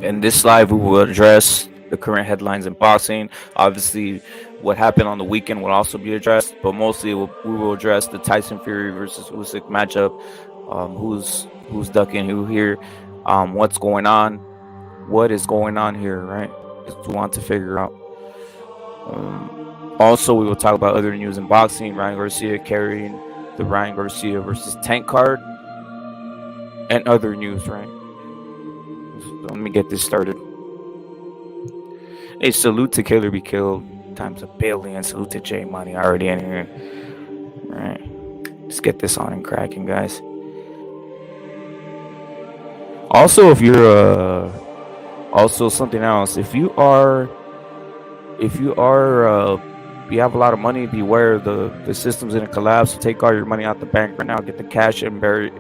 In this live, we will address the current headlines in boxing. Obviously, what happened on the weekend will also be addressed, but mostly we will address the Tyson Fury versus Usyk matchup. Who's ducking who here? What's going on? What is going on here? Right? Is we want to figure out. Also, we will talk about other news in boxing. Ryan Garcia carrying the Ryan Garcia versus Tank card, and other news. Right? So let me get this started. Hey, salute to Killer Be Killed times a billion. Salute to J Money already in here. All right, let's get this on and cracking, guys. Also, if you're also something else, if you you have a lot of money, beware the system's gonna collapse. So take all your money out the bank right now, get the cash and bury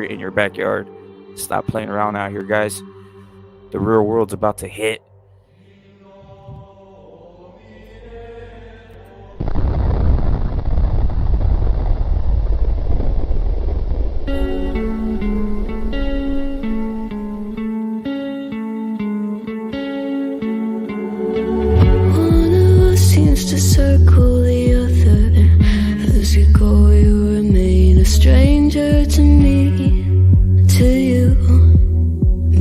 it in your backyard. Stop playing around out here, guys. The real world's about to hit. To circle the other, as you go you remain a stranger to me, to you.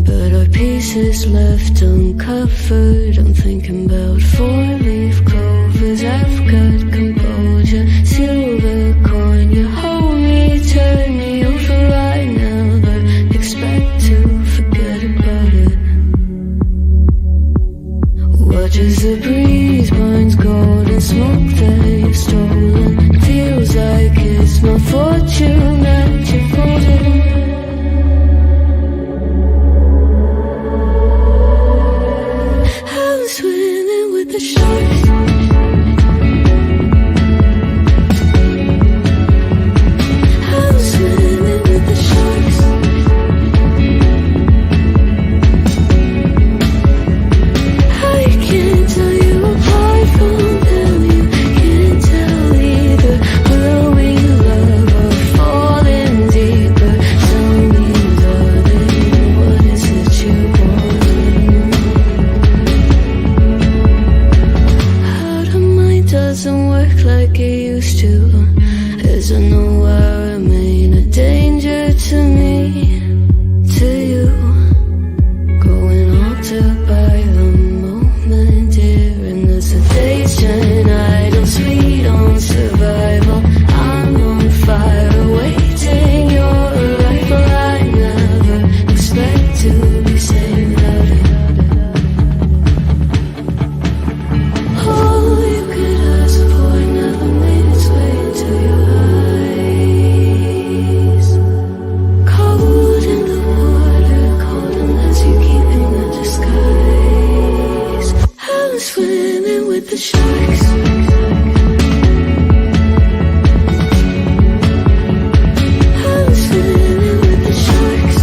But our pieces left uncovered. I'm thinking about four-leaf clovers. I've got composure, silver coin. You hold me, turn me over right now, but expect to forget about it. Watch as the breeze binds golden smoke that you've stolen. Feels like it's my fortune that you've golden. I'm swimming with the sharks. I'm swimming with the sharks. I can't tell you apart from them. You can't tell either. Will we love or falling deeper? Tell me, darling, what is it you want? Out of mind doesn't work like it used to. As I know I remain a danger to me, to you. Going altered by the moment, dear, and as the days shine, I don't sweet on survival. I'm on fire, awaiting your arrival. I never expect to be saved without it. All you could ask for never made its way into your eyes. Cold in the water, cold unless you keep in the disguise. I'm swimming with the sharks. I'm swimming with the sharks.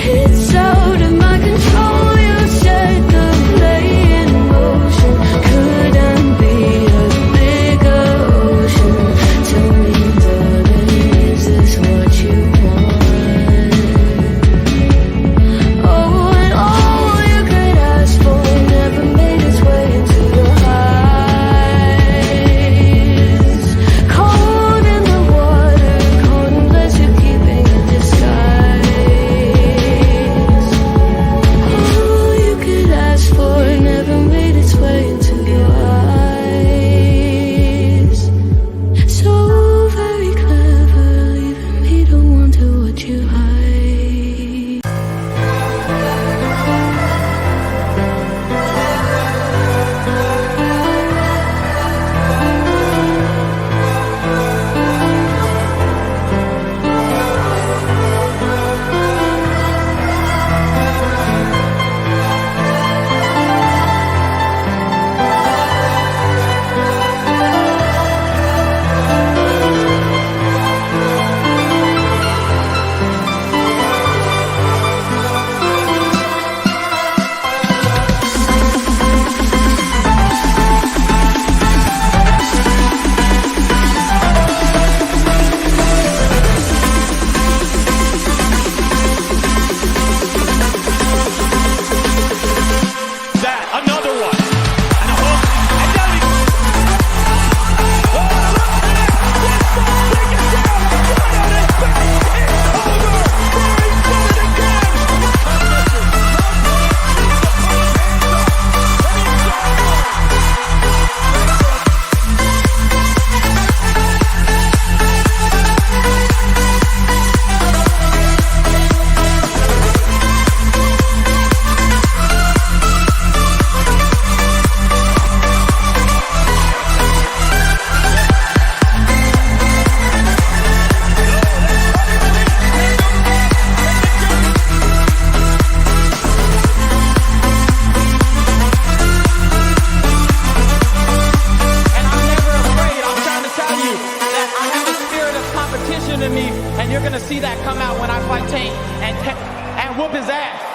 It's out of my control. You set the play in motion. Couldn't be a bigger ocean. Tell me, darling, is this what you want? Oh, and all you could ask for never made its way into your eyes. Cold in the water, cold unless you're keeping a disguise. All you could ask for never made its way into your eyes. So very clever, leaving me to wonder what you hide. competition to me, and you're gonna see that come out when I fight Tank and whoop his ass.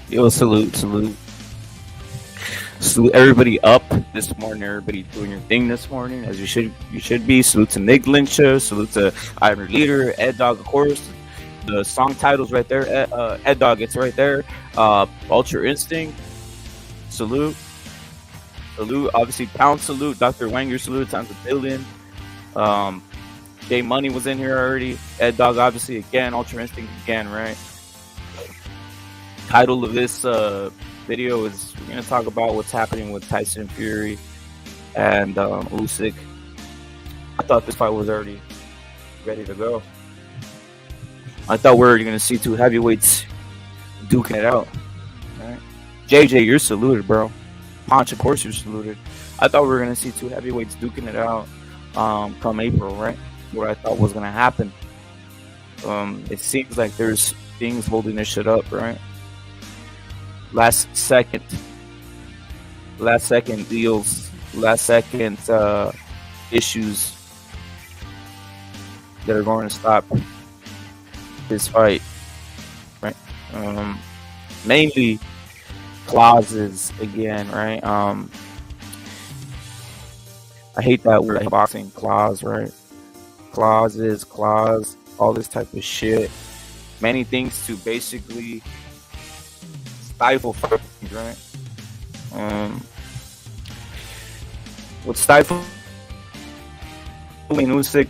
Yo, salute everybody up this morning. Everybody doing your thing this morning, as you should be. Salute to Nick Lynch. Salute to Iron Leader, Ed Dog, of course. The song title's right there. Ed Dog, it's right there. Ultra Instinct. Salute. Obviously, Pound salute. Dr. Wanger salute times a billion. J Money was in here already. Ed Dog, obviously, again. Ultra Instinct again, right? Title of this video is we're gonna talk about what's happening with Tyson Fury and Usyk. I thought this fight was already ready to go. I thought we were already gonna see two heavyweights duking it out. Right? JJ, you're saluted, bro. Ponch, of course, you're saluted. I thought we were gonna see two heavyweights duking it out come April, right? What I thought was gonna happen. It seems like there's things holding this shit up, right? Last second deals, last second issues that are going to stop this fight, right? Mainly clauses again, right? I hate that word, boxing, clause, right? Clauses, all this type of shit. Many things to basically stifle fighting, right? With stifling Usyk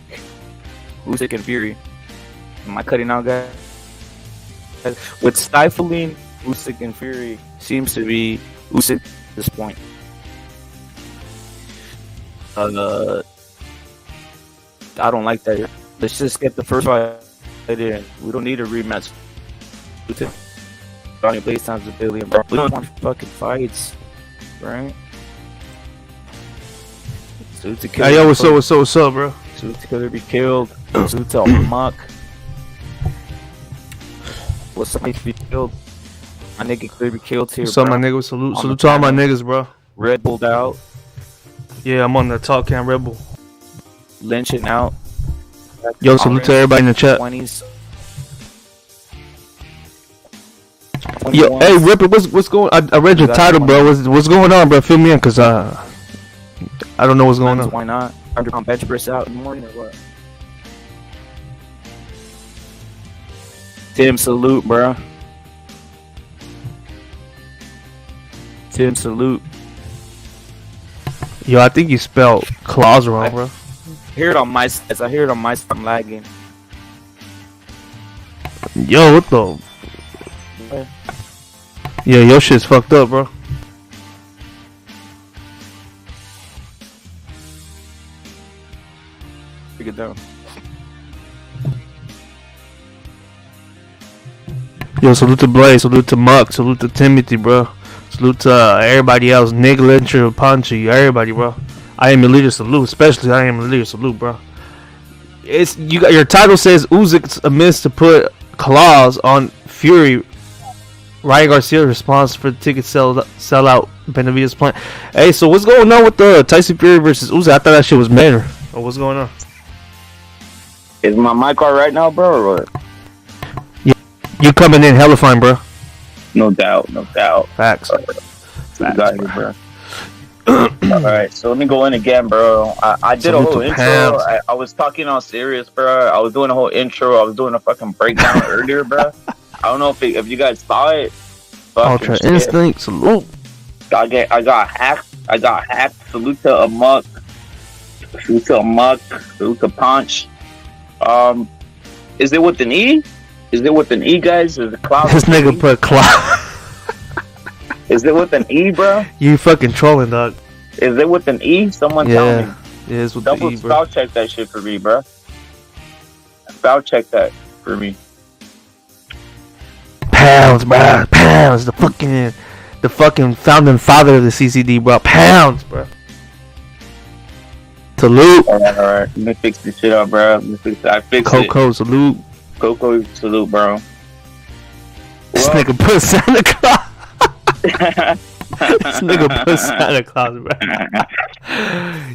and Fury. Am I cutting out, guys? With stifling Usyk and Fury seems to be Usyk at this point. I don't like that. Let's just get the first fight in. We don't need a rematch. Place times a billion, bro. We don't want fucking fights, right? Hey, yo, what's up, bro? Salute to Killer be killed. Salute to Muck. What's somebody be killed? My nigga Clear be killed here. What's up, my nigga? Salute to all my niggas, bro. Red Bulled out. Yeah, I'm on the Talk Cam Red Bull. Lynching out. Yo, salute to everybody in the chat. 20s. Yo, hey Ripper, what's going? I read your title, bro. What's going on, bro? Fill me in, cause I don't know what's going on. Why not? 100-pound bench press out in the morning or what? Tim, salute, bro. Tim, salute. Yo, I think you spelled claws wrong, bro. I hear it on my stats. I hear it on my stats. I'm lagging. Yo, what the? Yeah, your shit's fucked up, bro. Break it down. Yo, salute to Blaze, salute to Muck, salute to Timothy, bro. Salute to everybody else, Nick Lyncher, Punchy, everybody, bro. I am a leader, salute, especially I am a leader, salute, bro. it's you got your title says Usyk's admits to put clause on Fury. Ryan Garcia responds for the ticket sell out Benavidez plan. Hey, so what's going on with the Tyson Fury versus Usyk? I thought that shit was better. Or what's going on? Is my mic all right now, bro, or what? Yeah, you coming in hella fine, bro. No doubt. Facts. Got you, bro. Alright, so let me go in again, bro. I did a whole intro. I was talking all serious, bro. I was doing a whole intro. I was doing a fucking breakdown earlier, bro. I don't know if you guys saw it. Ultra Instinct, salute. I got hacked. Salute to Amok. Salute to Punch. Is it with an E? Is it with an E, guys? Is it cloud? This nigga put cloud. Is it with an E, bro? You fucking trolling, dog. Is it with an E? Someone tell me. Yeah, it's with Double the E, bro. spell check that shit for me, bro. Spell check that for me. Pounds, bro. Pounds. The fucking founding father of the CCD, bro. Pounds, bro. Salute. All right. Let me fix this shit up, bro. I fixed Coco, salute. Coco, salute, bro. This nigga put Santa Claus. This nigga put Santa Claus, bro.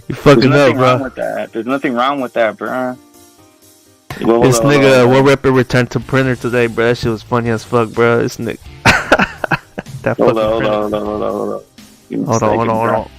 You fucking up, bro. There's nothing wrong with that, bro. This nigga, what rapper returned to printer today, bro? That shit was funny as fuck, bro. This nigga. That fucking Hold on.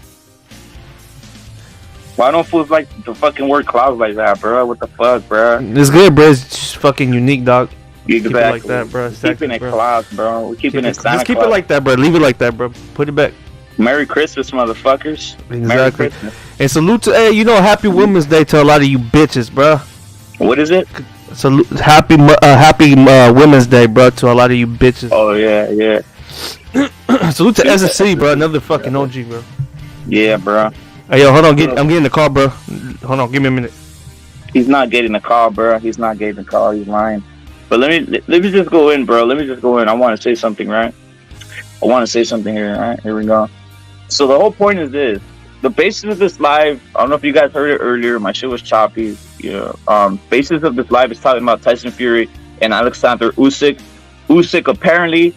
Why don't fools like the fucking word clouds like that, bro? What the fuck, bro? It's good, bro. It's just fucking unique, dog. Exactly. Keep it like that, bro. Keeping it clouds, bro. We're keeping it Santa Just keep Claus. it like that, bro. Leave it like that, bro. Put it back. Merry Christmas, motherfuckers. Exactly. Merry Christmas. And salute to, hey, Happy Women's Day to a lot of you bitches, bro. What is it? Salute, happy Women's Day, bro, to a lot of you bitches. Oh, yeah. Salute to SSC, bro. Another fucking OG, bro. Yeah, bro. Hey, yo, hold on. I'm getting the call, bro. Hold on. Give me a minute. He's not getting the call, bro. He's lying. But let me just go in, bro. I want to say something, right? I want to say something here, all right? Here we go. So the whole point is this. The basis of this live, I don't know if you guys heard it earlier. My shit was choppy. Basis of this live is talking about Tyson Fury and Alexander Usyk. Usyk apparently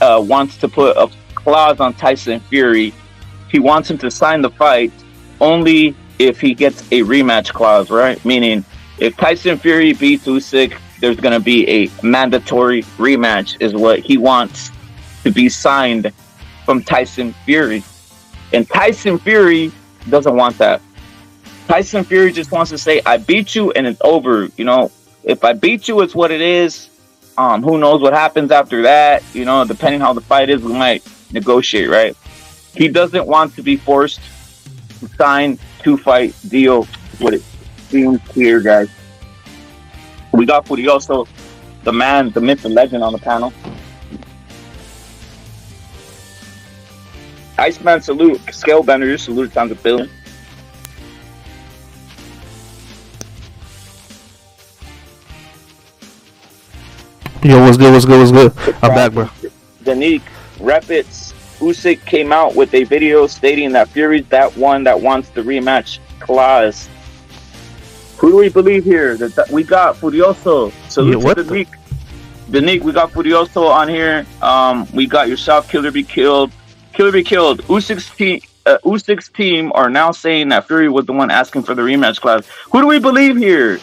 wants to put a clause on Tyson Fury. He wants him to sign the fight only if he gets a rematch clause, right? Meaning, if Tyson Fury beats Usyk, there's going to be a mandatory rematch, is what he wants to be signed from Tyson Fury. And Tyson Fury doesn't want that. Tyson Fury just wants to say, I beat you and it's over. If I beat you, it's what it is. Who knows what happens after that? Depending how the fight is, we might negotiate, right? He doesn't want to be forced to sign 2-fight deal. What it seems clear, guys. We got Furioso, the man, the myth, the legend on the panel. Iceman, salute. Scalebender, salute times a billion. Yo, what's good? I'm back, bro. Danique, Repits, Usyk came out with a video stating that Fury's that one that wants the rematch clause. Who do we believe here? We got Furioso. Salute to Danique. Danique, we got Furioso on here. We got yourself, Killer Be Killed. Usyk's team are now saying that Fury was the one asking for the rematch clause. Who do we believe here?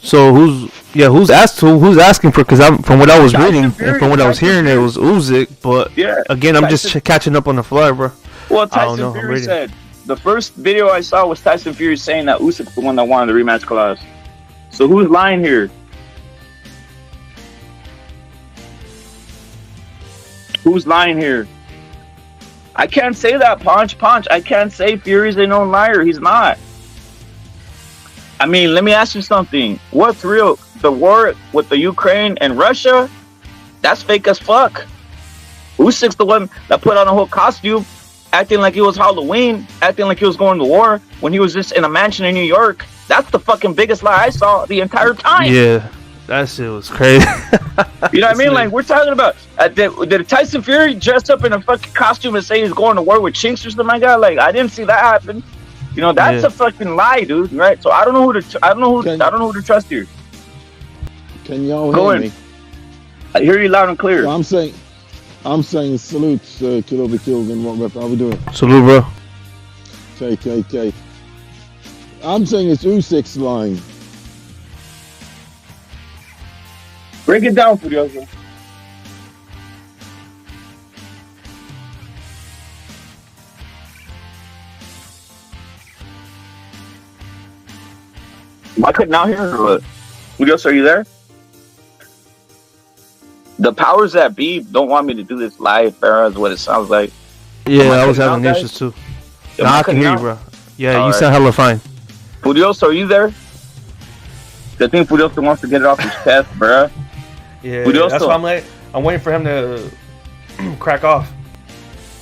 So who's asking for? Because from what I was reading and from what I was hearing, it was Usyk. But again, I'm just catching up on the fly, bro. Well, Tyson Fury said the first video I saw was Tyson Fury saying that Usyk's the one that wanted the rematch clause. So who's lying here? Who's lying here? I can't say that, Punch. I can't say Fury's a known liar. He's not. I mean, let me ask you something. What's real? The war with the Ukraine and Russia? That's fake as fuck. Usyk's the one that put on a whole costume, acting like it was Halloween, acting like he was going to war when he was just in a mansion in New York. That's the fucking biggest lie I saw the entire time. Yeah, that shit was crazy. You know what I mean? Like, we're talking about, did Tyson Fury dress up in a fucking costume and say he's going to war with chinks or something like that? Like, I didn't see that happen. You You know, that's a fucking lie, dude. Right? So I don't know who to I don't know who to trust here. Can y'all Go hear in. me? I hear you loud and clear. So I'm saying salute, Kill Over Kills and what rep. How we doing? Salute, bro. Okay. I'm saying it's Usyk's line. Break it down, Furioso. I couldn't out hear or what? Furioso, are you there? The powers that be don't want me to do this live, Farrah, is what it sounds like. Yeah, I was having issues too. Nah, I can hear you, bro. Yeah, you sound hella fine. Furioso, are you there? I think Furioso wants to get it off his chest, bruh. Yeah, Furioso. that's why I'm waiting for him to crack off.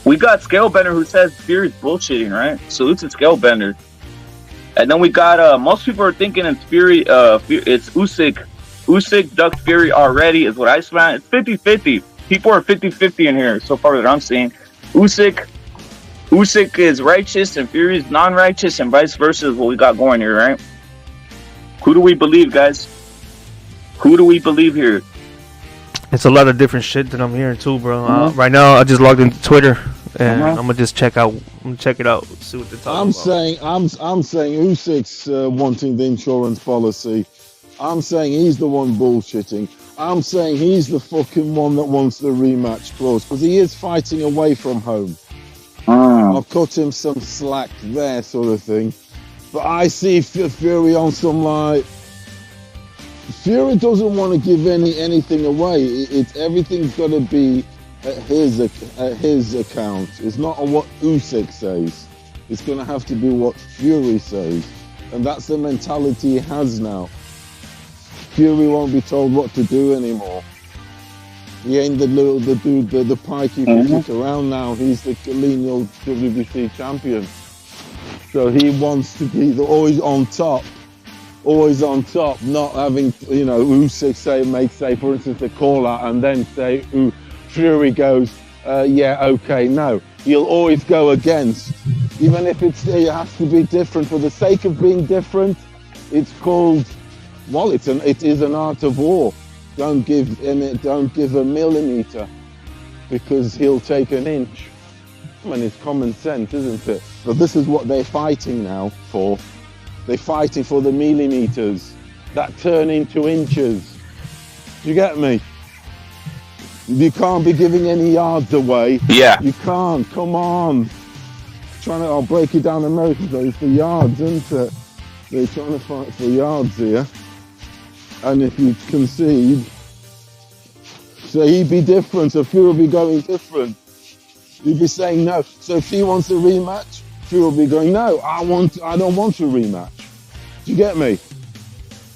We got Scalebender who says Fury's bullshitting, right? Salute to Scalebender. And then we got most people are thinking it's Fury. It's Usyk. Usyk ducked Fury already, is what I found. It's 50-50. People are 50-50 in here so far that I'm seeing. Usyk is righteous and Fury is non-righteous, and vice versa is what we got going here, right? Who do we believe, guys? Who do we believe here? It's a lot of different shit that I'm hearing too, bro. Right now, I just logged into Twitter and I'm gonna just check it out, see what they're talking about. I'm saying Usyk's wanting the insurance policy. I'm saying he's the one bullshitting. I'm saying he's the fucking one that wants the rematch clause because he is fighting away from home. I'll cut him some slack there, sort of thing. But I see Fury on some like. Fury doesn't want to give anything away. Everything's got to be at his account. It's not on what Usyk says. It's going to have to be what Fury says, and that's the mentality he has now. Fury won't be told what to do anymore. He ain't the dude, the pike you can kick around now. He's the lineal WBC champion. So he wants to be always on top, not having, Usyk say, for instance, a call out and then say, Fury goes, yeah, okay, no. He'll always go against, even if it has to be different. For the sake of being different, it's called, well, it is an art of war. Don't give a millimeter because he'll take an inch. I mean, it's common sense, isn't it? But this is what they're fighting now for. They're fighting for the millimeters that turn into inches. You get me? You can't be giving any yards away. Yeah. You can't. Come on. I'll break it down American, though. It's for yards, isn't it? They're trying to fight for yards here. And if you concede, so he'd be different, so Fury will be going different. He'd be saying no. So if he wants a rematch, Fury will be going, no, I don't want a rematch. Do you get me?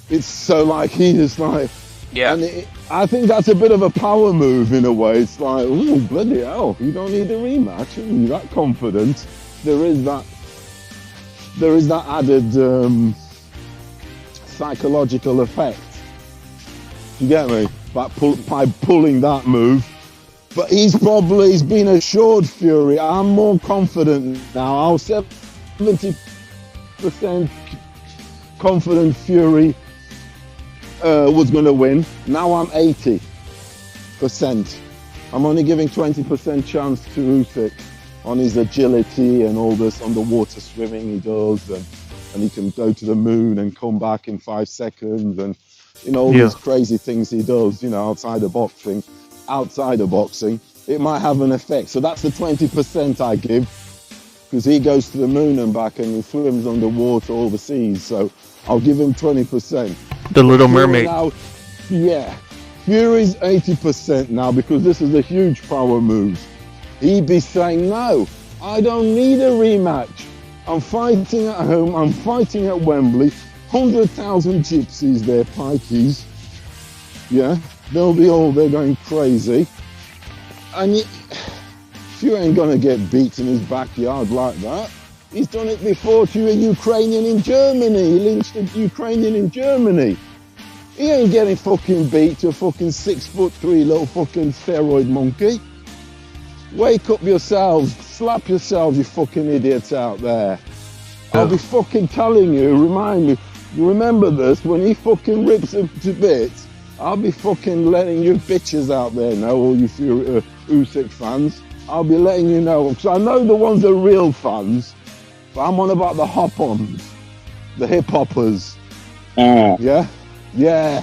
It's so like he is like, Yeah. And I think that's a bit of a power move in a way. It's like, oh bloody hell, you don't need a rematch. You're that confident. There is that added psychological effect. You get me? By pulling that move. But he's been assured, Fury. I'm more confident now. I was 70% confident Fury was going to win. Now I'm 80%. I'm only giving 20% chance to Usyk on his agility and all this underwater swimming he does, and he can go to the moon and come back in 5 seconds, and all these crazy things he does, outside of boxing. It might have an effect. So that's the 20% I give, because he goes to the moon and back and he swims underwater all the seas. So I'll give him 20%. The Little Mermaid. Now, yeah. Fury's 80% now because this is a huge power move. He'd be saying, no, I don't need a rematch. I'm fighting at home. I'm fighting at Wembley. 100,000 gypsies there, pikeys. Yeah, they're going crazy. And you ain't gonna get beat in his backyard like that. He's done it before to a Ukrainian in Germany. He lynched a Ukrainian in Germany. He ain't getting fucking beat to a fucking 6'3" little fucking steroid monkey. Wake up yourselves, slap yourselves, you fucking idiots out there. I'll be fucking telling you, remind me, you remember this, when he fucking rips him to bits, I'll be fucking letting you bitches out there know, all you Usyk fans. I'll be letting you know, because I know the ones that are real fans, but I'm on about the hop-ons, the hip-hoppers. Yeah? Yeah.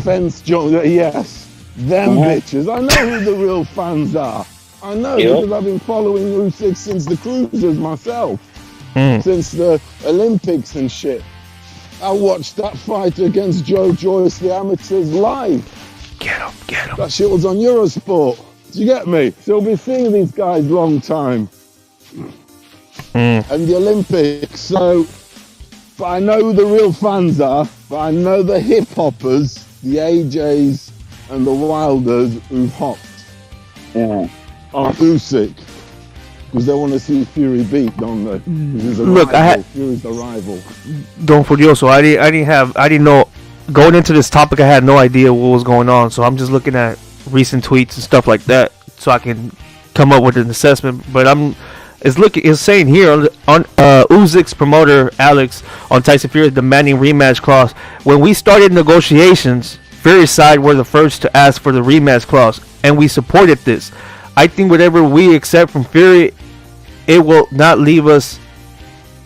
Fence jump, yes. Them bitches. I know who the real fans are. I know, because I've been following Usyk since the cruisers myself. Since the Olympics and shit. I watched that fight against Joe Joyce, the amateurs, live. Get him. That shit was on Eurosport. Do you get me? So we'll be seeing these guys long time. And the Olympics, so... But I know who the real fans are, but I know the hip-hoppers, the AJs and the Wilders who've hopped on Usyk. Because they want to see Fury beat, don't they? Look, Fury's the rival. Don Furioso, I didn't know, going into this topic, I had no idea what was going on, so I'm just looking at recent tweets and stuff like that, so I can come up with an assessment, but it's saying here on Usyk's promoter Alex on Tyson Fury demanding rematch clause. When we started negotiations, Fury's side were the first to ask for the rematch clause, and we supported this. I think whatever we accept from Fury, it will not leave us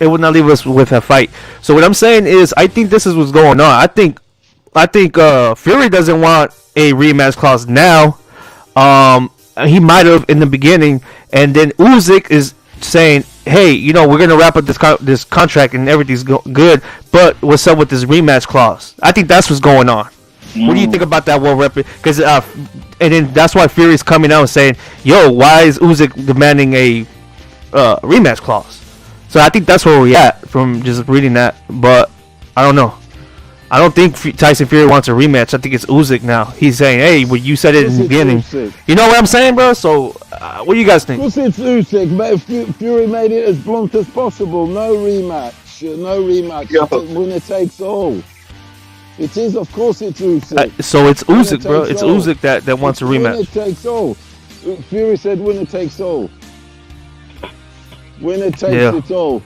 with a fight. So what I'm saying is, I think this is what's going on. I think Fury doesn't want a rematch clause now. He might have in the beginning, and then Usyk is saying, hey, we're gonna wrap up this contract and everything's good, but what's up with this rematch clause? I think that's what's going on. What do you think about that, World Rep? Because and then that's why Fury's coming out and saying, yo, why is Usyk demanding a rematch clause? So I think that's where we're at from just reading that, but I don't know. I don't think Tyson Fury wants a rematch. I think it's Usyk now. He's saying, hey, well, you said it in the beginning. You know what I'm saying, bro? So, what do you guys think? Of course it's Usyk, but Fury made it as blunt as possible. No rematch. Winner takes all. It is, of course it's Usyk. So it's Usyk, bro. It's Usyk that wants a rematch. Winner takes all. Fury said winner takes all. Winner takes it all.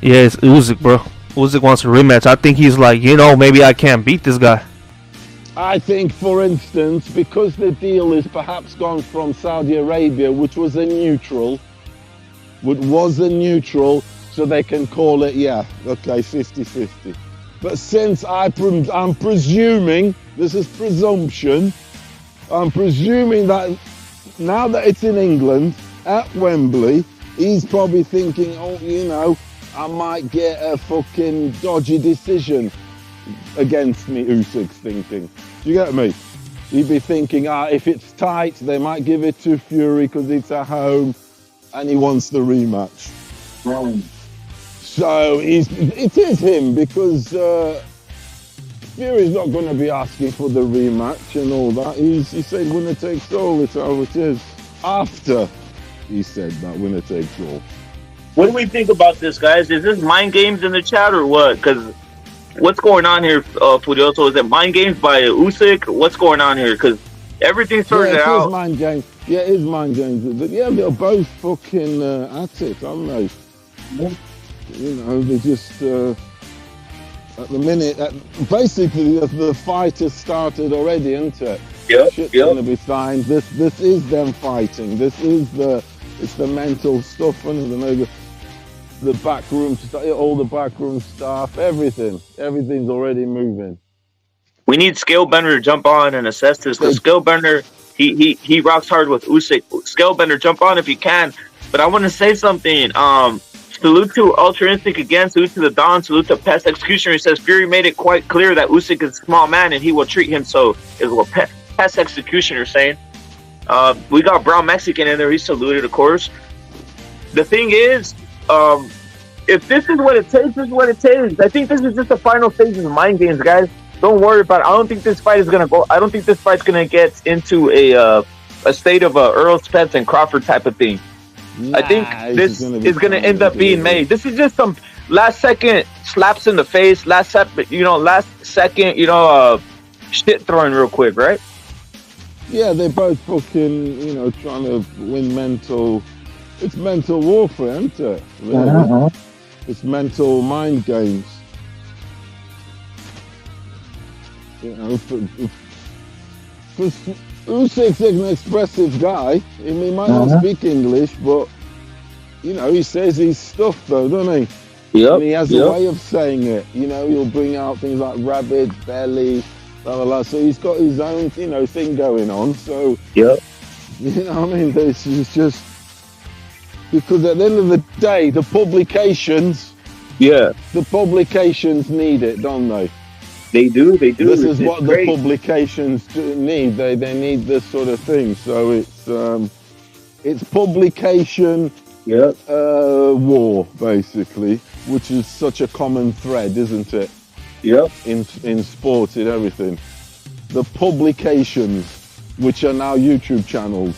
Yeah, it's Usyk, bro. Usyk wants a rematch. I think he's like, maybe I can't beat this guy. I think, for instance, because the deal is perhaps gone from Saudi Arabia, which was a neutral, so they can call it, 50-50. But since I'm presuming, this is presumption, I'm presuming that now that it's in England, at Wembley, he's probably thinking, I might get a fucking dodgy decision against me, Usyk's thinking. Do you get me? He'd be thinking, if it's tight, they might give it to Fury because it's at home and he wants the rematch. So it is him, because Fury's not going to be asking for the rematch and all that. He said winner takes all, it's how it is. After he said that, winner takes all. What do we think about this, guys? Is this mind games in the chat or what? Because what's going on here, Fudioso? Is it mind games by Usyk? What's going on here? Because everything started out. It is mind games. Yeah, it is mind games. But yeah, they're both fucking at it, aren't they? They just at the minute. Basically, the fight has started already, isn't it? Shit's gonna be signed. This is them fighting. This is it's the mental stuff, and the backroom stuff, all the backroom stuff, everything's already moving. We need Scalebender to jump on and assess this, because Scalebender, he rocks hard with Usyk. Scalebender, jump on if you can. But I want to say something. Salute to Ultra Instinct again. Salute to the Don. Salute to Pest Executioner. He says Fury made it quite clear that Usyk is a small man and he will treat him so. Is what Pest Executioner saying. We got Brown Mexican in there. He saluted, of course. The thing is, if this is what it takes, this is what it takes. I think this is just the final stages of mind games, guys. Don't worry about it. I don't think this fight is gonna go. I don't think this fight's gonna get into a state of Earl Spence and Crawford type of thing. I think this is gonna end up being made. This is just some last second slaps in the face, last second, shit throwing real quick, right? Yeah, they're both fucking, trying to win mental It's mental warfare, isn't it? Really? It's mental mind games. You know, because Usyk's an expressive guy. He might not speak English, but you know, he says his stuff though, doesn't he? Yep. And he has a way of saying it. You know, he'll bring out things like rabbit, belly, blah blah blah. So he's got his own, you know, thing going on. So Yep. you know what I mean? This is just because at the end of the day, the publications need it, don't they? They do. This is what the publications need. They need this sort of thing. So it's publication war basically, which is such a common thread, isn't it? Yep. In sports, in everything, the publications, which are now YouTube channels.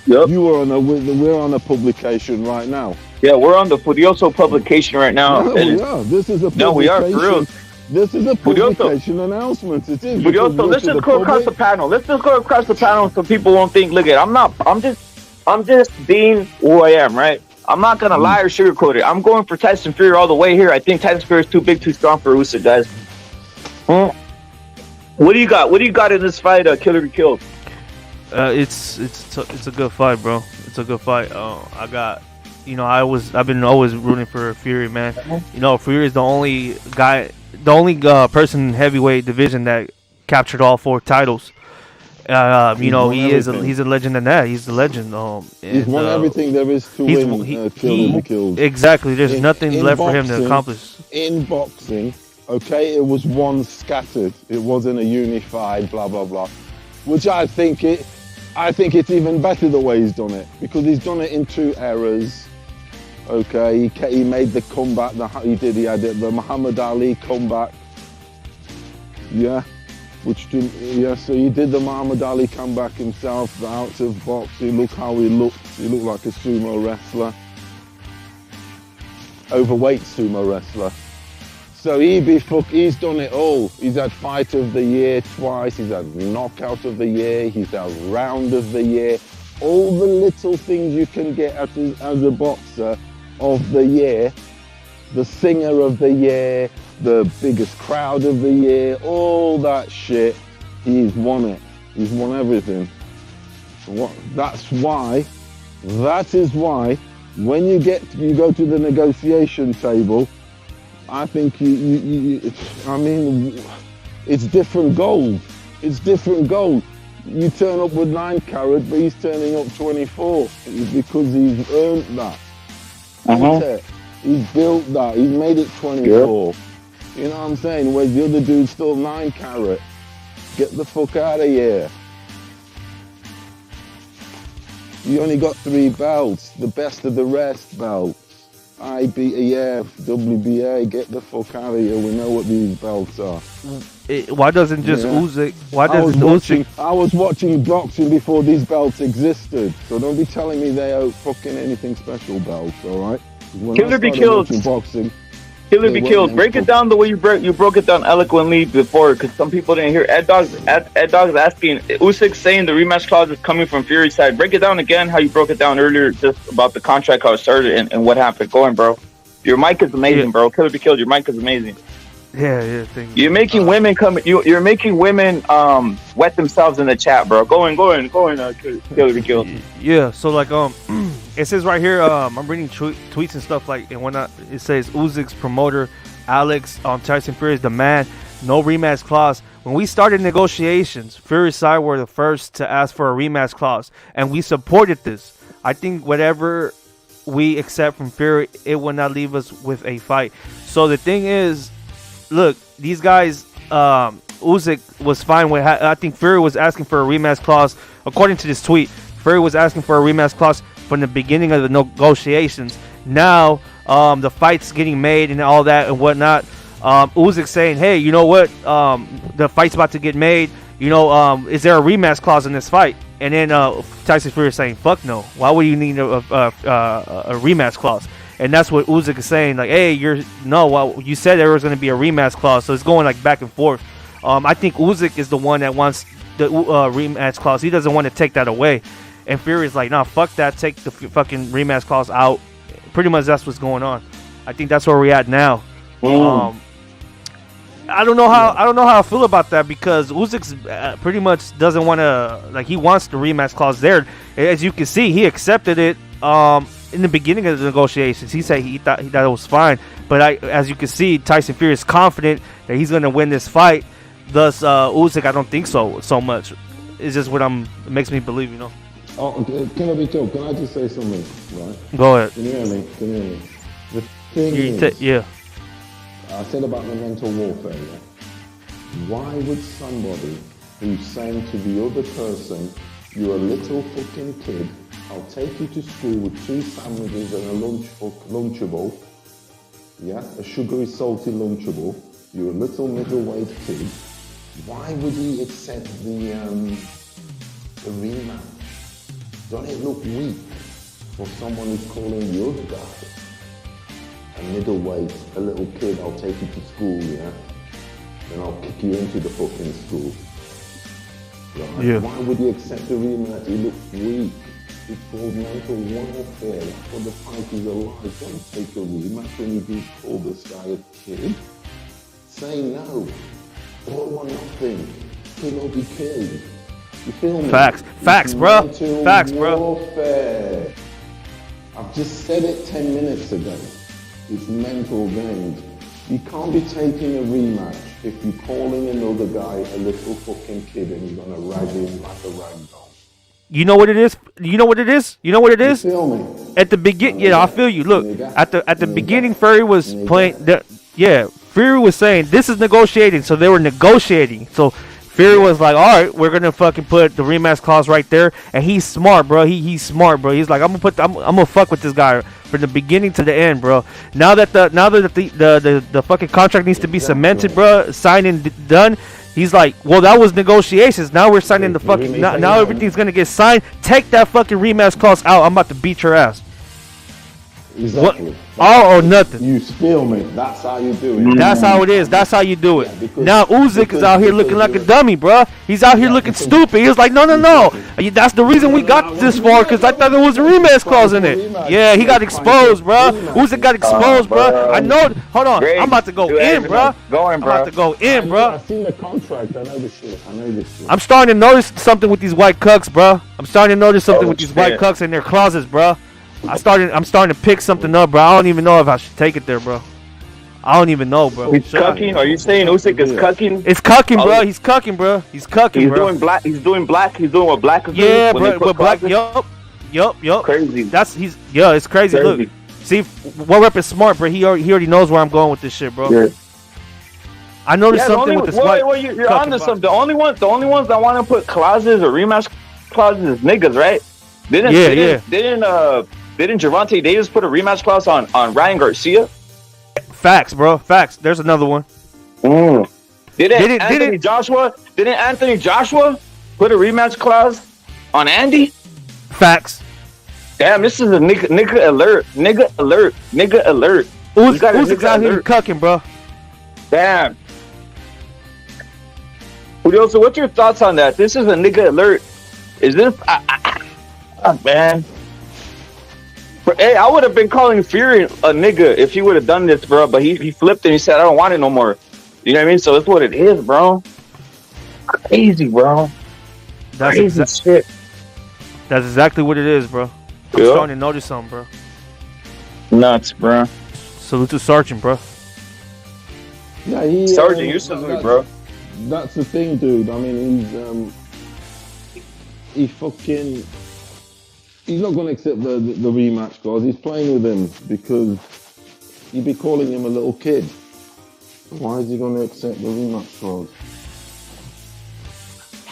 Yep. We're on a publication right now. Yeah, we're on the Furioso publication right now. No, we are. This is a publication. No, we are for real. This is a publication announcement. It is. Furioso, let's just go across the panel. Let's just go across the panel so people won't think. Look at, I'm just being who I am, right? I'm not gonna lie or sugarcoat it. I'm going for Tyson Fury all the way here. I think Tyson Fury is too big, too strong for Usyk, guys. What do you got? What do you got in this fight? Killer be killed. It's a good fight, bro. It's a good fight. I got, you know, I've been always rooting for Fury, man. You know, Fury is the only person in heavyweight division that captured all 4 titles. You know, he's a legend in that. He's the legend. He's won everything there is to win. Killed. Exactly. There's nothing left for him to accomplish. In boxing, okay, it was one scattered. It wasn't a unified blah blah blah. Which I think it's even better the way he's done it, because he's done it in 2 eras. Okay, he made the comeback. He had the Muhammad Ali comeback. Yeah. So he did the Muhammad Ali comeback himself, the out of boxing. Look how he looked. He looked like a sumo wrestler. Overweight sumo wrestler. So he's done it all. He's had fight of the year twice. He's had knockout of the year. He's had round of the year. All the little things you can get as a boxer of the year. The singer of the year, the biggest crowd of the year, all that shit, he's won it. He's won everything. That is why, when you go to the negotiation table, I think I mean, it's different gold. It's different gold. You turn up with 9 carat, but he's turning up 24 because he's earned that. He's built that. He's made it 24. Yep. You know what I'm saying? Whereas the other dude's still 9 carat. Get the fuck out of here. You only got 3 belts. The best of the rest belts. IBEF, WBA. Get the fuck out of here. We know what these belts are. Why doesn't just Usyk? I was watching boxing before these belts existed. So don't be telling me they are fucking anything special belts. All right. Killer be killed. Killer be killed. Break it down the way you broke it down eloquently before, because some people didn't hear. Ed Dog's asking, Usyk saying the rematch clause is coming from Fury's side. Break it down again how you broke it down earlier, just about the contract, how it started and what happened. Go on, bro. Your mic is amazing, bro. Killer be killed. Your mic is amazing. Yeah. Thank you. You're making women come. You're making women wet themselves in the chat, bro. Go in. Killer be killed. Yeah. So like it says right here. I'm reading tweets and stuff like and whatnot. It says Usyk's promoter Alex Tyson Fury is the man. No rematch clause. When we started negotiations, Fury's side were the first to ask for a rematch clause, and we supported this. I think whatever we accept from Fury, it will not leave us with a fight. So the thing is, look, these guys, Usyk was fine with. I think Fury was asking for a rematch clause. According to this tweet, Fury was asking for a rematch clause from the beginning of the negotiations. Now, the fight's getting made and all that and whatnot. Usyk saying, "Hey, you know what? The fight's about to get made. You know, is there a rematch clause in this fight?" And then Tyson Fury is saying, "Fuck no. Why would you need a rematch clause?" And that's what Usyk is saying, like, hey, you said there was going to be a rematch clause, so it's going like back and forth. I think Usyk is the one that wants the rematch clause. He doesn't want to take that away. and Fury's like, nah, fuck that, take the fucking rematch clause out. Pretty much that's what's going on. I think that's where we're at now. I don't know how I feel about that because Usyk pretty much doesn't want to, like, he wants the rematch clause there. As you can see, he accepted it in the beginning of the negotiations. He said he thought it was fine, but as you can see, Tyson Fury is confident that he's going to win this fight. Thus, Usyk, I don't think so much. It's just what it makes me believe, you know. Oh, can I be told? Can I just say something? Right? Go ahead. Can you hear me? Can you hear me? The thing is, Yeah. I said about the mental warfare. Yeah? Why would somebody who's saying to the other person, "You're a little fucking kid. I'll take you to school with 2 sandwiches and a lunchable. Yeah, a sugary, salty lunchable. You're a little middleweight kid." Why would he accept the rematch? Don't it look weak for someone who's calling the other guy a middleweight, a little kid? I'll take you to school, yeah, and I'll kick you into the fucking school. Right? Yeah. Why would he accept the rematch? He looks weak. It's called mental warfare. That's what the fight is alive. Don't take a rematch when you do call this guy a kid. Say no. All or nothing. Kill or be killed. You feel me? Facts, bro. Facts, bro. Warfare. I've just said it 10 minutes ago. It's mental games. You can't be taking a rematch if you're calling another guy a little fucking kid and you're gonna rag him like a rag doll. You know what it is? You know what it is? You feel me? At the beginning, yeah, I feel you. Look, at the beginning, Fury was playing. Fury was saying this is negotiating, so they were negotiating. So Fury was like, all right, we're gonna fucking put the rematch clause right there, and he's smart, bro. He's smart, bro. He's like, I'm gonna fuck with this guy from the beginning to the end, bro. Now that the fucking contract needs to be cemented, bro, signed and done. He's like, well, that was negotiations. Now we're signing the fucking. Now everything's gonna get signed. Take that fucking rematch clause out. I'm about to beat your ass. Exactly. What? All or nothing. You feel me? That's how you do it. That's how it is. That's how you do it. Yeah, because, now Usyk is out here looking like a dummy, bro. He's out here looking stupid. He's like, no. That's the reason we got this far, because I thought there was a rematch clause in it. Yeah, he got exposed, bro. Usyk got exposed, bro. I know. Hold on. I'm about to go in, bro. I'm about to go in, bro. I've seen the contract. I know this shit. I'm starting to notice something with these white cucks, bro. I'm starting to notice something with these white cucks in their closets, bro. I'm starting to pick something up, bro. I don't even know if I should take it there, bro. I don't even know, bro. He's cucking? Are you saying Usyk is cucking? It's cucking, bro. He's cucking, bro. He's cucking, bro. Doing black. He's doing black. He's doing what black is yeah, doing. bro. With black. Yup. Crazy. It's crazy. Look, see, what rep is smart, bro. He already knows where I'm going with this shit, bro. Yeah. I noticed something with this white. Well, you're onto something. The only ones that want to put clauses or rematch clauses is niggas, right? Didn't Gervonta Davis put a rematch clause on Ryan Garcia? Facts, bro. Facts. There's another one. Didn't Anthony Joshua put a rematch clause on Andy? Facts. Damn, this is a nigga alert. Usyk's out here cucking, bro. Damn. Julio, so what's your thoughts on that? This is a nigga alert. Is this... man. Hey, I would have been calling Fury a nigga if he would have done this, bro. But he flipped and he said, I don't want it no more. You know what I mean? So that's what it is, bro. Crazy, bro. That's shit. That's exactly what it is, bro. I'm starting to notice something, bro. Nuts, bro. Salute to Sergeant, bro. Yeah, Sergeant, you salute, bro. That's the thing, dude. I mean, he's not going to accept the rematch clause. He's playing with him because he'd be calling him a little kid. Why is he going to accept the rematch clause?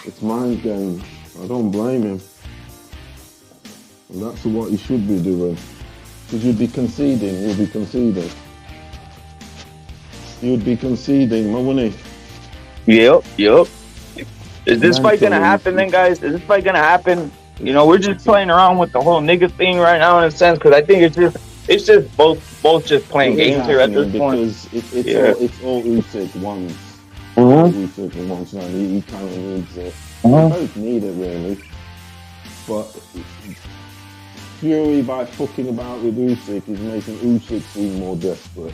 It's mind games. I don't blame him. And that's what he should be doing. Because you'd be conceding. You'd be conceding, wouldn't he? Yep. Is this fight going to happen then, guys? Is this fight going to happen? You know, we're just playing around with the whole nigga thing right now in a sense, because I think it's just both just playing games here at this point. Because it's all Usyk wants. Usyk wants now. He kind of needs it. They both need it, really. but Fury, by fucking about with Usyk, is making Usyk seem more desperate.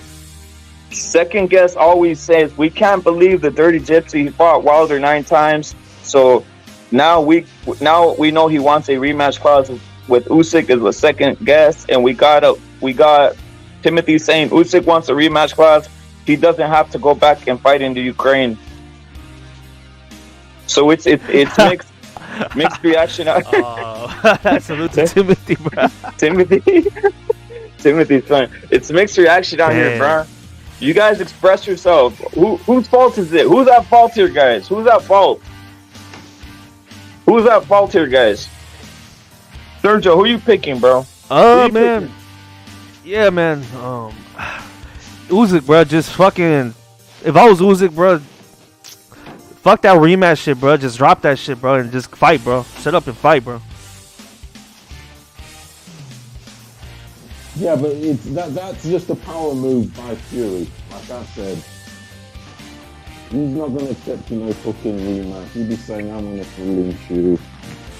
Second guess always says we can't believe the Dirty Gypsy fought Wilder 9 times. So now we know he wants a rematch clause with Usyk as a second guess, and we got Timothy saying Usyk wants a rematch clause. He doesn't have to go back and fight in the Ukraine. So it's mixed reaction out here. Salute to Timothy, bro. Timothy's fine. It's mixed reaction out here, bro. You guys express yourself. Whose fault is it? Who's at fault here, guys? Who's at fault? Who's at fault here, guys? Sergio, who you picking, bro? Man. Picking? Yeah, man. Usyk, bro. Just fucking. If I was Usyk, bro, fuck that rematch shit, bro. Just drop that shit, bro, and just fight, bro. Shut up and fight, bro. Yeah, but that's just a power move by Fury. Like I said, he's not going to accept no fucking rematch. He'd be saying, I'm going to lynch you,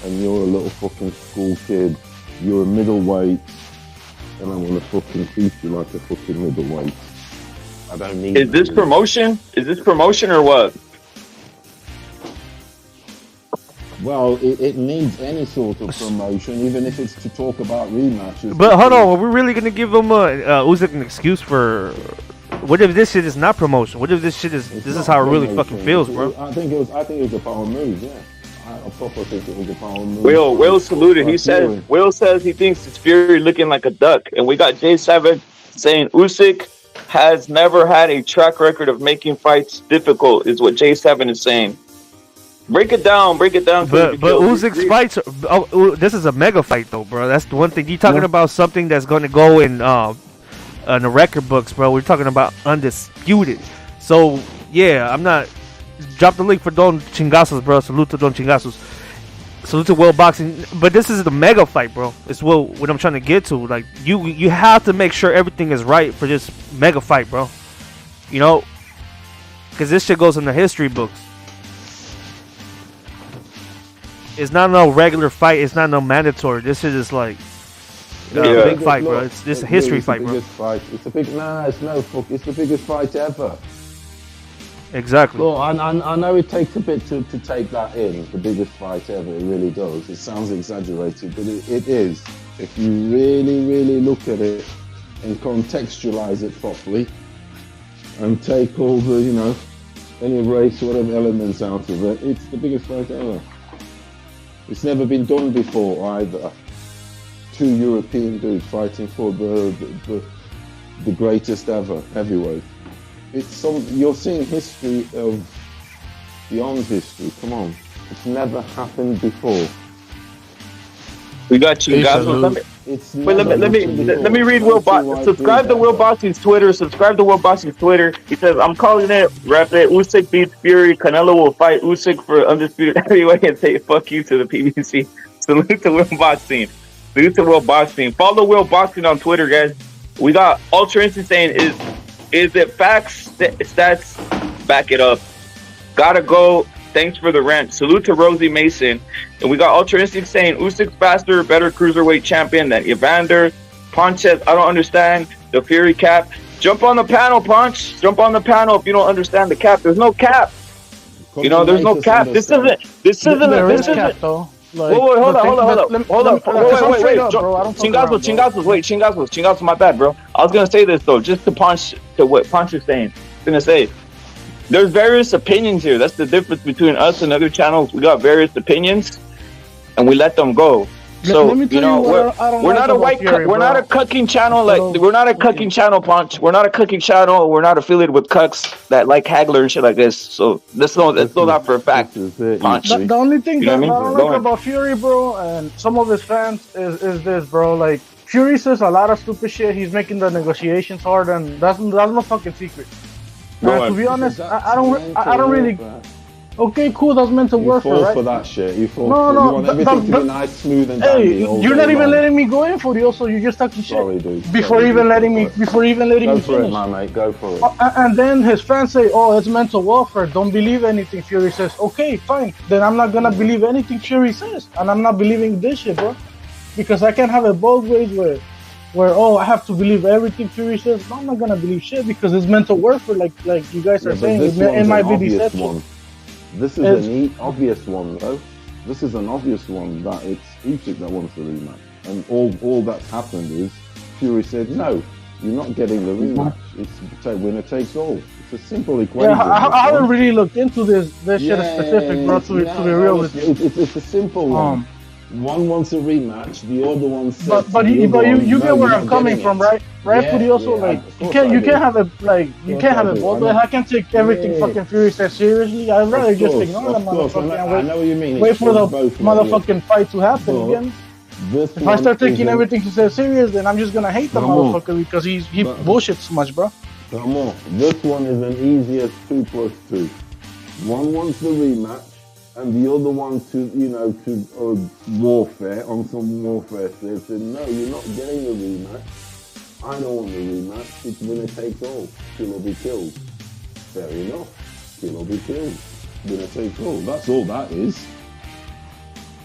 and you're a little fucking school kid. You're a middleweight, and I'm going to fucking treat you like a fucking middleweight. I don't need. Is this promotion? Is this promotion or what? Well, it needs any sort of promotion, even if it's to talk about rematches. But hold on, are we really gonna give him Usyk an excuse for? What if this shit is not promotion? What if this shit is? This is how it really fucking feels, bro. I think it was a power move. Yeah, I proper think it was a power move. Will saluted. Will says he thinks it's Fury looking like a duck, and we got J7 saying Usyk has never had a track record of making fights difficult. Is what J7 is saying. Break it down. But Usyk's fights, this is a mega fight though, bro. That's the one thing. You're talking about something that's going to go in the record books, bro. We're talking about undisputed. So yeah, I'm not. Drop the link for Don Chingazos, bro. Salute to Don Chingazos. Salute to World Boxing. But this is the mega fight, bro. It's what I'm trying to get to. Like you have to make sure everything is right for this mega fight, bro. You know, because this shit goes in the history books. It's not no regular fight. It's not no mandatory. This is just like a big fight, bro. It's a history fight, bro. It's a big. It's no fuck. It's the biggest fight ever. Exactly. Well, I know it takes a bit to take that in. The biggest fight ever. It really does. It sounds exaggerated, but it is. If you really, really look at it and contextualize it properly, and take all the, any race, whatever elements out of it, it's the biggest fight ever. It's never been done before either. Two European dudes fighting for the greatest ever heavyweight. You're seeing history of beyond history. Come on, it's never happened before. We got you guys. Let me read Will Boxing. Subscribe to Will Boxing's Twitter. He says, I'm calling it rapid. Usyk beats Fury. Canelo will fight Usyk for undisputed heavyweight and say fuck you to the PBC. Salute to Will Boxing. Follow Will Boxing on Twitter, guys. We got Ultra Instant saying, is it facts? Stats back it up. Gotta go. Thanks for the rant. Salute to Rosie Mason. And we got Ultra Instinct saying Usyk's faster, better cruiserweight champion than Evander. Ponches, I don't understand the Fury cap. Jump on the panel, Ponch. Jump on the panel if you don't understand the cap. There's no cap. There's no cap. This isn't cap though. Like, hold on. Chingazos, my bad, bro. I was gonna say this though, just to punch to what Punch is saying. I'm gonna say there's various opinions here. That's the difference between us and other channels. We got various opinions, and we let them go. So we're not a cucking channel. We're not a cucking channel, Punch. We're not a cucking channel. We're not affiliated with cucks that like Hagler and shit like this. So let's know that for a fact. Punch. The only thing that I don't like about Fury, bro, and some of his fans is this, bro. Like Fury says a lot of stupid shit. He's making the negotiations hard, and that's no fucking secret. To be honest, I don't really. Okay, cool. That's mental You warfare, fall right? for that shit. You fall. No, for, no, you want everything to be nice, smooth, and dandy. Hey, all you're day not even long. letting me go in for you. Also, you're just talking shit Sorry, dude. before Sorry, even dude. letting me Go for finish. it, my mate. Go for it. And then his fans say, "Oh, it's mental warfare. Don't believe anything Fury says." Okay, fine. Then I'm not gonna believe anything Fury says, and I'm not believing this shit, bro. Because I can't have it both ways where oh, I have to believe everything Fury says. No, I'm not gonna believe shit because it's mental warfare, like you guys are saying. This It might be obvious deception. one. This is an obvious one, though. This is an obvious one that it's Usyk that wants the rematch, and all that's happened is Fury said no, you're not getting the rematch. It's winner takes all. It's a simple equation. Yeah, I haven't really looked into this shit specific, bro. To be real with you, it's a simple one. One wants a rematch, the other one says. But you get where I'm coming from, right? Right, but you also like you can't have it like you can't have it both ways. I can't take everything fucking Fury says seriously. I'd rather just ignore the motherfucker and I know what you mean. wait for the motherfucking fight to happen again. If I start taking everything he says serious, then I'm just gonna hate the motherfucker because he bullshits too much, bro. Come on, this one is an easier 2 plus 2. One wants the rematch. And the other one to warfare, on some warfare, they said, no, you're not getting the rematch. I don't want the rematch. It's winner takes all. Kill or be killed. Fair enough. Kill or be killed. Winner takes all. That's all that is.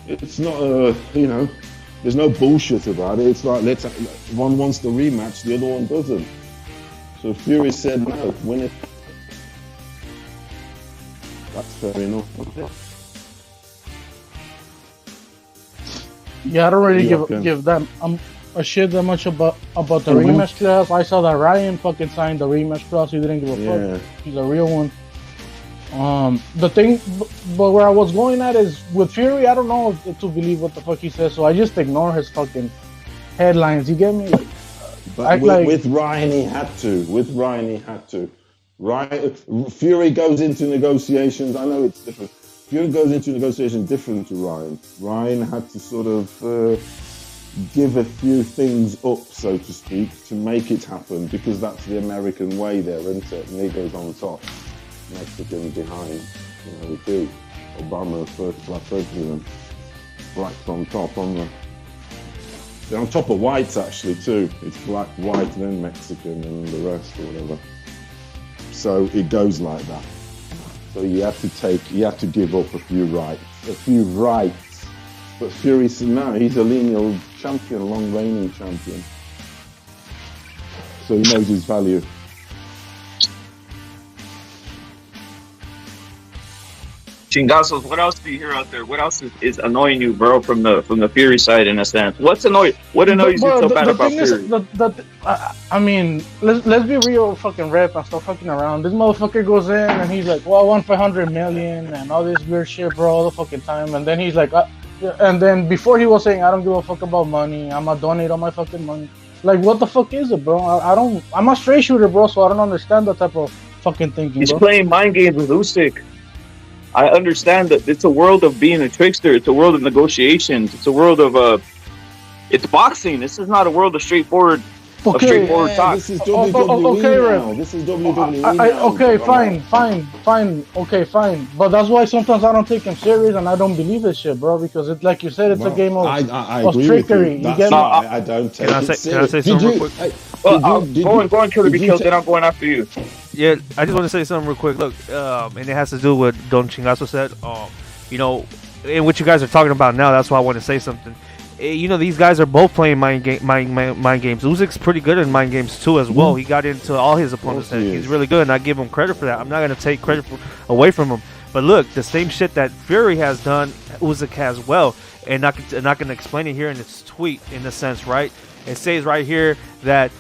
It's not, there's no bullshit about it. It's like, one wants the rematch, the other one doesn't. So Fury said, no, winner. That's fair enough. Yeah, I don't really give them a shit that much about the rematch clause. I saw that Ryan fucking signed the rematch clause. He didn't give a fuck. He's a real one. The thing, but where I was going at is with Fury. I don't know to believe what the fuck he says, so I just ignore his fucking headlines. You get me? But with Ryan, he had to. Fury goes into negotiations. I know it's different. Fury goes into negotiation different to Ryan. Ryan had to sort of give a few things up, so to speak, to make it happen, because that's the American way there, isn't it? Negroes on top, Mexicans behind. We do. Obama, first black president. Blacks on top, they're on top of whites, actually, too. It's black, white, then Mexican, and the rest, or whatever. So it goes like that. So you have to give up a few rights. But Fury said no, he's a lineal champion, long reigning champion. So he knows his value. Chingazos, what else do you hear out there? What else is annoying you, bro, from the Fury side in a sense? What annoys you so bad about Fury? I mean, let's be real, fucking rep and stop fucking around. This motherfucker goes in and he's like, well, I won 500 million and all this weird shit, bro, all the fucking time. And then he's like, and then before he was saying, I don't give a fuck about money. I'm gonna donate all my fucking money. Like, what the fuck is it, bro? I'm a straight shooter, bro, so I don't understand that type of fucking thinking, He's bro. playing mind games with Usyk. I understand that it's a world of being a trickster. It's a world of negotiations. It's a world of it's boxing. This is not a world of straightforward talk. This is WWE now. This is WWE now. Okay, fine. Okay, fine. But that's why sometimes I don't take him serious and I don't believe this shit, bro. Because it's like you said, it's a game of trickery. You get me? I don't take it serious. Can I say something real quick? Go and kill it because then I'm going after you. Yeah, I just want to say something real quick. Look, and it has to do with what Don Chingazo said. And what you guys are talking about now, that's why I want to say something. These guys are both playing mind games. Usyk's pretty good in mind games too, as well. He got into all his opponents. He's really good, and I give him credit for that. I'm not going to take credit away from him. But look, the same shit that Fury has done, Usyk has well. And not going to explain it here in its tweet, in a sense, right? It says right here that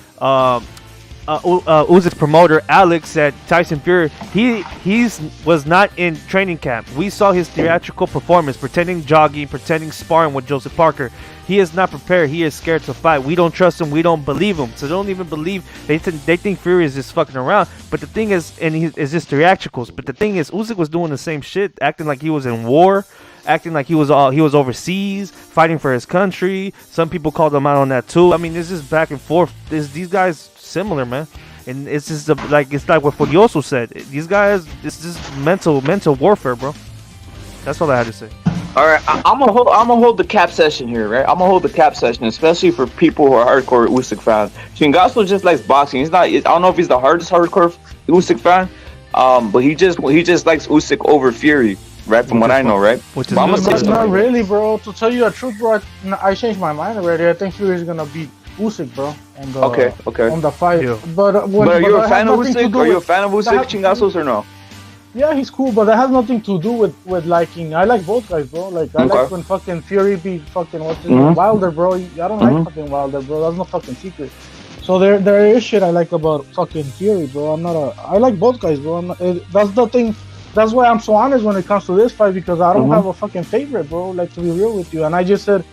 Usyk's promoter Alex said Tyson Fury was not in training camp. We saw his theatrical performance, pretending jogging, pretending sparring with Joseph Parker. He is not prepared. He is scared to fight. We don't trust him. We don't believe him. So they don't even believe. They think Fury is just fucking around. But the thing is, and it's just theatricals. But the thing is, Usyk was doing the same shit, acting like he was in war, acting like he was overseas, fighting for his country. Some people called him out on that too. I mean, it's just back and forth. These guys similar, man. and it's just it's like what Furioso said. These guys, it's just mental warfare, bro. That's all I had to say. All right, I'm gonna hold the cap session here, right? I'm gonna hold the cap session, especially for people who are hardcore Usyk fans. Chingaso just likes boxing. He's not. I don't know if he's the hardest hardcore Usyk fan, but he just likes Usyk over Fury, right? From what I know, right? Which is But I'm gonna say But something. not really, bro. To tell you the truth, bro, I changed my mind already. I think Fury's gonna beat Usyk, bro. On the, Okay. On the fight. Yeah. But But are you a that fan has of nothing to Usyk? do Are you a with- fan of Usyk, that- Chingasos, or no? Yeah, he's cool, but that has nothing to do with liking. I like both guys, bro. Like I Okay. like when fucking Fury beat fucking what's his Mhm. name, Wilder, bro. I don't like fucking Wilder, bro. That's no fucking secret. So there is shit I like about fucking Fury, bro. I like both guys, bro. That's the thing. That's why I'm so honest when it comes to this fight, because I don't have a fucking favorite, bro. Like, to be real with you, and I just said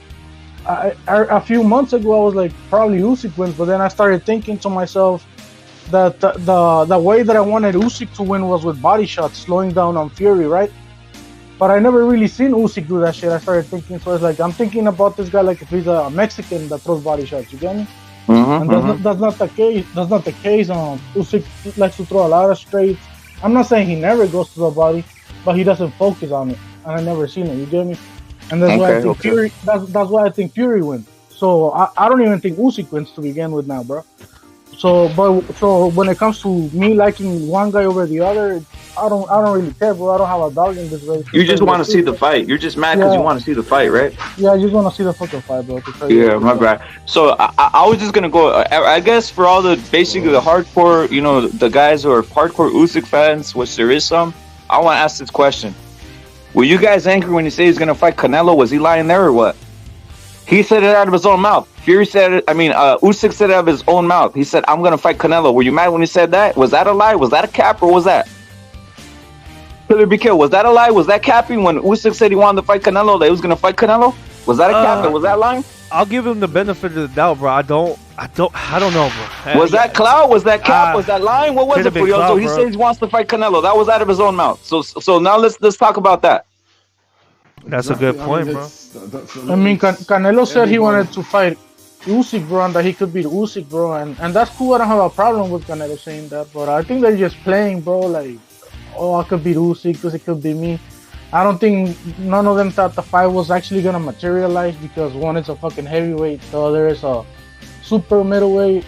a few months ago I was like probably Usyk wins, but then I started thinking to myself that the way that I wanted Usyk to win was with body shots, slowing down on Fury, right? But I never really seen Usyk do that shit. I started thinking, so it's like I'm thinking about this guy like if he's a Mexican that throws body shots. You get me? And that's not the case. That's not the case. Usyk likes to throw a lot of straights. I'm not saying he never goes to the body, but he doesn't focus on it, and I never seen it. You get me? And that's why I think Fury. That's why I think Fury wins. So I don't even think Usyk wins to begin with now, bro. So when it comes to me liking one guy over the other, I don't really care, bro. I don't have a dog in this race. You just want to see the fight. You're just mad because you want to see the fight, right? Yeah, I just want to see the fucking fight, bro. Yeah, my bad. So I was just gonna go. I guess for all the basically the hardcore, the guys who are hardcore Usyk fans, which there is some. I want to ask this question: were you guys angry when he said he's gonna fight Canelo? Was he lying there or what? He said it out of his own mouth. Fury said it. Usyk said it out of his own mouth. He said, "I'm gonna fight Canelo." Were you mad when he said that? Was that a lie? Was that a cap or was that? Killer be killed. Was that a lie? Was that capping when Usyk said he wanted to fight Canelo? That he was gonna fight Canelo? Was that a cap? Was that lying? I'll give him the benefit of the doubt, bro. I don't know, bro. Was that clout? Was that cap? Was that lying? What was it could've for been you? clout, So he bro. says he wants to fight Canelo. That was out of his own mouth. So now let's talk about that. That's a good point, bro. I mean, Canelo said he wanted to fight Usyk, bro, and that he could beat Usyk, bro, and that's cool. I don't have a problem with Canelo saying that, but I think they're just playing, bro. Like, oh, I could beat Usyk, Usyk could beat me. I don't think none of them thought the fight was actually gonna materialize because one is a fucking heavyweight, the other is a super middleweight.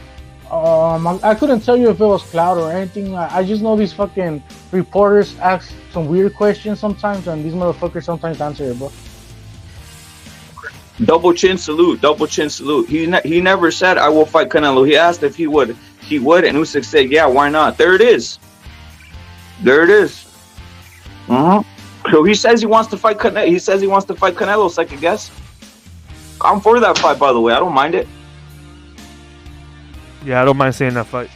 I couldn't tell you if it was cloud or anything. I just know these fucking reporters ask some weird questions sometimes, and these motherfuckers sometimes answer it, bro. Double chin salute. Double chin salute. He never said I will fight Canelo. He asked if he would, and Usyk said, yeah, why not? There it is. So he says he wants to fight Canelo. He says he wants to fight Canelo. Second guess. I'm for that fight, by the way. I don't mind it. Yeah, I don't mind saying that fight.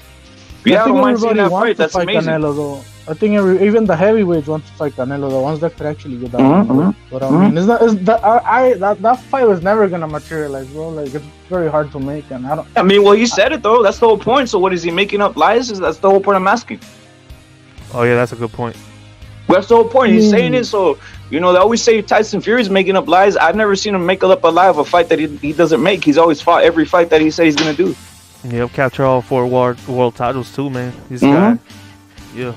Yeah, I don't mind seeing everybody that wants fight. to That's fight amazing. Canelo, though. I think even the heavyweights want to fight Canelo, the ones that could actually get down. But I mean, that fight was never gonna materialize, bro. Like, it's very hard to make, and I don't. I mean, well, he said it though. That's the whole point. So what is he making up lies? That's the whole point I'm asking. Oh yeah, that's a good point. That's the whole point. He's saying it. So they always say Tyson Fury's making up lies. I've never seen him make up a lie of a fight that he doesn't make. He's always fought every fight that he said he's gonna do. Yep, capture all 4 world titles too, man. This guy. Yeah.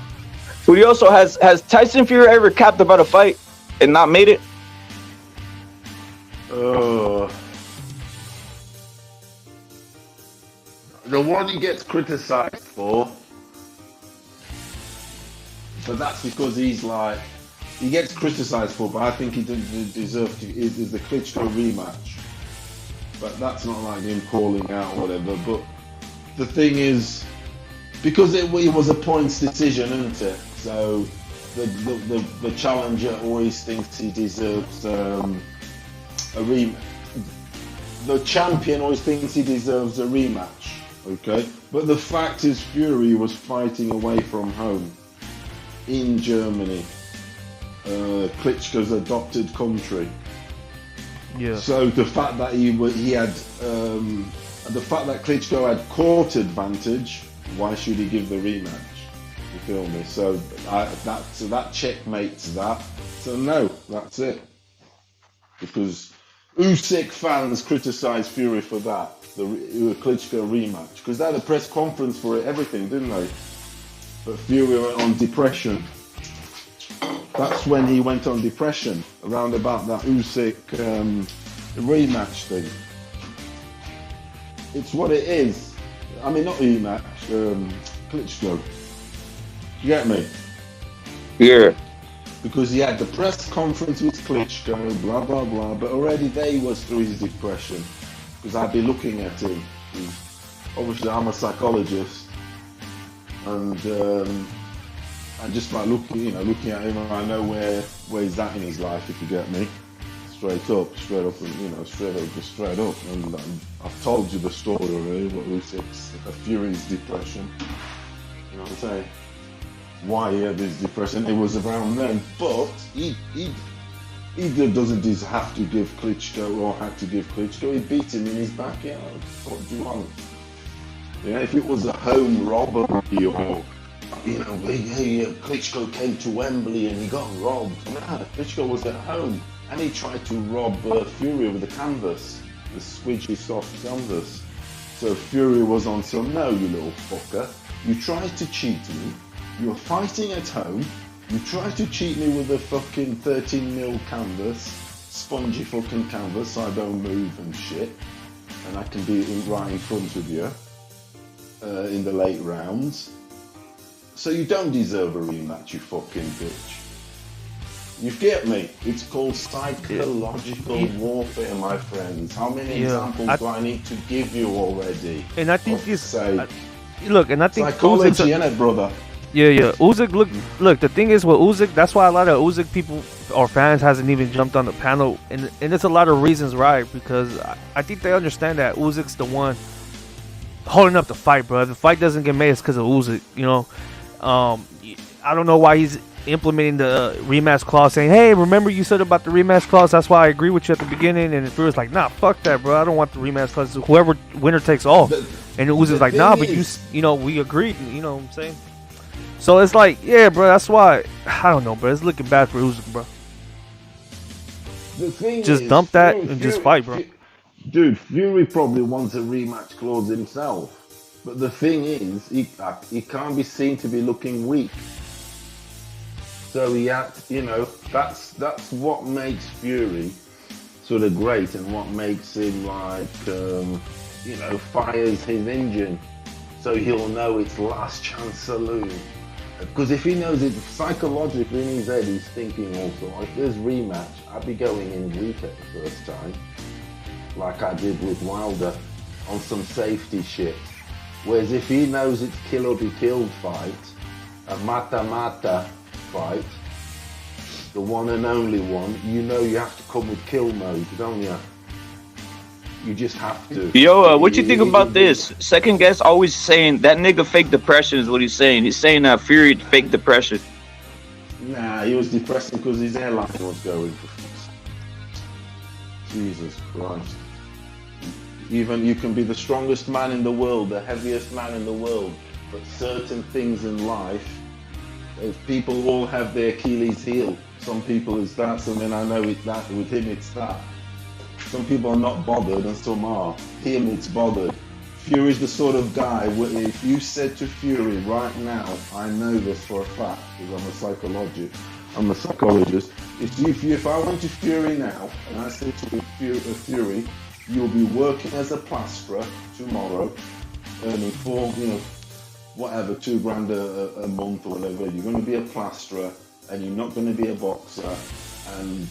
But he also has Tyson Fury ever capped about a fight and not made it? The one he gets criticized for, but that's because he gets criticized for, but I think he doesn't deserve to, is the Klitschko rematch. But that's not like him calling out or whatever. But the thing is, because it was a points decision, isn't it? So the challenger always thinks he deserves a rematch. The champion always thinks he deserves a rematch. Okay, but the fact is, Fury was fighting away from home in Germany, Klitschko's adopted country. Yeah. So the fact that the fact that Klitschko had court advantage, why should he give the rematch? You feel me? So that checkmates that. So no, that's it. Because Usyk fans criticised Fury for that, the Klitschko rematch, because they had a press conference for it, everything, didn't they? But Fury went on depression. That's when he went on depression, around about that Usyk rematch thing. It's what it is. I mean, not rematch, Klitschko. You get me? Yeah. Because he had the press conference with Klitschko, blah blah blah. But already there he was through his depression. Because I'd be looking at him. Obviously, I'm a psychologist, and just by looking at him, I know where he's at in his life. If you get me, straight up, and straight up. And I've told you the story already. What Usyk's Fury's depression. You know what I'm saying? Why he had his depression? It was around then, but he doesn't have to give Klitschko or had to give Klitschko. He beat him in his backyard. What do you want? Yeah, if it was a home robbery or Klitschko came to Wembley and he got robbed. Nah, Klitschko was at home and he tried to rob Fury with the canvas, the squidgy soft canvas. So Fury was on some, no, you little fucker, you tried to cheat me. You're fighting at home. You try to cheat me with a fucking 13mm canvas, spongy fucking canvas, so I don't move and shit, and I can be right in front of you in the late rounds. So you don't deserve a rematch, you fucking bitch. You get me? It's called psychological warfare, my friends. How many examples do I need to give you already? And I think look, and I think psychology, innit, brother? Yeah. Usyk, look. The thing is with Usyk, that's why a lot of Usyk people or fans hasn't even jumped on the panel, and it's a lot of reasons, right? Because I think they understand that Usyk's the one holding up the fight, bro. If the fight doesn't get made, it's because of Usyk. You know, I don't know why he's implementing the rematch clause, saying, "Hey, remember you said about the rematch clause? That's why I agree with you at the beginning." And Fury's like, "Nah, fuck that, bro. I don't want the rematch clause. Whoever winner takes all." And Usyk's like, "Nah, but we agreed." You know what I'm saying? So it's like, yeah, bro, that's why, I don't know, bro, it's looking bad for Usyk, bro. The thing just is, dump that and just fight, bro. Dude, Fury probably wants a rematch clause himself. But the thing is, he can't be seen to be looking weak. So that's what makes Fury sort of great and what makes him like, fires his engine. So he'll know it's last chance saloon. Because if he knows it psychologically in his head, he's thinking also, if there's rematch, I'd be going in weak at the first time, like I did with Wilder, on some safety shit. Whereas if he knows it's kill or be killed fight, a mata-mata fight, the one and only one, you have to come with kill mode, don't you? You just have to. Yo, what you think about this? Second guess always saying that nigga fake depression is what he's saying. He's saying that Fury fake depression. Nah, he was depressing because his airline was going for Jesus Christ. Even you can be the strongest man in the world, the heaviest man in the world, but certain things in life, if people all have their Achilles heel. Some people is that, so then I know it's that. With him, it's that. Some people are not bothered and some are. Him, it's bothered. Fury's the sort of guy where if you said to Fury right now, I know this for a fact because I'm a psychologist. If I went to Fury now and I said to Fury, you'll be working as a plasterer tomorrow, earning $2,000 a month or whatever. You're going to be a plasterer and you're not going to be a boxer and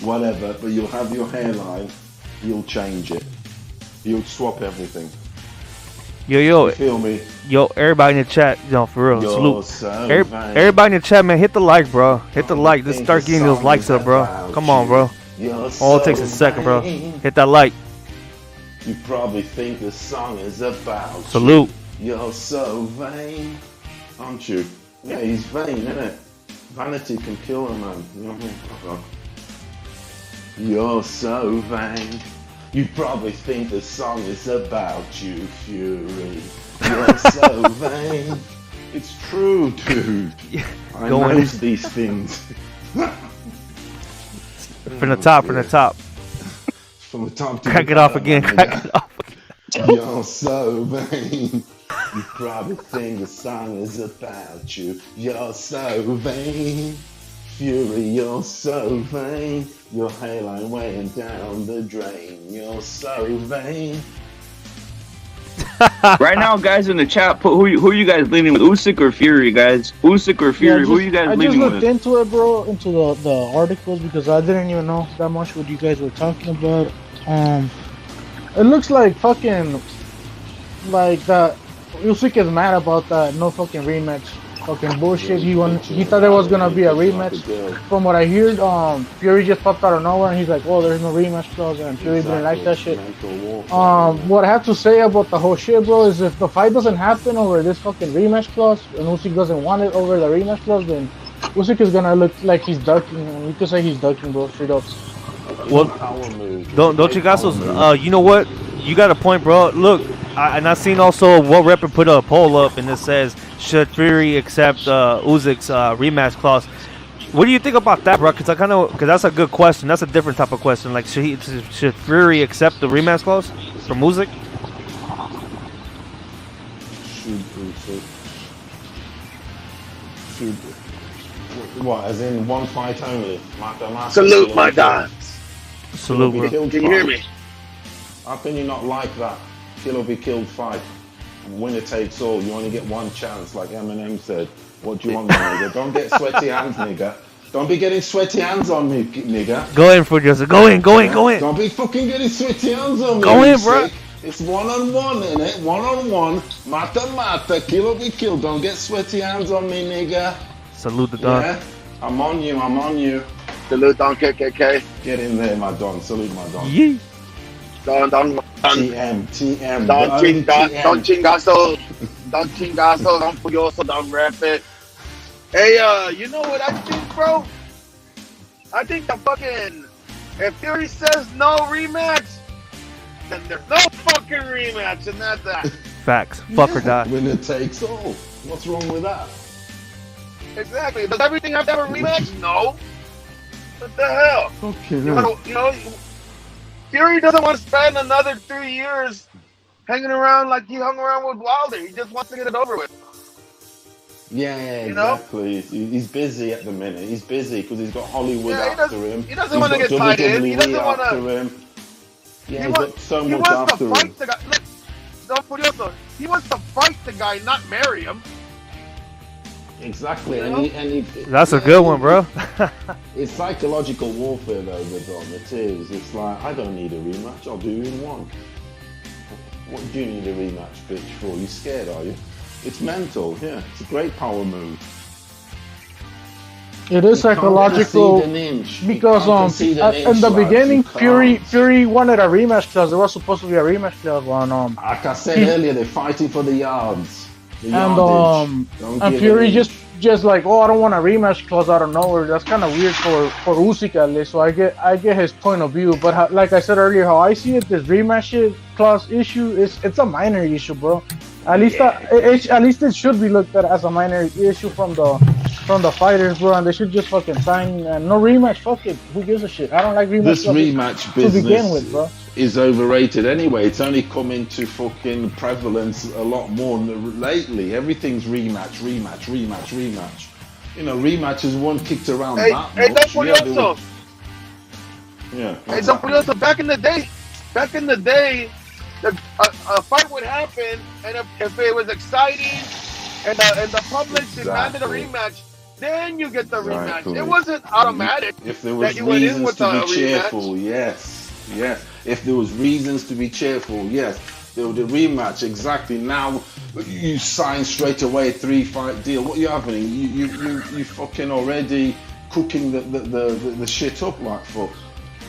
whatever, but you'll have your hairline, you'll change it. You'll swap everything. Yo, you feel me? Yo, everybody in the chat, for real, salute. So everybody in the chat, man, hit the like, bro. Hit the like. Let's start getting those likes up, bro. Come on, bro. All it takes is a second, bro. Hit that like. You probably think the song is about salute. You're so vain, aren't you? Yeah, he's vain, isn't it? Vanity can kill a man. You know what I mean? You're so vain. You probably think the song is about you, Fury. You're so vain. It's true, dude. I know these things. From the top. From the top to Crack the it off bottom, again. my Crack nigga. it off. You're so vain. You probably think the song is about you. You're so vain. Fury, you're so vain. Your hairline weighing down the drain. You're so vain. Right now, guys in the chat, put who are you guys leaning with? Usyk or Fury, guys? Usyk or Yeah, Fury? Who are you guys I just leaning looked with? into it, bro, into the articles because I didn't even know that much what you guys were talking about. It looks like fucking like that. Usyk is mad about that no fucking rematch, fucking bullshit. He thought there was gonna be a rematch. From what I heard, Fury just popped out of nowhere and he's like, "Oh, there's no rematch clause," and Fury didn't like that shit. What I have to say about the whole shit, bro, is if the fight doesn't happen over this fucking rematch clause and Usyk doesn't want it over the rematch clause, then Usyk is gonna look like he's ducking, and you could say he's ducking, bro, straight up. Well, don't you guys? You know what? You got a point, bro. Look, and I seen also what rapper put a poll up, and it says, "Should Fury accept Usyk's rematch clause?" What do you think about that, bro? Because that's a good question. That's a different type of question. Like, should Fury accept the rematch clause from Usyk? What, as in one fight only? Salute my dimes. Salute, bro. Can you hear me? How can you not like that? Kill or be killed fight. Winner takes all. You only get one chance, like Eminem said. What do you want, nigga? Don't get sweaty hands, nigga. Don't be getting sweaty hands on me, nigga. Go in, for Joseph. Go in. Don't be fucking getting sweaty hands on me. Go in, bro. It's one-on-one, innit? One-on-one. Mata. Kill or be killed. Don't get sweaty hands on me, nigga. Salute the Don. Yeah? I'm on you. Salute Don KKK. Get in there, my Don. Salute my Don. Yee. Don. TM. Don chingazo. Don chingazo. Don furioso. Don rapid. Hey, you know what I think, bro? I think the fucking, if Fury says no rematch, then there's no fucking rematch, and that's that. Facts. Fuck or die. Winner takes all. What's wrong with that? Exactly. Does everything have to have a rematch? No. What the hell? Okay, You know, Fury doesn't want to spend another 3 years hanging around like he hung around with Wilder. He just wants to get it over with. Yeah, exactly. He's busy at the minute. He's busy because he's got Hollywood after him. He doesn't want to get tied in. He doesn't want to. Yeah, he's got so much wants after to fight him. the guy. Look, Don Furioso, he wants to fight the guy, not marry him. Exactly, You know? and he, That's a good one, bro. it's psychological warfare, though, with Dom. It is. It's like, I don't need a rematch. I'll do you in one. What do you need a rematch, bitch, for? You scared, are you? It's mental, yeah. It's a great power move. It is psychological because in the beginning, Fury wanted a rematch clause. There was supposed to be a rematch clause on Like I said earlier, they're fighting for the yards. And Fury just like, oh, I don't want a rematch clause out of nowhere. That's kind of weird for Usyk at least. So I get his point of view. But like I said earlier, how I see it, this rematch clause issue it's a minor issue, bro. At least at least it should be looked at as a minor issue from the fighters, bro. And they should just fucking sign and no rematch. Fuck it. Who gives a shit? I don't like rematch. This rematch business to begin with, bro. Is overrated anyway. It's only come into fucking prevalence a lot more lately. Everything's rematch. You know, rematches weren't kicked around that much. Hey, Don Furioso. Yeah. Hey, Don Furioso, back in the day, a fight would happen, and if it was exciting, and the public demanded a rematch, then you get the rematch. It wasn't automatic. If there was that you went in reasons with to a be cheerful, yes. If there was reasons to be cheerful, yes. There was the rematch, exactly. Now you sign straight away a 3-fight deal. What are you happening? You fucking already cooking the shit up like fuck.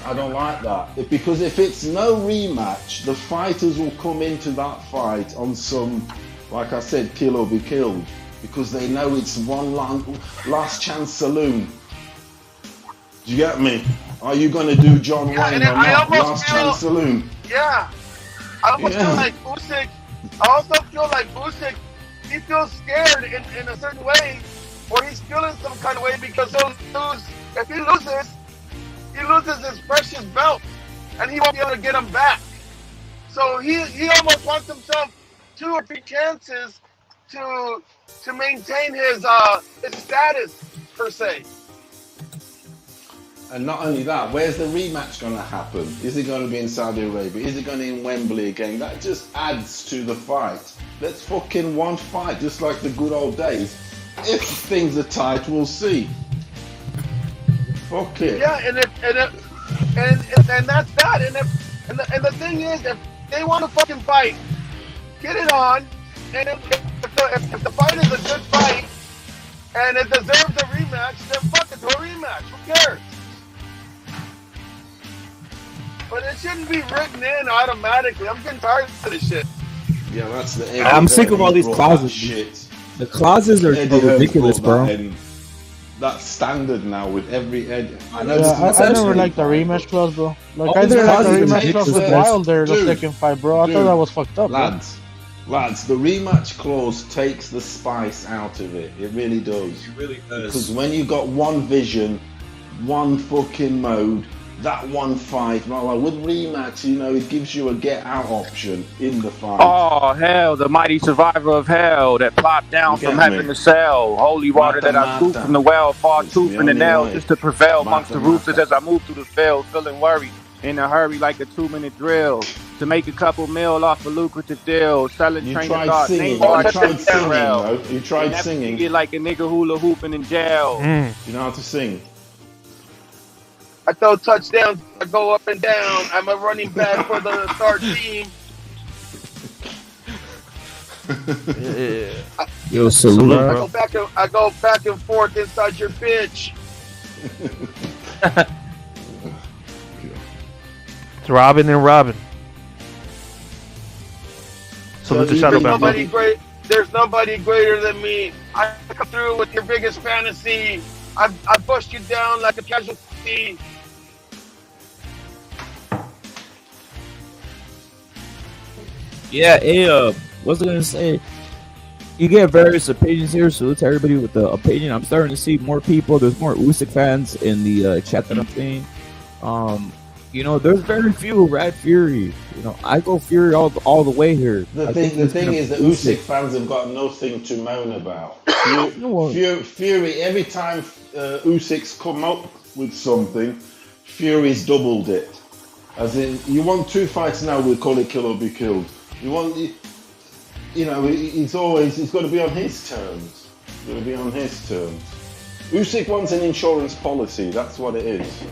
I don't like that. Because if it's no rematch, the fighters will come into that fight on some, like I said, kill or be killed. Because they know it's one last chance saloon. Do you get me? Are you going to do John Wayne or not? Last chance saloon. Yeah. I almost feel like Usyk. I also feel like Usyk, he feels scared in a certain way, or he's feeling some kind of way because he'll lose. If he loses his precious belt. and he won't be able to get them back. So he almost wants himself 2 or 3 chances to maintain his status per se. And not only that, where's the rematch going to happen? Is it going to be in Saudi Arabia? Is it going to be in Wembley again? That just adds to the fight. Let's fucking one fight, just like the good old days. If things are tight, we'll see. Fuck it. Yeah, and that's that. And the thing is, if they want to fucking fight, get it on. And if the fight is a good fight and it deserves a rematch, then fuck it, do a rematch. Who cares? But it shouldn't be written in automatically. I'm getting tired of this shit. Yeah, that's the. I'm sick of all these clauses. Shit. The clauses are ridiculous, bro. That's standard now with every Eddie. I never liked the rematch clause, bro. Like, I didn't like the rematch clause with Wilder the second fight, bro. I thought that was fucked up, Lads, the rematch clause takes the spice out of it. It really does. It really does. Because when you got one vision, one fucking mode, that one fight, like with rematch, you know, it gives you a get out option in the fight. Oh hell, the mighty survivor of hell that plopped down from heaven to cell. Holy water that I scooped from the well, far tooth in the nail, just to prevail amongst the roosters as I move through the field, feeling worried, in a hurry like a 2-minute drill. To make a couple mil off a lucrative deal, selling train of thought. You tried singing. Get like a nigga hula hooping in jail. You know how to sing. I throw touchdowns, I go up and down. I'm a running back for the start team. Yo, salute, bro. I go back and forth inside your pitch. It's Robin and Robin. Salute the Shadow Band. There's nobody greater than me. I come through with your biggest fantasy. I bust you down like a casualty. Yeah, hey, what's I gonna say? You get various opinions here, so it's everybody with the opinion. I'm starting to see more people. There's more Usyk fans in the chat that I'm seeing. You know, there's very few Rad Fury. You know, I go Fury all the way here. The thing is that Usyk fans have got nothing to moan about. Fury, every time Usyk's come up with something, Fury's doubled it. As in, you want 2 fights now, we'll call it kill or be killed. You want, you know, it's got to be on his terms. It's got to be on his terms. Usyk wants an insurance policy. That's what it is.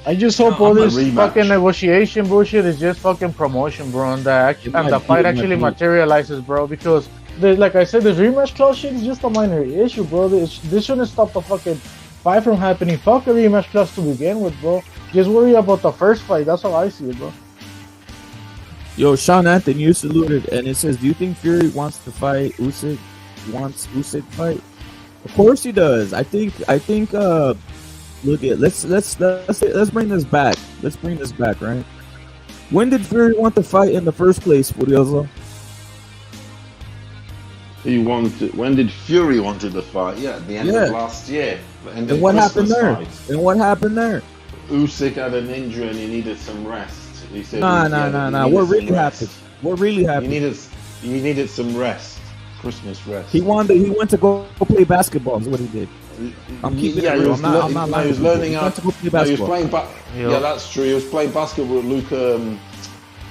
I just hope all this fucking negotiation bullshit is just fucking promotion, bro, and the fight actually materializes, bro. Because, like I said, this rematch clause shit is just a minor issue, bro. This shouldn't stop the fucking fight from happening. Fuck a rematch clause to begin with, bro. Just worry about the first fight. That's how I see it, bro. Yo, Sean Anthony, you saluted, and it says, do you think Fury wants to fight Usyk? Wants Usyk fight? Of course he does. I think. Look at let's bring this back. Let's bring this back, right? When did Fury want to fight in the first place, Furioso? When did Fury wanted to fight? Yeah, at the end of last year. And what happened there? And what happened there? Usyk had an injury and he needed some rest. He said, nah. What really happened? What really happened? He needed some rest. Christmas rest. He went to go play basketball. Is what he did. I'm keeping it real. I'm not lying. He was learning how to play basketball. Yeah, that's true. He was playing basketball with Luka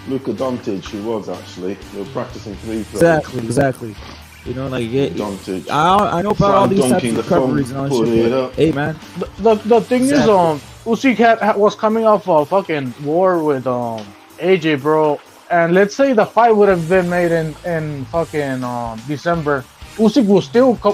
Doncic. He was actually. They were practicing free throws. Exactly. You know, like Doncic. I know about all these types of recoveries and all that shit. Hey, man. The thing is, Usyk was coming off a fucking war with AJ, bro. And let's say the fight would have been made in fucking December. Usyk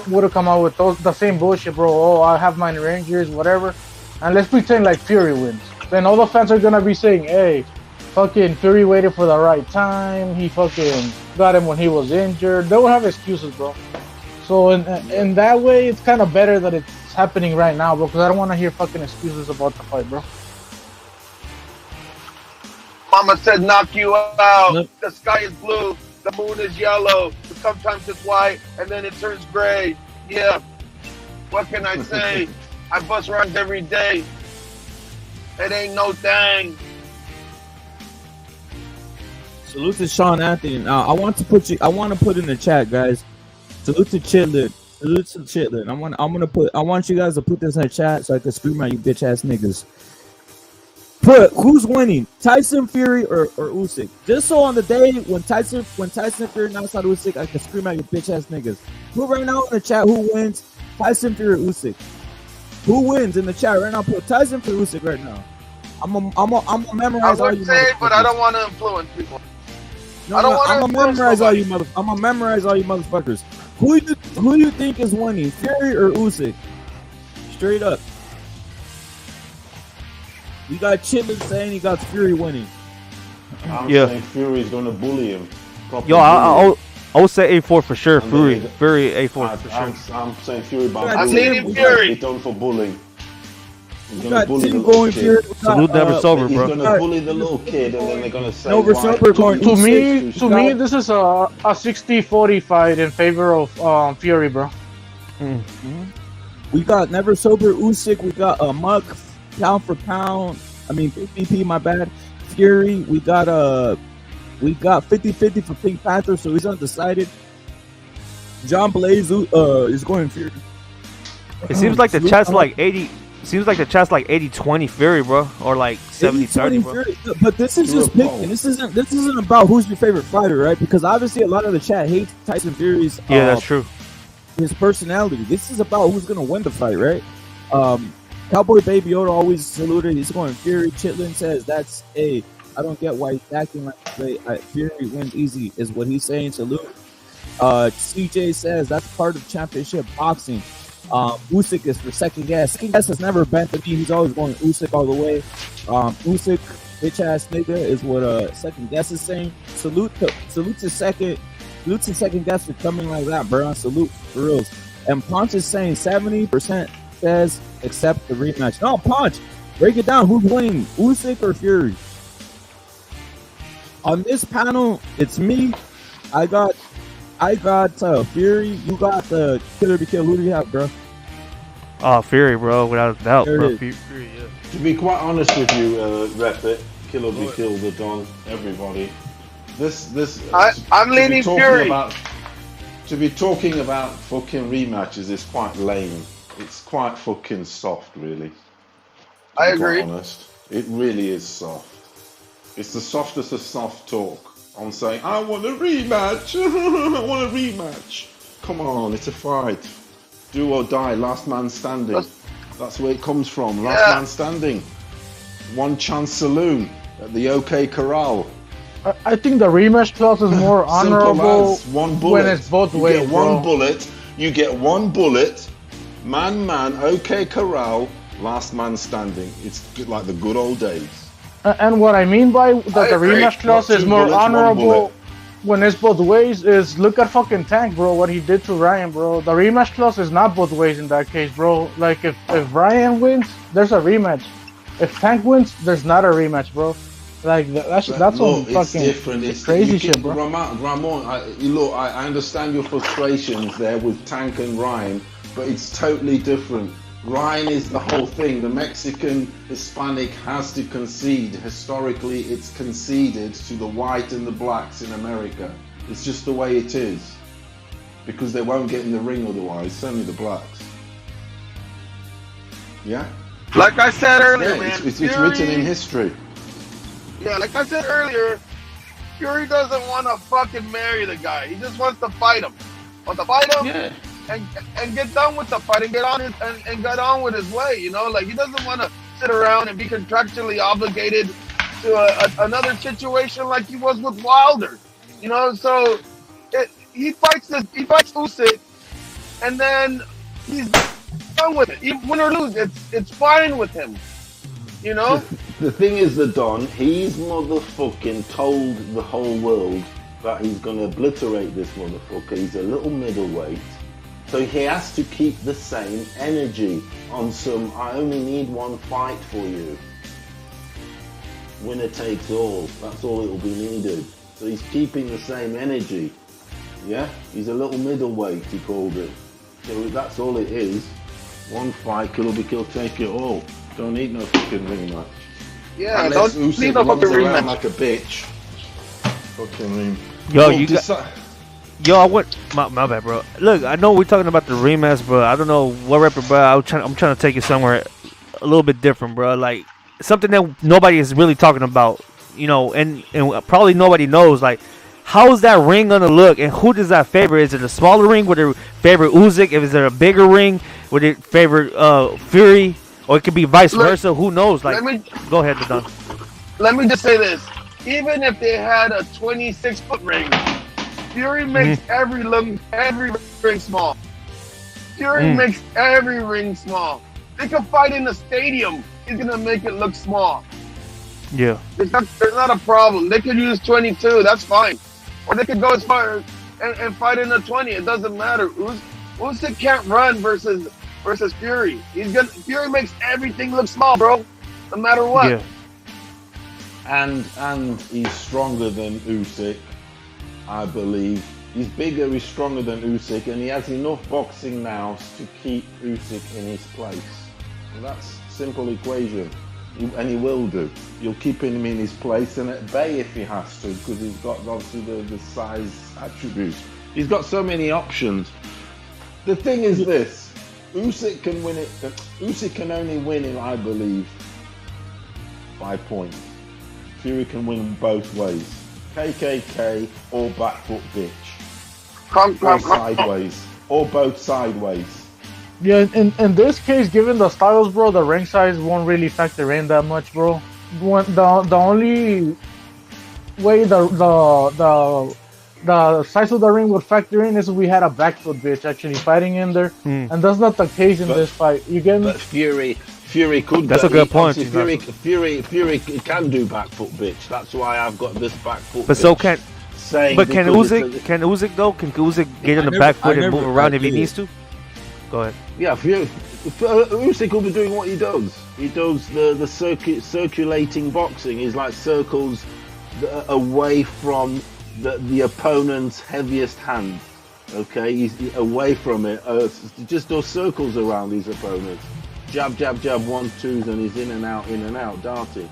would have come out with the same bullshit, bro. Oh, I have minor injuries, whatever. And let's pretend like Fury wins. Then all the fans are gonna be saying, hey, fucking Fury waited for the right time. He fucking got him when he was injured. They will have excuses, bro. So in that way, it's kind of better that it's happening right now, bro, because I don't want to hear fucking excuses about the fight, bro. Mama said knock you out. The sky is blue. The moon is yellow. Sometimes it's white, and then it turns gray. Yeah. What can I say? I bust rhymes every day. It ain't no thing. Salute to Sean Anthony. Now, I want to put in the chat, guys. Salute to Chitlin. Salute to Chitlin. I want you guys to put this in the chat so I can scream at you bitch ass niggas. Put who's winning, Tyson Fury or Usyk? Just so on the day when Tyson Fury knocks out Usyk, I can scream at you bitch ass niggas. Put right now in the chat who wins, Tyson Fury or Usyk. Who wins in the chat right now? Put Tyson Fury or Usyk right now. I'm gonna memorize all you. I would say, but I don't want to influence people. I'm gonna memorize all you motherfuckers. Who you think is winning, Fury or Usyk? Straight up. You got Chitlin saying he got Fury winning. I'm saying Fury's gonna bully him. Yo, I would say A4 for sure. Fury A4 for sure. I'm saying Fury, but I'm leaning Fury. He's done for bullying. He's You gonna got bully Tim the going kid. Fury. Salute never sober, He's bro. gonna bully the little kid, and then they're gonna say, Never sober going To Usyk. me, this is a 60-40 fight in favor of Fury, bro. We got Never Sober Usyk. We got Muck pound for pound. I mean PvP, my bad. Fury. We got 50-50 for Pink Panther, so he's undecided. John Blaze is going Fury. It seems like the chat's like 80. Seems like the chat's like 80-20 Fury, bro, or like 70-30, bro. Fury. But this is just picking. This isn't about who's your favorite fighter, right? Because obviously a lot of the chat hates Tyson Fury's. Yeah, that's true. His personality. This is about who's gonna win the fight, right? Cowboy Baby Yoda always saluted. He's going Fury. Chitlin says that's I don't get why he's acting like Fury wins easy is what he's saying. Salute. CJ says that's part of championship boxing. Usyk is for second guess. Second guess has never been to me. He's always going Usyk all the way. Usyk, bitch ass nigga, is what second guess is saying. Salute to second guess for coming like that, bro. Salute for reals. And Punch is saying 70% says accept the rematch. No, Punch, break it down. Who's winning, Usyk or Fury? On this panel, it's me. I got Fury. You got the Killer Be Killed. Who do you have, bro? Fury, bro, without a doubt, bro. Fury, yeah. To be quite honest with you, Rep It, Kill or Be Killed, the Don, everybody. I'm leaning Fury. To be talking about fucking rematches is quite lame. It's quite fucking soft, really. I agree. Honest. It really is soft. It's the softest of soft talk. I'm saying, I want a rematch. I want a rematch. Come on, it's a fight. Do or die, last man standing. That's where it comes from. Last man standing. One chance saloon at the OK Corral. I think the rematch clause is more honorable when it's both ways. You get one bullet. Man, OK Corral, last man standing. It's like the good old days. And what I mean by that the rematch clause is more honorable when it's both ways is look at fucking Tank, bro, what he did to Ryan, bro. The rematch clause is not both ways in that case, bro. Like, if Ryan wins, there's a rematch. If Tank wins, there's not a rematch, bro. Like, that's some fucking different. It's crazy shit, bro. Ramon, I understand your frustrations there with Tank and Ryan, but it's totally different. Ryan is the whole thing. The Mexican Hispanic has to concede. Historically, it's conceded to the white and the blacks in America. It's just the way it is. Because they won't get in the ring otherwise, certainly the blacks. Yeah? Like I said earlier, man. It's written in history. Yeah, like I said earlier, Fury doesn't want to fucking marry the guy. He just wants to fight him. Yeah. And get done with the fight and get on with his way, you know? Like, he doesn't want to sit around and be contractually obligated to another situation like he was with Wilder, you know? So he fights Usyk, and then he's done with it. Win or lose, it's fine with him, you know? The thing is, the Don, he's motherfucking told the whole world that he's gonna obliterate this motherfucker. He's a little middleweight. So he has to keep the same energy on some, I only need one fight for you. Winner takes all. That's all it will be needed. So he's keeping the same energy. Yeah? He's a little middleweight, he called it. So that's all it is. One fight, kill or be killed, take it all. Don't need no fucking rematch. Yeah, unless don't need Usyk no fucking runs around rematch. like a bitch. Fucking mean. Yo, you got. Yo, I went. My bad, bro. Look, I know we're talking about the rematch, bro. I don't know what rapper, bro. I'm trying to take it somewhere a little bit different, bro. Like something that nobody is really talking about, you know, and probably nobody knows. Like, how is that ring gonna look, and who does that favor? Is it a smaller ring? Would it favor Usyk? If it's a bigger ring, would it favor Fury? Or it could be vice versa. Who knows? Like, go ahead, Don. Let me just say this: even if they had a 26-foot ring, Fury makes every ring small. Fury makes every ring small. They can fight in a stadium. He's gonna make it look small. Yeah. There's not a problem. They could use 22. That's fine. Or they could go as far and fight in a 20. It doesn't matter. Usyk can't run versus Fury. Fury makes everything look small, bro. No matter what. Yeah. And he's stronger than Usyk, I believe. He's bigger, he's stronger than Usyk, and he has enough boxing now to keep Usyk in his place. And that's a simple equation. And he will do. You'll keep him in his place and at bay if he has to, because he's got obviously the size attributes. He's got so many options. The thing is this: Usyk can win it. Usyk can only win it, I believe, 5 points. Fury can win both ways: KKK or back foot bitch. Or sideways, or both sideways. Yeah, in this case, given the styles, bro, the ring size won't really factor in that much, bro. The only way the size of the ring would factor in is if we had a back foot bitch actually fighting in there, and that's not the case in this fight. You get me? But Fury could. That's a good point. Fury can do back foot bitch. That's why I've got this back foot. But bitch. so can. But can Usyk though? Can Usyk get in the back foot and move around if he needs to? Go ahead. Yeah, Usyk will be doing what he does. He does the circulating boxing. He's like circles away from the opponent's heaviest hand. Okay, he's away from it. Just does circles around his opponents. Jab, jab, jab, 1-2s, and he's in and out, darting.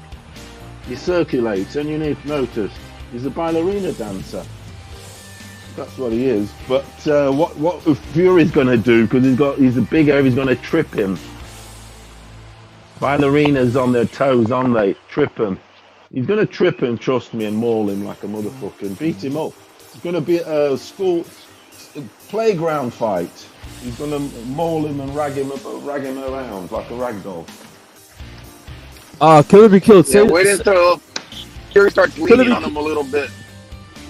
He circulates, and you need to notice he's a ballerina dancer. That's what he is. But what Fury's going to do, because he's bigger, he's going to trip him. Ballerinas on their toes, aren't they? Trip him. He's going to trip him, trust me, and maul him like a motherfucker and beat him up. It's going to be a playground fight. He's going to maul him and rag him around like a rag doll. Killer be killed. Yeah, wait until Fury starts leaning on him a little bit.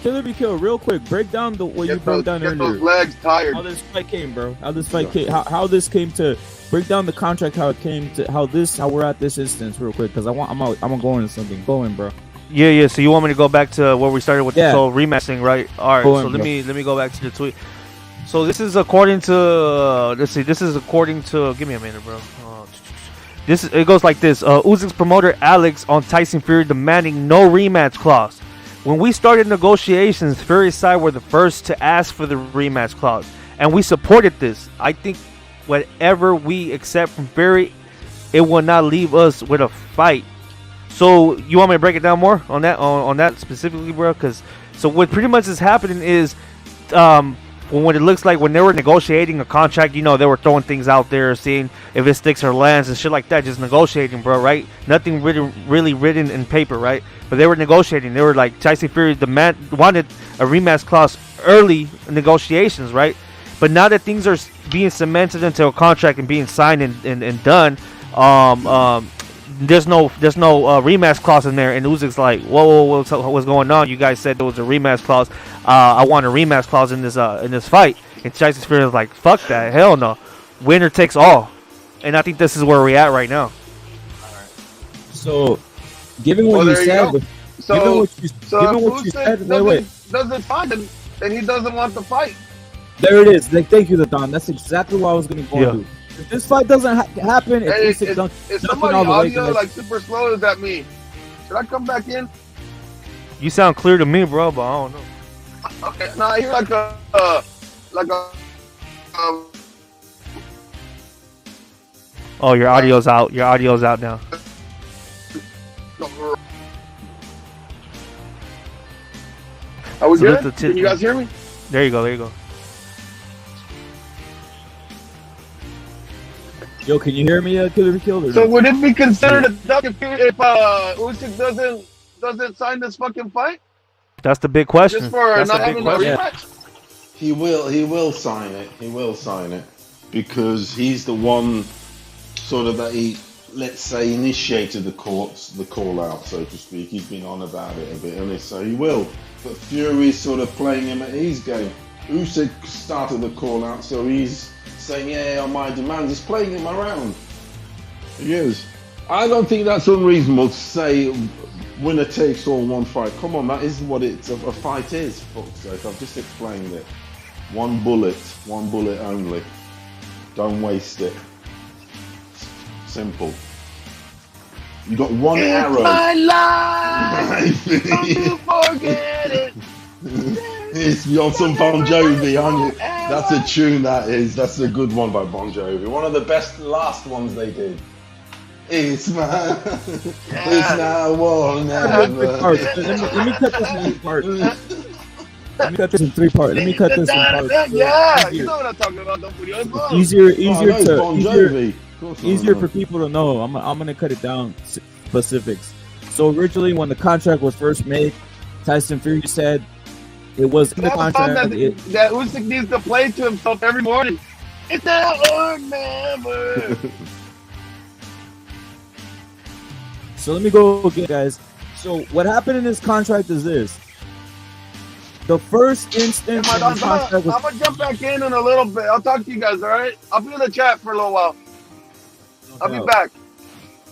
Killer be killed. Real quick, break down what you broke down earlier. Those legs tired. How this fight came, bro. How this came to break down the contract. How it came to how we're at this instance, real quick, because I'm gonna go into something. Go in, bro. Yeah. So you want me to go back to where we started with the whole rematch thing, right? All right. Go so in, let me go back to the tweet. So this is according to let's see. This is according to. Give me a minute, bro. It goes like this. Usyk's promoter Alex on Tyson Fury demanding no rematch clause. When we started negotiations, Fury's side were the first to ask for the rematch clause, and we supported this. I think whatever we accept from Fury, it will not leave us with a fight. So you want me to break it down more on that on that specifically, bro? Because so what pretty much is happening is, when it looks like when they were negotiating a contract, you know, they were throwing things out there, seeing if it sticks or lands and shit like that, just negotiating, bro, right? Nothing really written in paper, right? But they were negotiating. They were like, Tyson Fury wanted a rematch clause early negotiations, right? But now that things are being cemented into a contract and being signed and done, there's no rematch clause in there. And Usyk's like, whoa, what's going on? You guys said there was a rematch clause. I want a rematch clause in this fight. And Tyson Fury is like, fuck that, hell no, winner takes all. And I think this is where we're at right now. So, given what you said, doesn't fight him, then he doesn't want the fight. There it is. Like, thank you, Don. That's exactly what I was going to go to. If this fight doesn't happen, is somebody audio like super slow? Is that me? Should I come back in? You sound clear to me, bro, but I don't know. Okay, no, I hear like a Oh, your audio's out. Your audio's out now. Are we So good? let the Can you guys hear me? There you go. There you go. Yo, can you hear me, Killer Be Killed? Or So no? would it be considered a duck if Usyk doesn't sign this fucking fight That's the big question. just for That's not the big having a question. rematch? He will sign it. He will sign it because he's the one sort of that he, let's say, initiated the call out, so to speak. He's been on about it a bit, and so he will. But Fury's sort of playing him at his game. Usyk started the call out, so he's saying, "Yeah, on my demands." He's playing him around. He is. I don't think that's unreasonable to say winner takes all one fight. Come on, that is what a fight is. For fuck's sake, I've just explained it. One bullet only. Don't waste it. Simple. You got one arrow. My life. Don't forget it. You're on some Bon Jovi, aren't you? That's a tune, that is. That's a good one by Bon Jovi. One of the best last ones they did. It's my... It's now or never. Let me cut this in 3 parts. Let me cut this in 3 parts. Let me cut this in parts. Yeah, you know what I'm talking about. Don't put your Easier for people to know. I'm gonna cut it down specifics. So originally, when the contract was first made, Tyson Fury said it was in the contract that Usyk needs to play to himself every morning. It's now or never. So let me go again, guys. So what happened in this contract is this. The first instance in the contract was... I'm going to jump back in a little bit. I'll talk to you guys, all right? I'll be in the chat for a little while. I'll be back.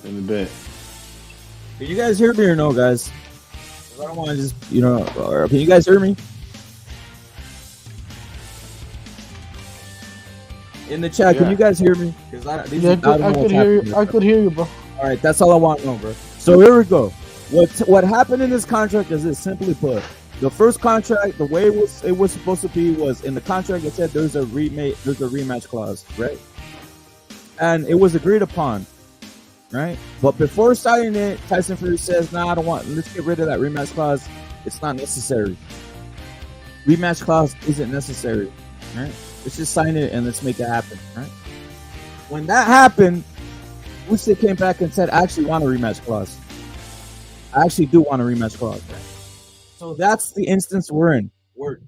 In a bit. Can you guys hear me or no, guys? I don't want to just, can you guys hear me? In the chat, can you guys hear me? I could hear you. I could hear you, bro. All right, that's all I want to know, bro. So here we go. What happened in this contract is this, simply put. The first contract, the way it was supposed to be was in the contract it said there's a rematch clause, right? And it was agreed upon, right? But before signing it, Tyson Fury says, "Nah, I don't want. Let's get rid of that rematch clause. It's not necessary. Rematch clause isn't necessary, right? Let's just sign it and let's make it happen, right?" When that happened, Usyk came back and said, "I actually want a rematch clause. I actually do want a rematch clause." Right? So that's the instance we're in.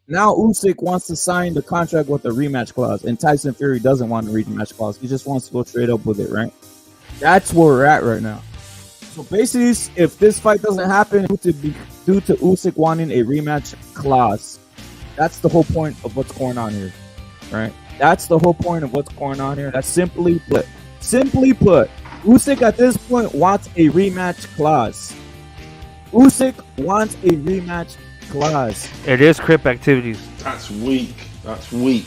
Now Usyk wants to sign the contract with a rematch clause, and Tyson Fury doesn't want a rematch clause. He just wants to go straight up with it, right? That's where we're at right now. So basically, if this fight doesn't happen due to Usyk wanting a rematch clause, that's the whole point of what's going on here, right? That's the whole point of what's going on here. That's simply put, Usyk at this point wants a rematch clause. Usyk wants a rematch clause. It is crip activities. That's weak. That's weak.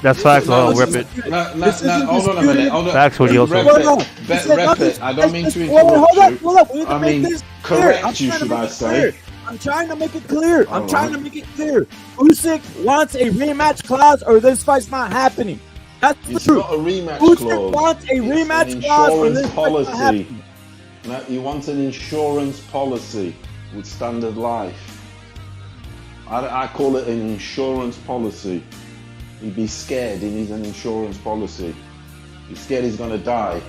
That's facts. I'll rip it. Hold on a minute. Facts, what you also. Rep it. I don't mean to interrupt you. I mean, correct you, should I say. I'm trying to make it clear. Usyk wants a rematch clause or this fight's not happening. That's the truth. Not a rematch Usyk clause. wants a rematch clause or this fight's not happening. No, he wants an insurance policy with Standard Life. I call it an insurance policy. He'd be scared. He needs an insurance policy. He's scared he's going to die.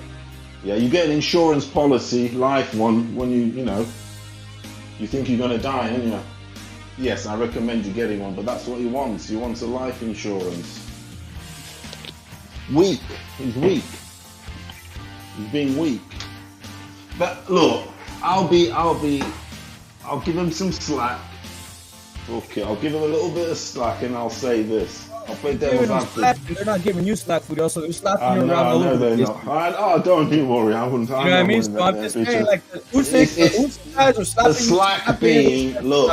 Yeah, you get an insurance policy, life one, when you think you're going to die, don't you? Yes, I recommend you getting one, but that's what he wants. He wants a life insurance. Weak. He's weak. He's being weak. But look, I'll give him some slack. Okay, I'll give him a little bit of slack, and I'll say this. I'll play devil's advocate. They're not giving you slack, Furio, so they're slapping you around a little bit. Don't you worry. I wouldn't. You know what I mean? So I'm just saying, like, the Usyk guys are slapping the slack being, look,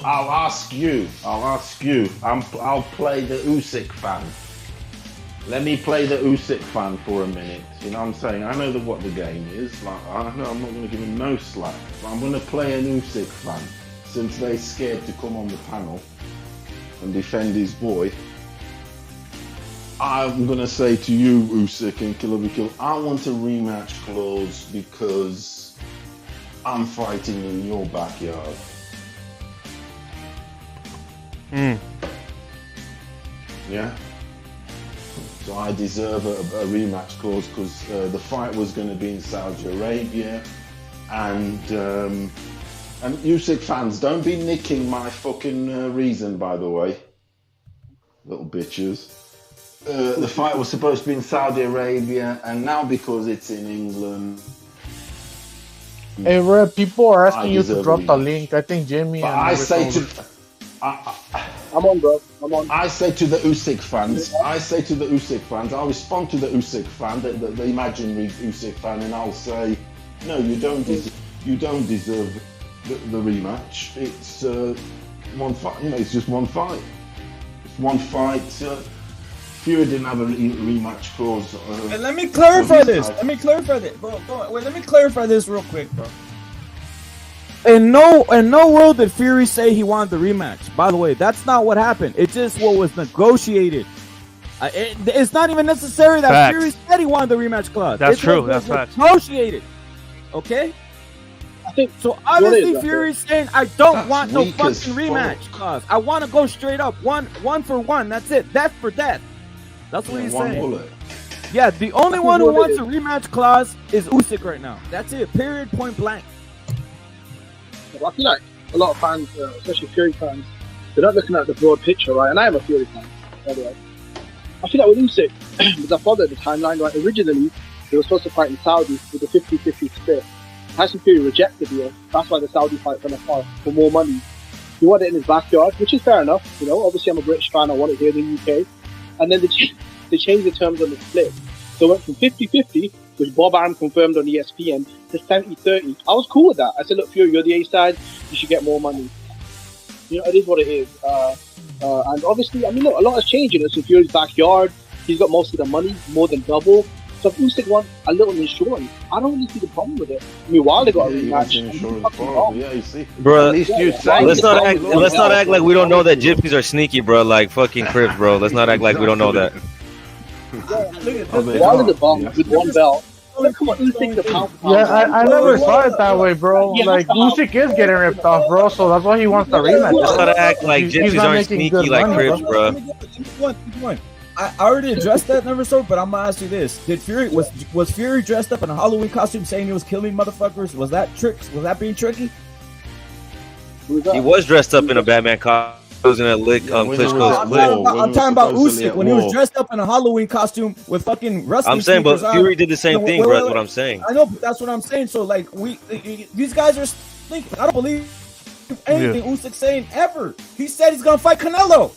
I'll ask you. I'll play the Usyk fan. Let me play the Usyk fan for a minute. You know what I'm saying? I know what the game is. Like, I know I'm not going to give him no slack. But I'm going to play an Usyk fan since they're scared to come on the panel and defend his boy. I'm going to say to you, Usyk and Killer Be Killed, I want a rematch clause because I'm fighting in your backyard. Mm. Yeah. So I deserve a rematch clause because the fight was going to be in Saudi Arabia, and Usyk fans, don't be nicking my fucking reason, by the way, little bitches. The fight was supposed to be in Saudi Arabia, and now because it's in England. Hey, Red, people are asking you to deserve drop a the rematch. link. I think Jimmy But and I say Never to, I'm on, bro. I'm on. I say to the Usyk fans, I'll respond to the Usyk fan, the imaginary Usyk fan, and I'll say, no, you don't deserve the rematch. It's one fight, it's just one fight. It's one fight. Fury didn't have a rematch clause. And let me clarify this. Let me clarify this, bro. Let me clarify this real quick, bro. In no world did Fury say he wanted the rematch. By the way, that's not what happened. It's just what was negotiated. It's not even necessary that Facts. Fury said he wanted the rematch clause. That's It's true. what That's was facts. negotiated. Okay. I think So obviously What is Fury's saying I don't That's want no weak as fucking fuck. rematch clause. I want to go straight up one for one. That's it. Death for death. That's what he's one saying. bullet. Yeah, the only one who wants a rematch clause is Usyk right now. That's it. Period. Point blank. I feel like a lot of fans, especially Fury fans, they're not looking at the broad picture, right? And I am a Fury fan, by the way. I feel like with Usyk, because I followed the timeline, right? Originally, they were supposed to fight in Saudi with a 50-50 split. Tyson Fury rejected the deal. That's why the Saudi fight fell apart for more money. He wanted it in his backyard, which is fair enough. Obviously I'm a British fan. I want it here in the UK. And then they changed the terms on the split. So it went from 50-50, which Bob Arum confirmed on ESPN, to 70-30. I was cool with that. I said, look, Fury, you're the A side. You should get more money. It is what it is. And obviously, a lot has changed. It's in Fury's backyard. He's got most of the money, more than double. So if Usyk wants a little insurance, I don't really see the problem with it. While they got a rematch, Yeah, you see. Bro, At least you say. let's not act like we don't know that gypsies are sneaky, bro. Like fucking Crips, bro. Let's not act like we don't know that. while in the bottom with one belt, come on, Usyk the pound for pound. Yeah, I never saw it that way, bro. Like, Usyk is getting ripped off, bro, so that's why he wants the rematch. Let's not act like He's gypsies not aren't making sneaky good like money, Crips, bro. Keep going. I already addressed that, Never Sold, but I'm gonna ask you this: Did Fury was Fury dressed up in a Halloween costume, saying he was killing motherfuckers? Was that tricks? Was that being tricky? He was dressed up in a Batman costume. He was gonna lick Klitschko's lick. I'm talking about Usyk when he was dressed up in a Halloween costume with fucking wrestling. I'm saying, but sneakers Fury on. did the same thing, bro. That's what I'm saying. I know, but that's what I'm saying. So like, these guys are thinking. I don't believe anything Usyk saying ever. He said he's gonna fight Canelo.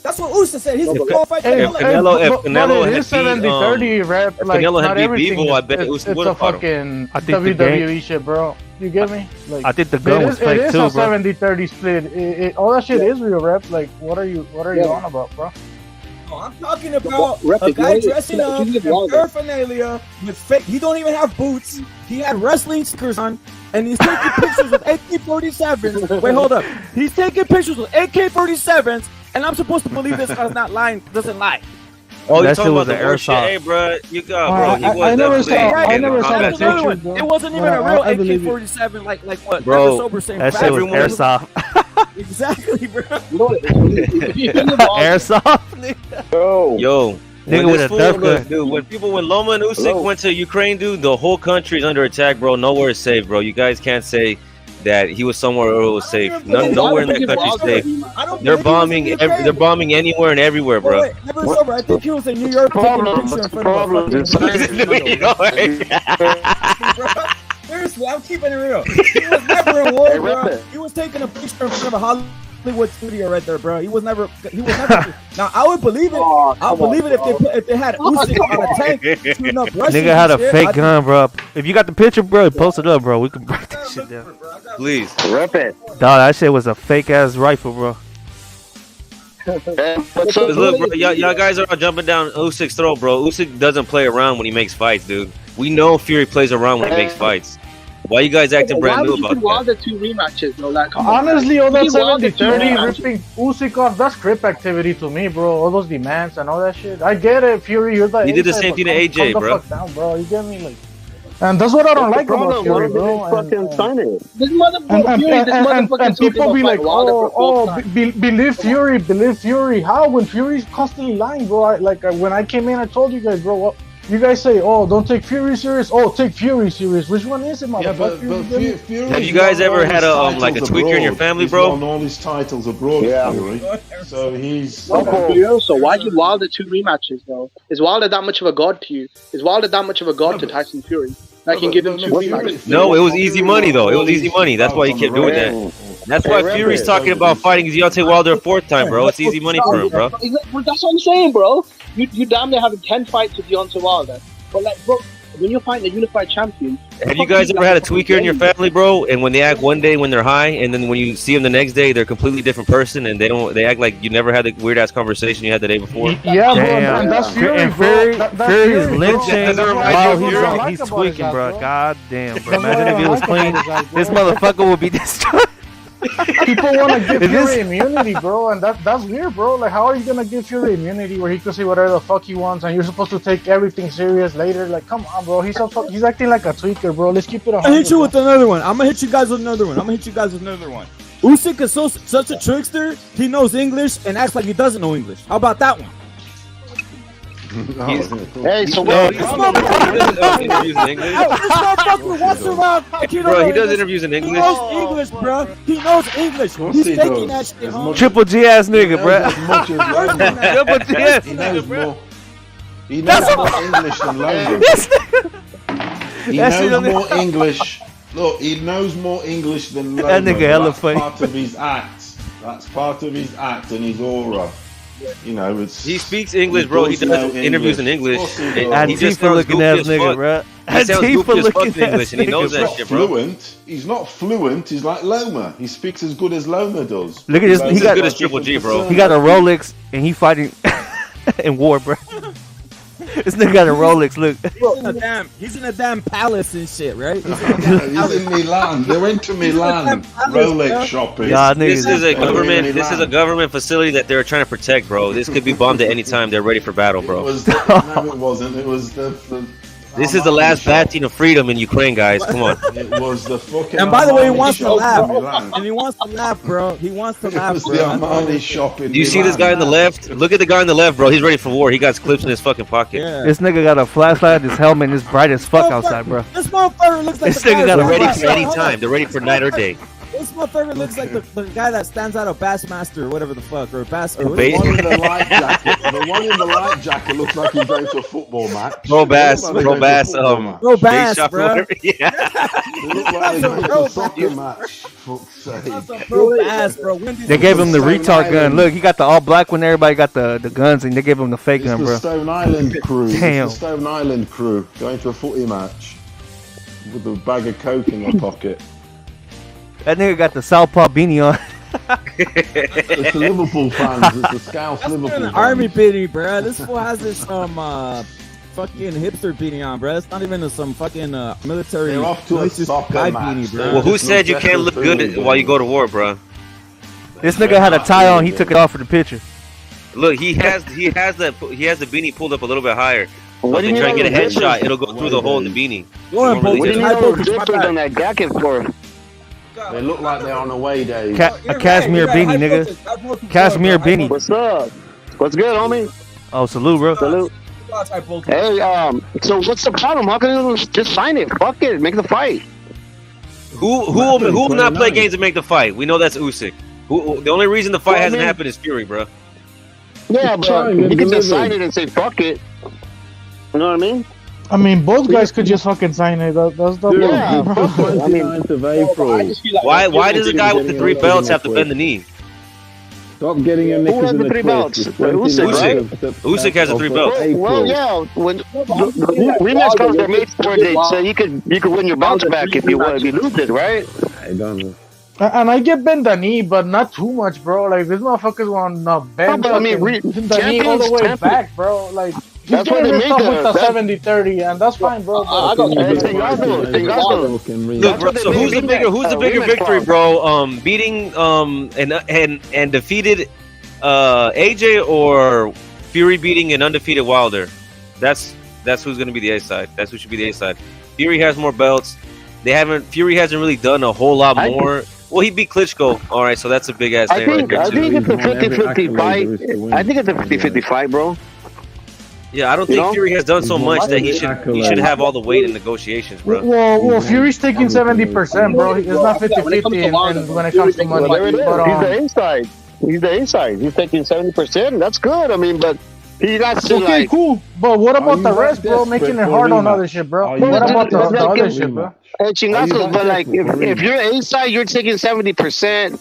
That's what Usyk said. He's going to fight Canelo. If Canelo it is 70-30 rep. Like, Canelo not had beat everything. Bivol, I bet It's Usyk a would have fought him. fucking I think the WWE shit, bro. You get me? Like, I think the gun was fake it is too, a bro. 70-30 split. All that shit is real rep. Like, what are you on about, bro? No, I'm talking about a guy dressing up in paraphernalia with fake. He don't even have boots. He had wrestling sneakers on, and he's taking pictures with AK-47s. Wait, hold up. He's taking pictures with AK-47s, and I'm supposed to believe this guy's not lying. Doesn't lie. Oh, you That talking shit was about the an worst shit? airsoft. Hey, bro, you got, bro. He was I never definitely saw getting that the picture, contact. bro. It wasn't even a real AK-47 like what? Bro, Never Sober saying. That shit was Everyone- airsoft. Exactly, bro. Airsoft? Yo, Nigga when with this a fool, Nerf look, gun. when Loma and Usyk went to Ukraine, dude, the whole country is under attack, bro. Nowhere is safe, bro. You guys can't say that he was somewhere where it was safe. Nowhere in that country is safe. They're bombing. They're bombing anywhere and everywhere, bro. Wait, Never Sober. I think he was in New York taking a picture in front of a fucking. Seriously, I'm keeping it real. He was never in war, bro. He was taking a picture in front of a Hollywood studio right there, bro. He was never. Now I would believe it. I'll believe it if they had Usyk on a tank shooting up Russians. Nigga had a and shit. fake gun, bro. If you got the picture, bro, post it up, bro. We can break that shit down. Please. Rep it. Dog, that shit was a fake ass rifle, bro. Look, bro, y'all guys are all jumping down Usyk's throat, bro. Usyk doesn't play around when he makes fights, dude. We know Fury plays around when he makes fights. Why you guys acting brand new about Why that? the two rematches, bro? Like, come on. Honestly, all that You want the 70-30 ripping Usyk off, that's crip activity to me, bro. All those demands and all that shit. I get it, Fury. You're the He did the A-side, same but thing to AJ, calm the bro. fuck down, bro. You get me? Like, And that's what I don't like problem? about Fury, Why don't bro. they fucking sign it? This motherfucker, And people be like, believe Fury. How? When Fury's constantly lying, bro. When I came in, I told you guys, bro. What you guys say? Oh, don't take Fury serious. Oh, take Fury serious. Which one is it, motherfucker? Fury Have you guys ever had a like a tweaker in your family, bro? He's won all his titles abroad, Fury. So he's. So why give Wilder 2 rematches though? Is Wilder that much of a god to you? Is Wilder that much of a god to Tyson Fury? I can give him 2 rematches. No, it was easy money though. It was easy money. That's why he kept doing that. That's why Fury's talking about fighting Deontay Wilder a 4th time, bro. It's easy money for him, bro. That's what I'm saying, bro. You damn near having 10 fights with Deontay Wilder, but like, bro, when you're fighting a unified champion. Have you guys ever had a tweaker in your family, bro? And when they act one day when they're high, and then when you see them the next day, they're a completely different person, and they act like you never had the weird ass conversation you had the day before. Yeah, bro. And that's Fury, bro. Fury is lynching while bro. he's tweaking, bro. God damn, bro. Imagine if he was clean. This motherfucker would be destroyed. People want to give Fury immunity, bro, and that's weird, bro. Like, how are you gonna give Fury immunity where he can say whatever the fuck he wants, and you're supposed to take everything serious later? Like, come on, bro. He's acting like a tweaker, bro. Let's keep it 100. I hit you with another one. I'm gonna hit you guys with another one. Usyk is such a trickster. He knows English and acts like he doesn't know English. How about that one? Hey, so he does interviews in English. This motherfucker walks around. Bro, he does interviews in English. He knows English, bro. He knows English. He's taking that shit home. Triple G ass nigga, bro. Triple G ass nigga, bro. He knows more English than Logan. He knows more English. Look, he knows more English than Logan. That nigga hella funny. That's part of his act. That's part of his act and his aura. You know, he speaks English, bro. He does interviews in English. He just sounds looking ass nigga, bro. He sounds goofy as fuck in English, and he knows that shit, bro. He's not fluent. He's like Loma. He speaks as good as Loma does. Look at this. He's as good as Triple G, bro. He got a Rolex, and he fighting in war, bro. This nigga got a Rolex. Look, he's in a damn palace and shit, right? He's in Milan. They went to Milan. Rolex shopping. This is a government. This is a government facility that they're trying to protect, bro. This could be bombed at any time. They're ready for battle, bro. No, it wasn't. It was the This is the last bastion of freedom in Ukraine, guys. Come on. It was the fucking. And by the way, he wants to laugh. And he wants to laugh, bro. He wants to laugh. It was the Armani shop in Do you see this guy on the left? Look at the guy on the left, bro. He's ready for war. He got clips in his fucking pocket. Yeah. this nigga got a flashlight, his helmet, and it's bright as fuck outside, bro. This motherfucker looks like This nigga got They're a ready for any time. They're ready for night or day. This motherfucker looks like the guy that stands out of Bassmaster or whatever the fuck, or Bass. The one in the light jacket. The one in the light jacket looks like he's going to a football match. Bro Bass, bro, Bass, bro. Yeah. They look like they're going to a soccer match. Fuck's sake. Bro, Bass, bro. They gave him the retard gun. Look, he got the all black one. Everybody got the guns, and they gave him the fake gun, It's bro. the Stone Island crew. Damn. It's the Stone Island crew going to a footy match with a bag of coke in their pocket. That nigga got the Southpaw beanie on. It's the Liverpool fans. It's the Scouts Liverpool An fans. army beanie, bro. This fool has this fucking hipster beanie on, bro. It's not even some fucking military. They're off to a military soccer guy match. beanie, bro. Well, who said you can't look good while you go to war, bro? This nigga had a tie on. He took it off for the picture. Look, he has the beanie pulled up a little bit higher. So What if do they you try to know get a the headshot, difference? it'll go through the hole in the beanie. Go on, Normally bro. What do you just- know the difference on that jacket for? They look like they're on away days. A cashmere beanie, nigga. Cashmere beanie. What's up? What's good, homie? Oh, salute, bro. Salute. Hey, so what's the problem? How can you just sign it? Fuck it, make the fight. Who will not play games and make the fight? We know that's Usyk. The only reason the fight hasn't happened is Fury, bro. Yeah, but you can just sign it and say fuck it. You know what I mean? I mean, both guys could just fucking sign it. That's the Yeah, problem. I mean, 29th of April. Why does a guy with the 3 belts have to bend the knee? Stop getting your Who knickers has in the the 3 belts? twist. Usyk, right? Usyk has the 3 belts. Well, yeah. When the rematch comes, they're made for it, so you could win your bounce back if you lose it, right? I don't know. And I get bend the knee, but not too much, bro. Like, this motherfucker's want to bend but I mean, the knee all the way champions- back, bro. Like, he's That's why getting they this make stuff with the that. 70-30, and that's fine, bro. I got Look, bro, so who's the bigger victory, bro? Beating and defeated AJ, or Fury beating an undefeated Wilder? That's That's who's going to be the A side. That's who should be the A side. Fury has more belts. Fury hasn't really done a whole lot more. Well, he beat Klitschko. All right, so that's a big ass I thing. think it's a 50-50 fight. I think it's a 50-50 fight, bro. Yeah, I don't think Fury has done so much that he should have all the weight in negotiations, bro. Well, Fury's taking 70%, bro. It's not 50-50 and when it comes to money. There it is. He's the inside. He's the inside. He's taking 70%. That's good. I mean, but he got to okay, cool. But what about the rest, bro? Making it hard on other shit, bro. What about the other shit, bro? Hey, chingazos, but like, if you're A side, you're taking 70%.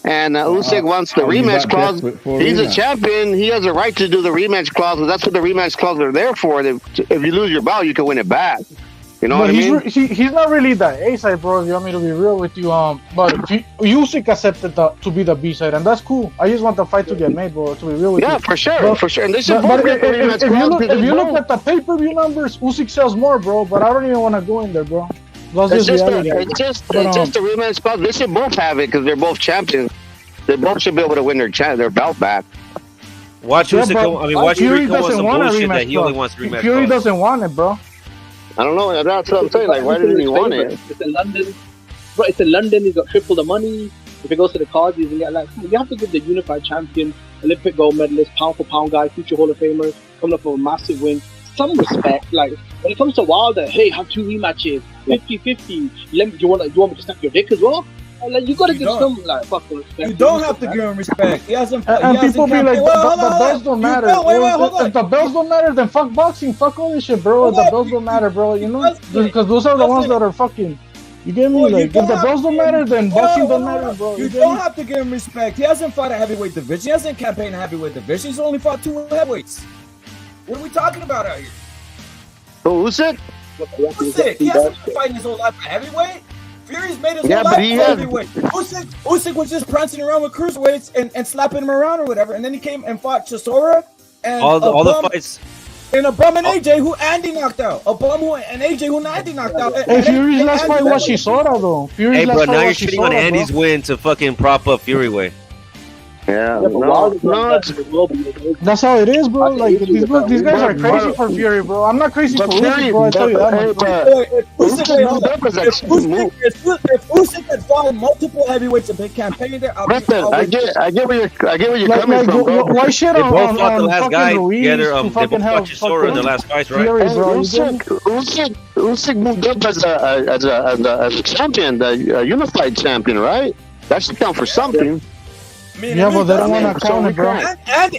And Usyk wants the rematch clause. He's a champion. He has a right to do the rematch clause. That's what the rematch clause are there for. If you lose your bout, you can win it back. You know what I mean? He's not really the A side, bro. If you want me to be real with you, but Usyk accepted to be the B side, and that's cool. I just want the fight to get made, bro. To be real with you. Yeah, for sure. And this is if you look at the pay-per-view numbers, Usyk sells more, bro. But I don't even want to go in there, bro. It's just a rematch clause. They should both have it because they're both champions. They both should be able to win their belt back. Watch Usyk go. I mean, watch Fury go on some bullshit that he only wants to rematch. Fury doesn't want it, bro. I don't know. That's what I'm saying. Like, why didn't he want it? It's in London. Bro, it's in London. He's got triple the money. If it goes to the cards, he's gonna get like. You have to give the unified champion, Olympic gold medalist, pound for pound guy, future Hall of Famer, coming up with a massive win. Some respect. Like when it comes to Wilder, hey, have 2 rematches, 50-50. Do you want me to snap your dick as well? Like, you gotta give some like fucking respect. You don't have to give him respect. He hasn't. And people be like, the belts don't matter. If the belts don't matter, then fuck boxing. Fuck all this shit, bro. If the belts don't matter, bro. You know, because those are the ones that are fucking. You get me? Like, if the belts don't matter, then boxing don't matter, bro. You don't have to give him respect. He hasn't fought a heavyweight division. He hasn't campaigned a heavyweight division. He's only fought 2 heavyweights. What are we talking about out here? Usyk? Usyk. He hasn't been fighting his whole life for heavyweight. Fury's made his whole life for heavyweight. Usyk was just prancing around with cruiserweights and slapping him around or whatever. And then he came and fought Chisora and all the fights. And a bum and AJ who Andy knocked out. A bum and AJ who Andy knocked out. Hey, Fury's last fight was Chisora, though. Hey, bro, now you're shitting on Andy's win to fucking prop up Fury way. Yeah, that's how it is, bro. Like these guys are crazy for Fury, bro. I'm not crazy for Usyk, bro. I tell you that. If Usyk had fought multiple heavyweights and been campaigning there, I get where you're coming from, bro. Why shit they on both fought the last guy Ruiz together. to They both fucking fought help Chisora in the last fights, right? Fury, bro. Usyk moved up as a champion, the unified champion, right? That should count for something. Yeah, but they don't want to count it, bro.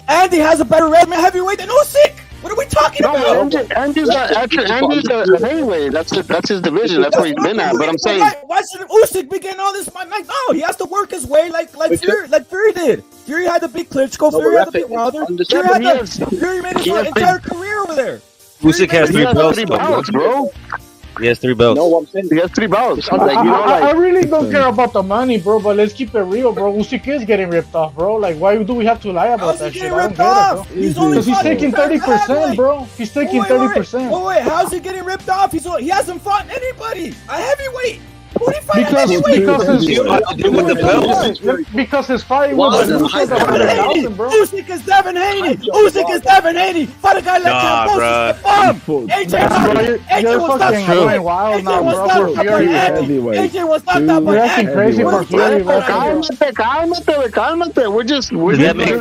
Andy has a better resume heavyweight than Usyk. What are we talking about? Andy's a heavyweight. That's his division. That's where he's been at. But I'm saying, why should Usyk be getting all this money? Like, no, he has to work his way like Fury did. Fury had to beat Klitschko. Fury had to beat Wilder. Fury made his entire career over there. Usyk has 3 belts, bro. He has 3 belts. No, what I'm saying. He has 3 belts. I really don't care about the money, bro. But let's keep it real, bro. Usyk is getting ripped off, bro. Like, why do we have to lie about that shit? I don't get it, bro. Because he's taking 30%, bro. He's taking 30%. Wait, how's he getting ripped off? He hasn't fought anybody. A heavyweight. Who did he fight because his fight was Usyk is Devin Haney. Usyk is Devin Haney. Fight a guy like Cambosis. AJ was fucking going wild now, bro. AJ was not that much. You're acting crazy for Fury. Calmate.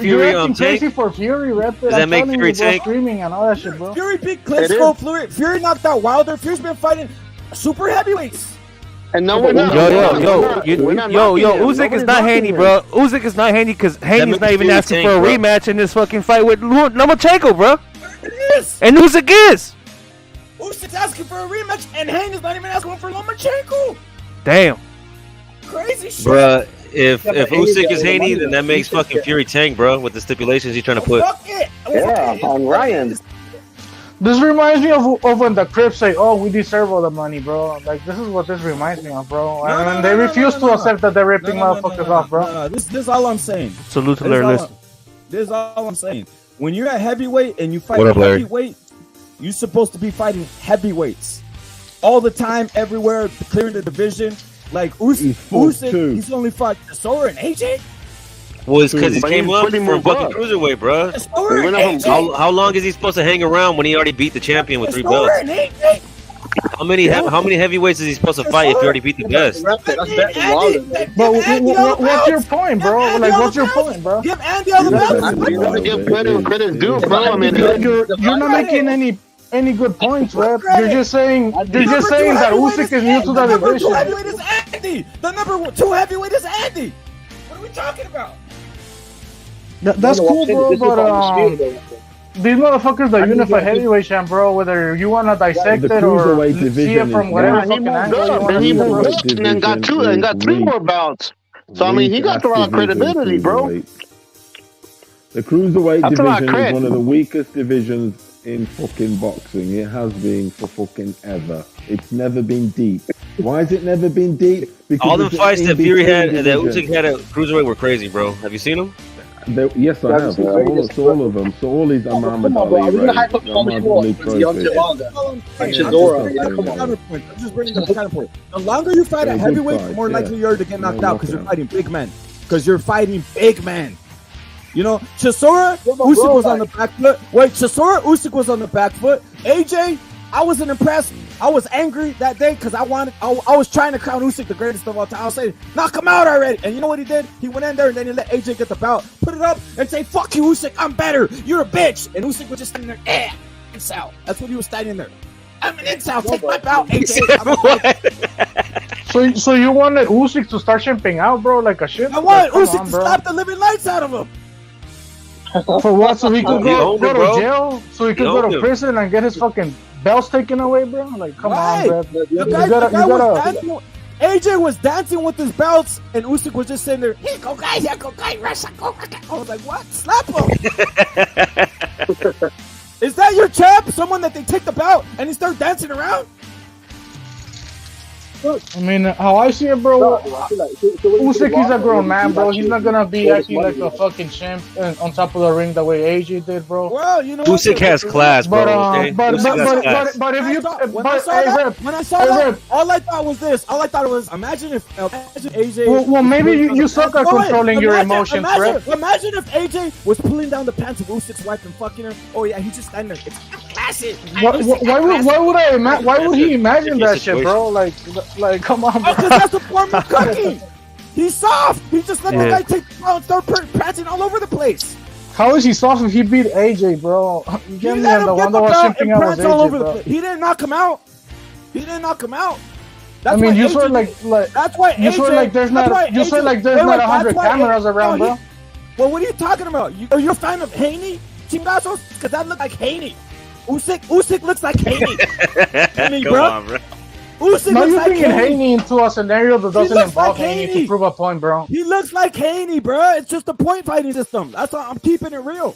You're acting crazy for Fury. Does that make Fury tank? Screaming and all that shit, bro. Fury beat Klitschko. Fury knocked out Wilder. Fury's been fighting super heavyweights. And no, we're not. Usyk is not Haney, bro. Usyk is not Haney because Haney's not even asking for a rematch in this fucking fight with Lomachenko, bro. And Usyk is. Usyk's asking for a rematch, and Haney's not even asking for Lomachenko. Damn. Crazy shit. Bruh, if Usyk is Haney, then that makes fucking Fury tank, bro, with the stipulations he's trying to put. Yeah, on Ryan. This reminds me of when the Crips say, "Oh, we deserve all the money, bro." Like, this is what this reminds me of, bro. And they refuse to accept that they're ripping motherfuckers off, bro. This is all I'm saying. Salute to their list. This is all I'm saying. When you're at heavyweight and you fight heavyweight, you're supposed to be fighting heavyweights all the time, everywhere, clearing the division. Like Usyk, he's only fought Chisora and AJ. Was because he came up Put him for on fucking up. cruiserweight, bro. He went up from- How long is he supposed to hang around when he already beat the champion with 3 belts? How many heavyweights is he supposed to fight if he already beat the best? But what's your point, bro? Like, what's your point, bro? Give Andy all the belts. You gotta give credit due, bro. I mean, You're not making any good points, Rep. You're just saying that Usyk is new to the division. Number 2 heavyweight is Andy. The number 2 heavyweight is Andy. What are we talking about? That's cool, bro, but these motherfuckers that unify heavyweight champ, bro, whether you wanna dissect it or see it from whatever fucking angle you wanna he see it, moved bro. up and then got 2 and got 3 more belts. So I mean, he got a lot of credibility, bro. The cruiserweight That's a lot of division is cred. one of the weakest divisions in fucking boxing. It has been for fucking ever. It's never been deep. Why has it never been deep? Because All the it's an fights that Fury had, in-between that division. Usyk had at cruiserweight were crazy, bro. Have you seen them? Yes, I have. It's all of them. So all these Muhammad Come on, bro. Are we Ali, gonna hype up Thomas Muhammad Ward Ali with Deontay Wilder? And Chisora? Come on. Counterpoint. I'm just bringing up a counterpoint. The longer you fight at Good heavyweight, fight, the more yeah. likely you are to get knocked No out because you're knockout. fighting big men. Because you're fighting big men. You know, Chisora, Usyk was on the back foot. Wait, Chisora, Usyk was on the back foot. AJ, I wasn't impressed. I was angry that day because I was trying to crown Usyk the greatest of all time. I was saying, knock him out already. And you know what he did? He went in there and then he let AJ get the belt, put it up, and say, fuck you, Usyk, I'm better. You're a bitch. And Usyk was just standing there, incel. That's what he was standing there. I'm an incel. Take my belt, AJ. So you wanted Usyk to start shipping out, bro, like a shit? I want Come Usyk on, to bro. slap the living lights out of him. For what? So he could He owned go it, bro. to jail? So he could He go owned to it. prison and get his fucking belts taken away, bro? Like, come Right. on, bro. You The guy gotta. was dancing. AJ was dancing with his belts, and Usyk was just sitting there. Here go, guys. Here go, guys. Russia, go. I was like, what? Slap him. Is that your champ? Someone that they take the belt and he start dancing around? I mean, how I see it, bro. Usyk, he's a grown man, bro. He's not gonna be acting like a fucking champ on top of the ring the way AJ did, bro. Well, you know, Usyk has class, bro. Okay? But Usyk has class. if you when I saw that, all I thought was this. All I thought was, imagine if AJ. Well, maybe you suck at controlling your emotions, right? Imagine if AJ was pulling down the pants of Usyk's wife and fucking her. Oh yeah, he's just standing there. It's classic. Why would he imagine that shit, bro? Like, come on, bro. Because that's the form of cookie. He's soft. He just let the guy take the ball and start prancing all over the place. How is he soft if he beat AJ, bro? You get me? let And him the get one that was belt shipping and out was prance all over AJ, the bro. place. He didn't knock him out. That's I mean, why you AJ swear like that's why you AJ, swear like there's that's why not you swear AJ like there's wait, not that's 100 why cameras around, bro. Well, what are you talking about? Are you a fan of Haney? Chingazos? Because that looked like Haney. Usyk looks like Haney. I mean, Come bro. on, bro. Usyk Now looks you're like bringing Haney. Haney into a scenario that doesn't looks involve like Haney Haney. to prove a point, bro. He looks like Haney, bro. It's just a point fighting system. That's why I'm keeping it real.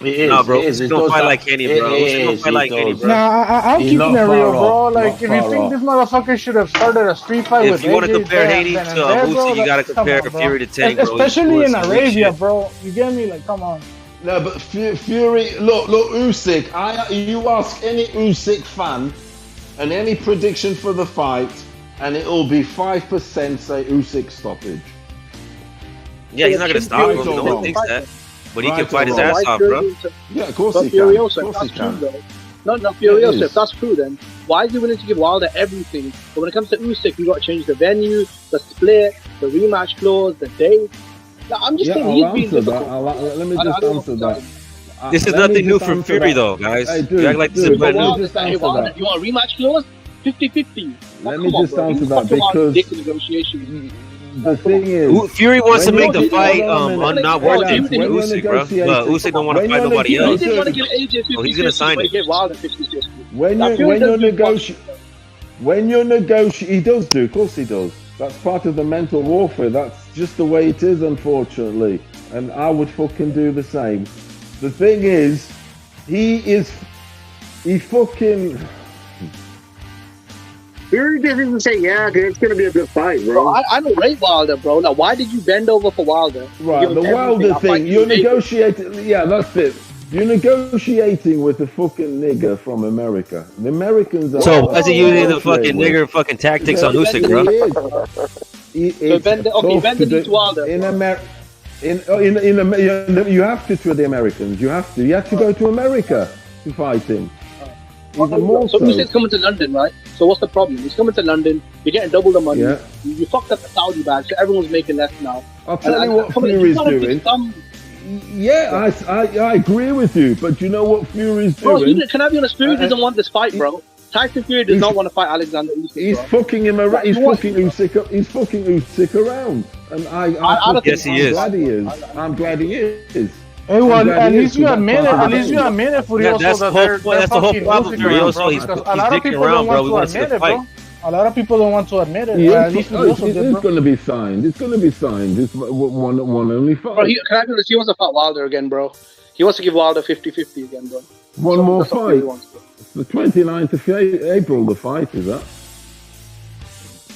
It is. No, bro. It is. Usyk It don't does fight that. like Kenny, bro. Usyk don't fight like Kenny, bro. Nah, I'm He's keeping not it real, far bro. off. Like, Not if you far think off. this motherfucker should have started a street fight with If you want to AJ compare there Haney and to then there, bro, Usyk, you gotta come compare on, bro. Fury to Tank, bro. Especially in He's Arabia, shit. bro. You get me? Like, come on. No, but Fury, look, Usyk. You ask any Usyk fan, and any prediction for the fight, and it'll be 5% say Usyk stoppage. Yeah, he's not gonna stop him. Right or No one wrong. thinks that. But he Right can or fight his wrong. ass off, bro. Yeah, of course But he can. Furiosa, Of course he that's true can. though. Not Furiosa, if that's true then, why is he willing to give Wilder everything? But when it comes to Usyk, you got to change the venue, the split, the rematch clause, the date. Like, I'm just saying he's being difficult. Let me just answer that. This is Let me nothing new just for answer Fury, that. though, guys. Hey, You act like this is dude, brand let me new. just answer that. You want a rematch clause? 50-50. Let me just answer that because negotiations. the thing is, Fury wants to when make you're- the fight hold on a minute. not Hold worth on. it for When you're Usyk, bro. negotiating- But Usyk don't want to when fight you're nobody He else. didn't want to give AJ 50-50, So he's gonna sign but he it. gave Wilder 50-50. when Now, you're Fury does do negotiating, he does do. Of course he does. That's part of the mental warfare. That's just the way it is, unfortunately. And I would fucking do the same. The thing is, he fucking. Fury didn't even say it's gonna be a good fight, bro. Bro, I don't rate Wilder, bro. Now, why did you bend over for Wilder? Right, the Wilder thing. You're negotiating. Yeah, that's it. You're negotiating with a fucking nigger from America. The Americans are. So why is he using the fucking nigger fucking tactics on Usyk, bro? So bend the knee to Wilder. You have to the Americans. You have to. You have to go to America to fight him. Even more so so. Usyk's coming to London, right? So what's the problem? He's coming to London. You're getting double the money. Yeah. You fucked up the Saudi bag, so everyone's making less now. I'll tell you what Fury's doing. Yeah, I agree with you, but you know what Fury's doing? Can I be honest? Fury doesn't want this fight, bro. Tyson Fury does not want to fight Alexander Usyk. He's fucking him around. He's fucking Usyk around, and I'm glad he is. Hey, well, at least you admit it, Furioso. That's the whole problem, Furioso. He's dicking around, bro. We want to see the fight. A lot of people don't want to admit it. It's going to be signed. It's going to be signed. It's one only fight. Bro, can I be honest? He wants to fight Wilder again, bro. He wants to give Wilder 50-50 again, bro. One more fight. The 29th of April, the fight is up.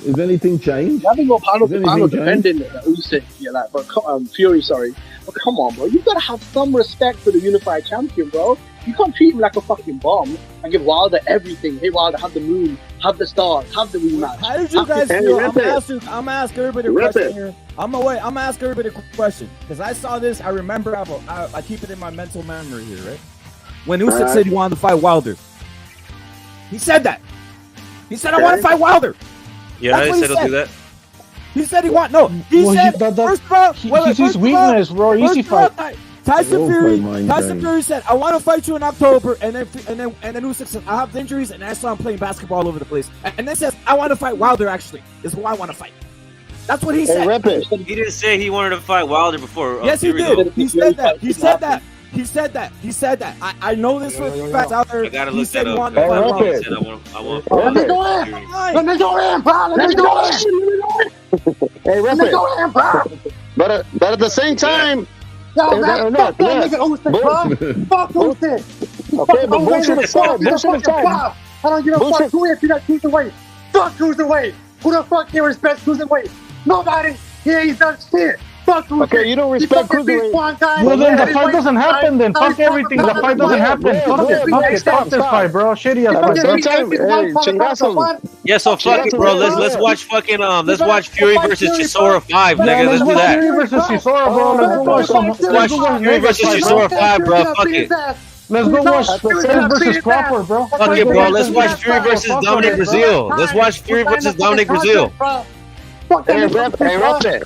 Is anything changed? I think panel defending Usyk, but Fury, sorry. But come on, bro. You gotta have some respect for the unified champion, bro. You can't treat him like a fucking bomb and give Wilder everything. Hey, Wilder, have the moon, have the stars, have the rematch. How did you guys feel? I'm gonna ask everybody a question here. I'm gonna ask everybody a question because I saw this. I remember. I keep it in my mental memory here, right? When Usyk said he wanted to fight Wilder, he said that. He said, "I want to fight Wilder." Yeah, he said he'll do that. He said he want no. He said first of all, he's his weakness, bro. Easy fight. Tyson Fury said, "I want to fight you in October," and then Usyk said, "I have injuries," and I saw him playing basketball all over the place. And then says, "I want to fight Wilder. Actually, is who I want to fight." That's what he said. He didn't say he wanted to fight Wilder before. Yes, he did. He said that. He said that. He said that. He said that. I know this for a fact out there. I gotta look he said that he up. wanted to fight Wilder. He said, I want Let me go in. Let me go in, bro. Let me go in. Hey, Let me go in, bro. But at the same time, Yo, man, fuck that nigga Usyk, bro. Fuck Usyk. Okay, but bullshit aside, I don't give a fuck who if you got cruiserweight. Fuck cruiserweight. Who the fuck here respects cruiserweight? Nobody. Yeah, he's done shit. Fuck Usyk. Okay, you don't respect cruiserweight. Well, then the fight doesn't happen. Then fuck everything. The fight doesn't happen. Fuck it. Fuck this fight, bro. Shitty ass fight. Yeah, so fuck it, bro. Let's watch fucking let's watch Fury versus Chisora 5, nigga. Let's do that. Fury versus Chisora, bro. Let's watch Fury versus Chisora 5, bro. Fuck it. Let's go watch Fury versus Crawford, bro. Fuck it, bro. Let's watch Fury versus Dominic Brazil. Let's watch Fury versus Dominic Brazil. Hey, Raptor.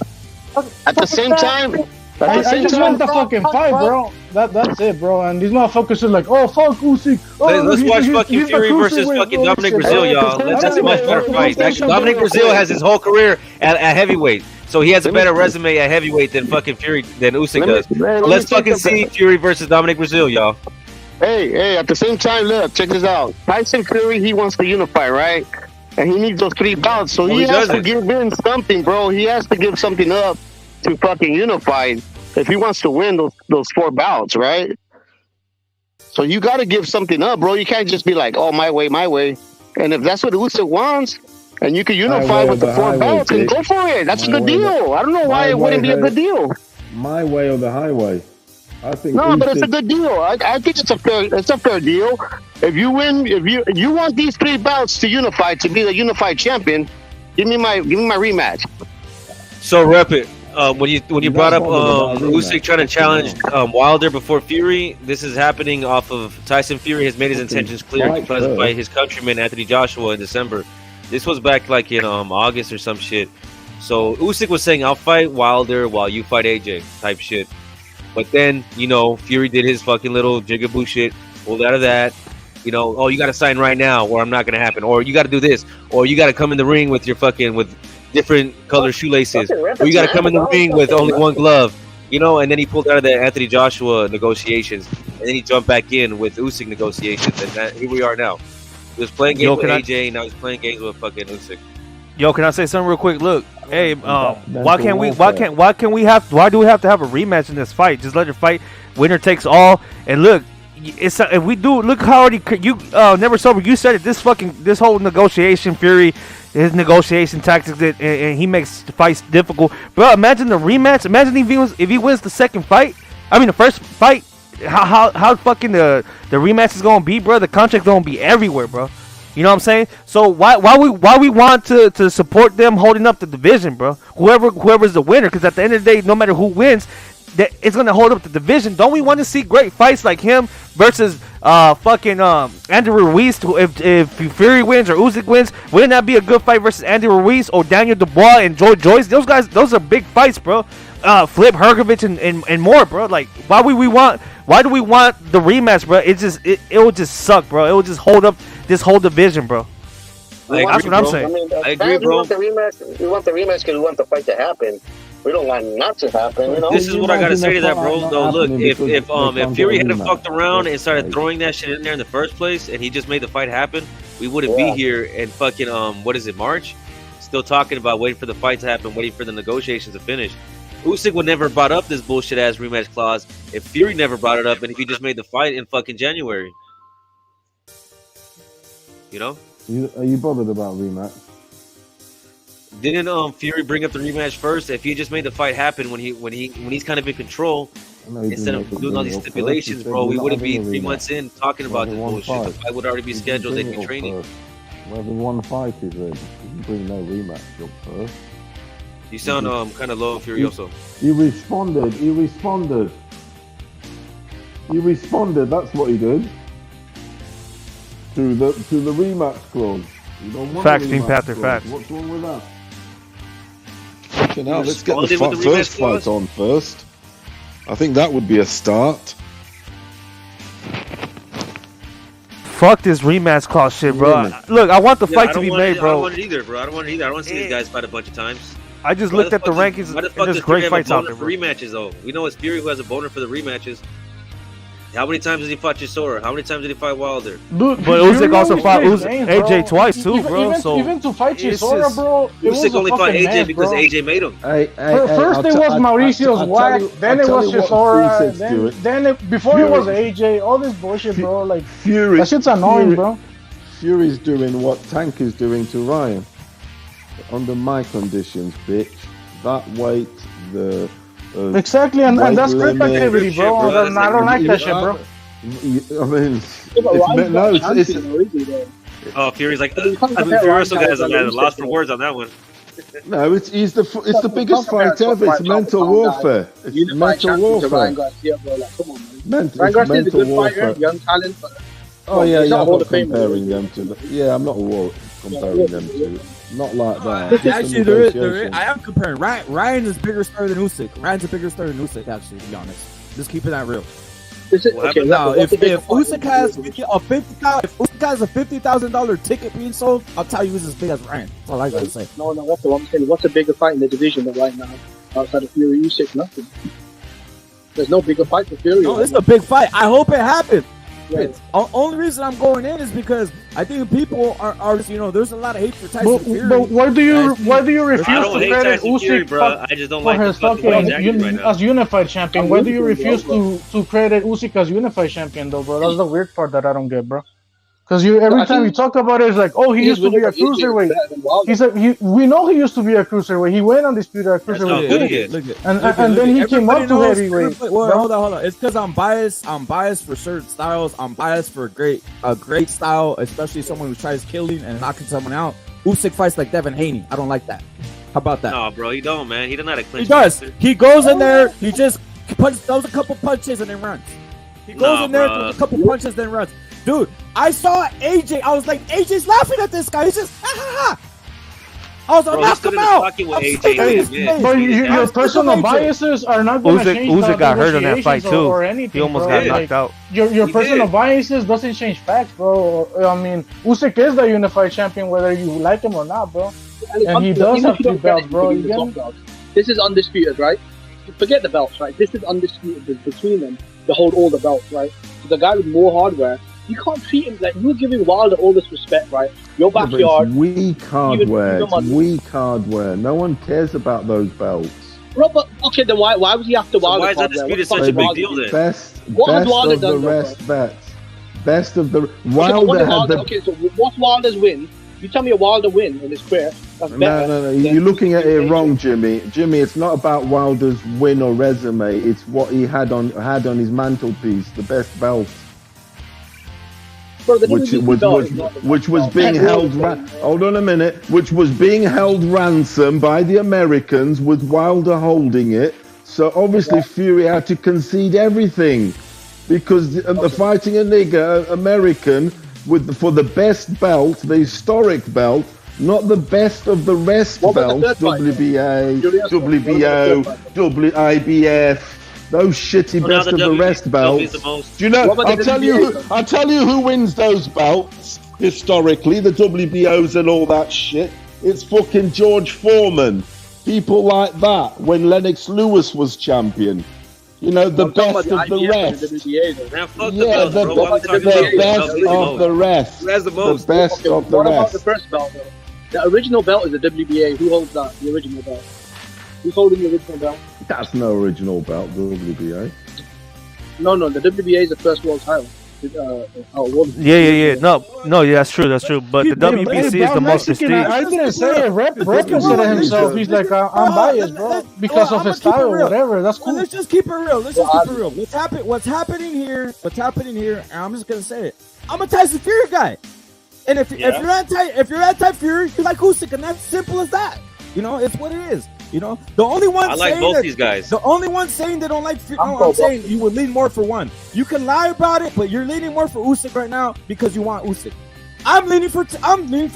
At the same time, I just want the fucking fight, bro. That's it, bro. And these motherfuckers are like, oh, fuck Usyk. Let's watch fucking Fury versus fucking Dominic Brazil, y'all. That's a much better fight. Dominic Brazil has his whole career at heavyweight. So he has a better resume at heavyweight than fucking Fury, than Usyk does. Let's fucking see Fury versus Dominic Brazil, y'all. Hey, at the same time, look, check this out. Tyson Fury, he wants to unify, right? And he needs those 3 bouts. So he has to give in something, bro. He has to give something up to fucking unify if he wants to win those 4 bouts, right? So you got to give something up, bro. You can't just be like, oh, my way. And if that's what Usyk wants, and you can unify with the 4 bouts, then go for it. That's a good deal. I don't know why it wouldn't be a good deal. My way or the highway. I think but it's a good deal. I think it's a fair deal. If you win, if you want these 3 bouts to unify, to be the unified champion, give me my rematch. So rep it. When you brought up Usyk trying to challenge Wilder before Fury, this is happening off of Tyson Fury has made his intentions clear because by his countryman Anthony Joshua in December. This was back like in August or some shit. So Usyk was saying, "I'll fight Wilder while you fight AJ" type shit. But then Fury did his fucking little jigaboo shit, pulled out of that. Oh, you got to sign right now, or I'm not gonna happen, or you got to do this, or you got to come in the ring with your fucking with different color shoelaces, or you got to come in the ring with only 1 glove, and then he pulled out of the Anthony Joshua negotiations, and then he jumped back in with Usyk negotiations, and here we are now. He was playing games with AJ, now he's playing games with fucking Usyk. Yo, can I say something real quick? Look, hey, why do we have to have a rematch in this fight? Just let it fight, winner takes all. And look, if we do, look how already you Never Sober, you said it. This whole negotiation, Fury, his negotiation tactics, and he makes the fights difficult. Bro, imagine the rematch. Imagine if he wins the second fight. I mean, the first fight. How fucking the rematch is gonna be, bro? The contract's gonna be everywhere, bro. You know what I'm saying? So why we want to support them holding up the division, bro? Whoever's the winner, because at the end of the day, no matter who wins, that it's gonna hold up the division. Don't we want to see great fights like him versus fucking Andy Ruiz? If Fury wins or Usyk wins, wouldn't that be a good fight versus Andy Ruiz or Daniel Dubois and Joe Joyce? Those guys, those are big fights, bro. Flip Hergovich and more, bro. Like, why do we want the rematch, bro? It will just suck, bro. It will just hold up this whole division, bro. That's what I'm saying. I mean, I agree, bro. We want the rematch because we want the fight to happen. We don't want it not to happen. You know. This is what I gotta say to that, bro. No, look, if Fury hadn't fucked around and started throwing that shit in there in the first place, and he just made the fight happen, we wouldn't be here in fucking what is it, March? Still talking about waiting for the fight to happen, waiting for the negotiations to finish. Usyk would never brought up this bullshit ass rematch clause if Fury never brought it up, and if he just made the fight in fucking January. You know? Are you bothered about rematch? Didn't Fury bring up the rematch first? If he just made the fight happen when he's kind of in control, instead of doing all these stipulations, bro, we wouldn't be 3 months in talking about this bullshit. The fight would already be scheduled. They'd be training. Whether one fight is ready, you bring no rematch up first. You sound kind of low, Furioso. He responded. That's what he did. To the rematch clause. You don't want Facts, a Team rematch Panther, clause. facts. What's wrong with that? Okay, now let's get responded with the the first rematch clause? fight on first. I think that would be a start. Fuck this rematch clause shit, bro. Really? Look, I want the Yeah, fight I to be don't want made, it, I bro. don't want it either, bro. I don't want it either. I don't want to see these guys fight a bunch of times. I just Why looked the at the fuck rankings, Why the and fuck there's does Fury great have a fights out boner there, for bro. rematches, though? We know it's Fury who has a boner for the rematches. How many times has he fought Chisora? How many times did he fight Wilder? Dude, But Usyk also fought AJ twice too, bro. Even, So even to fight it's Chisora, just- bro, it was Usyk a only fought fucking AJ mess, because bro. AJ made him. First it was Mauricio's whack, then it was Chisora, then before it was AJ, all this bullshit, bro. Like, that shit's annoying, bro. Fury's doing what Tank is doing to Ryan. Under my conditions, bitch. That weight, the Exactly, and that's grip limit. activity, bro. I don't like that shit, bro. I mean, Oh, Fury's like, Furioso guys are lost for words on that one. No, it's the biggest fight ever. It's mental warfare. It's mental warfare. Ryan Garcia, bro. Like, come on, man. Ryan Garcia's a good fighter, young talent, but oh yeah, he's yeah. not I'm Hall not of Fame, comparing them to. Yeah, I'm not comparing them to. Not like that. Actually, there is. I am comparing. Ryan is a bigger star than Usyk. Ryan's a bigger star than Usyk, actually, to be honest. Just keeping that real. Okay, now, if Usyk has a $50,000 ticket being sold, I'll tell you he's as big as Ryan. That's all I gotta say. No, that's what I'm saying. What's a bigger fight in the division right now outside of Fury Usyk? Nothing. There's no bigger fight for Fury. No, it's a big fight. I hope it happens. Only reason I'm going in is because I think people are there's a lot of hate for Tyson Fury. But why do you refuse I don't to hate credit Tyson Fury, Usyk bro. I just don't for like the his fucking fucking way he's acting right now. as unified champion? Why do you refuse to credit Usyk as unified champion, though, bro? That's the weird part that I don't get, bro. Because every time you talk about it, it's like, oh, he used to be a cruiserweight. We know he used to be a cruiserweight. He went undisputed at cruiserweight, and then he came up to heavyweight. Hold on. It's because I'm biased. I'm biased for certain styles. I'm biased for a great style, especially someone who tries killing and knocking someone out. Usyk fights like Devin Haney. I don't like that. How about that? No, bro, he don't, man. He doesn't know how to clinch. He does. He goes in there. He just throws a couple punches and then runs. He goes in there, throws a couple punches, then runs. Dude, I saw AJ. I was like, AJ's laughing at this guy. He's just, ha ha ha. I was like, knock him out. But your personal biases are not going to change. Usyk got hurt on that fight too. Or anything, he almost bro. got knocked out. Your personal biases doesn't change facts, bro. I mean, Usyk is the unified champion, whether you like him or not, bro. And he does have 3 belts, bro. This is undisputed, right? Forget the belts, right? This is undisputed between them. They hold all the belts, right? So the guy with more hardware, you can't treat him like you're giving Wilder all this respect, right? Your backyard. It's weak hardware. It's weak hardware. No one cares about those belts. Bro, but okay, then why was he after Wilder? Why is undisputed such a big deal then? Best of the rest bets. Best of the Wilder had the. Okay, so what's Wilder's win? You tell me a Wilder win in his career. That's better. No. You're looking at it wrong, Jimmy. Jimmy, it's not about Wilder's win or resume. It's what he had on his mantelpiece, the best belt. Which was being held. Hold on a minute. Which was being held ransom by the Americans, with Wilder holding it. So obviously Fury had to concede everything because the fighting a nigger American for the best belt, the historic belt, not the best of the rest belts, WBA, WBO, WIBF. Those shitty best of the rest belts. Do you know? I'll tell you who wins those belts historically, the WBOs and all that shit. It's fucking George Foreman. People like that when Lennox Lewis was champion. You know, the best of the rest. Yeah, the best of the rest. Who has the most? The best of the What about rest. the first belt, though? The original belt is the WBA. Who holds that? The original belt. Who's holding the original belt? That's no original belt, WBA. No, the WBA is the first world title. Yeah. No, yeah, that's true. But the WBC is the most prestigious. I didn't say it. Rep consider himself. He's like, I'm biased, bro, because of his style or whatever. That's cool. Let's just keep it real. What's happening here? And I'm just gonna say it. I'm a Tyson Fury guy, and if you're anti Fury, you like Usyk, and that's simple as that. You know, it's what it is. You know, the only one I like both these guys. The only one saying they don't like Fury, I'm saying you would lean more for one. You can lie about it, but you're leaning more for Usyk right now because you want Usyk. I'm leaning for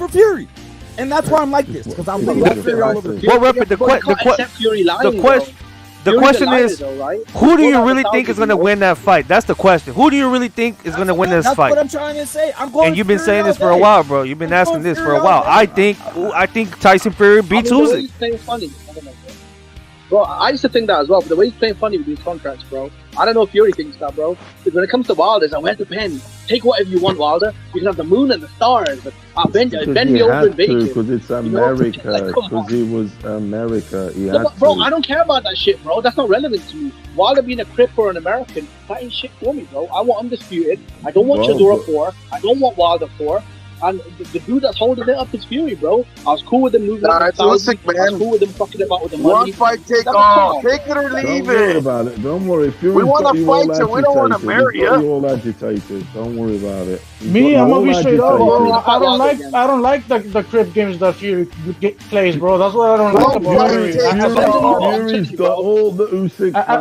Fury, and that's why I'm like this because I'm leaning for Fury all over. Well, the question is, who do you really think is going to win that fight? That's the question. Who do you really think is going to win this fight? That's what I'm trying to say. And you've been saying this for a while, bro. You've been asking this for a while. I think Tyson Fury beats Usyk. He's playing funny. Bro, I used to think that as well, but the way he's playing funny with these contracts, bro. I don't know if Fury thinks that, bro. Because when it comes to Wilder, it's like, where's the pen? Take whatever you want, Wilder. You can have the moon and the stars. Bend me over and bacon. Because it's America. Because he was America. Bro, I don't care about that shit, bro. That's not relevant to me. Wilder being a Crip or an American, that ain't shit for me, bro. I want Undisputed. I don't want Chisora 4. I don't want Wilder 4. And the dude that's holding it up is Fury, bro. I was cool with them moving up the Usyk, man. I was cool with them fucking about with the money. One fight, take all. Take it or leave Don't worry about it. Don't worry. We want to fight you. We don't want to marry you. You're all agitated. Don't worry about it. Me, I'm gonna be straight up, bro. I don't like the Crip games that Fury plays, bro. That's what I don't like about Fury. Fury's got all the Usyk. As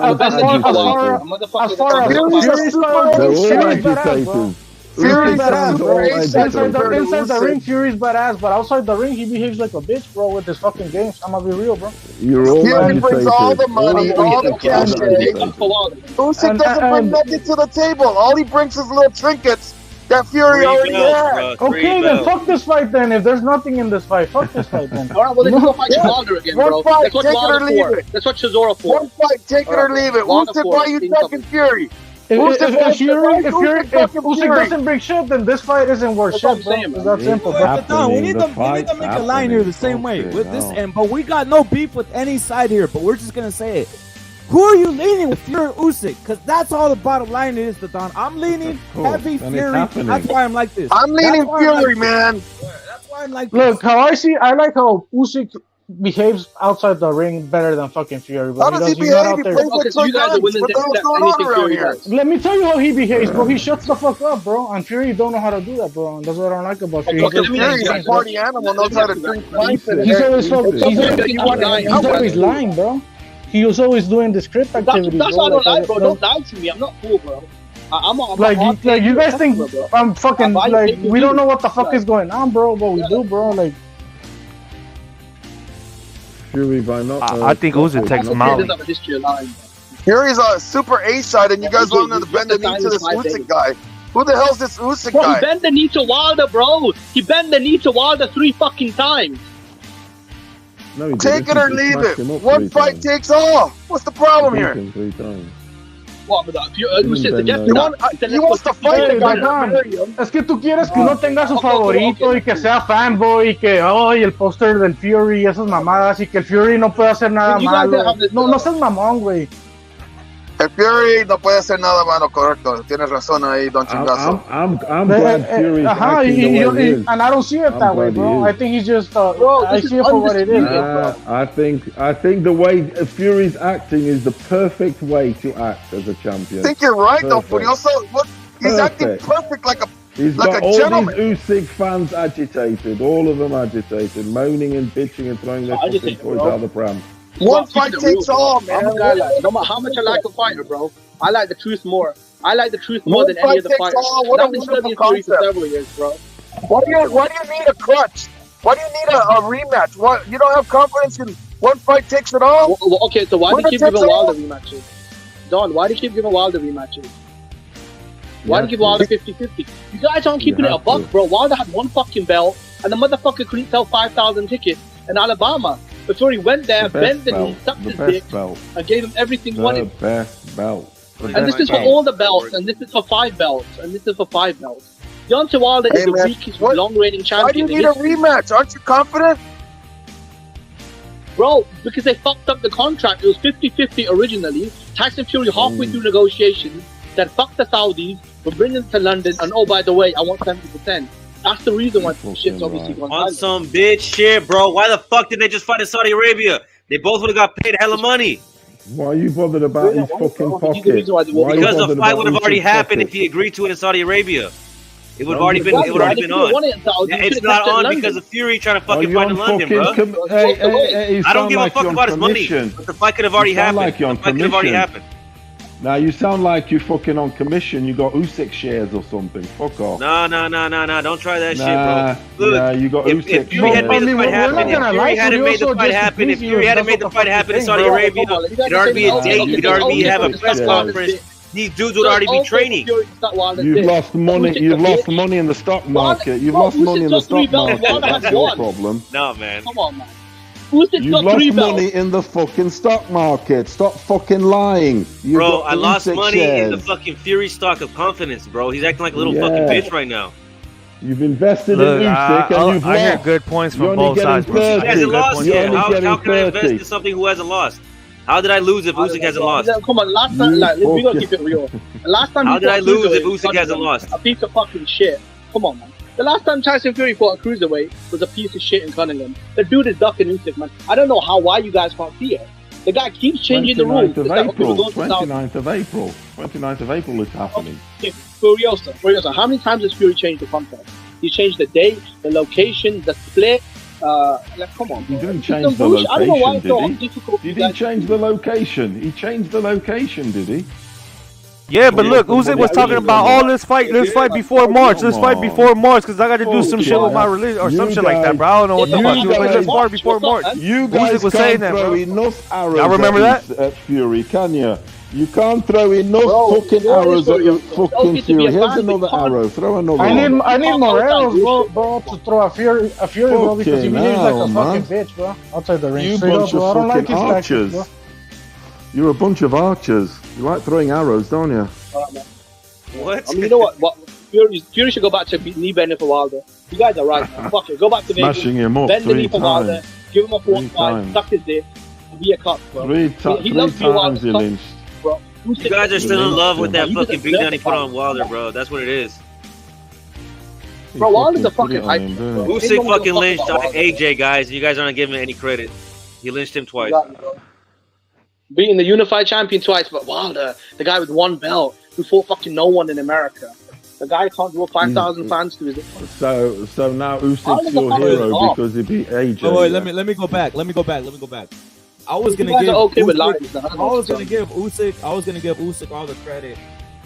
far as Fury's badass, Fury's badass, bro. Inside the ring, Fury's badass, but outside the ring, he behaves like a bitch, bro, with his fucking games. I'm gonna be real, bro. You're all Fury brings all the money, all the cash. Usyk doesn't bring nothing to the table. All he brings is little trinkets that Fury already had. Okay, then fuck this fight then. If there's nothing in this fight, fuck this fight then. Alright, well then go fight Wilder again, bro. One fight, That's what take it or Wilder leave for. it. That's what Chisora for. One fight, take it or leave it. Usyk, why are you talking Fury? If Usyk doesn't bring shit, then this fight isn't worth shit, bro. It's that simple, bro. We need to make a line here the same way with this, but we got no beef with any side here. But we're just gonna say it. Who are you leaning with, Fury or Usyk? Because that's all the bottom line is, Don. I'm leaning heavy Fury. That's why I'm like this. I'm leaning Fury, man. That's why I'm like this. Look, I like how Usyk behaves outside the ring better than fucking Fury. How does he behave? He plays like two guns. What the hell's going on around here? Let me tell you how he behaves, bro. He shuts the fuck up, bro. And Fury don't know how to do that, bro. And that's what I don't like about Fury. Fury's a party animal, knows how to drink pints. He's always lying, bro. He was always doing the script activity. That's why I don't lie, bro. Don't lie to me. I'm not cool, bro. I'm like you guys think I'm fucking like we don't know what the fuck is going on, bro. But we do, bro. Like. Fury by not. I think Usyk takes him out. Fury's a super A side, and you guys want him to bend the knee to this Usyk guy. Who the hell's this Usyk guy? He bent the knee to Wilder, bro. He bent the knee to Wilder 3 fucking times. No, take it or leave it. One fight takes all. What's the problem here? 3 times. What, he wants to fight the guy. Es que tú quieres que uno tenga su favorito y que sea fanboy y que el póster del Fury y esas mamadas y que el Fury no puede hacer nada malo. No seas mamón, güey. El Fury no puede hacer nada malo, correcto. Tienes razón ahí, Don Chingazo. I'm glad Fury's acting the way he is. And I don't see it that way, bro. I think he's just I see it for what it is. I think the way Fury's acting is the perfect way to act as a champion. I think you're right, though, Furioso. Look, he's acting perfect like a He's got all these Usyk fans agitated, all of them agitated, moaning and bitching and throwing their fucking toys out of the pram. One fight takes all, man. I'm a guy like, no matter how much I like a fighter, bro, I like the truth more. I like the truth more than any other fighter. I've been studying theory for several years, bro. Why do you need a clutch? Why do you need a rematch? What, you don't have confidence in one fight takes it all? Well, okay, so why do you keep giving Wilder rematches? Don, why do you keep giving Wilder rematches? Why do you give Wilder 50-50? You guys aren't keeping it a buck, bro. Wilder had one fucking belt, and the motherfucker couldn't sell 5,000 tickets in Alabama before he went there, bent the knee, sucked his dick, and gave him everything he wanted. The best belt. And this is for all the belts, and this is for 5 belts, and this is for 5 belts. Deontay Wilder is the weakest long-reigning champion. Why do you need a rematch? Aren't you confident? Bro, because they fucked up the contract. It was 50-50 originally. Tyson Fury halfway through negotiations said, fuck the Saudis, we're bringing it to London, and oh, by the way, I want 70%. That's the reason why shit's obviously gone on some bitch shit, bro. Why the fuck did they just fight in Saudi Arabia? They both would have got paid hella money. Why are you bothered about his fucking pocket? Because the fight would have already happened if he agreed to it in Saudi Arabia. It would have already been. It would already been on. It's not on because of Fury trying to fucking fight in London, bro. I don't give a fuck about his money. But the fight could have already happened. The fight could have already happened. Now you sound like you're fucking on commission. You got Usyk shares or something. Fuck off. No. Don't try that shit, bro. Look, you got Usyk if Fury had made the fight happen, if Fury hadn't made the fight happen in Saudi Arabia, it'd already be a date. You'd already have a press conference. These dudes would already be training. You've lost money. You've lost money in the stock market. You've lost money in the stock market. That's your problem. No, man. Come on, man. You've lost money in the fucking stock market. Stop fucking lying. Bro, I lost money in the fucking Fury stock of confidence, bro. He's acting like a little fucking bitch right now. You've invested in Usyk and you've lost. I hear good points from both sides, bro. He hasn't lost yet. How can I invest in something who hasn't lost? How did I lose if Usyk hasn't lost? Come on, last time, we gotta keep it real. Last time how did I lose if Usyk hasn't lost? A piece of fucking shit. Come on, man. The last time Tyson Fury fought a cruiserweight was a piece of shit in Cunningham. The dude is ducking Usyk, man. I don't know why you guys can't see it. The guy keeps changing the rules. 29th of April. 29th of April is happening. Okay. Furiosa, how many times has Fury changed the contract? He changed the date, the location, the split. Come on. He didn't change the location, did he? Did he change the location? He changed the location, did he? Yeah, but look, Usyk was talking about all this fight before March, because I got to do some shit with my religion or some shit like that, bro. I don't know what the fuck. He was like, let's fight before March. You guys can't throw enough arrows. I remember that at Fury, can you? You can't throw enough fucking arrows at your fucking Fury. Here's another arrow. Throw another. I need more arrows, bro, to throw a Fury, bro, because he behaves like a fucking bitch, bro. Outside the ring, you straight bunch up, bro. I don't like his archers. tactics, bro. You're a bunch of archers. You like throwing arrows, don't you? What? I mean, you know what? Fury should go back to knee bending for Wilder. You guys are right, man. Fuck it. Go back to smashing him up bend the knee for Wilder. times. Give him a 4-5. Suck his dick. Be a cup, bro. Three times he lynched. Bro. You guys are still in love with that fucking beatdown he put on Wilder, bro. That's what it is. Bro, Wilder's a fucking hype. Usyk fucking lynched AJ, guys. You guys aren't giving him any credit. He lynched him twice. Beating the unified champion twice, but Wilder, the guy with one belt, who fought fucking no one in America. The guy can't draw 5,000 fans to his. So now Usyk's your hero because he beat AJ. Oh, wait, let me go back. I was gonna give Usyk all the credit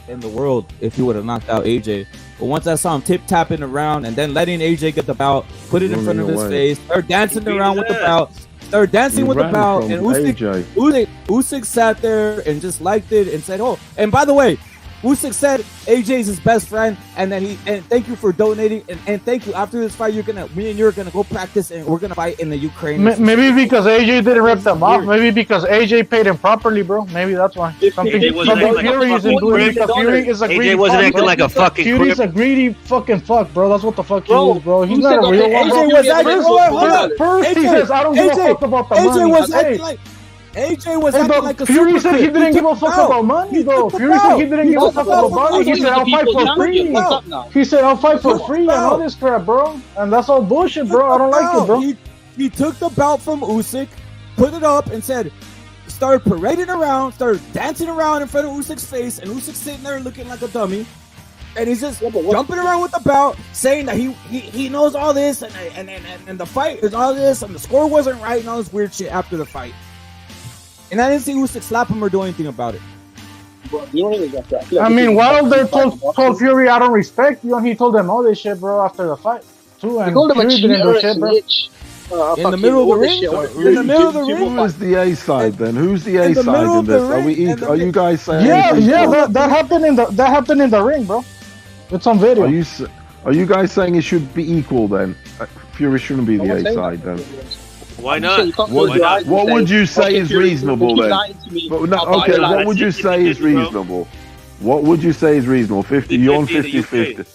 in the world if he would have knocked out AJ. But once I saw him tip tapping around and then letting AJ get the belt, put it in front of his face, start dancing around with the belt. Started dancing with the belt, and Usyk sat there and just liked it and said, "Oh, and by the way, Usyk said AJ's his best friend, and then thank you for donating, and thank you. After this fight, me and you're gonna go practice, and we're gonna fight in the Ukraine." Maybe because AJ didn't rip them off. Maybe because AJ paid him properly, bro. Maybe that's why. Something Fury isn't doing because Fury is a greedy. AJ wasn't acting like a fucking. Fury's a greedy fucking fuck, bro. That's what the fuck he is, bro. He's not a real one. AJ was acting. First he says, "I don't give a fuck about the money." AJ was acting like. AJ was acting like a Fury said he didn't give a fuck about money, though. Fury said he didn't give a fuck about money. He said, "I'll fight for free." He said, "I'll fight for free," and all this crap, bro. And that's all bullshit, bro. I don't like it, bro. He took the belt from Usyk, put it up, and started parading around, started dancing around in front of Usyk's face, and Usyk's sitting there looking like a dummy. And he's just jumping around with the belt, saying that he knows all this, and the fight is all this, and the score wasn't right, and all this weird shit after the fight. And I didn't see Usyk slap him or do anything about it. Bro, you don't even get that. I mean, Wilder told Fury, I don't respect you, and he told them all this shit, bro, after the fight, too. And Fury didn't do shit, bro. In the middle of the ring? In the middle of the ring? Who is the A side then? Who's the A side in this? Are you guys saying? Yeah, that happened in the ring, bro. It's on video. Are you guys saying it should be equal then? Fury shouldn't be the A side then. Why not? What would you say is reasonable then? Okay, what would you say is reasonable? What would you say is reasonable? 50, you're on 50-50.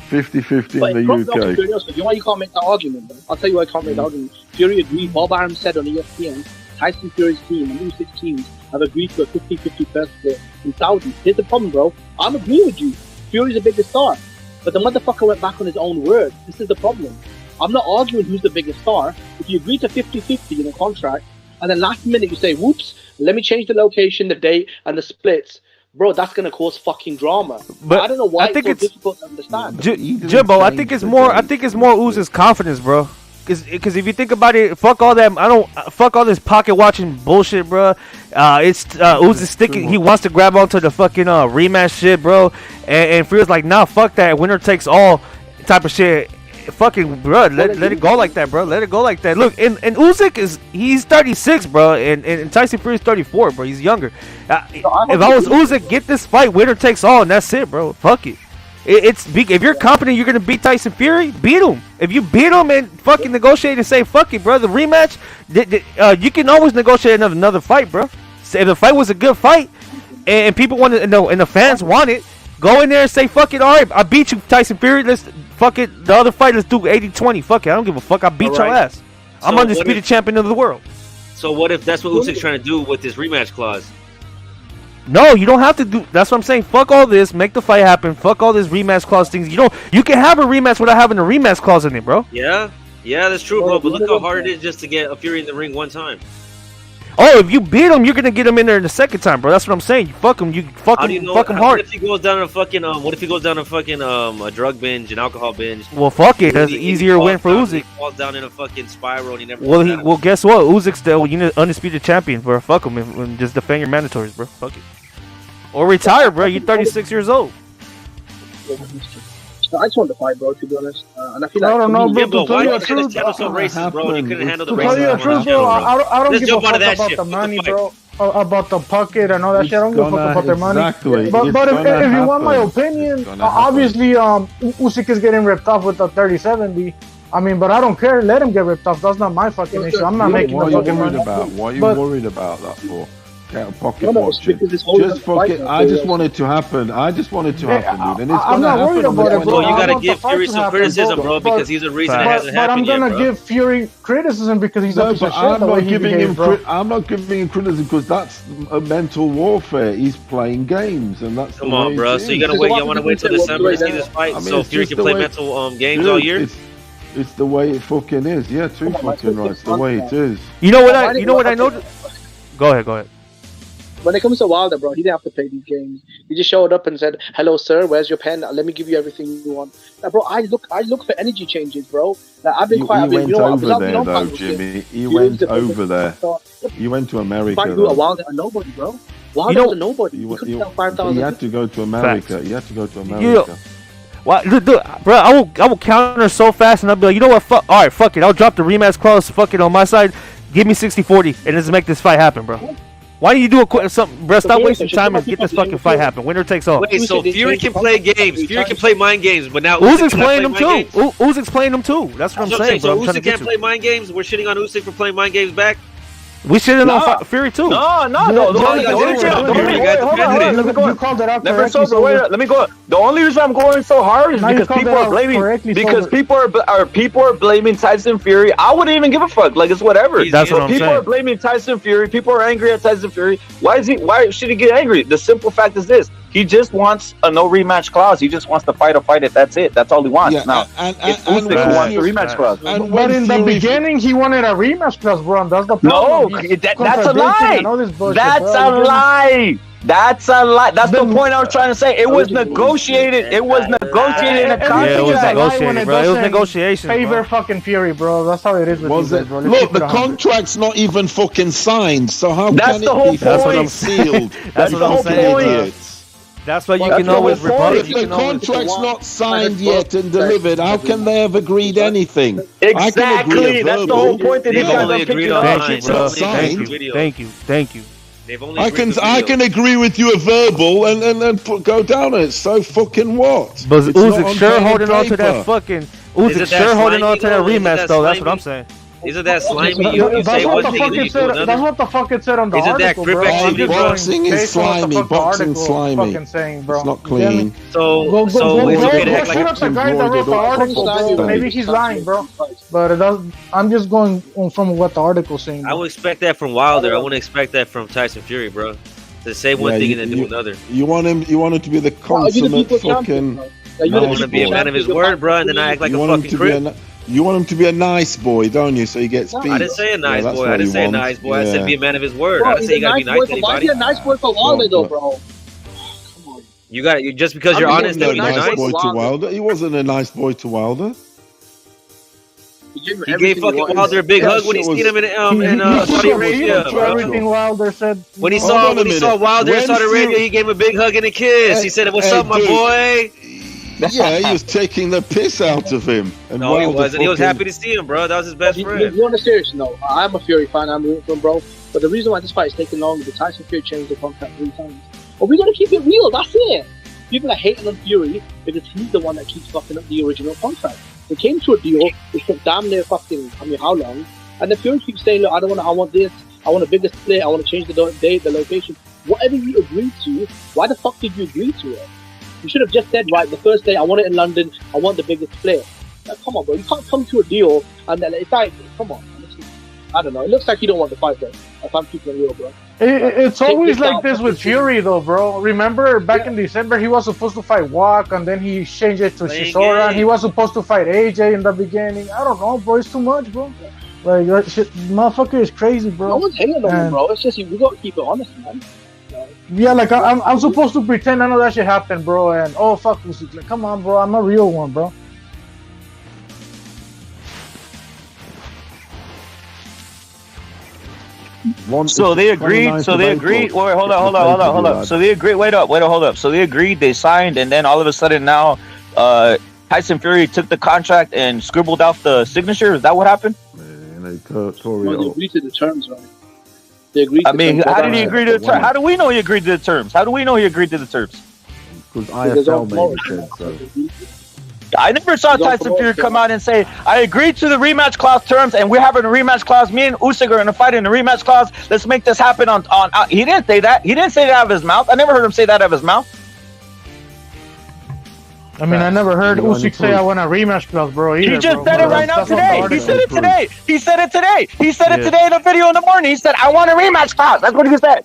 50-50 in the UK. You know why you can't make that argument, bro? I'll tell you why I can't make that argument. Fury agreed. Bob Arum said on ESPN, Tyson Fury's team and Usyk's teams have agreed to a 50-50 first split in Saudi. Here's the problem, bro. I'm agreeing with you. Fury's a bigger star. But the motherfucker went back on his own word. This is the problem. I'm not arguing who's the biggest star. If you agree to 50-50 in a contract, and then last minute you say, whoops, let me change the location, the date, and the splits, bro, that's going to cause fucking drama. But I don't know why it's so difficult to understand. Jimbo, I think it's more Uz's confidence, bro. Because if you think about it, fuck all that. Fuck all this pocket watching bullshit, bro. It's Usyk sticking. He wants to grab onto the fucking rematch shit, bro. And Fury's like, nah, fuck that. Winner takes all type of shit. Fucking bro, let it go like that, bro. Let it go like that. Look, and Usyk he's 36, bro, and Tyson Fury's 34, bro. He's younger. If I was Usyk, get this fight, winner takes all, and that's it, bro. Fuck it. It's big. If you're confident you're gonna beat Tyson Fury, beat him. If you beat him and fucking negotiate and say fuck it, bro, the rematch, you can always negotiate another fight, bro. So if the fight was a good fight and people want to know and the fans want it, go in there and say fuck it. All right, I beat you, Tyson Fury. Let's fuck it. The other fight, let's do 80-20. Fuck it. I don't give a fuck. I beat your ass. I'm undisputed champion of the world. So what if that's what Usyk's trying to do with this rematch clause? No, you don't have to do. That's what I'm saying. Fuck all this. Make the fight happen. Fuck all this rematch clause things. You can have a rematch without having a rematch clause in it, bro. Yeah, that's true, bro. But look how hard it is just to get a Fury in the ring one time. Oh, if you beat him, you're gonna get him in there the second time, bro. That's what I'm saying. You fuck him. You fuck him hard. What if he goes down a fucking a drug binge, an alcohol binge? Well, fuck it. That's an easier win for Usyk. He falls down in a fucking spiral and he never. Well, guess what? Usyk's the undisputed champion, bro. Fuck him and just defend your mandatories, bro. Fuck it. Or retire, bro. You're 36 years old. I just want to fight, bro, to be honest. And I feel like... I don't know, bro. To tell you the truth, this channel so racist, bro. You couldn't handle the racism. To tell you the truth, bro, I don't give a fuck about the money, bro. About the pocket and all that shit. I don't give a fuck about their money. But if you want my opinion, obviously, Usyk is getting ripped off with the 30-70. I mean, but I don't care. Let him get ripped off. That's not my fucking issue. I'm not making the fucking money. What are you worried about that for? Pocket watching. Just fuck it. I just want it to happen. I just want it to happen, dude. And it's I'm not worried about it, bro. You gotta give Fury some criticism, bro, because he's a reason it hasn't happened yet, But I'm gonna give Fury criticism because he's a piece of shit. I'm not giving him criticism because that's a mental warfare. He's playing games, and that's. Come on, bro. So you gotta wait. You want to wait till December to see this fight, so Fury can play mental games all year. It's the way it fucking is. Yeah, too fucking right. It's the way it is. You know what I know. Go ahead. When it comes to Wilder, bro, he didn't have to play these games. He just showed up and said, "Hello, sir. Where's your pen? Let me give you everything you want." Like, bro, I look for energy changes, bro. Like, I've been quite. He went over there, though, Jimmy. He went over there. You went to America. A Wilder, a nobody, bro. Wilder's a nobody. He had to go to America. He had to go to America. Well, look, bro, I will counter so fast, and I'll be like, you know what? All right, fuck it. I'll drop the rematch clause. Fuck it on my side. Give me 60-40, and let's make this fight happen, bro. Why don't you do something, bro? Stop wasting time and get this fucking fight happen. Winner takes all. Wait, so Fury can play games. Fury can play mind games, but now Usyk's playing them too. Usyk's playing them too. That's what I'm saying, bro. So Usyk can't play mind games. We're shitting on Usyk for playing mind games back. We shitting on Fury too. No. Let me go. The only reason I'm going so hard is because people are blaming Tyson Fury. I wouldn't even give a fuck. Like, it's whatever. That's what I'm saying. People are blaming Tyson Fury. People are angry at Tyson Fury. Why should he get angry? The simple fact is this: he just wants a no rematch clause. He just wants to fight it. That's it. That's all he wants. Yeah, now, it's Usyk who wants the rematch clause. But in the beginning, he wanted a rematch clause, bro. That's the problem. No, that's a lie. That's a lie. That's a lie. That's the point I was trying to say. It was negotiated. It was negotiated in a contract. Yeah, it was negotiated, bro. It was negotiation. Favor fucking Fury, bro. That's how it is with Was you it? guys, bro. Look, the contract's not even fucking signed, so how That's can the it whole be point. fucking sealed? That's what I'm saying. That's why you can always rebut. If the contract's not signed yet and delivered, how can they have agreed anything? Exactly. That's the whole point that these guys are picking up. Thank you. They've only I can agree with you a verbal and go down it. So fucking what? But It's not Usyk on sure pen and holding on to that paper. fucking Usyk sure holding on to that rematch though. That's what I'm saying. Isn't that slimy? You say one thing and then you do another. That's what the fuck it said on the Isn't that article, bro. crip I'm actually, just bro? going Boxing is based on what the slimy. fuck the Boxing's article slimy. fucking saying, bro. It's not You get me? clean. So it's okay to act Shut up, the guy that wrote the article, bro. Maybe he's lying, bro. But it does. I'm just going from what the article's saying. I would expect that from Wilder. I wouldn't expect that from Tyson Fury, bro. To say one thing and then do another. You want him to be the consummate fucking. I want to be a man of his word, bro, and then I act like a fucking crip. You want him to be a nice boy, don't you? So he gets beat. I didn't say a nice boy. I didn't say a nice boy. I said be a man of his word. Bro, I didn't say you gotta be nice to Why is anybody. he a nice boy for Wilder, though, bro? You got it. Just because you're honest, He doesn't wasn't mean a you're nice nice. boy to Wilder. He wasn't a nice boy to Wilder. He gave fucking Wilder a big hug when he seen him in Saudi Arabia. Everything Wilder said. When he saw Wilder in Saudi Arabia, he gave him a big hug and a kiss. He said, "What's up, my boy?" Yeah, he was taking the piss out of him. And No, he Wilder wasn't. He was fucking- happy to see him, bro. That was his best friend. You on a serious note, I'm a Fury fan. I'm rooting for him, bro. But the reason why this fight is taking long is the Tyson Fury changed the contract 3 times. But we gotta keep it real. That's it. People are hating on Fury because he's the one that keeps fucking up the original contract. They came to a deal. It took damn near fucking, I mean, how long? And the Fury keeps saying, look, I want this. I want a bigger split. I want to change the date, the location. Whatever you agreed to, why the fuck did you agree to it? You should have just said, right, the first day, I want it in London. I want the biggest split. Like, come on, bro. You can't come to a deal and then it's like, come on. I don't know. It looks like you don't want the fight, though. If I'm keeping it real, bro. It's always like this with Fury, though, bro. Remember back in December, he was supposed to fight Walk, and then he changed it to Chisora, and he was supposed to fight AJ in the beginning. I don't know, bro. It's too much, bro. Like, that shit, motherfucker is crazy, bro. No one's hating on him, bro. It's just, we got to keep it honest, man. Yeah, like, I'm supposed to pretend none of that shit happened, bro, and, oh, fuck, Usyk. Like, come on, bro. I'm a real one, bro. So they agreed. So they agreed. Wait, hold up. So they agreed. Wait up. Hold up. So they agreed. They signed, and then all of a sudden now, Tyson Fury took the contract and scribbled out the signature. Is that what happened? They agreed to the terms, right? They agreed. I mean, how did he agree to the terms? How do we know he agreed to the terms? How do we know he agreed to the terms? Because IFL made it said so. I never saw Tyson Fury come out and say, I agreed to the rematch clause terms and we're having a rematch clause. Me and Usyk are going to fight in the rematch clause. Let's make this happen on he didn't say that. He didn't say that out of his mouth. I never heard him say that out of his mouth. I mean, I never heard Usyk say I want a rematch clause, bro. Either, He just bro. said it right now today. He said it today. He said it today. He said it today in the video in the morning. He said, I want a rematch clause. That's what he said.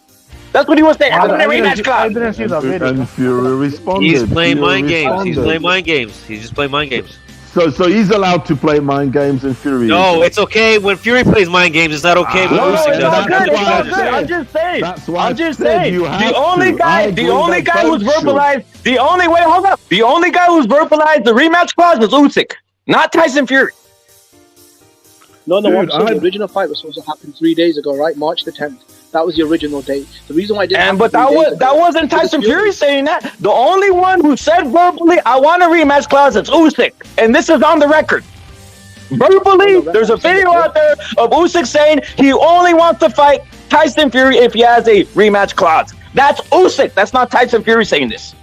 That's what he was saying. I want a rematch clause. I didn't see the video. And Fury responded. He's playing mind games. responded. He's playing mind games. He's just playing mind games. So he's allowed to play mind games and Fury. No, it's okay when Fury plays mind games. It's not okay when No, Usyk it's all does. good. It's all good. I'm just saying. That's why I'm just I said saying. you The have only to. guy, I the agree only that guy who's both should. verbalized, the only guy who's verbalized the rematch clause was Usyk, not Tyson Fury. No, Dude, I'm saying the original fight was supposed to happen 3 days ago, right? March the 10th. That was the original date. The reason why I didn't. But that wasn't Tyson Fury saying that. The only one who said verbally, "I want a rematch clause," is Usyk, and this is on the record. Verbally, there's a video out there of Usyk saying he only wants to fight Tyson Fury if he has a rematch clause. That's Usyk. That's not Tyson Fury saying this.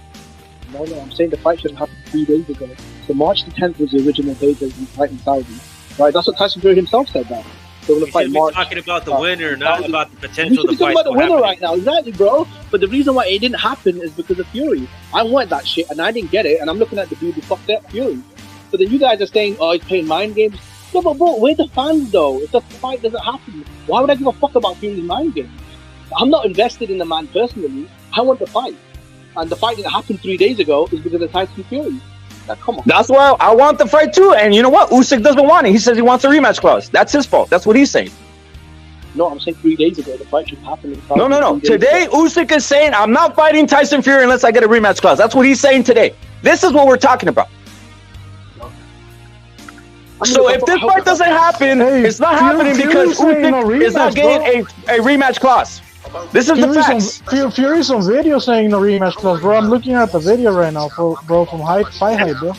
No, I'm saying the fight should have happened 3 days ago. So March the 10th was the original date that we fight in Saudi. Right? That's what Tyson Fury himself said. That they're going to fight March. Talking about the winner, not about the potential We to should be talking fight. about the winner right now, exactly, bro. But the reason why it didn't happen is because of Fury. I want that shit, and I didn't get it. And I'm looking at the dude who fucked up Fury. So then you guys are saying, "Oh, he's playing mind games." No, but bro, we're the fans, though. If the fight doesn't happen, why would I give a fuck about Fury's mind games? I'm not invested in the man personally. I want the fight, and the fight didn't happen 3 days ago is because of Tyson Fury. Now, come on. That's why I want the fight too. And you know what? Usyk doesn't want it. He says he wants a rematch clause. That's his fault. That's what he's saying. No, I'm saying 3 days ago the fight should happen. No. Today, Usyk is saying, I'm not fighting Tyson Fury unless I get a rematch clause. That's what he's saying today. This is what we're talking about. So if this fight doesn't happen, it's not happening because Usyk is not getting a rematch clause. This is the facts. Fury's on video saying no rematch clause, bro. I'm looking at the video right now, bro, from Fight Hype, bro.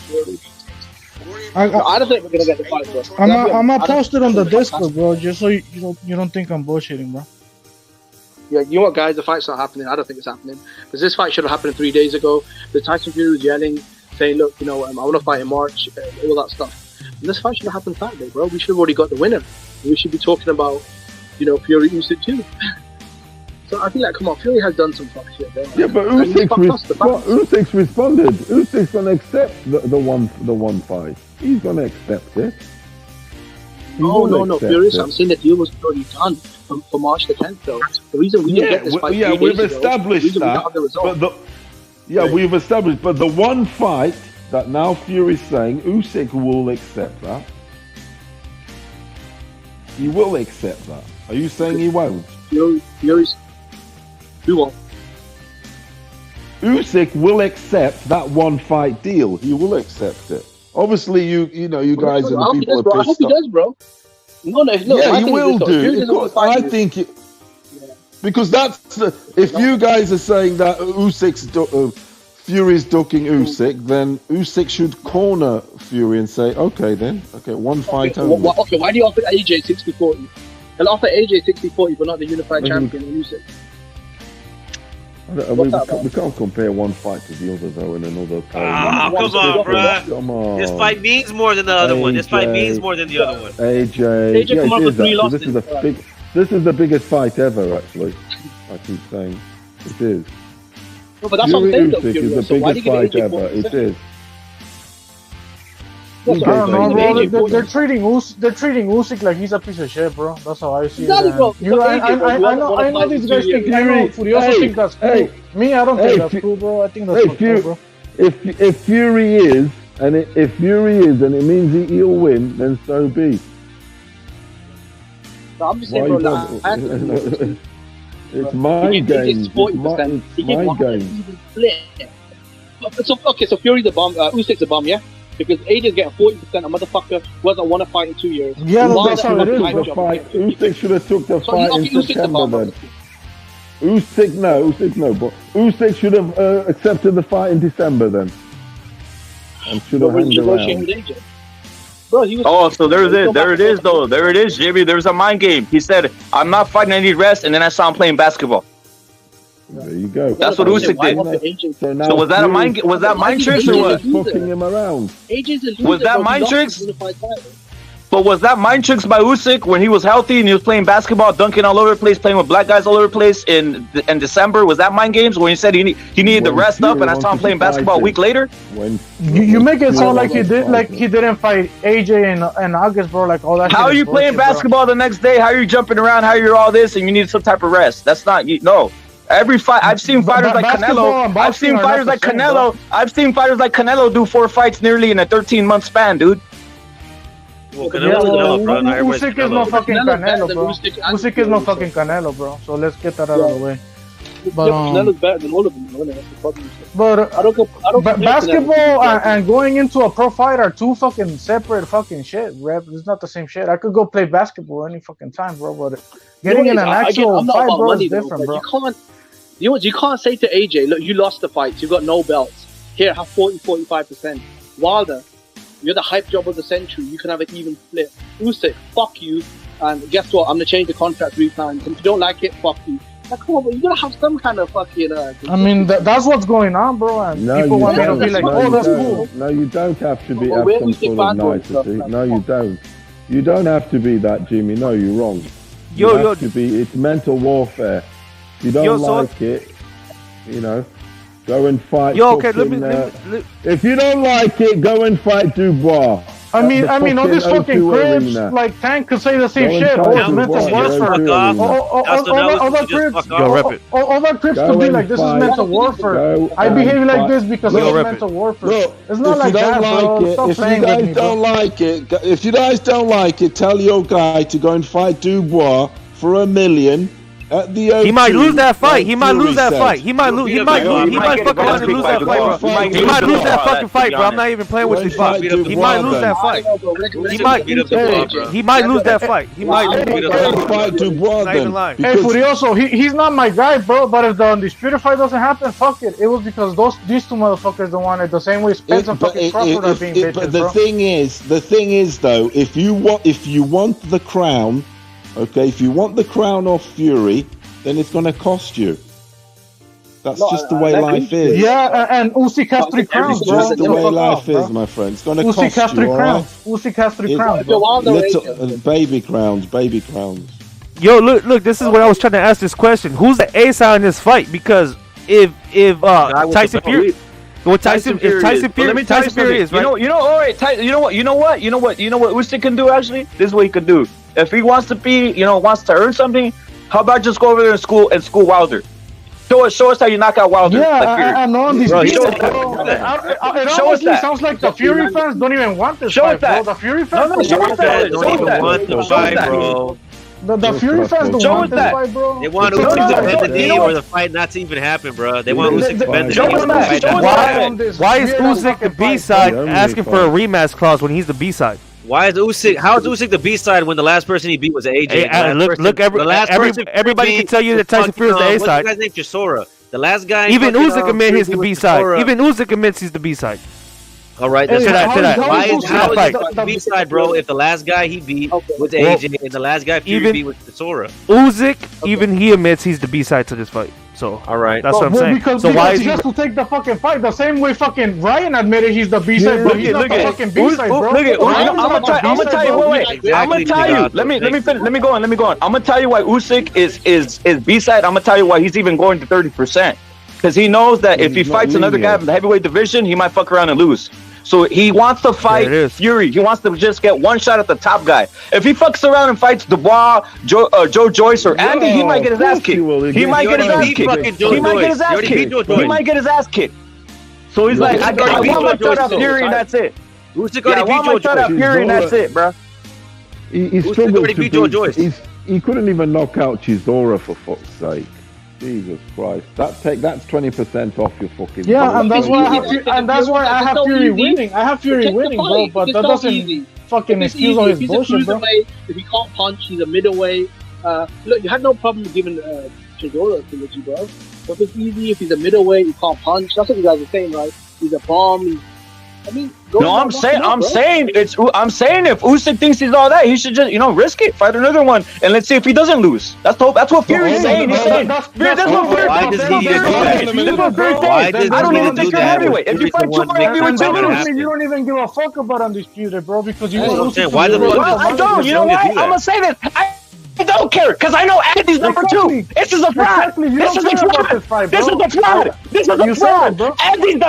I don't think we're gonna get the fight, bro. I'm gonna post it on the Discord, bro, just so you don't think I'm bullshitting, bro. Yeah, you know what, guys? The fight's not happening. I don't think it's happening because this fight should have happened 3 days ago. The Tyson Fury was yelling, saying, "Look, I want to fight in March," all that stuff. And this fight should have happened Saturday, bro. We should have already got the winner. We should be talking about, Fury Usyk too. So I think, come on, Fury has done some fuck shit there. Yeah, but Usyk's responded. Usyk's gonna accept the one fight. He's gonna accept it. No, Furious. I'm saying the deal was already done for March the 10th, though. The reason we didn't get this fight, we've established that. We've established. But the one fight that now Fury's saying, Usyk will accept that. He will accept that. Are you saying he won't? Fury's. Who won't? Usyk will accept that one fight deal. He will accept it. Obviously, you guys are the people who are pissed off. I hope he does, bro. No, he will do. I think it, because that's if you guys are saying that Fury's ducking Usyk, then Usyk should corner Fury and say, okay, one fight only. Okay, why do you offer AJ 60-40? They'll offer AJ 60-40, but not the unified champion Usyk. We can't compare one fight to the other, though, in another fight. Come on, bro. Come on. This fight means more than the other one. This fight means more than the other one. AJ come up with 3 losses. This is the biggest fight ever, actually. I keep saying. It is. No, but that's what I'm saying, though, Usyk is the biggest fight ever. It is. I don't know, bro. They're treating Usyk like he's a piece of shit, bro. That's how I see it. I know these guys think Furioso think that's cool. Me, I don't think that's cool, bro. I think that's cool, bro. If Fury is, and it means he'll win, then so be. No, I'm just saying, bro. It's mind games. It's mind games. So Fury's a bomb. Usyk's a bomb, yeah. Because AJ's getting 40%, a motherfucker wasn't won a fight in 2 years. Yeah, that's how it is. Usyk should have took the fight in September then. Usyk no, but Usyk should have accepted the fight in December then. And should have hung around. Bro, so there it is, though. There it is, Jimmy. There's a mind game. He said, I'm not fighting any rest, and then I saw him playing basketball. There you go. That's what Usyk did. So was that a mind? Was that mind tricks or what? Fucking him around. Was that mind tricks? But was that mind tricks by Usyk when he was healthy and he was playing basketball, dunking all over the place, playing with black guys all over the place in December? Was that mind games when he said he needed to rest up, and I saw him playing basketball a week later? You make it sound like he didn't fight AJ in August, bro. Like all that. How are you playing basketball the next day? How are you jumping around? How are you all this? And you need some type of rest. That's not no. Every fight, I've seen fighters like Canelo. I've seen fighters like Canelo. I've seen fighters like Canelo do 4 fights nearly in a 13-month span, dude. Well, Canelo, bro. Usyk is no fucking Canelo, bro. Usyk is no fucking Canelo, bro. So let's get that out of the way. But Canelo's better than all of them, bro. That's the problem. But basketball and going into a pro fight are 2 fucking separate fucking shit, rep. It's not the same shit. I could go play basketball any fucking time, bro. But getting in an actual fight, bro, is different, bro. You can't say to AJ, look, you lost the fights, you got no belts. Here, have 40-45%. Wilder, you're the hype job of the century. You can have an even split. Usyk, fuck you. And guess what? I'm gonna change the contract 3 times. And if you don't like it, fuck you. Like, come on, bro. You gotta have some kind of fucking. I mean, that's what's going on, bro. And people want me to be like, oh, that's cool. No, you don't have to be have some sort of nicety. No, you don't. You don't have to be that, Jimmy. No, you're wrong. You have to be. It's mental warfare. If you don't like it, go and fight. If you don't like it, go and fight Dubois. I mean, all these fucking cribs, like Tank could say the same shit. Oh, it's mental warfare. All that cribs could be like, this is mental warfare. I behave like this because it's mental warfare. It's not like that, bro. If you guys don't like it, tell your guy to go and fight Dubois for $1 million at the O2. He might lose that fight. He might Fury lose that said. fight. He might lose. He might fucking lose that fight, bro. He might lose that fucking fight, bro. I'm not even playing with this fight. He might lose that fight. He might lose that fight. He might lose that fight. Not even lying. Hey, Furioso, he's not my guy, bro. But if the undisputed fight doesn't happen, fuck it. It was because these two motherfuckers don't want it. The same way Spence and fucking Crawford are being bitches, But bro. the thing is though, if you want the crown, okay, if you want the crown off Fury, then it's going to cost you. That's just the way life is. Yeah, and Usyk has 3 crowns, It's bro. just the way life is, my friend. It's going to cost you. Usyk has 3 crowns. Usyk has 3 crowns, bro. Baby crowns. Yo, look. This is what I was trying to ask this question. Who's the ace out in this fight? Because if Tyson Fury. Well, Tyson Fury is right. You know what Usyk can do actually? This is what he could do. If he wants to wants to earn something, how about just go over there and school Wilder? Show us how you knock out Wilder. Yeah, I know these people. It honestly sounds like the Fury fans don't even want this fight, bro. The Fury fans don't even want the fight, bro. The Fury fans don't want this fight, bro. They want Usyk to bend the knee or the fight not to even happen, bro. They want Usyk to bend the knee. Why is Usyk the B-side asking for a rematch clause when he's the B-side? Why is Usyk? How is Usyk the B-side when the last person he beat was AJ? Everybody can tell you that Tyson Fury is the A-side. What's the guy's name? Chisora. The last guy. Even Usyk admits he's the B-side. Even Usyk admits he's the B-side. All right, that's why is the B-side, bro? If the last guy he beat was AJ and the last guy Fury beat was Chisora. Usyk, even he admits he's the B-side to this fight. So, all right, that's what I'm saying. Because why is he has to take the fucking fight the same way fucking Ryan admitted he's the B-side, but he's not the fucking B-side, bro. I'm gonna tell you. Wait. I'm gonna tell you. Let me finish. Let me go on. I'm gonna tell you why Usyk is B-side. I'm gonna tell you why he's even going to 30%. Because he knows that if he fights another guy in the heavyweight division, he might fuck around and lose. So he wants to fight Fury. He wants to just get one shot at the top guy. If he fucks around and fights Dubois, Joe Joyce, or Andy, he might get his ass kicked. He might get his ass kicked. So he's like, I want my shot at Fury and that's it. I want my shot at Fury and that's it, bro. He struggled to beat. He couldn't even knock out Chisora for fuck's sake. Jesus Christ! That's 20% off your fucking. Yeah, and that's why I have Fury winning. I have Fury winning, bro. But that doesn't fucking excuse all his bullshit, bro. If he can't punch, he's a middleweight. Look, you had no problem giving Chisora a trilogy, bro. But if it's easy, if he's a middleweight, he can't punch. That's what you guys are saying, right? He's a bomb. I'm saying if Usyk thinks he's all that, he should just risk it, fight another one, and let's see if he doesn't lose. That's what Fury's saying. He's saying that's what Fury. Why does he need to do that? I don't even think you're heavyweight. If you fight two more heavyweights, you don't even give a fuck about undisputed, bro, because you want Usyk. Why I don't. You know what? I'm gonna say this. I don't care, because I know Andy's number 2. This is a fraud. This is a fraud. This is a fraud. Andy's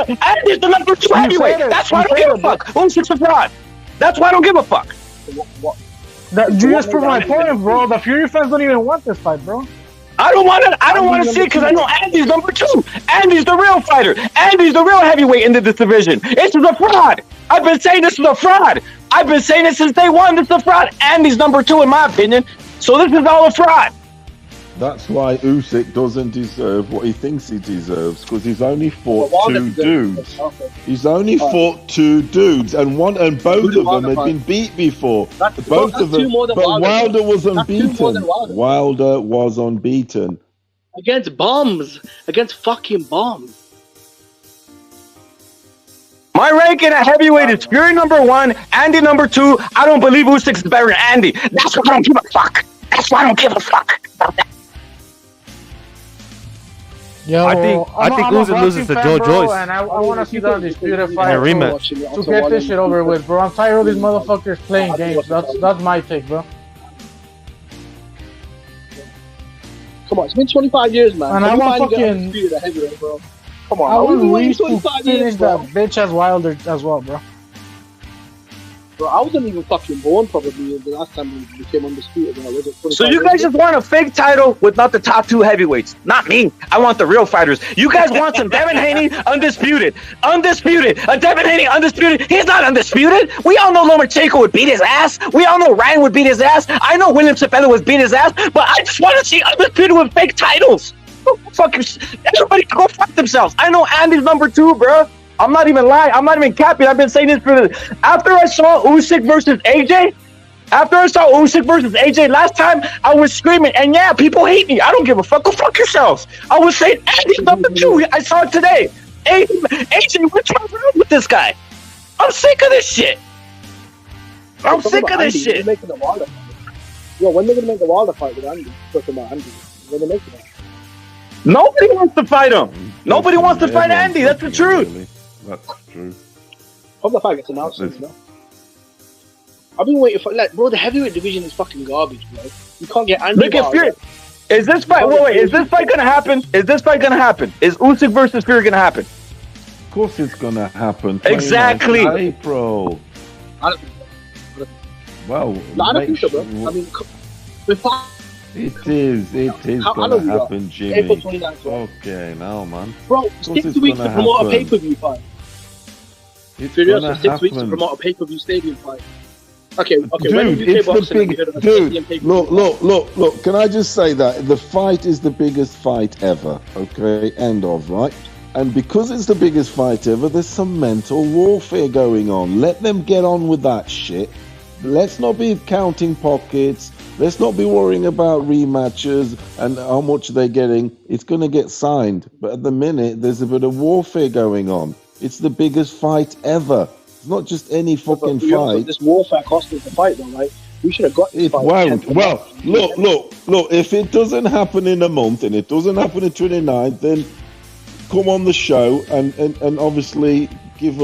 the number 2 heavyweight. That's why I don't give a fuck. Usyk's a fraud. That's why I don't give a fuck. You just proved my point, bro. The Fury fans don't even want this fight, bro. I don't want to see it because I know Andy's number 2. Andy's the real fighter. Andy's the real heavyweight in this division. This is a fraud. I've been saying this is a fraud. I've been saying this since day one. This is a fraud. Andy's number 2 in my opinion. So this is all a fraud. That's why Usyk doesn't deserve what he thinks he deserves, because he's only fought 2 dudes. He's only fought 2 dudes, and both of them had been beat before. Both of them, but Wilder was unbeaten. Wilder was unbeaten against bombs, against fucking bombs. My ranking at heavyweight is Fury number 1, Andy number 2. I don't believe Usyk is better than Andy. That's why I don't give a fuck. That's why I don't give a fuck about that. Yo, I think Usyk loses to Joe Joyce. And I want to see the undisputed fight in a rematch to get this shit over with, bro. I'm tired of these motherfuckers playing games. That's my take, bro. Come on, it's been 25 years, man. And I want fucking. Bro. Come on, I want Reese to finish that bitch as Wilder as well, bro. Bro, I wasn't even fucking born probably the last time we became undisputed. So you guys just want a fake title with not the top 2 heavyweights. Not me. I want the real fighters. You guys want some Devin Haney undisputed. Undisputed. A Devin Haney undisputed. He's not undisputed. We all know Lomachenko would beat his ass. We all know Ryan would beat his ass. I know William Zepeda would beat his ass. But I just want to see undisputed with fake titles. Fucking everybody go fuck themselves. I know Andy's number 2, bro. I'm not even lying. I'm not even capping. I've been saying this after I saw Usyk versus AJ. After I saw Usyk versus AJ last time, I was screaming. And yeah, people hate me. I don't give a fuck. Go fuck yourselves. I was saying Andy's number 2. I saw it today. AJ, what's wrong with this guy? I'm sick of this shit. I'm sick of this shit. Yo, when they gonna make the Wilder fight with Andy? Talking about Andy. When they make it? Nobody wants to fight him. Nobody wants to fight Andy. That's the truth. That's true. Hope the fight gets announced, you know? I've been waiting for, like, bro, the heavyweight division is fucking garbage, bro. You can't get Andy. Look at Fury. Is this fight, wait, is this fight gonna happen? Is this fight gonna happen? Is Usyk versus Fury gonna happen? Of course it's gonna happen. Exactly. April. I don't think so. Well, I don't think so, bro. I mean, it is gonna happen, Jimmy. April 29th, bro. Okay, now, man. Bro, 6 weeks to promote a pay-per-view fight. It's Seriously, gonna 6 weeks to happen. promote a pay-per-view stadium fight. Okay, Dude, when UK it's the boxing, big, pay-per-view. look. Can I just say that the fight is the biggest fight ever? Okay, end of, right? And because it's the biggest fight ever, there's some mental warfare going on. Let them get on with that shit. Let's not be counting pockets. Let's not be worrying about rematches and how much they're getting. It's going to get signed. But at the minute, there's a bit of warfare going on. It's the biggest fight ever. It's not just any fucking fight. This warfare cost us the fight, though, right? We should have got this fight. It won't. Well, look. If it doesn't happen in a month and it doesn't happen in 29th, then come on the show and obviously give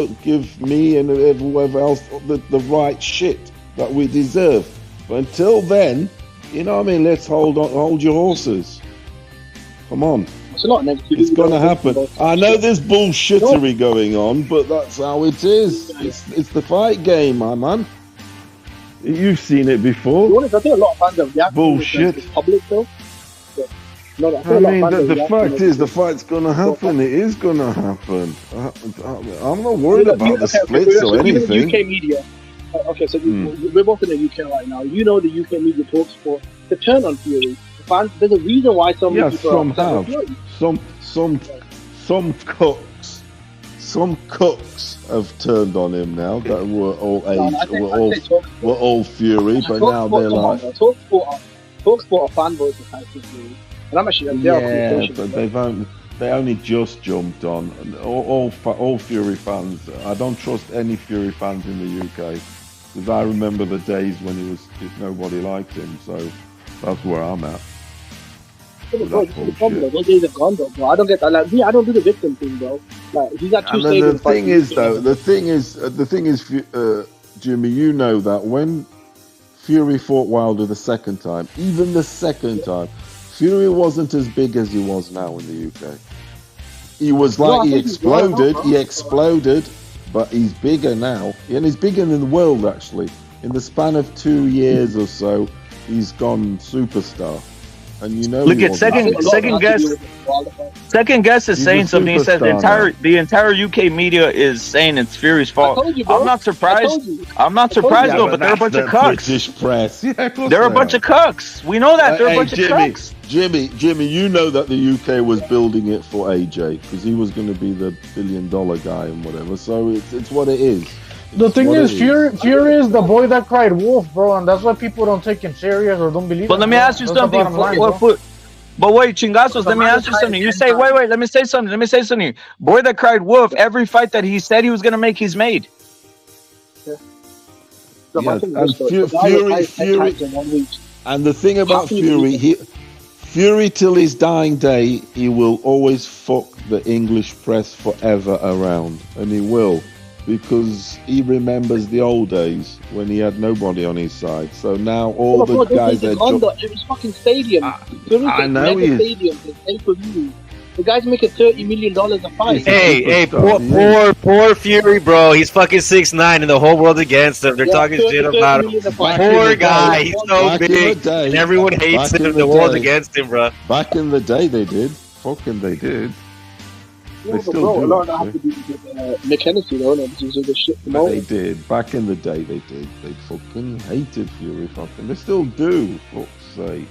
me and whoever else the right shit that we deserve. But until then, you know what I mean? Let's hold your horses. Come on. It's a lot of negativity. It's gonna happen. I know there's bullshittery going on, but that's how it is. It's the fight game, my man. You've seen it before. I think a lot of fans have reacted. Bullshit. Public though. No, I mean, the fact is, the fight's gonna happen. It is gonna happen. I'm not worried about the splits or anything. UK media. Okay, so we're both in the UK right now. You know the UK media talks for the turn on Fury. The fans, there's a reason why so many people some are have. Some cooks have turned on him now that were all all Fury, but now they're like. Talksport are fanboys of Tyson Fury, and I'm actually but they only just jumped on. All Fury fans. I don't trust any Fury fans in the UK because I remember the days when nobody liked him. So that's where I'm at. Those days are gone, though, bro. I don't get that. Like me, I don't do the victim thing, bro. Like he's got two stadiums. The thing is, Jimmy, you know that when Fury fought Wilder the second time, even the second time, Fury wasn't as big as he was now in the UK. He was he exploded, but he's bigger now, and he's bigger in the world actually. In the span of 2 years or so, he's gone superstar. And you know, look at second guess is saying something. He says the entire UK media is saying it's Fury's fault. I'm not surprised. I'm not surprised though, but they're a bunch of cucks. British press. Yeah, they're a bunch of cucks. We know that they're a bunch of cucks. Jimmy, you know that the UK was building it for AJ because he was going to be the $1 billion guy and whatever. So it's what it is. The thing is, Fury is the boy that cried wolf, bro, and that's why people don't take him serious or don't believe. But let me ask you something. But wait, Chingazos, let me ask you something. You say, wait, let me say something. Boy that cried wolf, every fight that he said he was going to make, he's made. Yeah. And Fury, and the thing about Fury till his dying day, he will always fuck the English press forever around, and he will. Because he remembers the old days when he had nobody on his side. So now all the guys that it was fucking stadium. I know stadium, pay-per-view. The guy's making $30 million a fight. Hey, poor Fury, bro. He's fucking 6'9", and the whole world's against him. They're talking shit about him. Poor guy. He's so big, and everyone hates him. The world's against him, bro. Back in the day, they did. Fucking they did. Yeah, they still bro, do. A lot of that have to do with Nick Hennessy, though, and because of the shit. They did. Back in the day, they did. They fucking hated Fury. Fucking, they still do. Fuck's sake.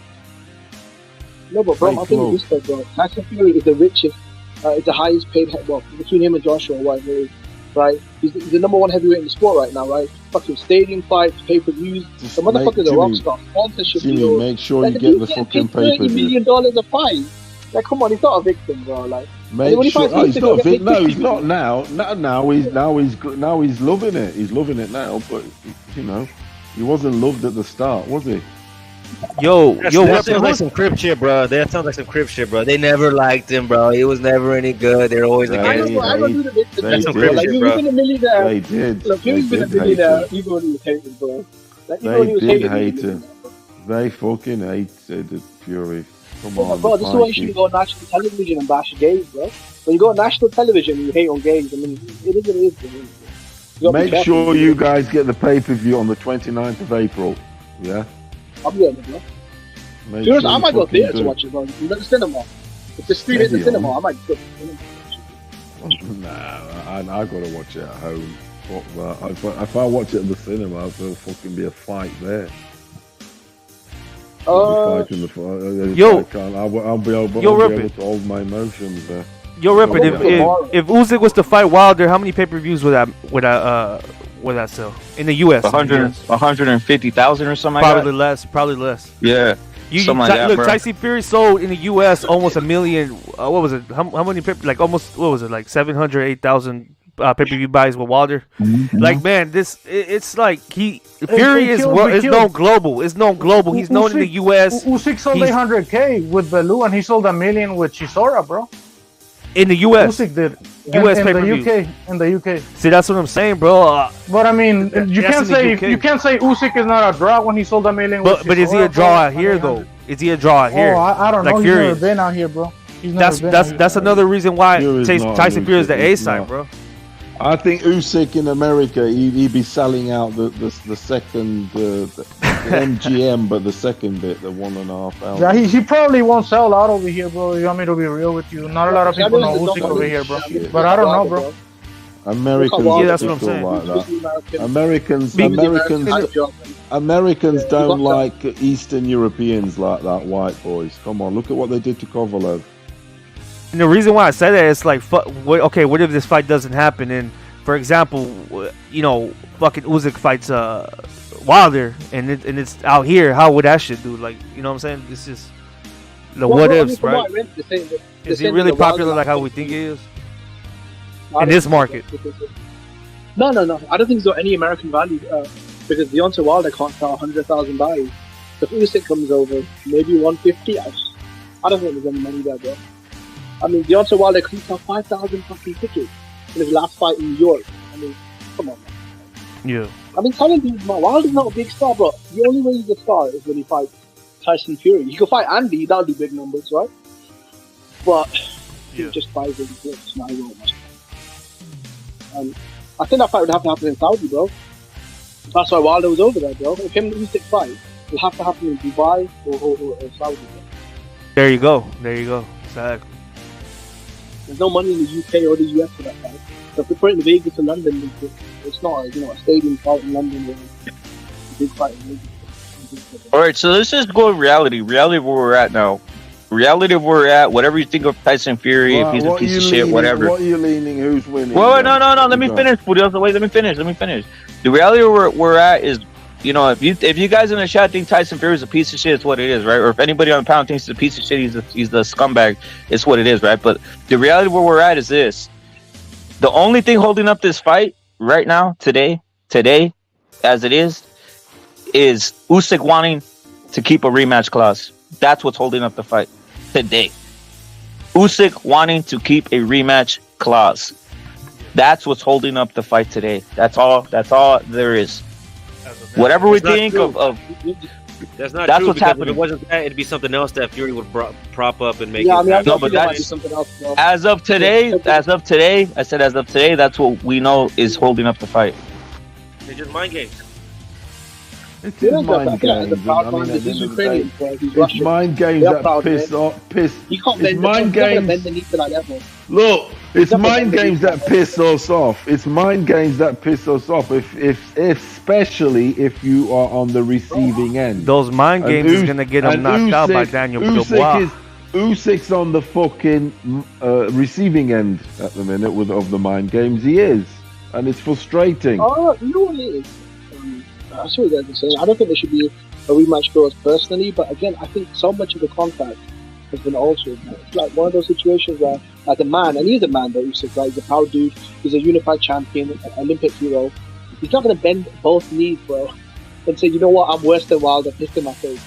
No, but bro, I think this though, bro. Tyson Fury is the richest, is the highest paid, well, between him and Joshua, whatever it is, right? He's the number one heavyweight in the sport right now, right? Fucking stadium fights, pay-per-views. The motherfucker's a rock star. Sponsorship deals. Make sure you get the fucking pay-per-view. $30 million a fight. Like, come on, he's not a victim, bro. Like, make sure. He's not a victim. No, he's not now. Now he's loving it. He's loving it now. But you know, he wasn't loved at the start, was he? That sounds like some crib shit, bro. That sounds like some crib shit, bro. They never liked him, bro. He was never any good. They're always against him. That's some crib shit, bro. They did. Look, Fury's been a millionaire even when he was hated, bro. Like, they did hate him. They fucking hated Fury. Come on, bro. This is why you shouldn't go on national television and bash gays, bro. When you go on national television and you hate on gays, I mean, it is what it is, bro. Make sure you guys get the pay-per-view on the 29th of April. Yeah? I'm going to, bro. Seriously, I might go theater to watch it, bro. You know, the cinema. If the stream is the cinema, I might go to the cinema. Nah, I gotta watch it at home. Fuck that. If I watch it at the cinema, there'll fucking be a fight there. I'll be able to hold my emotions there. Yo, Ripper, if Usyk was to fight Wilder, how many pay-per-views would that sell in the U.S.? 150,000 or something. Probably less. Probably less. Yeah. Something like that, look, bro. Tyson Fury sold in the U.S. almost 1 million. What was it? How many? Like almost. What was it? Like 708,000 pay-per-view buys with Wilder. Mm-hmm. Like, man, it's like Fury is known global. It's known global. He's known in the U.S. Usyk sold 800K with Bellew, and he sold 1 million with Chisora, bro. In the U.S. Usyk did. U.S. in pay-per-view. the UK. In the UK. See, that's what I'm saying, bro. But I mean, you can't say Usyk is not a draw when he sold 1 million. But is he a draw out here though? Is he a draw out here? Oh, I don't know. He's Fury never been out here, bro. That's another reason why Tyson Fury is the A side, bro. I think Usyk in America, he'd be selling out the second the MGM, but the second bit, the 1.5 hours. Yeah, he probably won't sell out over here, bro. You want me to be real with you? Not a lot of people know Usyk over here, bro. But I don't know, bro. Americans, that's what I'm saying. Like that. Americans don't like Eastern Europeans like that. White boys, come on, look at what they did to Kovalev. And the reason why I say that is like, okay, what if this fight doesn't happen? And for example, you know, fucking Usyk fights Wilder, and it's out here. How would that shit do? Like, you know what I'm saying? It's just the what ifs, right? Is he really popular like how we think he is in this market? No. I don't think he's got any American value because Deontay Wilder can't sell 100,000 buys. So if Usyk comes over, maybe 150. I don't think there's any money there, bro. I mean, Deontay Wilder couldn't sell 5,000 fucking tickets in his last fight in New York. I mean, come on, man. Yeah. I mean, telling you, Wilder's not a big star, bro. The only way he's a star is when he fights Tyson Fury. He could fight Andy, that'll be big numbers, right? But he just buys it. It's not even much. I think that fight would have to happen in Saudi, bro. That's why Wilder was over there, bro. If him and Usyk fight, it'll have to happen in Dubai or Saudi, bro. There you go. Exactly. There's no money in the UK or the US for that fight. So if we put it in Vegas or London, it's not a stadium fight in London or a big fight in Vegas. All right, so let's just go with reality. Reality where we're at now. Reality of where we're at. Whatever you think of Tyson Fury, if he's a piece of shit, whatever. What are you leaning? Who's winning? Well, no. Let me finish. Wait, let me finish. The reality where we're at is, you know, if you guys in the chat think Tyson Fury is a piece of shit, it's what it is, right? Or if anybody on the panel thinks he's a piece of shit, he's the scumbag, it's what it is, right? But the reality where we're at is this: the only thing holding up this fight right now, today, as it is Usyk wanting to keep a rematch clause. That's what's holding up the fight today. Usyk wanting to keep a rematch clause. That's what's holding up the fight today. That's all there is. Whatever we think of That's not That's true what's because happening. if it wasn't that, it'd be something else that Fury would prop up and make Yeah, it I mean, I happen. don't but think it might be that's something else, bro. as of today. I said as of today, that's what we know is holding up the fight. They're just mind games. It You is know, I mind feel like games. the proud I mean, man at is the he's end of the day, Ukrainian, bro. He's it's Russian. mind games They're that proud, piss man. off. You can't It's bend mind the bend games. the knee to like that, bro. Look, it's Never mind bend the knee games to like that piss us off. It's mind games that piss us off. If especially if you are on the receiving end. Those mind And games is gonna get him knocked out by Daniel Dubois. Usyk's on the fucking receiving end at the minute of the mind games. He is, and it's frustrating. Oh, you know what it is? I see what you guys are saying. I don't think there should be a rematch clause personally, but again, I think so much of the contract has been altered. It's like one of those situations where, like a man, and he's a man though, Usyk, right? He's a proud dude. He's a unified champion, an Olympic hero. He's not going to bend both knees, bro, and say, you know what, I'm worse than Wilder, pissed in my face.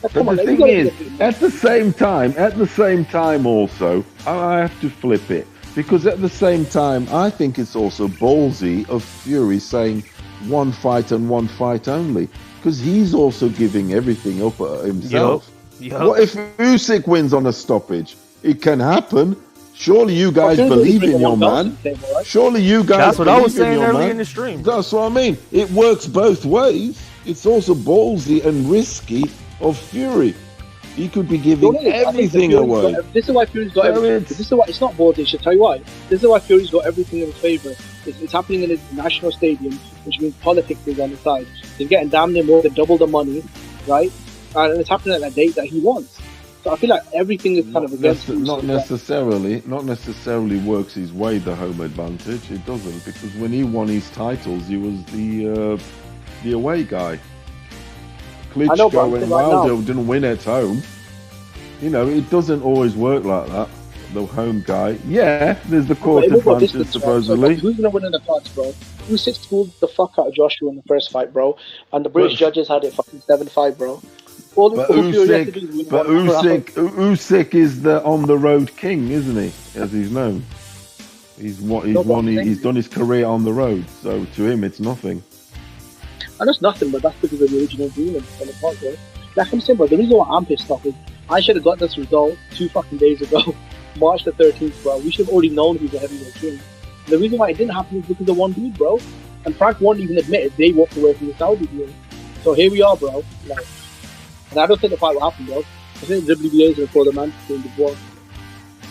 Like, But the thing is, at the same time, also, I have to flip it because at the same time, I think it's also ballsy of Fury saying one fight and one fight only because he's also giving everything up himself. Yup. What if Usyk wins on a stoppage? It can happen. Surely you guys believe in your man. Surely you guys. That's what I was believe in saying your earlier man. in the stream. That's what I mean. It works both ways. It's also ballsy and risky of Fury. He could be giving everything away. This is why Fury's got everything. This is why it's not ballsy. I should tell you why. This is why Fury's got everything in his favour. It's happening in his national stadium, which means politics is on the side. He's getting damn near more than double the money, right? And it's happening at a date that he wants. So I feel like everything is kind of against him. Not necessarily works his way, the home advantage. It doesn't, because when he won his titles, he was the away guy. Klitschko and Wilder didn't win at home. You know, it doesn't always work like that. The home guy. Yeah, there's the court advantage, supposedly. Who's going to win in the fights, bro? Usyk schooled the fuck out of Joshua in the first fight, bro. And the British judges had it fucking 7-5, bro. But Usyk is the on-the-road king, isn't he? As he's known. He's done his career on the road, so to him it's nothing. And that's nothing, but that's because of the original agreement on the part, bro. Like I'm saying, bro, the reason why I'm pissed off is I should have got this result 2 fucking days ago, March the 13th, bro. We should have already known he was a heavyweight king. The reason why it didn't happen is because of one dude, bro. And Frank won't even admit it. They walked away from the Saudi deal. So here we are, bro. Like, and I don't think the fight will happen, bro. I think WBA is going to call the man to the war.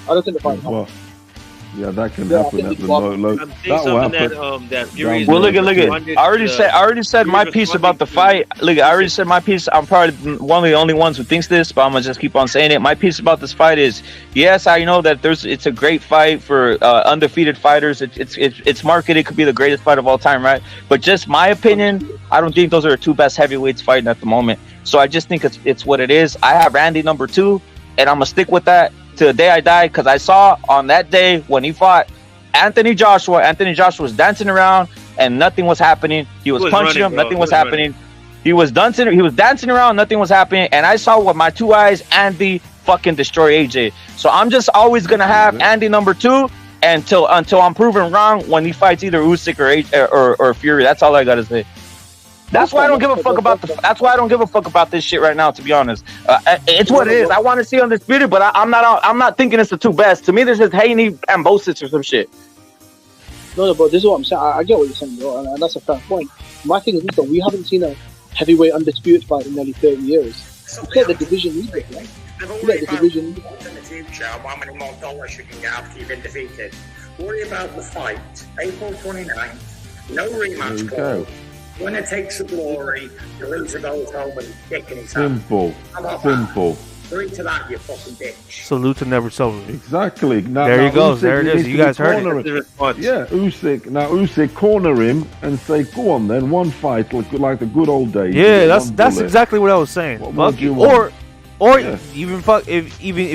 I don't think the fight will happen. Yeah, that can happen at the low. That will happen. That Fury's well, look at. I already said my piece about the fight. Look, I already said my piece. I'm probably one of the only ones who thinks this, but I'm gonna just keep on saying it. My piece about this fight is, yes, I know that it's a great fight for undefeated fighters. It's marketed, could be the greatest fight of all time, right? But just my opinion, I don't think those are the 2 best heavyweights fighting at the moment. So I just think it's what it is. I have Randy number 2, and I'm gonna stick with that to the day I die, because I saw on that day when he fought Anthony Joshua was dancing around and nothing was happening. He was punching him, nothing was happening. He was dancing around, nothing was happening. And I saw with my 2 eyes Andy fucking destroy AJ. So I'm just always gonna have Andy number 2 until I'm proven wrong when he fights either Usyk or Fury. That's all I gotta say. That's why I don't give a fuck about That's why I don't give a fuck about this shit right now. To be honest, it's what it is. I want to see undisputed, but I'm not thinking it's the 2 best. To me, there's just Haney and Bosic or some shit. No, but this is what I'm saying. I get what you're saying, bro, and that's a fair point. My thing is this, though, we haven't seen a heavyweight undisputed fight in nearly 30 years. Look at the division leader, right? Look at the division leader. In the future, how many more dollars you can get after you've been defeated. Worry about the fight, April 29th. No rematch clause. Winner takes the glory, the loser goes home and dick in his hand. Simple. Agree to that, you fucking bitch. Salute to Never Sober. Exactly. Now, there you go. Usyk, there it is. You guys heard it. Yeah, Usyk corner him and say, "Go on, then, one fight like the good old days." Yeah, that's exactly what I was saying. If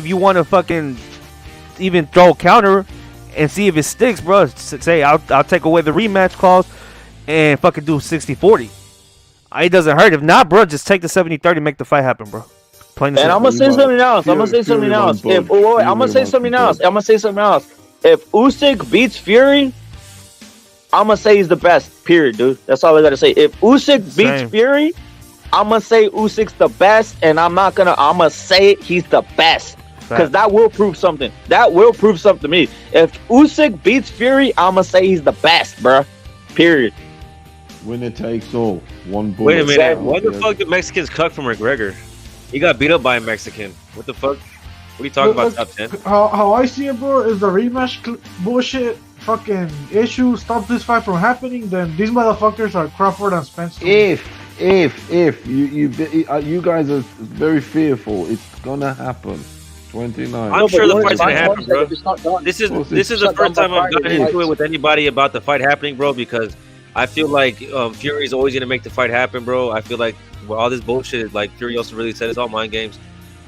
you want to fucking even throw a counter and see if it sticks, bro. Say I'll take away the rematch clause and fucking do 60-40. It doesn't hurt. If not, bro, just take the 70-30 and make the fight happen, bro. And I'm gonna say something else. I'm gonna say something else. If Usyk beats Fury, I'm gonna say he's the best. Period, dude. That's all I gotta say. If Usyk beats Fury, I'm gonna say Usyk's the best, and I'm gonna say it, he's the best. Because that will prove something. That will prove something to me. If Usyk beats Fury, I'm gonna say he's the best, bruh. Period. Winner takes all. One bullet. Wait a minute. Why the fuck did Mexicans cut from McGregor? He got beat up by a Mexican. What the fuck? What are you talking about, top 10? How I see it, bro, is the rematch bullshit fucking issue stop this fight from happening, then these motherfuckers are Crawford and Spence. If you guys are very fearful, it's gonna happen. 29. I'm sure the fight's gonna happen, bro. This is the first time I've gotten into it with anybody about the fight happening, bro, because I feel like Fury's always gonna make the fight happen, bro. I feel like all this bullshit, like Fury also really said, it's all mind games.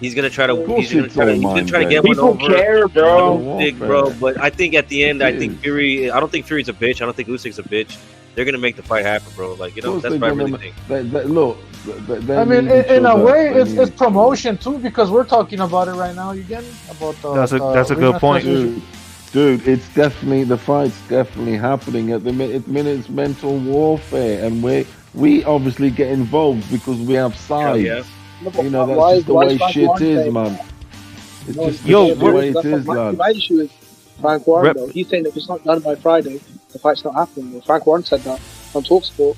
He's gonna try to get one over. People care, bro. Big, bro. But I think at the end, I don't think Fury's a bitch. I don't think Usyk's a bitch. They're gonna make the fight happen, bro. Like, you know, that's what I really think. I mean, in a way, it's promotion too, because we're talking about it right now. You get me? About that's a good point, dude. It's definitely the fight's definitely happening at the minute. It's mental warfare, and we obviously get involved because we have sides. Yeah. You know, that's just the way shit is, man. It's just the way it is, lad. My issue is Frank Warren, though. He's saying if it's not done by Friday, the fight's not happening. Well, Frank Warren said that on TalkSport.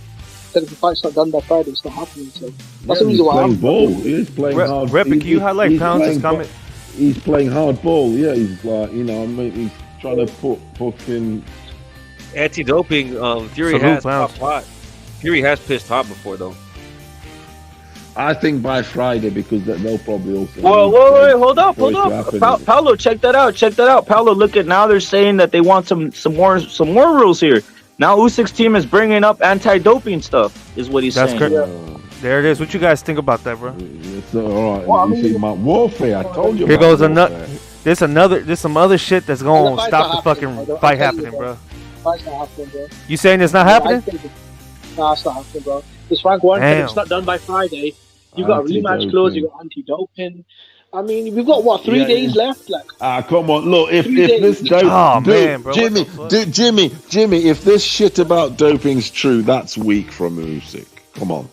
Said if the fight's not done by Friday, it's not happening. So that's the reason why I'm ball. He's playing hard. Can you highlight Pounce's comment? He's playing hard ball. Yeah, he's like, you know, he's trying to put fucking anti-doping. Fury has top hot. Fury has pissed hot before, though. I think by Friday, because they'll probably also. Whoa, hold up. Paulo, check that out. Paulo, look at now. They're saying that they want some more rules here. Now Usyk's team is bringing up anti-doping stuff, is what he's saying. That's correct. There it is. What you guys think about that, bro? It's all right. Well, you think about warfare. I told you. Here goes another. There's some other shit that's going to stop the fucking fight happening, bro. Fight's not happening, bro. You saying it's not happening? Nah, it's not happening, bro. It's Frank Warren said if it's not done by Friday, you got a rematch clause, you got anti-doping. I mean, we've got 3 days left, like. Come on, look, if this Jimmy, if this shit about doping's true, that's weak from Usyk. Come on,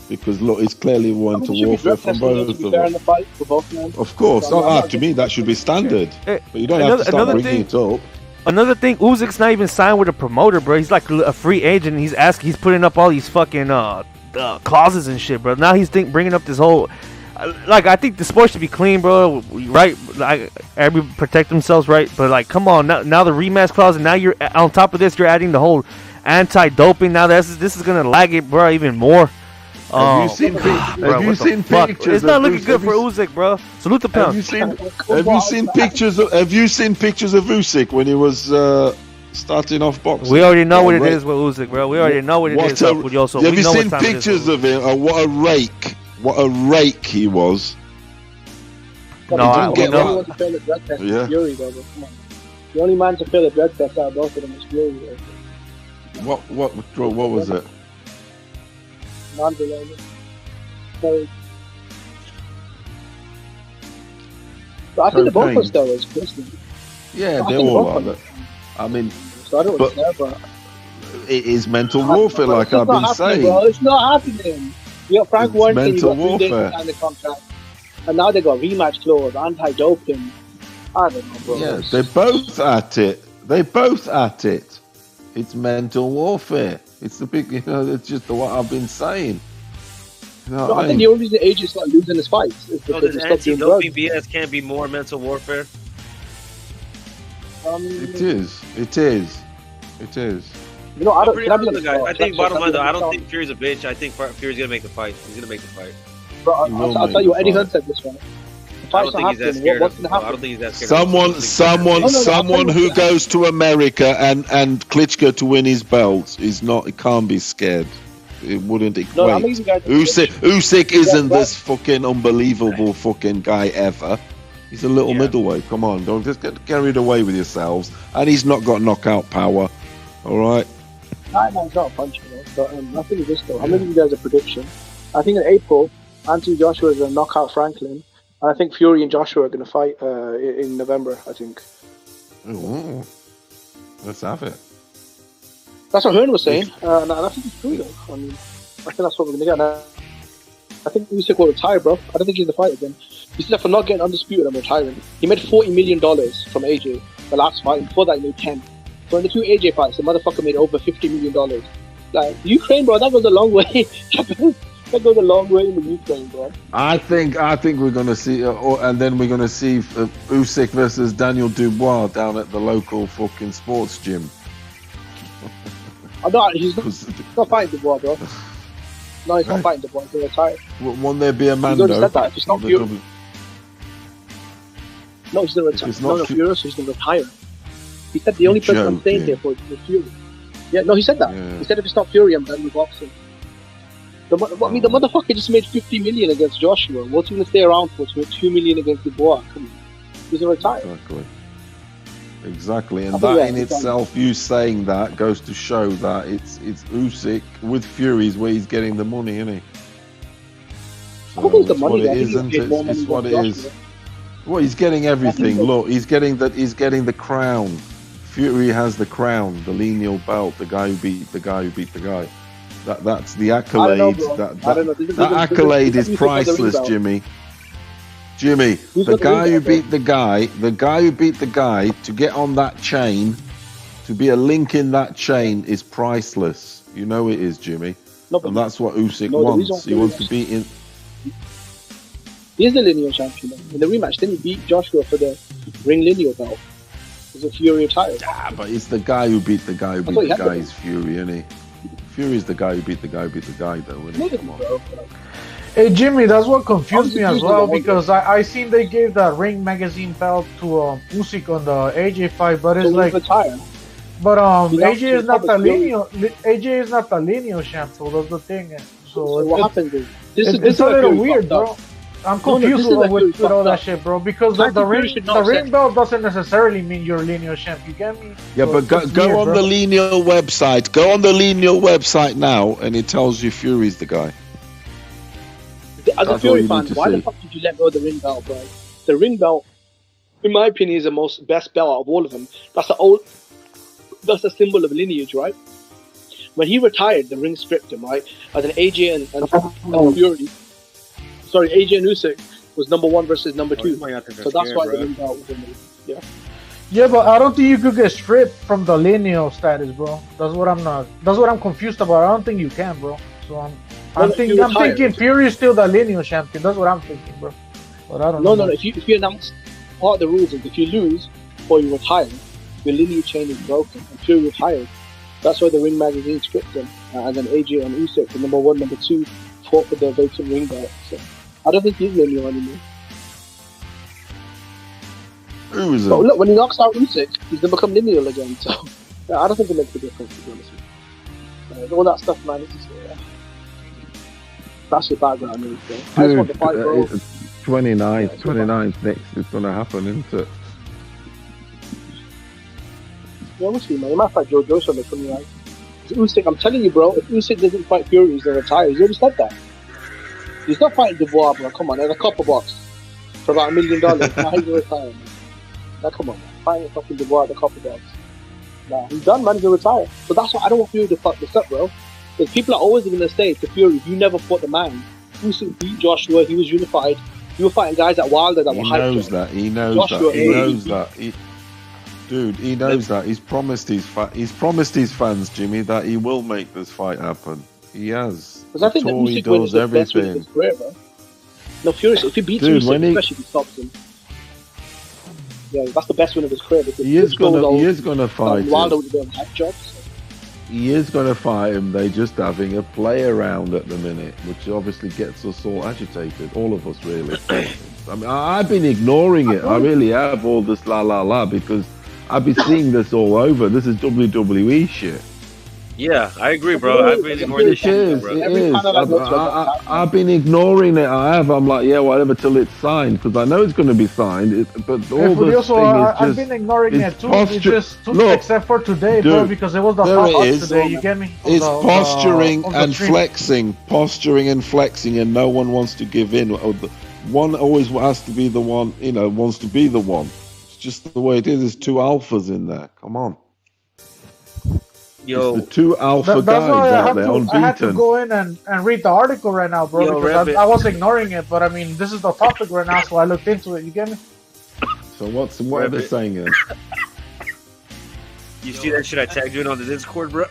because look, it's clearly one to warfare from both of them. Of course, to me that should be standard, but you don't have to start bringing it up. Another thing, Usyk's not even signed with a promoter, bro. He's like a free agent. He's putting up all these fucking clauses and shit, bro. Now he's bringing up this whole. Like, I think the sport should be clean, bro. Right? Like, everybody protect themselves, right? But like, come on, now the rematch clause, and now you're on top of this, you're adding the whole anti-doping. Now this is gonna lag it, bro, even more. Have you seen pictures? It's not looking good for Usyk, bro. Salute the pound. Have you seen pictures of Usyk when he was starting off boxing? We already know what it is with Usyk, bro. We already know what it is. Have you seen pictures of him? What a rake! What a rake he was. No, I don't know. Yeah. Fury, though, come on. The only man to feel a dread test out of both of them is Fury. What was it? Non-related. Sorry. But I think the both of those personally. Yeah, they're all like that. I mean, so I don't understand, but it is mental warfare, like I've been saying. Bro. It's not happening. You got Frank Warren saying he got 3 days to sign the contract, and now they got rematch clause, anti-doping. I don't know, bro. Yeah, they're both at it. It's mental warfare. It's the big, it's just what I've been saying. I think the only reason AJ's not losing his fights is because this anti-doping BS can't be more mental warfare. It is. You know, I think bottom line though, I don't think Fury's a bitch. I think Fury's gonna make the fight. He's gonna make the fight. Bro, I'll tell you what Eddie Hunt said this one. I don't think he's that scared. I don't think he's that scared. Someone who goes to America and Klitschko to win his belt is not. It can't be scared. It wouldn't equate. Usyk isn't this fucking unbelievable fucking guy ever. He's a little middleweight. Come on, don't just get carried away with yourselves. And he's not got knockout power. All right. Nine man's not a punch, but I think this though. I'm giving you guys a prediction. I think in April, Anthony Joshua is going to knock out Franklin. And I think Fury and Joshua are going to fight in November, I think. Ooh. Let's have it. That's what Hearn was saying. And I think it's true, though. I mean, I think that's what we're going to get now. I think Usyk will retire, bro. I don't think he's in the fight again. He said for not getting undisputed, I'm retiring. He made $40 million from AJ the last fight. Before that, he made 10. So in the 2 AJ fights, the motherfucker made over $50 million. Like Ukraine, bro, that goes a long way. That goes a long way in the Ukraine, bro. I think we're gonna see, and then we're gonna see Usyk versus Daniel Dubois down at the local fucking sports gym. No, he's not fighting Dubois, bro. No, he's not fighting Dubois. He's retired. Won't there be a Mando? He's already said that. If it's not Fury. No, he's gonna retire. No, Fury, so he's gonna retire. He said the only person I'm staying here for is Fury. Yeah, no, he said that. Yeah. He said if it's not Fury, I'm done with boxing. The motherfucker just made 50 million against Joshua. What's he gonna stay around for to make 2 million against Dubois? Come on, he's gonna retire. Exactly, and that in itself, you saying that goes to show that it's Usyk with Fury's where he's getting the money, isn't he? So it's the money. It's what it is. Well, he's getting everything. Look, he's getting the crown. Fury has the crown, the lineal belt, the guy who beat the guy. That's the accolade. That accolade is priceless, Jimmy. The guy who beat the guy, to get on that chain, to be a link in that chain is priceless. You know it is, Jimmy. And that's what Usyk wants. He wants to beat in. He is the lineal champion. In the rematch, didn't he beat Joshua for the ring lineal belt? Was it Fury retired? Yeah, but it's the guy who beat the guy who beat the guy is Fury, isn't he? Fury's the guy who beat the guy though, isn't he? Come on. Hey Jimmy, that's what confused me as well, because I seen they gave the Ring magazine belt to Usyk on the AJ fight, but it's like, but AJ is not the lineal champ, so that's the thing. So what happened is it's a little weird, bro. I'm confused with all that shit, bro, because the ring belt doesn't necessarily mean you're lineal champ. You get me? Yeah, so but go on the lineal website. Go on the lineal website now, and it tells you Fury's the guy. As a Fury fan, why the fuck did you let go of the ring belt, bro? The ring belt, in my opinion, is the best belt out of all of them. That's a symbol of lineage, right? When he retired, the ring stripped him, right? As an AJ and Fury. Sorry, AJ and Usyk was number 1 versus number 2. So that's why the ring belt was removed. Yeah. Yeah, but I don't think you could get stripped from the lineal status, bro. That's what I'm confused about. I don't think you can, bro. So I'm thinking Fury is still the lineal champion. That's what I'm thinking, bro. But I don't know. No. If you announce, part of the rules is if you lose or you retire, your lineal chain is broken. And Fury retired. That's why the Ring magazine stripped him as an AJ and Usyk, the number 1, number 2, fought for the vacant ring belt. So I don't think he's lineal anymore. Who is it? But look, when he knocks out Usyk, he's gonna become lineal again. So yeah, I don't think it makes a difference, to be honest with you. All that stuff, man, it's just that's your background, really, bro. I just want to fight, bro. 29th next is gonna happen, isn't it? Yeah, we'll see, man. He might fight Joe Joyce on the 29th. Usyk, I'm telling you, bro, if Usyk doesn't fight Fury, he's gonna retire. He's already said that. He's not fighting Dubois, bro. Come on, there's a copper box for about $1 million. Now he's gonna retire, man. Now, come on, man. Fighting fucking Dubois at the copper box. Nah, he's done, man. He's gonna retire. So that's why I don't want Fury to fuck this up, bro. Because people are always going to say to Fury, you never fought the man. Usyk beat Joshua, he was unified. You were fighting guys at Wilder that were hyped. He knows that. He knows that. He's promised his fans, Jimmy, that he will make this fight happen. He has. Because I think that Usyk wins the best win of his career, bro. No, Fury, if he beats Usyk, especially if he stops him. Yeah, that's the best win of his career. He is gonna fight Wilder would be on hype jobs. He is going to fight him. They're just having a play around at the minute, which obviously gets us all agitated. All of us, really. I mean, I've been ignoring it. I really have, all this la, because I've been seeing this all over. This is WWE shit. Yeah, I agree, bro. I've been ignoring this shit, bro. It is. I've been ignoring it. I'm like, yeah, whatever, till it's signed, because I know it's going to be signed. But all this thing is I've been ignoring it too. Except for today, bro, because it was the top odds today. You get me? It's posturing and flexing, and no one wants to give in. One always has to be the one, wants to be the one. It's just the way it is. There's 2 alphas in there. Come on. Yo, It's the two alpha That's why guys out there, I had to unbeaten. go in and read the article right now, bro, Yo, because Rabbit. I was ignoring it. But I mean, this is the topic right now, so I looked into it. You get me? So what are they saying then? You see that shit I tagged you in on the Discord, bro?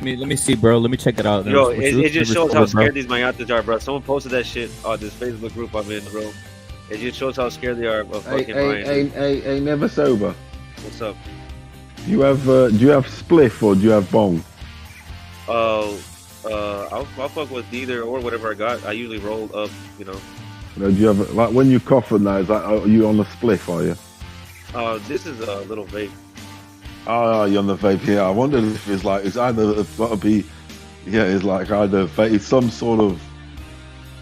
Let me see, bro. Let me check it out. Yo, it just shows how bro. scared these Mayatas are, bro. Someone posted that shit on this Facebook group I'm in, bro. It just shows how scared they are of fucking Ryan. Hey, never sober. What's up? Do you have spliff or do you have bong? I'll fuck with either or whatever I got. I usually roll up, you know. Do you have like when you cough and that? Is that are you on the spliff? Are you? This is a little vape. Oh, you're on the vape. Yeah, I wondered if it's like it's got to be. Yeah, it's like either vape, it's some sort of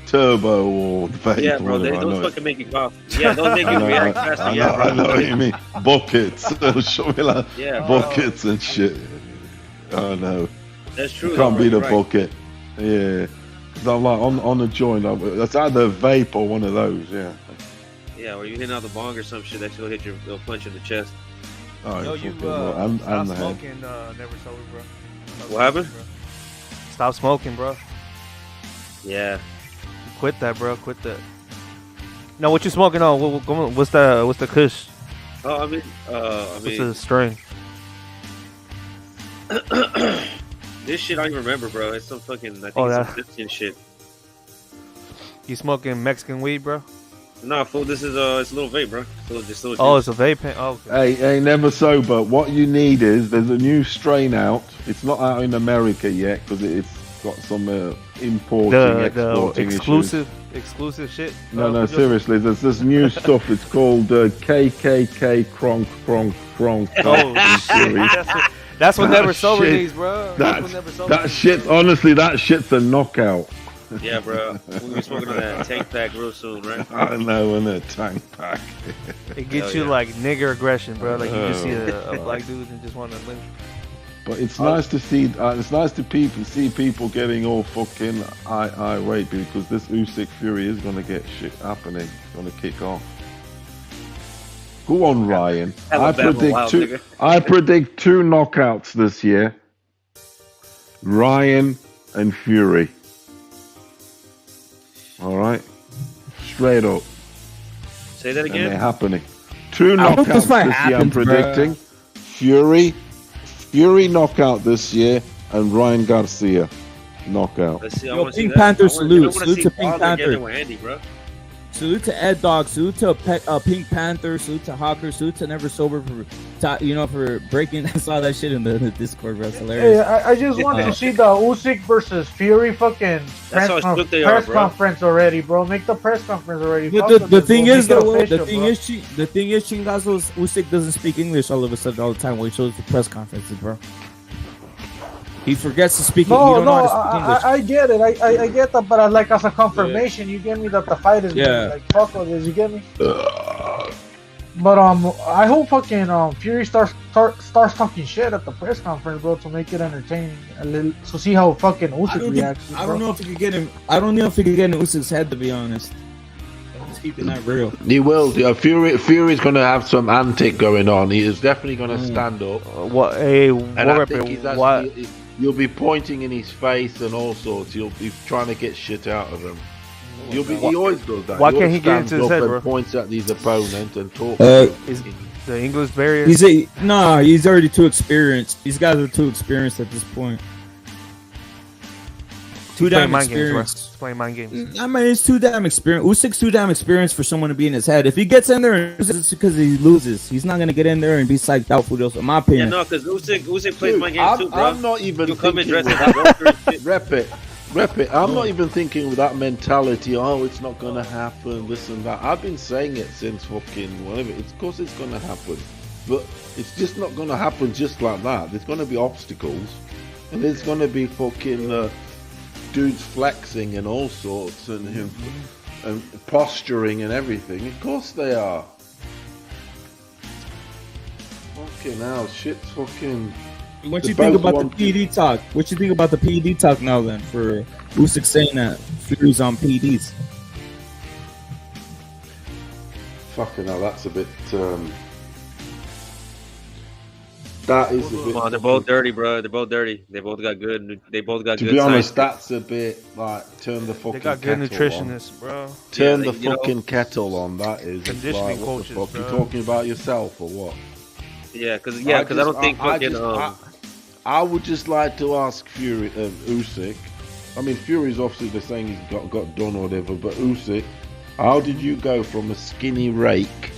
turbo or vape. Yeah, bro, those fucking make you cough. Yeah, those make you react faster. I know what you mean. Buckets. Show me like Yeah. buckets and shit. I know. That's true. It can't though, be the right. bucket. Yeah. 'Cause I'm like on a joint. That's either vape or one of those. Yeah. Yeah, or you hitting out the bong or some shit that will hit it'll punch in the chest. Oh, Yo, you and stop the head. smoking, never sober, bro. What happened? Stop smoking, bro. Yeah. Quit that, bro. Quit that. No, what you smoking on? What's the kush? Oh, I mean, What's the strain? this shit I don't even remember, bro. It's some fucking, I think Oh, it's that- some Mexican shit. You smoking Mexican weed, bro? Nah, fool, this is it's a little vape, bro. Just little Oh, juice. it's a vape pen. Oh, okay. Hey, never sober. What you need is there's a new strain out. It's not out in America yet because it's got some importing, the exporting exclusive shit. No, seriously. There's this new stuff. It's called KKK Kronk Kronk Kronk. Oh, that's what never sober shit- needs, bro. That's what never sober That needs. shit. Honestly, that shit's a knockout. Yeah, bro. We'll be smoking on that tank pack real soon, right? I know, in a tank pack. It gets Hell you yeah. like nigger aggression, bro. Like you just see Oh. a black dude and just want to live. But it's nice to see. It's nice to see people getting all fucking irate because this Usyk Fury is gonna get shit happening. It's gonna kick off. Go on, Ryan. I predict two knockouts this year. Ryan and Fury. All right, straight up. Say that And they're again. happening. Two I hope knockouts this this fight year. I'm happens, predicting. Fury knockout this year, and Ryan Garcia knockout. Let's see. I Yo, want to see Pink that. Panther I salute. wanna Salute see to Pink Wilder Panther. get it with Andy, bro. Salute to Ed Dog. Salute to Pink Panther. Salute to Hawker. Salute to Never Sober for breaking. I saw that shit in the Discord, bro. It's hilarious. Hey, I just want to see the Usyk versus Fury fucking That's how shook they are, press bro. conference already, bro. Make the press conference already. But Fuck the with it, thing bro. is, Make it though, official, the thing is, Chingazos Usyk doesn't speak English all of a sudden all the time when he shows the press conferences, bro. He forgets to speak. No, he don't know how to speak English. I get it. I get that, but like as a confirmation, you get me that the fight is gonna, like fuck with this. You get me? But I hope fucking Fury starts talking shit at the press conference, bro, to make it entertaining. A little, to see how fucking Usyk reacts. I don't know if he could get him. I don't know if he could get in Usyk's head, to be honest. I'm just keeping that real. He will. Fury's going to have some antic going on. He is definitely going to stand up. You'll be pointing in his face and all sorts. You'll be trying to get shit out of him. He always does that. Why He can't always he get into his stands head, up bro? and points at his opponent and talks. Is the English barrier? He's already too experienced. These guys are too experienced at this point. Too damn experienced. He's playing mind games. I mean, it's too damn experienced. Usyk's too damn experienced for someone to be in his head. If he gets in there and loses, it's because he loses. He's not gonna get in there and be psyched out for those. In my Yeah, opinion. no, because Usyk plays my games too, bro. I'm not even You come in thinking dressed with like a that. Rep it. I'm not even thinking with that mentality. Oh, it's not gonna happen. This and that. I've been saying it since fucking whatever. Of course, it's gonna happen, but it's just not gonna happen just like that. There's gonna be obstacles, and there's gonna be fucking dudes flexing and all sorts, and posturing and everything. Of course they are. Fucking hell, shit's fucking. What you think about the PED talk? What you think about the PED talk now then? For Usyk saying that Fury's on PEDs. Fucking hell, that's a bit. That is a bit. Come on, they're both dirty, bro. They're both dirty. They both got good. They both got To good. be honest, science. that's a bit like turn the fucking. They got good kettle nutritionists, on. bro. Turn Yeah, the you know, fucking kettle on. That is. It's Conditioning like, what coaches, the fuck? bro. You talking about yourself or what? Yeah, because I don't think fucking. I would just like to ask Fury, Usyk. I mean, Fury's obviously they're saying he's got done or whatever, but Usyk, how did you go from a skinny rake,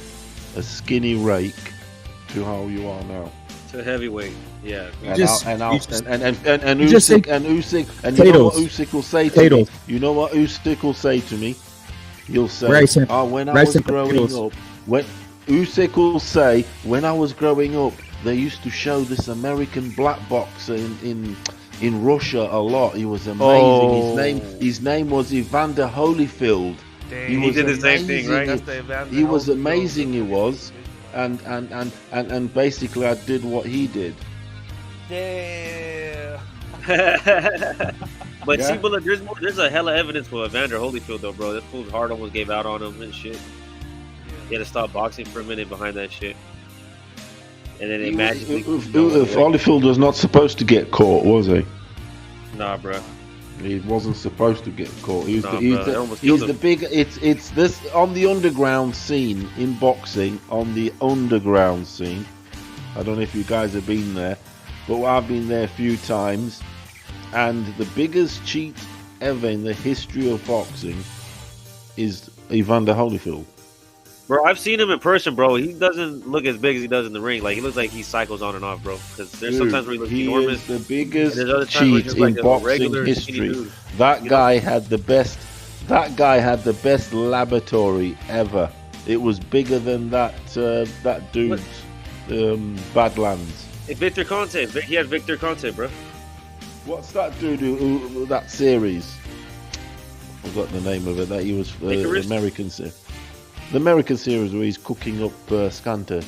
to how you are now? To heavyweight, yeah. Usyk, and you know what Usyk will say to me? You know what Usyk will say to me? He'll say, when I was growing up, when Usyk will say, when I was growing up, they used to show this American black boxer in Russia a lot. He was amazing. His name was Evander Holyfield. He did the same thing, right? He was amazing. He was, and basically I did what he did. Yeah. But see, Bullet, there's a hella evidence for Evander Holyfield though, bro. That fool's heart almost gave out on him and shit. He had to stop boxing for a minute behind that shit. And then it magically. Holyfield was not supposed to get caught, was he? Nah, bro. He wasn't supposed to get caught. He's the big. It's this on the underground scene in boxing. On the underground scene, I don't know if you guys have been there, but I've been there a few times. And the biggest cheat ever in the history of boxing is Evander Holyfield. Bro, I've seen him in person, bro. He doesn't look as big as he does in the ring. Like, he looks like he cycles on and off, bro. Because there's sometimes where he looks enormous. Is the biggest cheat in boxing history. That guy had the best. That guy had the best laboratory ever. It was bigger than that dude's Badlands. Victor Conte. He had Victor Conte, bro. What's that dude who that series? I forgot the name of it. That he was the American series. The American series where he's cooking up Scanter.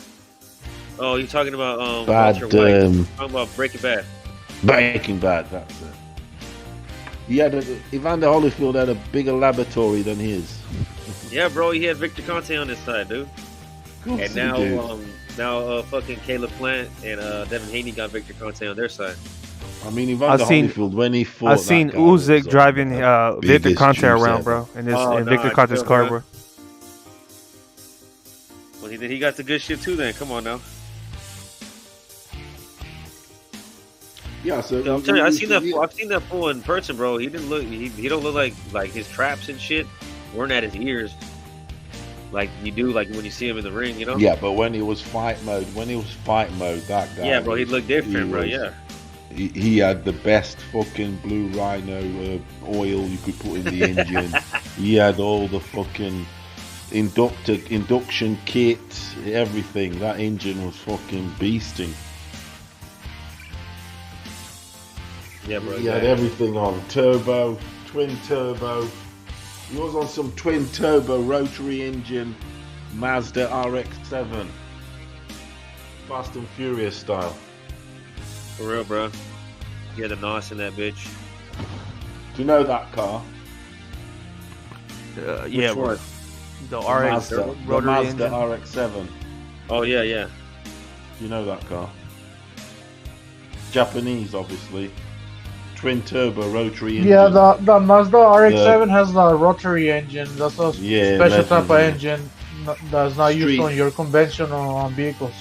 Oh, you're talking about Bad. Walter White. Talking about Breaking Bad. Breaking Bad, that's it. He had Evander Holyfield had a bigger laboratory than his. Yeah, bro, he had Victor Conte on his side, dude. And now, fucking Caleb Plant and Devin Haney got Victor Conte on their side. I mean, Evander Holyfield when he fought. I've seen Usyk driving Victor Conte around, bro, in Victor Conte's car, bro. Well, he got the good shit too. Then come on now. Yeah, so I'm telling you, I've seen that fool in person, bro. He didn't look. He don't look like his traps and shit weren't at his ears, like you do, like when you see him in the ring, you know. Yeah, but when he was fight mode, that guy. Yeah, bro, he looked different, bro. Yeah. He had the best fucking Blue Rhino oil you could put in the engine. He had all the fucking induction kit, everything. That engine was fucking beasting. Yeah, bro. He had everything on. Turbo, twin turbo. He was on some twin turbo rotary engine Mazda RX-7. Fast and Furious style. For real, bro. He had a NOS in that bitch. Do you know that car? Yeah, one? The RX, the Mazda RX-7. Oh yeah, yeah. You know that car? Japanese, obviously. Twin turbo rotary engine. Yeah, the Mazda RX-7 has the rotary engine. That's a special type of engine that's not used on your conventional vehicles.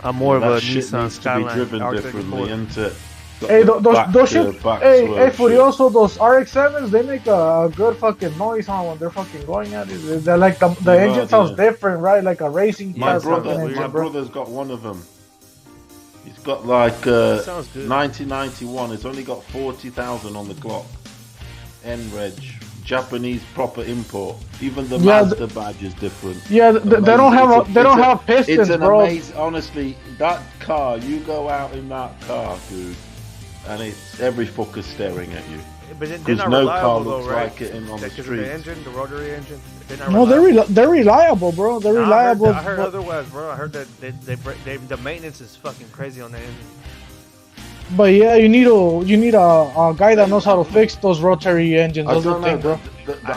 I'm more of a Nissan Skyline. To be driven differently, isn't it? Hey, those shit. Hey, Furioso, those RX-7s, they make a good fucking noise when they're fucking going at it. They're like the engine sounds different, right? Like a racing. My brother's got one of them. He's got like 1991. It's only got 40,000 on the clock. N-Reg, Japanese proper import. Even the Mazda badge is different. Yeah, they don't have pistons, it's an bro. Amazing, honestly, that car. You go out in that car, dude, and it's every fucker staring at you. But they're Because not no reliable, car though, looks right? like it on the Because street. of the engine, the rotary engine. They're reliable, bro. They're reliable. I heard otherwise, bro. I heard that the maintenance is fucking crazy on the engine. But yeah, you need a guy that knows how to fix those rotary engines. I That's the don't thing, know. bro. The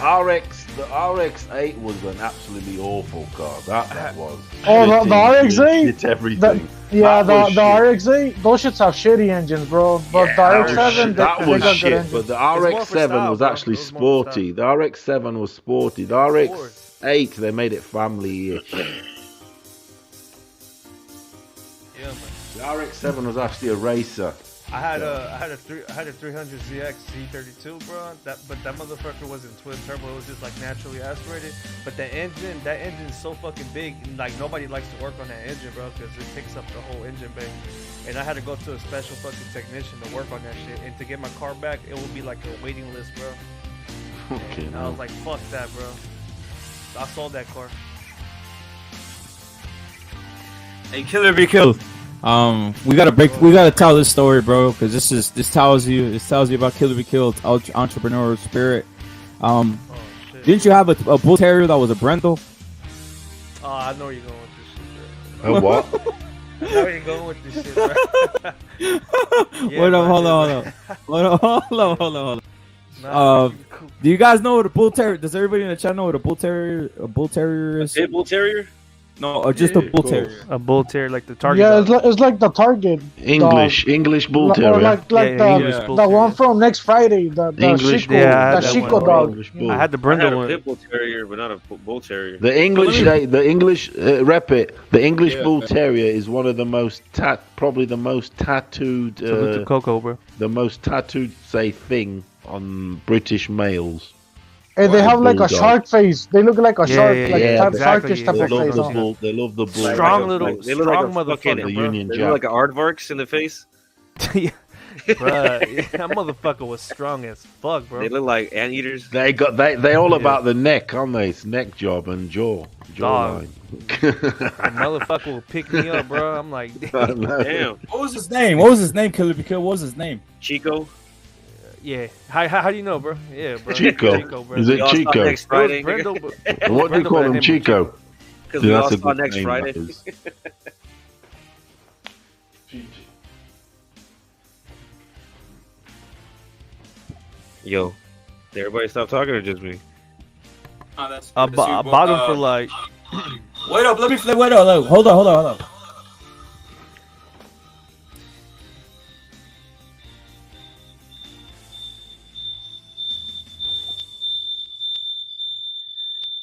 RX-8 was an absolutely awful car. That was. Oh, the RX-8. It's everything. Yeah, That the was shit. RX-8, those shits have shitty engines, bro. But the RX-7, That they was got good shit. engines. But the more for RX-7 style, was bro. actually It was more for sporty. The RX-7 was sporty. The RX-8, they made it family-ish. Yeah, man. The RX-7 was actually a racer. I had a 300 ZX Z32, bro. But that motherfucker wasn't twin turbo. It was just like naturally aspirated. But that engine's so fucking big. And, like nobody likes to work on that engine, bro, because it takes up the whole engine bay. And I had to go to a special fucking technician to work on that shit. And to get my car back, it would be like a waiting list, bro. And I was like, fuck that, bro. So I sold that car. Hey, Killer Be Killed. We gotta tell this story, bro, because this tells you about Killer Be Killed entrepreneurial spirit. Didn't you have a bull terrier that was a Brendel? Oh, I know where you're going with this shit, bro. A what? I know where you're going with this shit, bro. Yeah, Wait bro, up, hold on. Nah, Do you guys know what a bull terrier? Does everybody in the chat know what a bull terrier is? Pit bull terrier? No, or just a bull terrier. A bull terrier, like the target. Yeah, dog. it's like the Target. English bull Or terrier. like the one from next Friday, the English Chico, bull- the that Chico one, dog. English bull. I had the I had Brindle a one. pit bull terrier, but not a bull terrier. The English rep it. The English bull terrier is one of the most probably the most tattooed. Salute to Coco, bro. The most tattooed, thing on British males. And they have like a bulldog. shark face. They look like a shark, like exactly. sharkish type They of love face. the huh? bull. They love the bull. Strong little, They look like strong a fucking motherfucker, the bro. Union They Jack. look like an aardvarks in the face. Yeah. Bruh, yeah, that motherfucker was strong as fuck, bro. They look like anteaters. They all about the neck, aren't they? It's neck job and jawline. That motherfucker will pick me up, bro. I'm like, Damn. What was his name? What was his name? Killer Be Killed. What was his name? Chico. yeah. How do you know, bro? Yeah, bro. Chico. bro. Is it We all saw Chico? next Friday. Brindle, And what do you Brindle call by the him, name of Chico? Because See, we that's all a saw good next name, Friday. that is. Yo, did everybody stop talking or just me? I bought him for like. Wait up, let me flip. Wait up, hold on.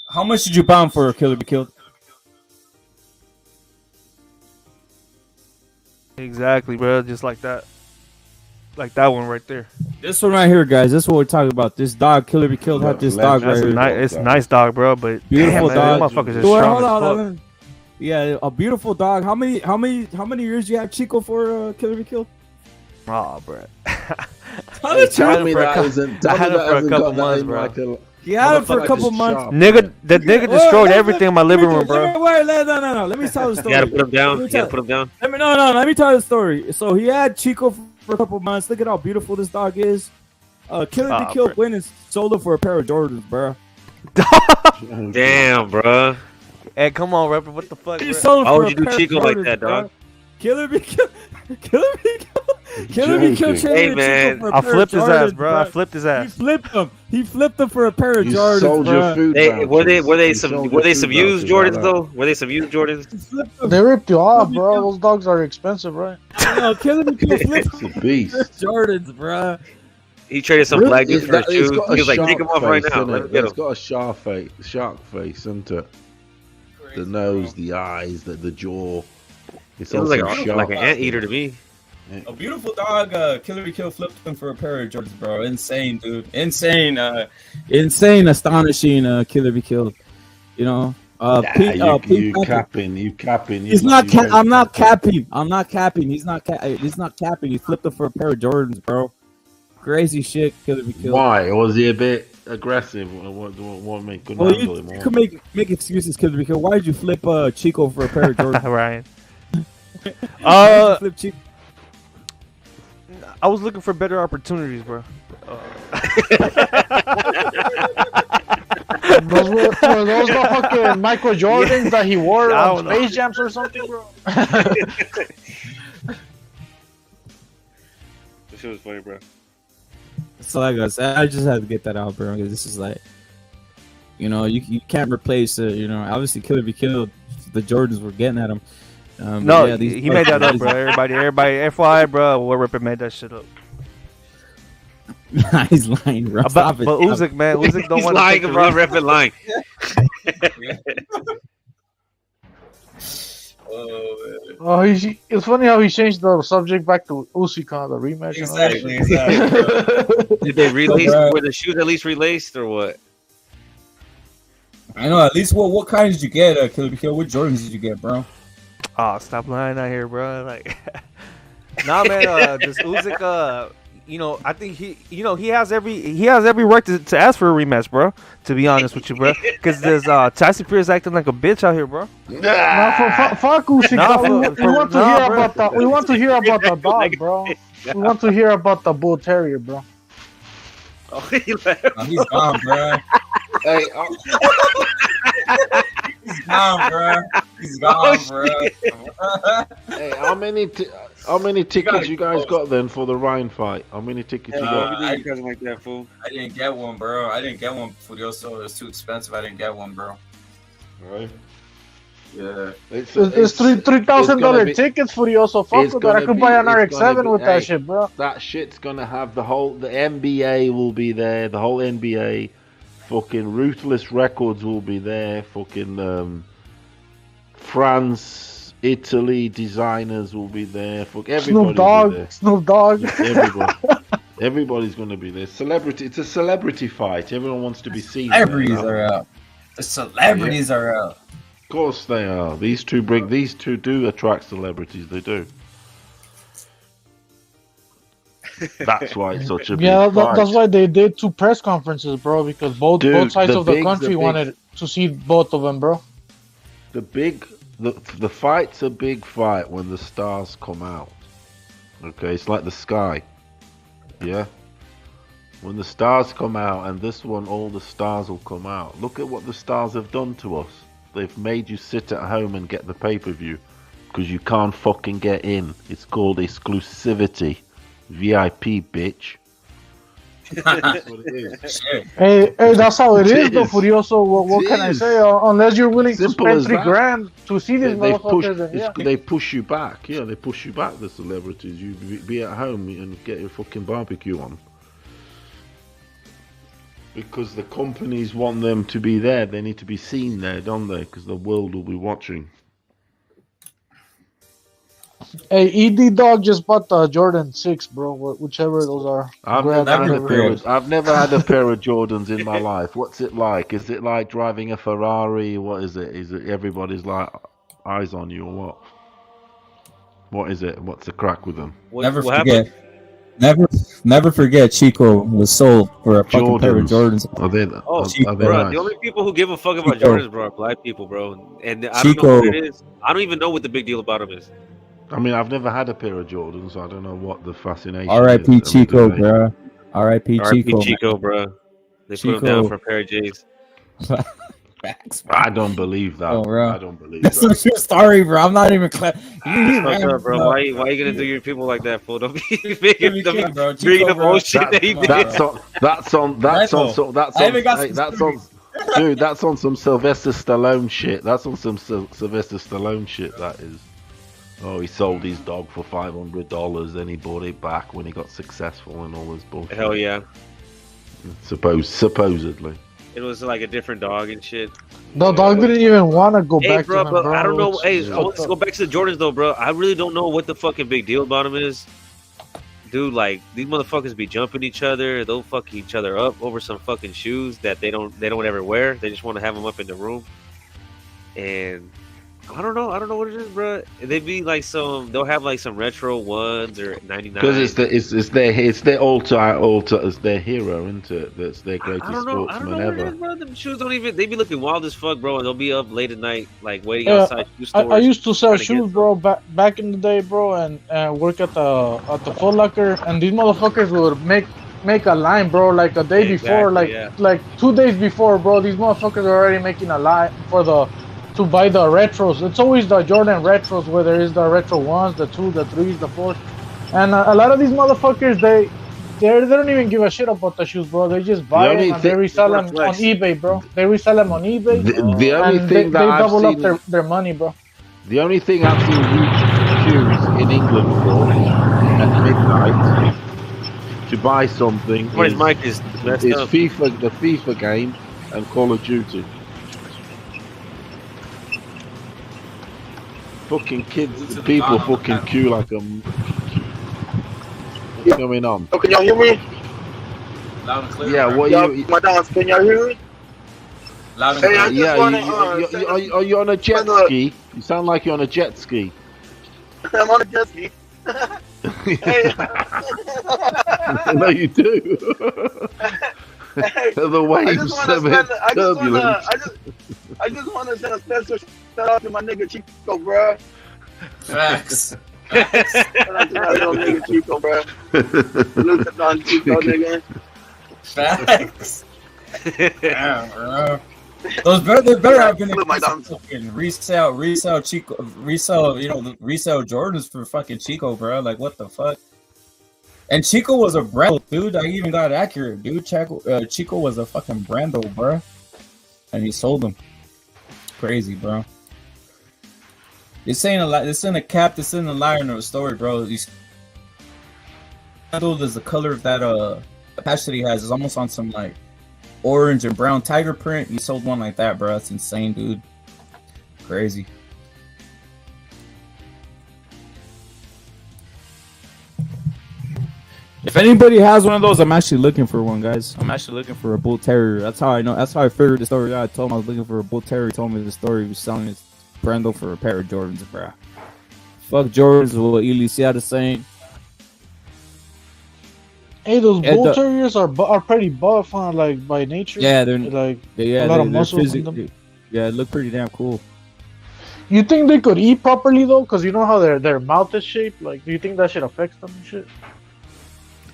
How much did you buy him for Killer Be Killed? Exactly, bro. Just like that. Like that one right there. This one right here, guys. This is what we're talking about. This dog, Killer Be Killed, had this dog right here. It's a nice dog, bro. But Beautiful damn, man, dog. that motherfucker's just Wait, strong hold as on. Yeah, a beautiful dog. How many years you have Chico for Killer Be Killed? fuck. Oh, bro. Tell me that I hasn't had him for a got couple that months, in bro. like a- He had it for a Motherfucker couple just months. sharp. Nigga destroyed everything in my living room, bro. Wait, no. Let me tell the You story. gotta put him down. Let me You gotta tell- put him down. Let me tell you the story. So he had Chico for a couple months. Look at how beautiful this dog is. Killer Be Killed went and sold it for a pair of Jordans, bro. Damn, bro. Hey, come on, rapper. What the fuck, He bro? sold it Why for would a you do pair of Chico like Jordans, that, bro. dog? Killer Be Killed. Killer Be Killed. Hey, man. For a I pair flipped of his ass, Jordans, bro. I flipped his He ass. flipped him. He flipped him for a pair of You Jordans, sold your bro. food Were they vouchers. some You sold your some food used vouchers, Jordans like though? Were they some used Jordans? He flipped him. They ripped you off, bro. Those dogs are expensive, right? No, Killer Be Killed flipped that. It's a beast. Jordans, bro. He traded some black dude for his It's shoes. got He a was like, shark take them off right face, now. innit? Let me get It's them. got a shark face, isn't it? The nose, the eyes, the jaw. It's It was also like sharp. an anteater to me. A beautiful dog, Killer Be Killed flipped him for a pair of Jordans, bro. Insane, dude. Insane, astonishing, Killer Be Killed. You know, You capping. He's not. I'm not capping. I'm not capping. He's not capping. He flipped him for a pair of Jordans, bro. Crazy shit, Killer Be Killed. Why? Was he a bit aggressive? What make good Well, handle you him? could make excuses, Killer Be Killed. Why did you flip Chico for a pair of Jordans, Ryan? Why'd you flip Chico? I was looking for better opportunities, bro. Those were those the fucking Michael Jordans that he wore I on don't know. Space Jams or something, bro? This shit was funny, bro. So like I said, I just had to get that out, bro. Because this is like, you know, you can't replace it. You know, obviously Killer Be Killed. The Jordans were getting at him. No, yeah, he made that up, bro. Everybody, FYI, bro. War Ripper made that shit up. He's lying, bro. But Usyk, man, Usyk don't He's want to lying take the about rematch. Rep and lying. Oh, it's funny how he changed the subject back to Usyk on the rematch. Exactly, And all that shit. Did they release? bro. Were the shoes at least released or what? I know. At least what kind did you get, Killer Kill? What Jordans did you get, bro? Oh, stop lying out here, bro. Like, nah, man. This Usyk, I think he has every right to ask for a rematch, bro. To be honest with you, bro, because there's Tyson Fury's acting like a bitch out here, bro. Nah, fuck Usyk. We want to hear about the dog, bro. We want to hear about the bull terrier, bro. Oh, he left. Oh, he's gone, bro. Hey, He's gone, bro. He's gone, bro. hey, how many tickets you guys got then for the Ryan fight? How many tickets you got? I like that, fool. I didn't get one, bro. I didn't get one for the also. It was too expensive. I didn't get one, bro. Right. Yeah. It's $3,000 tickets for you. Also, fuck with that. I could buy an RX-7 with that shit, bro. That shit's gonna have the NBA will be there. The whole NBA. Fucking Ruthless Records will be there. Fucking France, Italy designers will be there. Fuck everybody. Snoop Dogg. Everybody. Everybody's gonna be there. Celebrity. It's a celebrity fight. Everyone wants to be seen. Celebrities are out. The celebrities are out. Of course they are. These two do attract celebrities. They do. That's why it's such a big fight. That's why they did 2 press conferences, bro. Because both sides of the country wanted to see both of them, bro. The fight's a big fight when the stars come out. Okay, it's like the sky. Yeah. When the stars come out, and this one, all the stars will come out. Look at what the stars have done to us. They've made you sit at home and get the pay-per-view because you can't fucking get in. It's called exclusivity. VIP, bitch. That's what it is. Hey, that's how it is, though, Furioso. What can I say? Unless you're willing to spend $3,000 to see these motherfuckers, they push you back. Yeah, they push you back. The celebrities, you be at home and get your fucking barbecue on. Because the companies want them to be there. They need to be seen there, don't they? Because the world will be watching. Hey, ED Dog just bought the Jordan 6, bro. Whichever those are. I've never had a pair of Jordans in my life. What's it like? Is it like driving a Ferrari? What is it? Is it everybody's like eyes on you or what? What is it? What's the crack with them? Never forget. Chico was sold for a fucking pair of Jordans. Are they Bro, nice? the only people who give a fuck about Jordans, bro, are black people, bro. And I don't know what it is. I don't even know what the big deal about them is. I mean, I've never had a pair of Jordans, so I don't know what the fascination R.I.P. is. Chico, bro. R.I.P. Chico. Chico, bro. They put him down for a pair of J's. I don't believe that. Oh, bro. I don't believe That's that. a true story, bro. I'm not even Fuck up, bro. Why you gonna do your people like that, fool? Don't be bringing up old shit that he did. That's on some Sylvester Stallone shit. That's on some Sylvester Stallone shit. That is. Oh, he sold his dog for $500, then he bought it back when he got successful and all this bullshit. Hell yeah. Supposedly. It was like a different dog and shit. The dog didn't even want to go back bro, to him, but bro. I don't know. Hey, let's go back to the Jordans, though, bro. I really don't know what the fucking big deal about them is. Dude, like, these motherfuckers be jumping each other. They'll fuck each other up over some fucking shoes that they don't ever wear. They just want to have them up in the room. And I don't know what it is, bro. They be like they'll have like some retro ones or 99. Because it's their alter it's their hero, isn't it? That's their greatest sportsman ever. What it is, bro. Them shoes don't even. They be looking wild as fuck, bro. And they'll be up late at night, like waiting outside shoe stores. I used to sell shoes, bro, back in the day, bro, and work at the Foot Locker, and these motherfuckers would make a line, bro, like a day before, like 2 days before, bro. These motherfuckers are already making a line to buy the retros. It's always the Jordan retros, where there is the retro 1s, the 2s, the 3s, the 4s. And a lot of these motherfuckers, they don't even give a shit about the shoes, bro. They just buy them and they resell them on eBay, bro. They resell them on eBay. The only thing they double up their money, bro. The only thing I've seen queues in England for at midnight to buy something Somebody's mic is messed up. the FIFA game and Call of Duty. Fucking kids, people fucking queue like a. What's going on? Oh, can y'all hear me? Loud and clear. Yeah, what you? My dance, can y'all hear me? Loud and Hey, I clear. just wanna, Are you on a jet ski? You sound like you're on a jet ski. I'm on a jet ski. Hey. No, you do. The waves are a bit turbulent. I just want to send a special shout out to my nigga Chico, bro. Facts. Shout out to my little nigga Chico, bro. Look at Don Chico, nigga. Facts. Damn, bro. Those better have been fucking resell Chico, resell Jordans for fucking Chico, bro. Like, what the fuck? And Chico was a brand, dude. I even got accurate, dude. Chico was a fucking brando, bro. And he sold them. Crazy, bro. This ain't a lie. This ain't a cap. This isn't a liar in the story, bro. These is the color of that patch that he has. Is almost on some like orange and brown tiger print. He sold one like that, bro. That's insane, dude. Crazy. If anybody has one of those, I'm actually looking for one, guys. I'm actually looking for a bull terrier. That's how I know. That's how I figured the story out. I told him I was looking for a bull terrier. He told me the story. He was selling his Brando for a pair of Jordans, bro. Fuck Jordans. What Elysia is saying. Hey, those bull terriers are pretty buff, huh? Like by nature. Yeah, they're like a lot of muscles in them. Yeah, it look pretty damn cool. You think they could eat properly though? Cause you know how their mouth is shaped. Like, do you think that shit affects them and shit?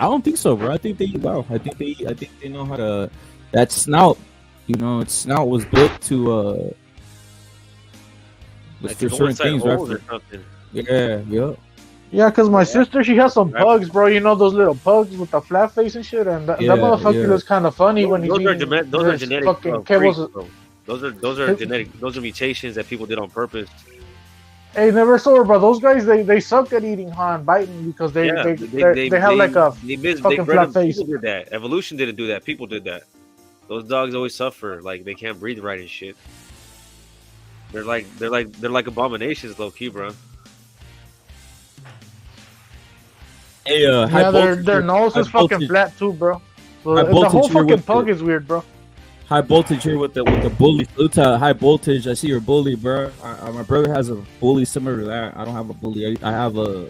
I don't think so, bro. I think they eat well. I think they know how to. That snout, you know, its snout was built to Like for certain things, right? Yeah. Yeah, cause my sister, she has some pugs, bro. You know those little pugs with the flat face and shit, and that motherfucker looks kind of funny when he's eating. Those are genetic. Fucking cables. Those are genetic. Those are mutations that people did on purpose. Hey, never saw her, bro. Those guys, they suck at eating, huh, and biting because they have like a fucking flat face. People did that. Evolution didn't do that. People did that. Those dogs always suffer. Like they can't breathe right and shit. They're like abominations, low key, bro. Hey, yeah, their nose is fucking flat too, bro. So the whole fucking pug is weird, bro. High voltage here with the bully. Salute to high voltage. I see your bully, bro. My brother has a bully similar to that. I don't have a bully. I have a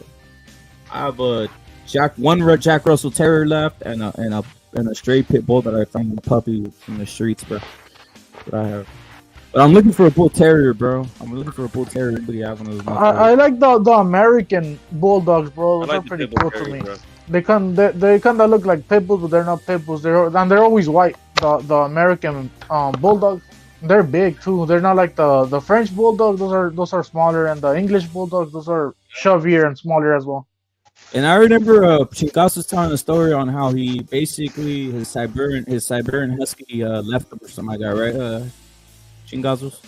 red Jack Russell Terrier left, and a stray pit bull that I found a puppy in the streets, bro. That I have. But I'm looking for a bull terrier, bro. Anybody have one of those? I like the American bulldogs, bro. Those are pretty cool to me. Bro. They kind of look like pit bulls, but they're not pit bulls. They're always white. The American bulldogs, they're big too. They're not like the French bulldogs. Those are smaller, and the English bulldogs, those are shovier and smaller as well. And I remember Chingas was telling a story on how he basically his Siberian husky left him or something like that, right? Chingasos.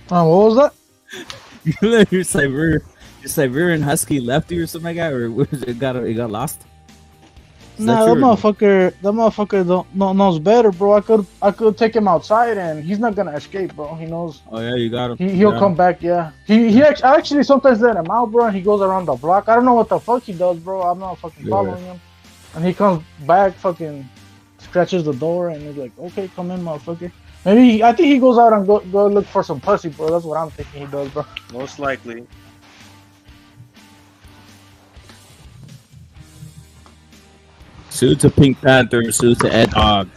What was that? You let your Siberian husky left you or something like that, or it got lost? Nah, that motherfucker knows better, bro. I could take him outside and he's not gonna escape, bro. He knows. Oh yeah, you got him. He'll come back, yeah. He actually sometimes let him out, bro. And he goes around the block. I don't know what the fuck he does, bro. I'm not fucking following him. And he comes back, fucking scratches the door, and he's like, "Okay, come in, motherfucker." Maybe I think he goes out and go look for some pussy, bro. That's what I'm thinking he does, bro. Most likely. Salute to Pink Panther, salute to Ed Dog.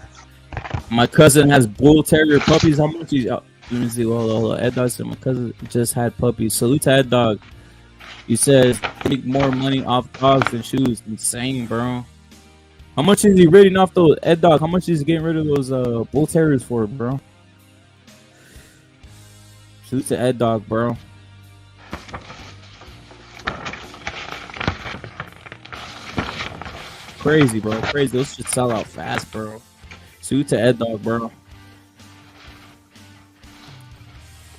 My cousin has bull terrier puppies. How much? Let me see. Hold on. Ed Dog said my cousin just had puppies. Salute to Ed Dog. He says make more money off dogs than shoes. Insane, bro. How much is he rating off those Ed Dog? How much is he getting rid of those bull terriers for, bro? Salute to Ed Dog, bro. Crazy, bro. Crazy. Those should sell out fast, bro. Salute to Ed Dog, bro.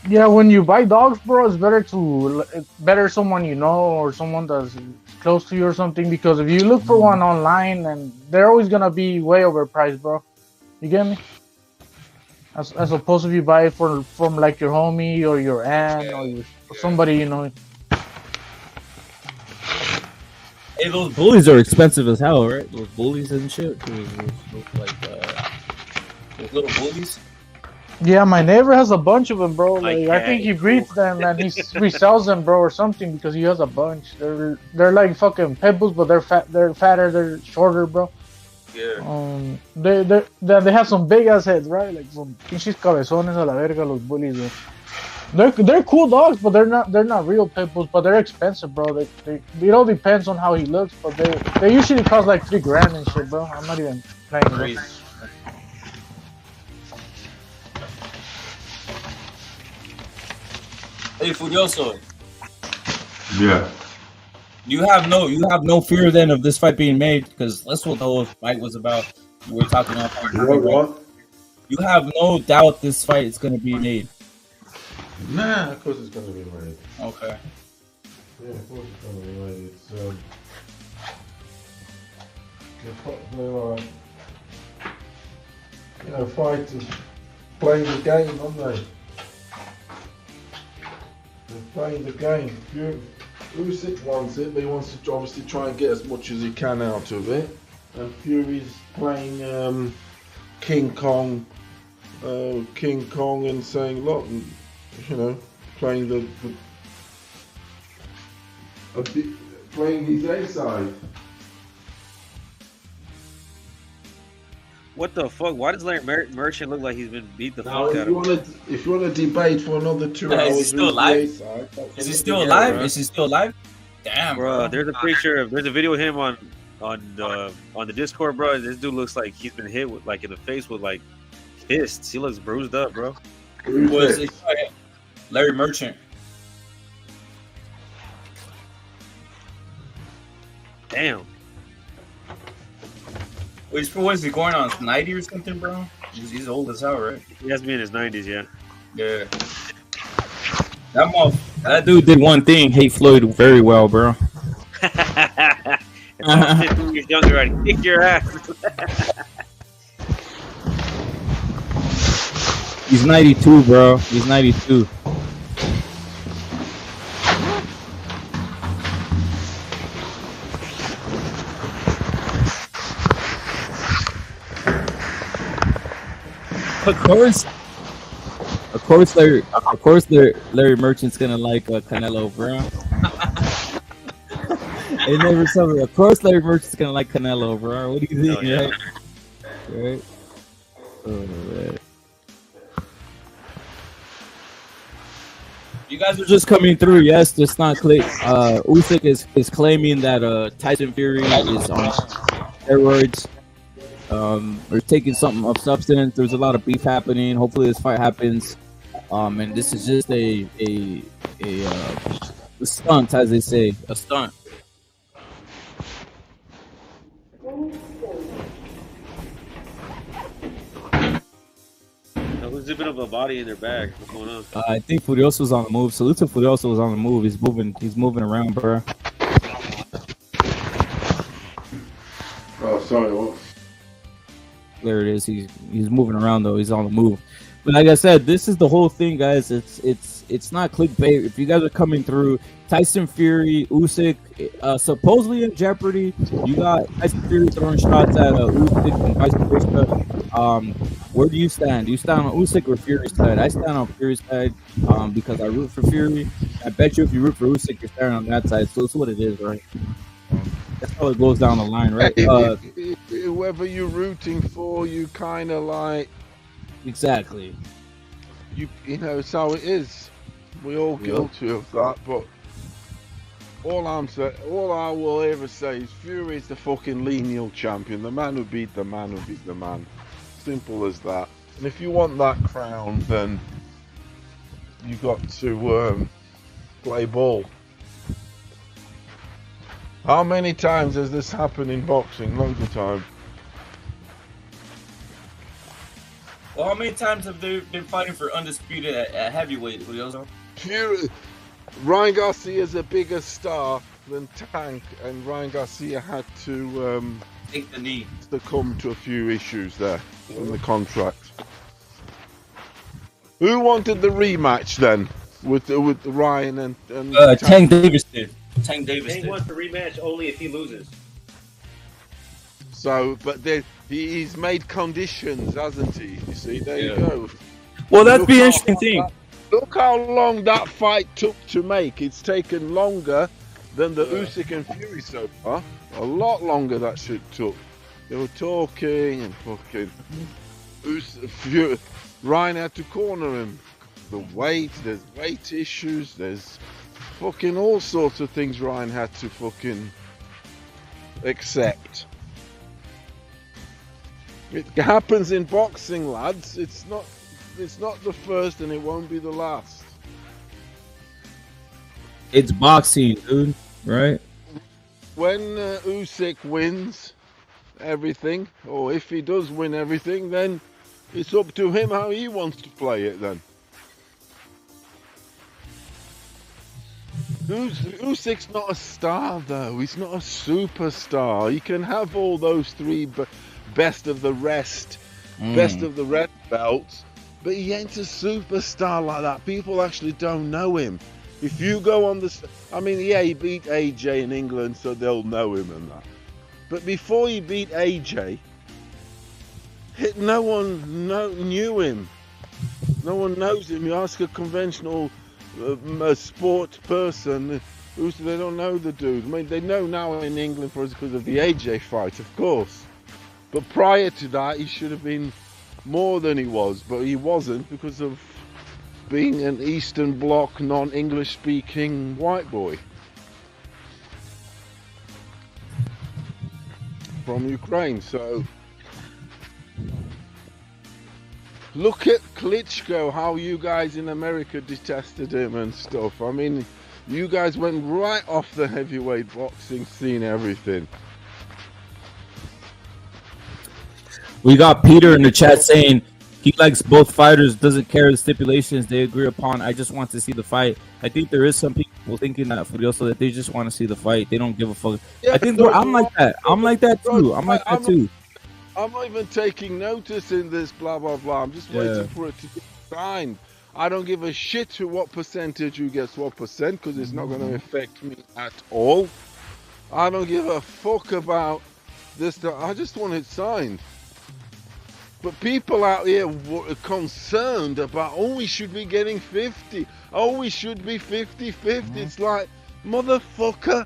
Yeah, when you buy dogs, bro, it's better someone you know or someone that's close to you or something. Because if you look for one online, and they're always gonna be way overpriced, bro. You get me? As opposed to if you buy it from like your homie or your aunt or somebody you know. Hey, those bullies are expensive as hell, right? Those bullies and shit. Those little bullies. Yeah, my neighbor has a bunch of them, bro. Like Like I think he breeds them and he resells them, bro, or something because he has a bunch. They're like fucking pit bulls, but they're fat. They're fatter. They're shorter, bro. Yeah. They have some big ass heads, right? Like some pinches cabezones a la verga los bullies. Bro. They're cool dogs, but they're not real pit bulls. But they're expensive, bro. It all depends on how he looks, but they usually cost like $3,000 and shit, bro. I'm not even playing, bro. Hey, Furioso. Yeah. You have no fear then of this fight being made, because that's what the whole fight was about. We're talking about What? You have no doubt this fight is going to be made. Nah, of course it's going to be made. Okay. Yeah, of course it's going to be made. It's they're fighting, playing the game, aren't they? They're playing the game. Usyk wants it, but he wants to obviously try and get as much as he can out of it. And Fury's playing King Kong and saying, look, you know, playing playing his A side. What the fuck? Why does Larry Merchant look like he's been beat the Now, fuck out of him? if you want to debate for another 2 Is he hours, still alive? Is he still alive? Is he still alive? Damn, bro. There's a picture there's a video of him on the Discord, bro. This dude looks like he's been hit with like in the face with like fists. He looks bruised up, bro. Larry Merchant. Damn. What is he going on 90 or something, bro? He's old as hell, right? He has to be in his 90s, yeah. Yeah. That dude did one thing, hate Floyd very well, bro. If I was 15 years younger, I'd kick your ass. He's 92, bro. He's 92. Of course, Larry Merchant's gonna like Canelo, bro. It never something. Of course, Larry Merchant's gonna like Canelo, bro. What do you think, yeah. Right? Oh, man. You guys are just coming through. Yes, it's not click. Usyk is claiming that Tyson Fury is on steroids. Or taking something of substance. There's a lot of beef happening. Hopefully, this fight happens. And this is just a stunt, as they say, a stunt. Who's zipping up a body in their bag? What's going on? I think Furioso's on the move. Salute to Furioso was on the move. He's moving around, bro. Oh, sorry, what? There it is. He's moving around though. He's on the move. But like I said, this is the whole thing, guys. It's not clickbait. If you guys are coming through, Tyson Fury, Usyk, supposedly in jeopardy. You got Tyson Fury throwing shots at Usyk and vice versa. Where do you stand? Do you stand on Usyk or Fury's side? I stand on Fury's side because I root for Fury. I bet you if you root for Usyk, you're standing on that side. So it's what it is, right? That's how it goes down the line, right? Whoever you're rooting for, you kind of like. Exactly. You know, it's how it is. We all guilty of that, but all I will ever say is Fury's the fucking lineal champion. The man who beat the man who beat the man. Simple as that. And if you want that crown, then you got to play ball. How many times has this happened in boxing? Loads of time. Well, how many times have they been fighting for undisputed at heavyweight, Julio? Ryan Garcia's a bigger star than Tank, and Ryan Garcia had to take the knee. Succumb to a few issues there in the contract. Who wanted the rematch then with Ryan and Tank Davis did. Tank Davis Tank did. wants the rematch only if he loses. So, but he's made conditions, hasn't he? You see, there you go. Well, that's the interesting thing. Look how long that fight took to make. It's taken longer than the Usyk and Fury so far. A lot longer that shit took. They were talking and fucking. Ryan had to corner him. The weight, there's weight issues, there's fucking all sorts of things Ryan had to fucking accept. It happens in boxing, lads. It's not the first and it won't be the last. It's boxing, dude, right? When Usyk wins everything, or if he does win everything, then it's up to him how he wants to play it then. Usyk's not a star though. He's not a superstar. He can have all those three best of the rest belts, but he ain't a superstar like that. People actually don't know him. If you go on he beat AJ in England, so they'll know him and that. But before he beat AJ, no one knew him. No one knows him. You ask a conventional sport person, they don't know the dude. I mean, they know now in England because of the AJ fight, of course. But prior to that, he should have been more than he was, but he wasn't because of being an Eastern Bloc, non-English speaking white boy from Ukraine. So look at Klitschko, how you guys in America detested him and stuff. I mean, you guys went right off the heavyweight boxing scene, everything. We got Peter in the chat saying he likes both fighters, doesn't care the stipulations they agree upon. I just want to see the fight. I think there is some people thinking that Furioso that they just want to see the fight. They don't give a fuck. Yeah, I think I'm like that. I'm like that too. I'm like that too. I'm not even taking notice in this blah blah blah. I'm just waiting for it to get signed. I don't give a shit to what percentage who gets what percent because it's not going to affect me at all. I don't give a fuck about this. I just want it signed. But people out here were concerned about, we should be getting 50. We should be 50-50. It's like, motherfucker,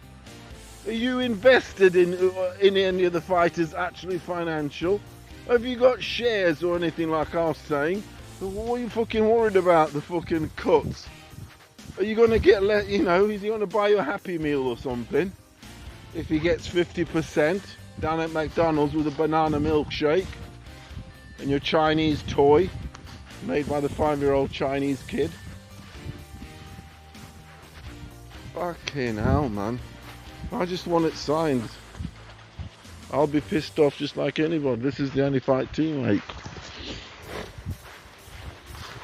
are you invested in any of the fighters actually financial? Have you got shares or anything like I was saying? What are you fucking worried about, the fucking cuts? Are you going to get, is he going to buy you a Happy Meal or something? If he gets 50% down at McDonald's with a banana milkshake? And your Chinese toy made by the 5-year-old Chinese kid. Fucking hell, man. I just want it signed. I'll be pissed off just like anyone. This is the only fight teammate.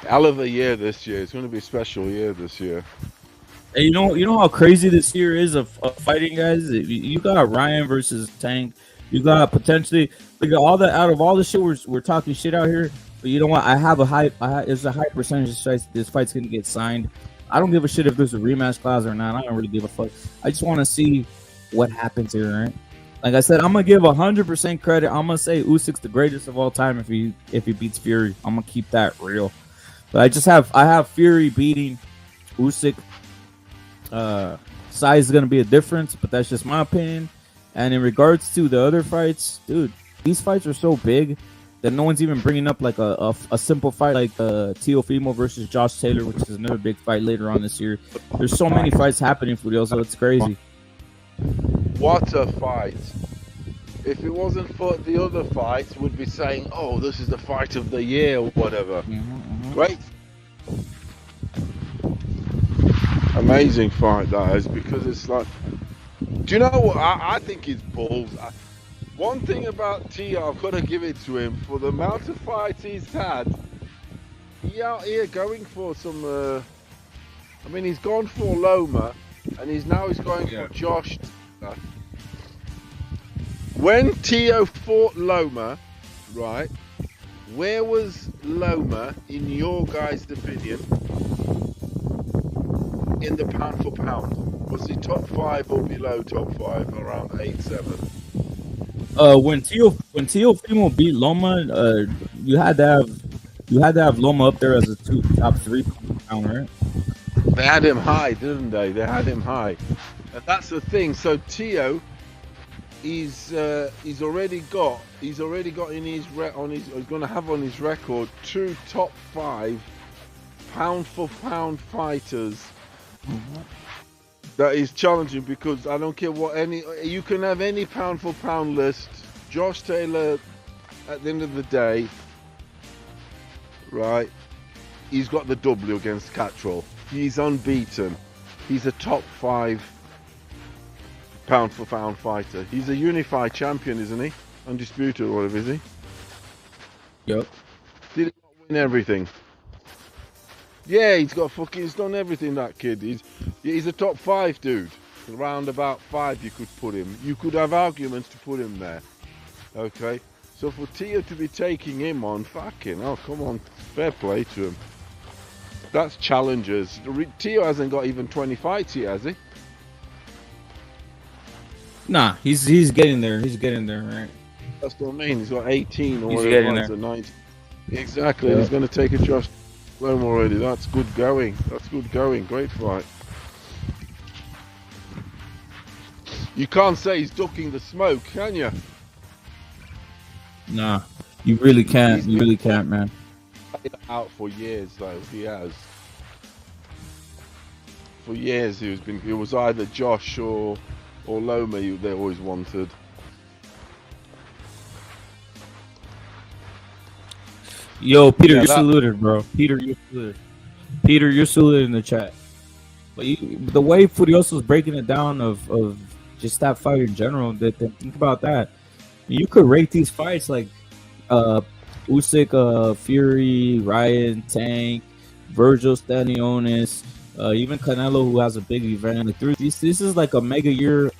Hell of a year this year. It's going to be a special year this year. Hey, you know how crazy this year is of fighting, guys? You got Ryan versus Tank. You got potentially all the out of all the shit we're talking shit out here. But you know what? There's a high percentage this fight's gonna get signed. I don't give a shit if there's a rematch clause or not. I don't really give a fuck. I just want to see what happens here, right? Like I said, I'm gonna give 100% credit. I'm gonna say Usyk's the greatest of all time if he beats Fury. I'm gonna keep that real. But I have Fury beating Usyk. Size is gonna be a difference, but that's just my opinion. And in regards to the other fights, dude, these fights are so big that no one's even bringing up like a simple fight like Teofimo versus Josh Taylor, which is another big fight later on this year. There's so many fights happening for those, so it's crazy. What a fight. If it wasn't for the other fights, we'd be saying, oh, this is the fight of the year or whatever. Great. Amazing fight that is, because it's like, do you know what? I think it's balls. One thing about Tio, I've got to give it to him for the amount of fights he's had. He out here going for some. I mean, he's gone for Loma, and he's going for Josh. When Tio fought Loma, right? Where was Loma, in your guys' opinion, in the pound for pound? Was he top 5 or below top 5, around 8-7? When Tio Primo beat Loma, you had to have Loma up there as a top 3 pound, right? They had him high, didn't they? They had him high, and that's the thing. So Tio, he's already got he's going to have on his record 2 top 5 pound for pound fighters that is challenging, because I don't care what you can have any pound for pound list. Josh Taylor, at the end of the day, right, he's got the W against Catrol. He's unbeaten. He's a top 5 pound for pound fighter. He's a unified champion, isn't he? Undisputed or whatever, is he? Yep. Did he not win everything? Yeah, he's done everything, that kid. He's a top 5 dude. Around about 5 you could put him. You could have arguments to put him there. Okay? So for Tio to be taking him on, fucking, oh, come on. Fair play to him. That's challengers. Tio hasn't got even 20 fights yet, has he? Nah, he's getting there. He's getting there, right? That's what I mean. He's got 18 or He's whatever. getting It was, there. 19. Exactly. Yeah. He's going to take a Josh Loma already. That's good going. That's good going. Great fight. You can't say he's ducking the smoke, can you? Nah, you really can't. You really can't, man. Played out for years, though. He has. For years, it was either Josh or Loma they always wanted. Yo, Peter, Yeah, you're saluted, bro. Peter, you're saluted. Peter, you're saluted in the chat. But the way Furioso's breaking it down of just that fight in general, think about that. You could rate these fights like Usyk, Fury, Ryan, Tank, Virgil Stanionis, even Canelo, who has a big event. Like, this is like a mega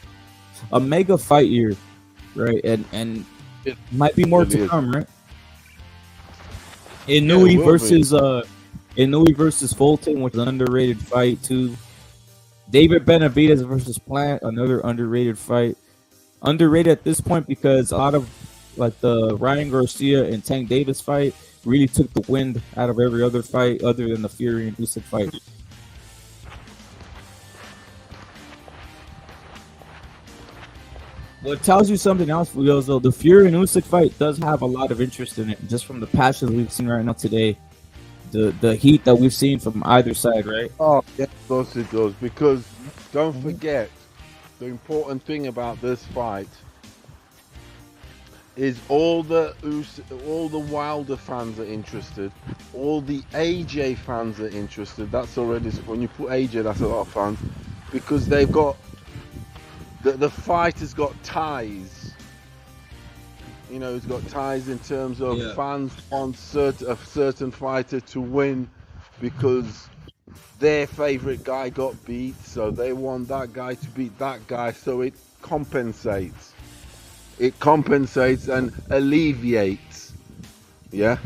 fight year, right? And it might be more to come, right? Inouye versus Fulton, which is an underrated fight too. David Benavidez versus Plant, another underrated fight. Underrated at this point because a lot of like the Ryan Garcia and Tank Davis fight really took the wind out of every other fight other than the Fury and Usyk fight. What tells you something else, Wheels, though, the Fury and Usyk fight does have a lot of interest in it, just from the passions we've seen right now today. The heat that we've seen from either side, right? Oh, yeah, of course it does. Because don't forget, the important thing about this fight is all the Wilder fans are interested, all the AJ fans are interested. That's already, when you put AJ, that's a lot of fans, because they've got the fight has got ties. You know, it's got ties in terms of fans want a certain fighter to win because their favorite guy got beat, so they want that guy to beat that guy, so it compensates. It compensates and alleviates. Yeah?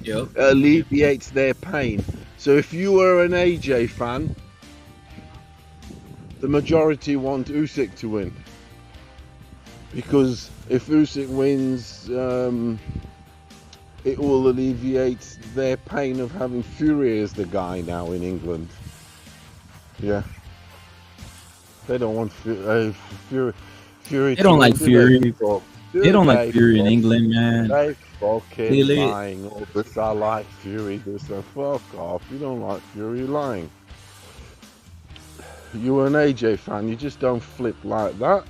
Yep. Alleviates their pain. So if you were an AJ fan, the majority want Usyk to win. Because if Usyk wins, it will alleviate their pain of having Fury as the guy now in England. Yeah. They don't want Fury. Fury. They don't like Fury. They don't like Fury in England, man. They fucking lying. All this, I like Fury. This, fuck off. You don't like Fury, you're lying. You're an AJ fan. You just don't flip like that.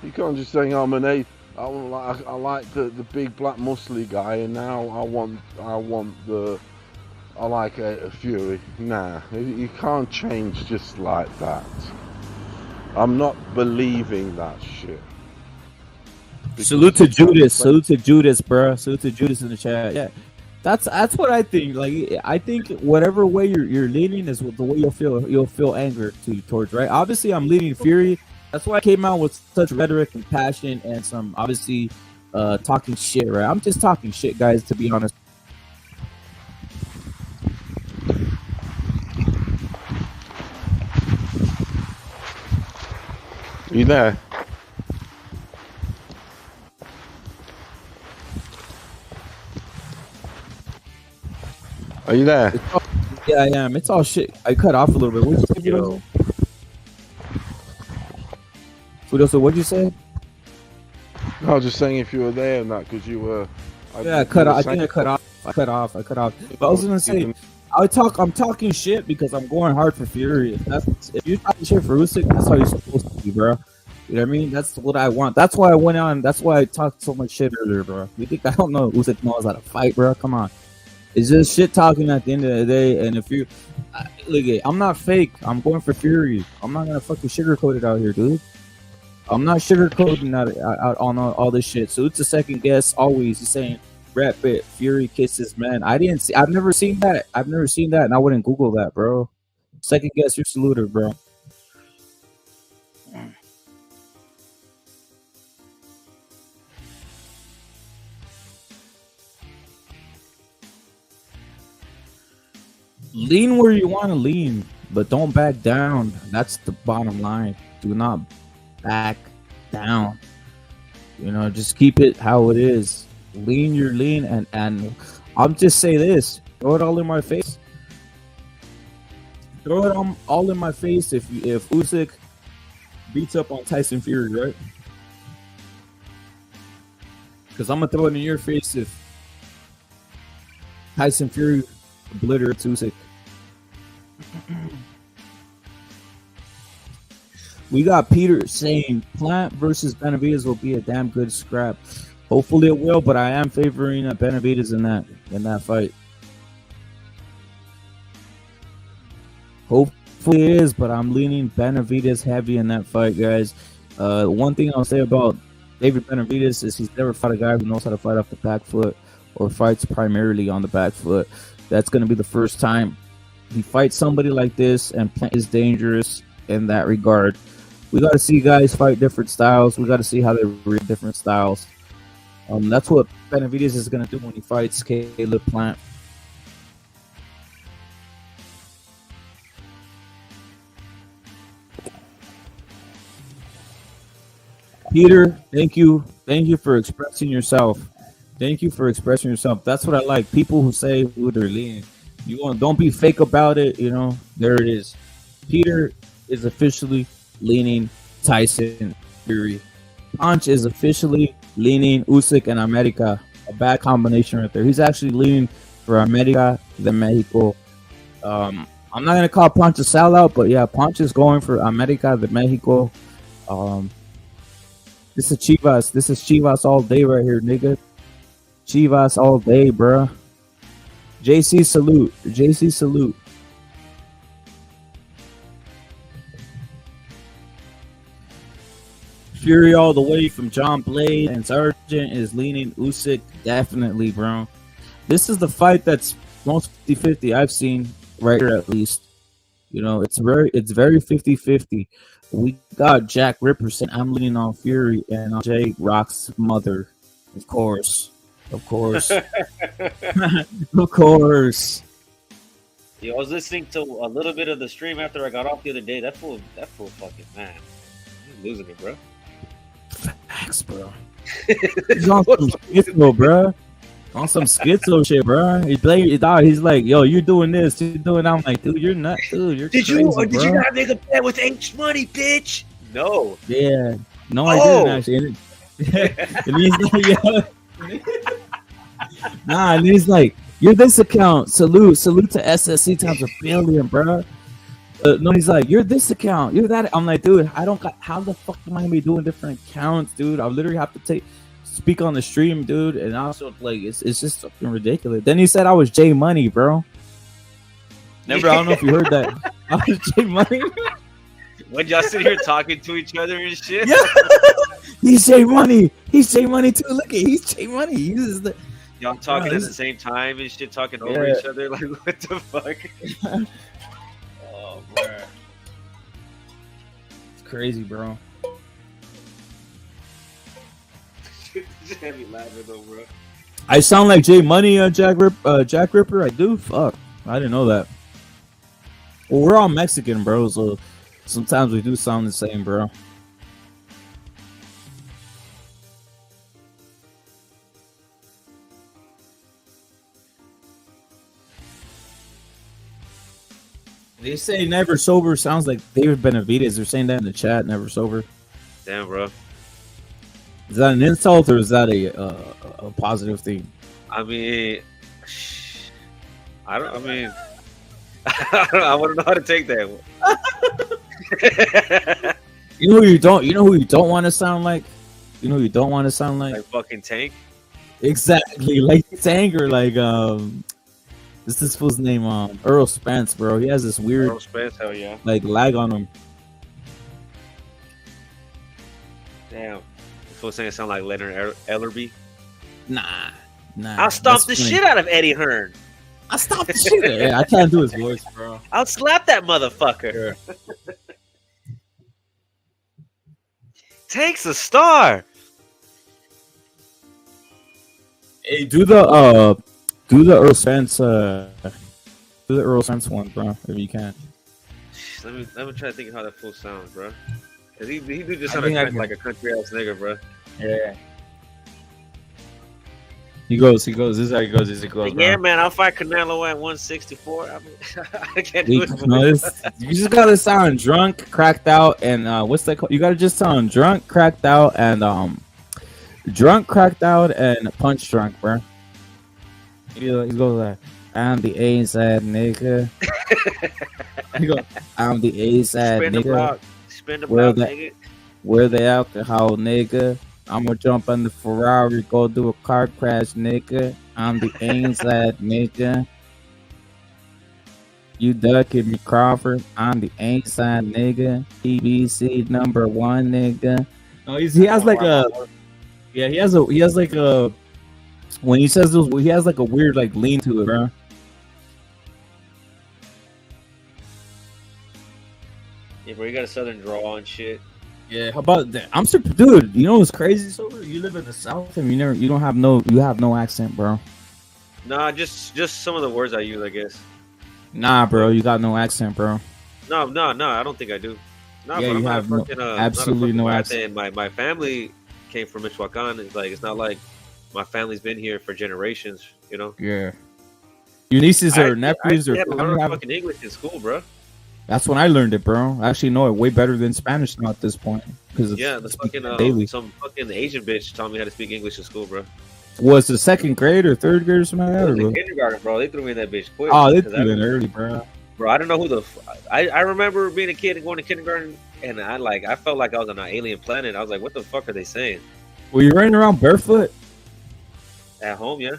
You can't just say I like the big black muscly guy, and now I like a Fury. Nah, you can't change just like that. I'm not believing that shit. Salute to Judas. Salute to Judas, bro. Salute to Judas in the chat. Yeah, that's what I think. Like, I think whatever way you're leaning is the way you'll feel anger towards. Right. Obviously, I'm leaning Fury. That's why I came out with such rhetoric and passion and some obviously talking shit. Right. I'm just talking shit, guys. To be honest. You there? Are you there? Yeah, I am. It's all shit. I cut off a little bit. What'd you say, Fudoso? What'd you say? I was just saying if you were there and that, because you were. Yeah, I cut off. I think I cut off. But I was gonna say, I'm talking shit because I'm going hard for Fury. If you're talking shit for Usyk, that's how you're supposed to be, bro. You know what I mean? That's what I want. That's why I went on. That's why I talked so much shit earlier, bro. You think I don't know Usyk knows how to fight, bro? Come on. It's just shit talking at the end of the day. And if you look, I'm not fake. I'm going for Fury. I'm not gonna fucking sugarcoat it out here, dude. I'm not sugarcoating out on all this shit. So it's a second guess. Always he's saying, "Rap it, Fury kisses man." I've never seen that. And I wouldn't Google that, bro. Second guess, you're saluted, bro. Lean where you want to lean, but don't back down. That's the bottom line. Do not back down. You know, just keep it how it is. Lean your lean, and I'll just say this: throw it all in my face. Throw it all in my face if Usyk beats up on Tyson Fury, right? Because I'm gonna throw it in your face if Tyson Fury obliterates Usyk. We got Peter saying Plant versus Benavidez will be a damn good scrap. Hopefully it will, but I am favoring Benavidez in that fight. Hopefully it is, but I'm leaning Benavidez heavy in that fight, guys. One thing I'll say about David Benavidez is he's never fought a guy who knows how to fight off the back foot or fights primarily on the back foot. That's going to be the first time he fights somebody like this, and Plant is dangerous in that regard. We got to see guys fight different styles. We got to see how they read different styles. That's what Benavidez is going to do when he fights Caleb Plant. Peter, thank you. Thank you for expressing yourself. Thank you for expressing yourself. That's what I like. People who say who they're leaning. Don't be fake about it. You know, there it is. Peter is officially leaning Tyson Fury. Punch is officially leaning Usyk and America. A bad combination right there. He's actually leaning for America de Mexico. I'm not gonna call Punch a sellout, but yeah, Punch is going for America de Mexico. This is Chivas. This is Chivas all day right here, nigga. Chivas all day, bruh. JC salute. JC salute. Fury all the way from John Blade and Sargent is leaning Usyk definitely, bro. This is the fight that's most 50-50 I've seen right here, at least. You know, it's very 50-50. We got Jack Ripper saying I'm leaning on Fury and on Jay Rock's mother. Of course. Of course. Of course. Yo, I was listening to a little bit of the stream after I got off the other day. That fool fucking man. I'm losing it, bro. Facts, bro. He's on some schizo, bro. On some schizo shit, bro. He's like, yo, you're doing this, you're doing that. I'm like, dude, you're nuts, dude. You're did crazy, did you not make a bet with H Money, bitch? No. Yeah. No, I didn't actually. And he's like, yeah. Nah, and he's like, you're this account. Salute to SSC times a billion, bro. No, he's like, you're this account. You're that. I'm like, dude, how the fuck am I gonna be doing different accounts, dude? I literally have to speak on the stream, dude. And also, like, it's just fucking ridiculous. Then he said I was J Money, bro. Remember, I don't know if you heard that. I was J Money. When y'all sit here talking to each other and shit. Yeah. He's J Money. He's J Money too. Look at he's J Money. He's the Y'all talking at he's- the same time and shit, talking over Yeah. each other. Like, what the fuck? Oh, bro. It's crazy, bro. Just had me laughing though, bro. I sound like J Money, Jack Ripper. I do. Fuck, I didn't know that. Well, we're all Mexican, bro. So sometimes we do sound the same, bro. They say never sober sounds like David Benavidez. They're saying that in the chat. Never sober. Damn, bro. Is that an insult or is that a positive thing? I mean, I don't. I mean, I want to know how to take that one. You know who you don't. You know who you don't want to sound like. You know who you don't want to sound like. Like fucking Tank. Exactly, like Tank or like What's this fool's name? Earl Spence, bro. He has this weird Earl Spence, hell yeah. like lag on him. Damn. Fool saying it sound like Leonard Ellerby. Nah. I'll stomp the that's funny. shit out of Eddie Hearn. I stopped the shit. Yeah, I can't do his voice, bro. I'll slap that motherfucker. Tank's a star. Hey, do the Earl Spence one, bro, if you can. Let me try to think of how that fool sounds, bro. Cause he do just I sound think I like a country ass nigga, bro. Yeah. He goes. This is how he goes. Yeah, man, I'll fight Canelo at 164. I mean, I can't do it. You just gotta sound drunk, cracked out, and what's that called? You gotta just sound drunk, cracked out, and punch drunk, bro. He goes like, I'm the A-side nigga. He goes, I'm the A-side nigga. Spin the block, nigga. Where the alcohol, nigga? I'm gonna jump on the Ferrari, go do a car crash, nigga. I'm the inside, nigga. You ducking me, Crawford. I'm the inside, nigga. PBC number 1, nigga. Oh, he has like a, yeah, he has like a, when he says those, he has like a weird like lean to it, bro. Yeah, bro, you got a southern draw and shit. Yeah, how about that? I'm super, dude. You know what's crazy? So you live in the South and you have no accent, bro. Nah, just some of the words I use, I guess. Nah, bro, you got no accent, bro. No, I don't think I do. Nah, Yeah, bro, you I'm have not fucking, absolutely no accent. accent. My family came from Michoacan. It's not like my family's been here for generations, you know. Yeah. Your nieces or nephews I or had to learn fucking English in school, bro. that's when I learned it, bro. I actually know it way better than Spanish now at this point because Yeah, the fucking daily. some fucking Asian bitch taught me how to speak English in school, bro. Was it second grade or third grade or something like It that? was Or in kindergarten, bro. They threw me in that bitch quick. oh, they 'cause threw you in early, bro. Bro, I don't know who the. I remember being a kid and going to kindergarten, and I felt like I was on an alien planet. I was like, what the fuck are they saying? Were you running around barefoot? At home, yeah.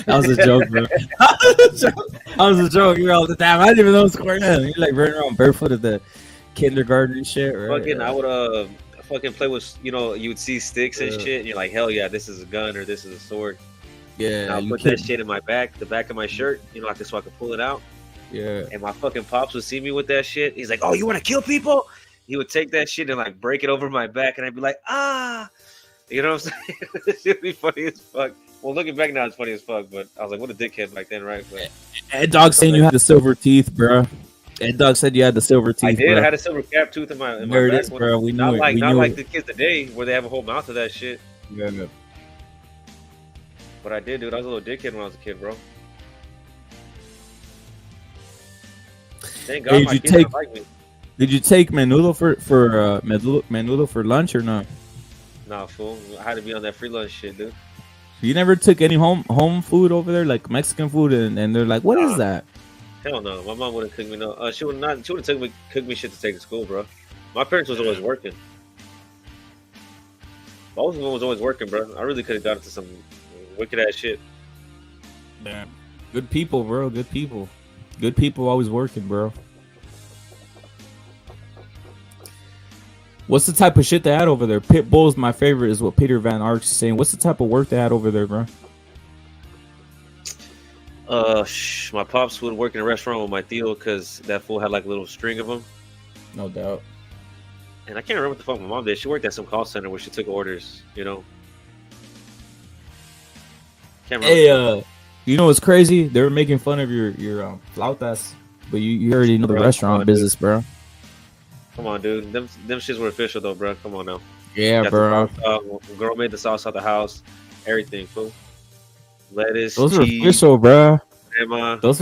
That was a joke, bro. That was a joke. You're all the time. I didn't even know it was going on. You're like running around barefoot at the kindergarten and shit, right? Fucking, I would fucking play with, you would see sticks and shit, and you're like, hell yeah, this is a gun or this is a sword. Yeah, and I'll you put that shit in my back, the back of my shirt, so I can pull it out. Yeah. And my fucking pops would see me with that shit. He's like, oh, you want to kill people? He would take that shit and like break it over my back, and I'd be like, ah, you know what I'm saying? This shit would be funny as fuck. Well, looking back now, it's funny as fuck, but I was like, what a dickhead back then, right? But Ed Dog saying you had the silver teeth, bro. Ed Dog said you had the silver teeth. I did. Bro. I had a silver cap tooth in my There it back is, bro. We knew not it. Not like the kids today where they have a whole mouth of that shit. Yeah, no. But I did, dude. I was a little dickhead when I was a kid, bro. Thank God Hey, my kids don't like me. Did you take menudo for lunch or not? Nah, fool. I had to be on that free lunch shit, dude. You never took any home food over there, like Mexican food, and they're like, "What is that?" Hell no. My mom wouldn't cook me no. She would not. She would have cooked me shit to take to school, bro. My parents was always working. Both of them was always working, bro. I really could have got into some wicked ass shit. Man, good people, bro. Good people. Good people always working, bro. What's the type of shit they had over there? Pitbull's my favorite, is what Peter Van Ark's saying. What's the type of work they had over there, bro? My pops would work in a restaurant with my tío because that fool had like a little string of them. No doubt. And I can't remember what the fuck my mom did. She worked at some call center where she took orders, you know. Can't remember. Hey, you know what's crazy? They were making fun of your flautas, but you already know the restaurant business, bro. Come on, dude. Them shits were official though, bro. Come on now. Yeah, bro. Girl made the sauce out the house. Everything, fool. Lettuce, Those cheese, are official, bro. crema. There was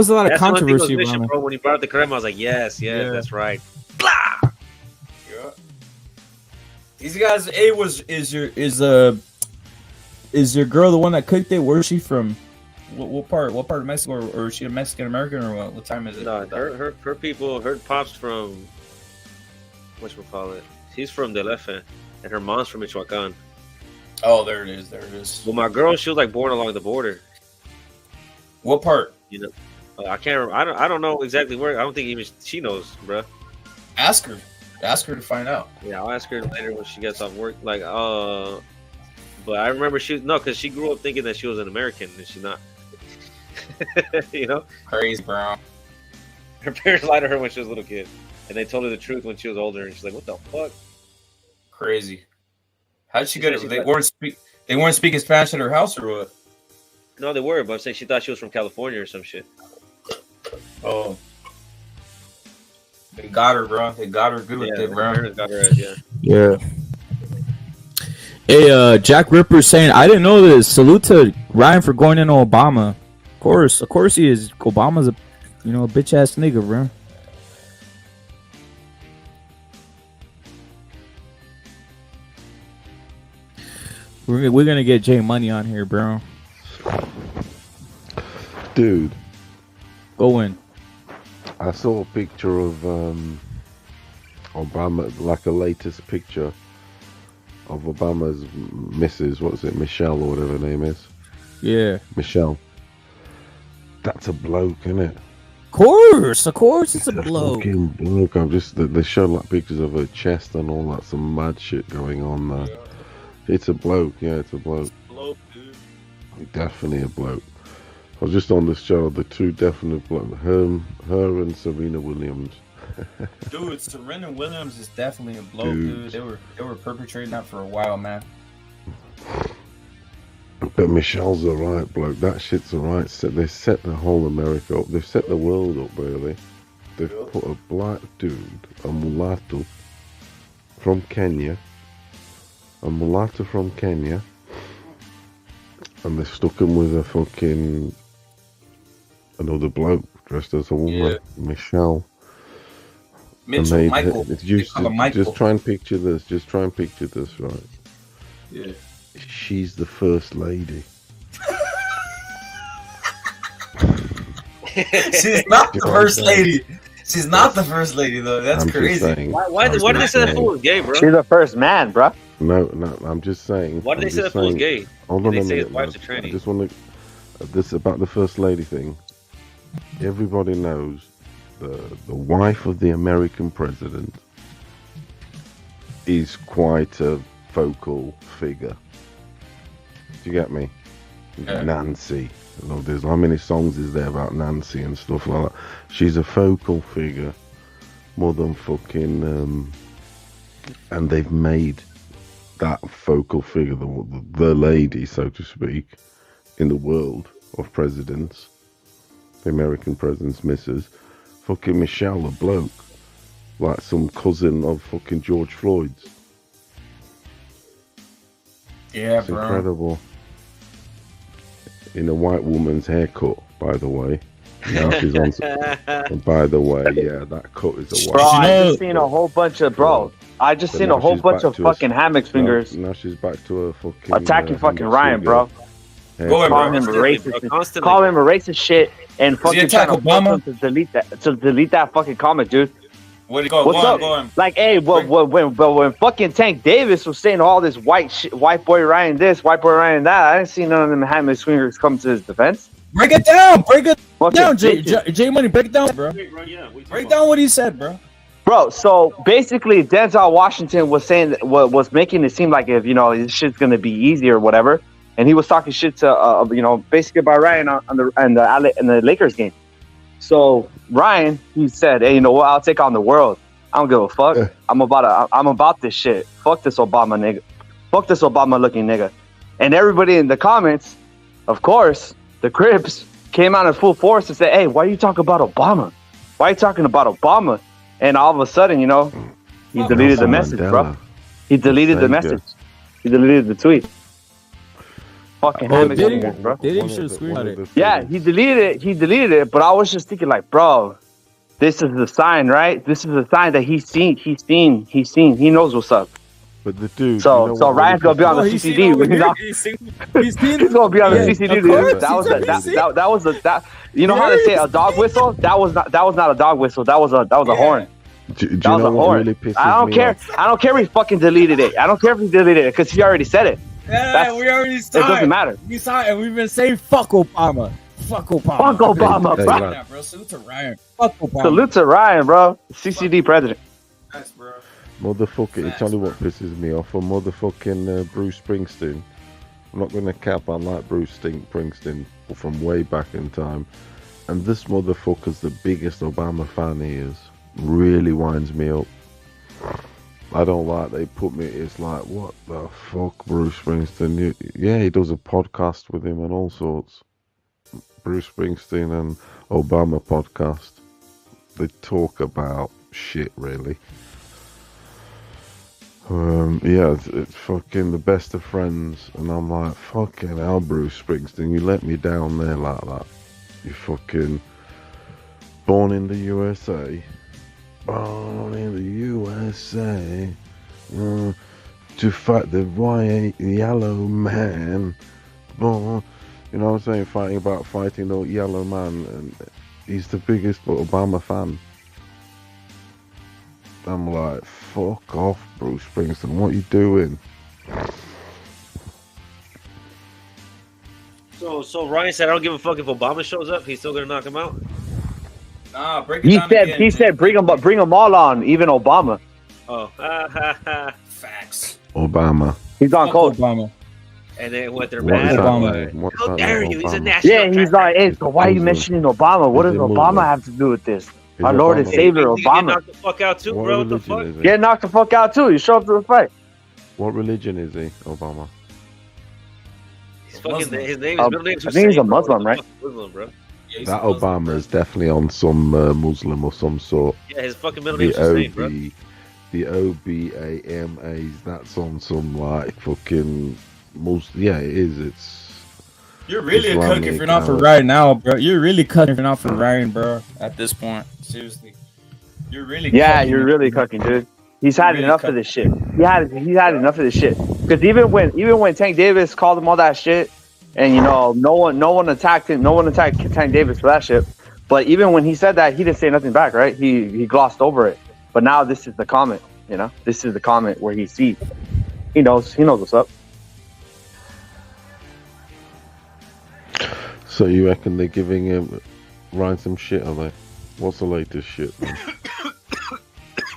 a lot of That's one thing was controversy, official, bro. bro. When he brought up the crema, I was like, yes, Yeah. that's right. These guys, is your girl the one that cooked it? Where's she from? What part of Mexico, or is she a Mexican American, or what? What time is it? No, her people, her pops from whatchamacallit. He's from Del Efe, and her mom's from Michoacan. Oh, there it is. Well, my girl, she was like born along the border. What part? You know, I can't remember. I don't know exactly where. I don't think even she knows, bro. Ask her to find out. Yeah, I'll ask her later when she gets off work. Like, but I remember because she grew up thinking that she was an American, and she's not. You know, crazy, bro. Her parents lied to her when she was a little kid, and they told her the truth when she was older, and she's like, "What the fuck?" Crazy. How did she get it? They weren't speaking Spanish at her house, or what? No, they were, but I'm saying she thought she was from California or some shit. Oh. They got her, bro. They got her good with it, bro. Parents got her ass, yeah. Yeah. Hey, Jack Ripper's saying, I didn't know this. Salute to Ryan for going into Obama. Of course he is. Obama's a bitch ass nigga, bro. We're gonna get Jay Money on here, bro. Dude. Go in. I saw a picture of Obama, like a latest picture of Obama's missus, what is it, Michelle or whatever her name is? Yeah. Michelle. That's a bloke, isn't it? Of course it's a bloke. Fucking bloke. They showed like pictures of her chest and all that, some mad shit going on there. Yeah. It's a bloke, yeah, it's a bloke. Bloke, dude. Definitely a bloke. I was just on this show, the two definite blokes, her and Serena Williams. Dude, Serena Williams is definitely a bloke, dude. They were perpetrating that for a while, man. But Michelle's a right bloke. That shit's a right set. They set the whole America up. They've set the world up, really. They've put a black dude, a mulatto from Kenya, and they stuck him with a fucking another bloke dressed as a woman, Michelle. Mitchell, Michael. Just try and picture this. Right? Yeah. She's the first lady. She's not the first lady. She's not the first lady, though. That's crazy. Why did they say that fool was gay, bro? She's the first man, bro. No, I'm just saying. Why did they say that fool was gay? Hold on a minute. Say his wife's a tranny. I just want to. This about the first lady thing. Everybody knows the wife of the American president is quite a focal figure. Do you get me? Yeah. Nancy. You know, there's how many songs is there about Nancy and stuff like that. She's a focal figure more than fucking and they've made that focal figure the lady, so to speak, in the world of presidents, the American president's missus, fucking Michelle, a bloke, like some cousin of fucking George Floyd's. Yeah, it's bro. Incredible. In a white woman's haircut, by the way. Now she's on. By the way, yeah, that cut is a white. Bro, I just seen a whole bunch of I just seen a whole bunch of fucking hammock fingers. Now she's back to her fucking attacking fucking Ryan, bro. Call him a racist. Call him a racist shit and fucking trying to Obama to delete that fucking comment, dude. What's up? Like, hey, when fucking Tank Davis was saying all this white boy Ryan this, white boy Ryan that, I didn't see none of them hammock swingers come to his defense. Break it down, Jay Money, break it down, bro. Break down what he said, bro. Bro, so basically, Denzel Washington was saying that, was making it seem like if this shit's gonna be easy or whatever, and he was talking shit to basically about Ryan on the Lakers game. So Ryan, he said, "Hey, you know what? I'll take on the world. I don't give a fuck. I'm about this shit. Fuck this Obama nigga. Fuck this Obama looking nigga." And everybody in the comments, of course, the Crips came out in full force and said, "Hey, why are you talking about Obama? Why are you talking about Obama?" And all of a sudden, he deleted the message, bro. He deleted the message. He deleted the tweet. Fucking bro. Did he should screenshot it? Yeah, he deleted it. He deleted it. But I was just thinking, like, bro, this is the sign, right? This is a sign that he's seen. He knows what's up. But the dude. So Ryan's gonna be on the CCD. He's gonna be on the CCD. Dude. That was how they say a dog whistle? That was not a dog whistle. That was a horn. Do you know what really pisses me off? I don't care if he fucking deleted it. I don't care if he deleted it because he already said it. Yeah, we already saw it. It doesn't matter. We saw it, and we've been saying fuck Obama. Fuck Obama. Fuck Obama, Hey, bro. bro. Salute to Ryan. Fuck Obama. Salute to Ryan, bro. CCD president. Thanks, bro. Motherfucker, it's only what pisses me off for motherfucking Bruce Springsteen. I'm not going to cap, I like Bruce Springsteen from way back in time. And this motherfucker's the biggest Obama fan he is. Really winds me up. I don't like they put me, it's like, what the fuck, Bruce Springsteen? Yeah, he does a podcast with him and all sorts. Bruce Springsteen and Obama podcast. They talk about shit, really. It's fucking the best of friends, and I'm like, fucking hell, Bruce Springsteen, you let me down there like that. You fucking born in the USA, born in the USA, to fight the white yellow man, born, you know what I'm saying, fighting the yellow man, and he's the biggest Obama fan. I'm like, fuck off, Bruce Springsteen. What you doing? So Ryan said, I don't give a fuck if Obama shows up. He's still gonna knock him out. Nah, break it down again. He said, bring them all on, even Obama. Oh, facts. Obama. He's on cold. Obama. And then what? They're What mad. is that Obama. like? How dare you? He's a national. Yeah, he's like, hey, so why are you mentioning Obama? What does Obama have to do with this? Our Lord and Savior, You get Obama. knocked the fuck out too, bro. What the fuck? Is he? Get knocked the fuck out too. You show up to the fight. What religion is he, Obama? His middle name's I think he's a Hussein, bro. Muslim, right? Muslim, bro. Yeah, That Obama is definitely on some Muslim or some sort. Yeah, his fucking middle name's Hussein, bro. The OBAMAs, that's on some like fucking Muslim. Yeah, it is. It's. You're really a cook Islamic, if you're not for Ryan now, bro. You're really cooking if you're not for Ryan, bro. At this point, seriously, you're really. You're really cooking, dude. He's had enough of this shit. He had enough of this shit. Because even when Tank Davis called him all that shit, and no one attacked him, no one attacked Tank Davis for that shit. But even when he said that, he didn't say nothing back, right? He glossed over it. But now this is the comment. This is the comment where he sees. He knows what's up. So you reckon they're giving him Ryan some shit, are they? What's the latest shit, man?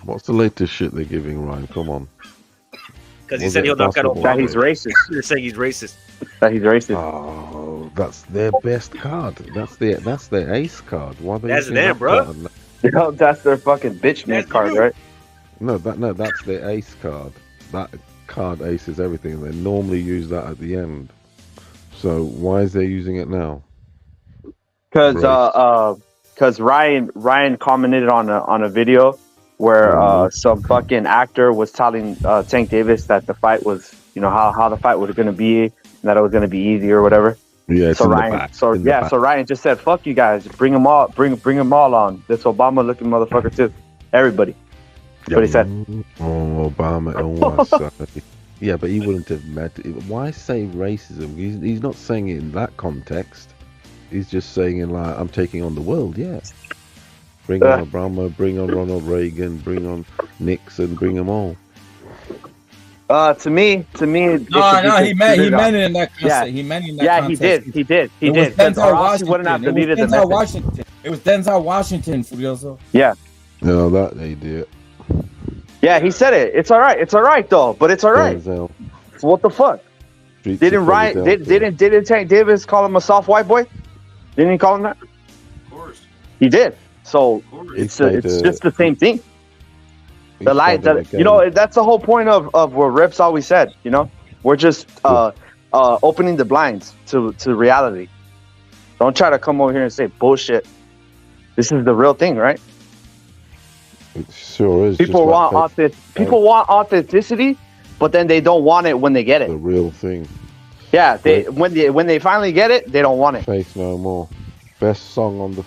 What's the latest shit they're giving Ryan? Come on. Because he said he'll knock out Obama. That he's racist. You're saying he's racist. That he's racist. Oh, that's their best card. That's their ace card. Why are they That's using them, that bro. card? That's their fucking bitch name card, right? No, that's their ace card. That card aces everything. They normally use that at the end. So why is they using it now? Because Ryan commented on a video where some fucking actor was telling Tank Davis that the fight was, how the fight was going to be, and that it was going to be easy or whatever. Yeah. So Ryan just said, "Fuck you guys, bring them all on." This Obama looking motherfucker too, everybody. That's what he said. Oh, Obama. Oh, sorry. Yeah, but he wouldn't have met. Why say racism? He's not saying it in that context. He's just saying in like, I'm taking on the world. Yeah. Bring on Obama, bring on Ronald Reagan, bring on Nixon, bring them all. To me. No, he meant it in that context. Yeah. He meant it in that context. He did. He did. Denzel Washington. Wouldn't have deleted It was Denzel Washington, Furioso. Yeah. No, that they did. Yeah, he said it. It's all right. It's all right though, but it's all right. Denzel. So what the fuck? Streets Didn't of Ryan? Philadelphia. Didn't Tank Davis call him a soft white boy? Didn't he call him that? Of course. He did. So He it's played just the same thing. he The line played in that you know game. that's the whole point of what Rips always said. You know, we're just opening the blinds to reality. Don't try to come over here and say bullshit. This is the real thing, right? It sure is. People want People want authenticity, but then they don't want it when they get it. The real thing. Yeah, when they finally get it, they don't want it. Faith No More. Best song on the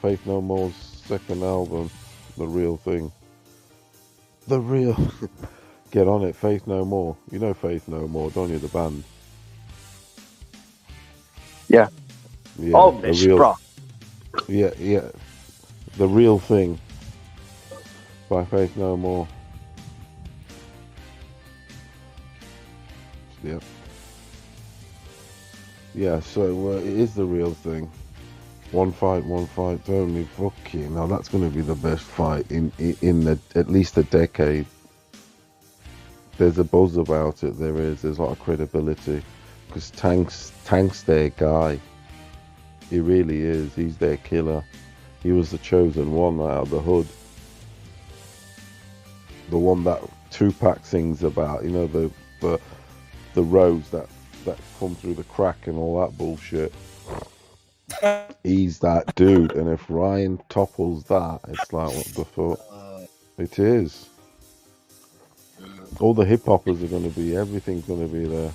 Faith No More's second album, The Real Thing. The real. Get on it, Faith No More. You know Faith No More, don't you? The band. Yeah. Yeah. Oh, the real, bro. Yeah. The Real Thing by Faith No More. Yep. Yeah, so it is the real thing. One fight only. Fucking now that's going to be the best fight in at least a decade. There's a buzz about it. There's a lot of credibility because Tank's their guy. He really is. He's their killer. He was the chosen one out of the hood. The one that Tupac sings about. You know the roads that come through the crack and all that bullshit. He's that dude, and if Ryan topples that, it's like, what the fuck? It is. All the hip hoppers are going to be, everything's going to be there.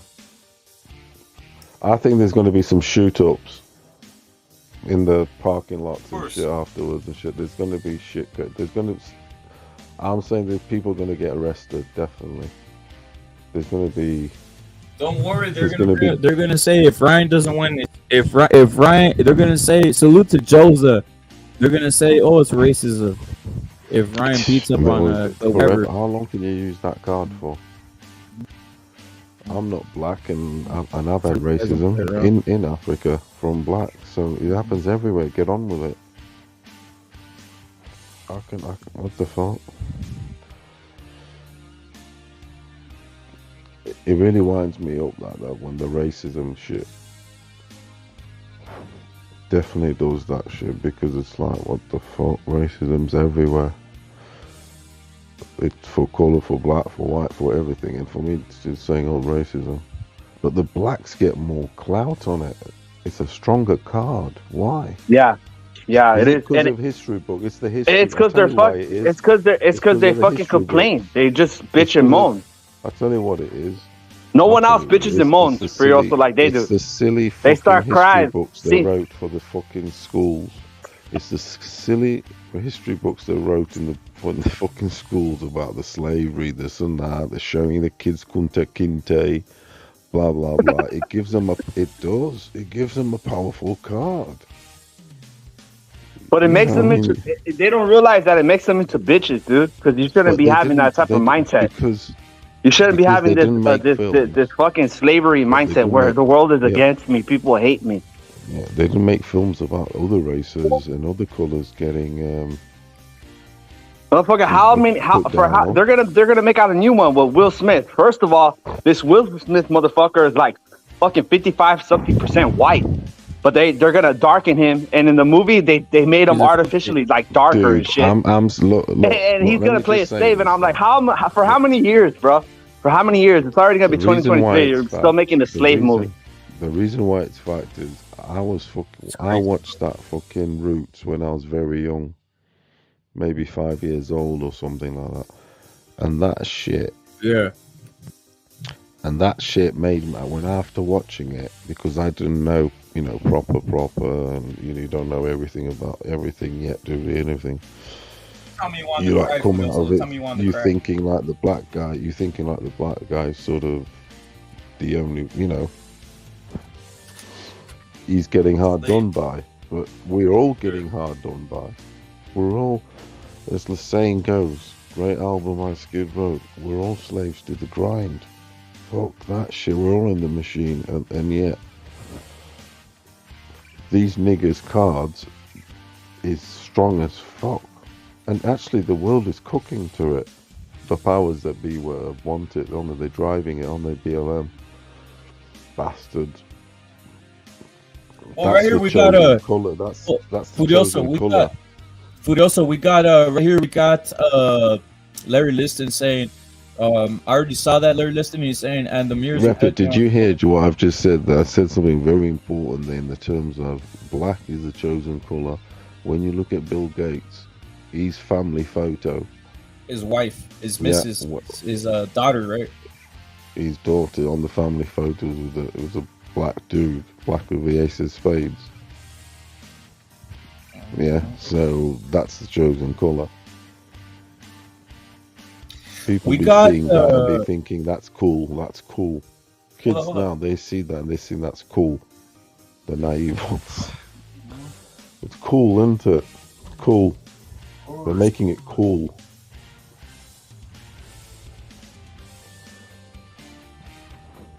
I think there's going to be some shoot ups in the parking lots and shit afterwards and shit. There's going to be shit. I'm saying there's people going to get arrested, definitely. There's going to be. Don't worry, they're gonna say if Ryan doesn't win, if Ryan, they're gonna say salute to Joza. They're gonna say, oh, it's racism. If Ryan beats up on whoever. How long can you use that card for? I'm not black, and I've had racism in Africa from black, so it happens everywhere. Get on with it. I can. What the fuck? It really winds me up like that when the racism shit definitely does that shit, because it's like, what the fuck, racism's everywhere. It's for colour, for black, for white, for everything, and for me it's just saying, oh, racism. But the blacks get more clout on it. It's a stronger card. Why? Yeah, it is because of history book. It's the history. It's because they're fuck. It's because they fucking complain. Book. They just bitch and moan. I tell you what it is. No one else bitches and moans for you also like they do. It's the silly fucking they start crying. Books they wrote for the fucking schools. It's the silly history books they wrote for the fucking schools about the slavery, this and that. They're showing the kids Kunta Kinte, blah blah blah. It gives them it gives them a powerful card. But it makes them into. They don't realize that it makes them into bitches, dude. Because you shouldn't be having that type of mindset. Because you shouldn't be having this fucking slavery mindset where the world is against me, people hate me. Yeah, they didn't make films about other races and other colors getting. Motherfucker, they're gonna make out a new one with Will Smith. First of all, this Will Smith motherfucker is like fucking 55-something% white, but they're gonna darken him, and in the movie they made him artificially like darker and shit. And he's gonna play a slave, and I'm like, for how many years, bro? For how many years? It's already gonna be 2023. You're still making a slave movie. The reason why it's fact is I watched that fucking Roots when I was very young, maybe 5 years old or something like that, and that shit. Yeah. And that shit made me, when after watching it, because I didn't know, proper, and you don't know everything about everything yet, do you? Anything. You like come out of it, you thinking like the black guy, is sort of the only, he's getting hard done by, but we're all getting hard done by. We're all, as the saying goes, great album by Skid Row, we're all slaves to the grind. Fuck that shit, we're all in the machine, and yet these niggers' cards is strong as fuck. And actually, the world is cooking to it. The powers that be want it. Only they're driving it on their BLM. Bastards. Well, right That's here the we got chosen color. That's the Furioso. chosen We color. got Furioso. We got right here. We got Larry Liston saying, I already saw that Larry Liston. He's saying, and the mirrors are Rapid, touching did on. you hear what I've just said? That I said something very important there in the terms of black is the chosen color. When you look at Bill Gates, his family photo, His wife, his Yeah, Mrs., his daughter, right? his daughter on the family photos was a black dude, black with the ace of spades. Yeah, so that's the chosen color. People We be got, seeing that and be thinking that's cool. That's cool. Kids hold on. now they see that and they think that's cool. The naive ones. It's cool, isn't it? Cool. They're making it cool.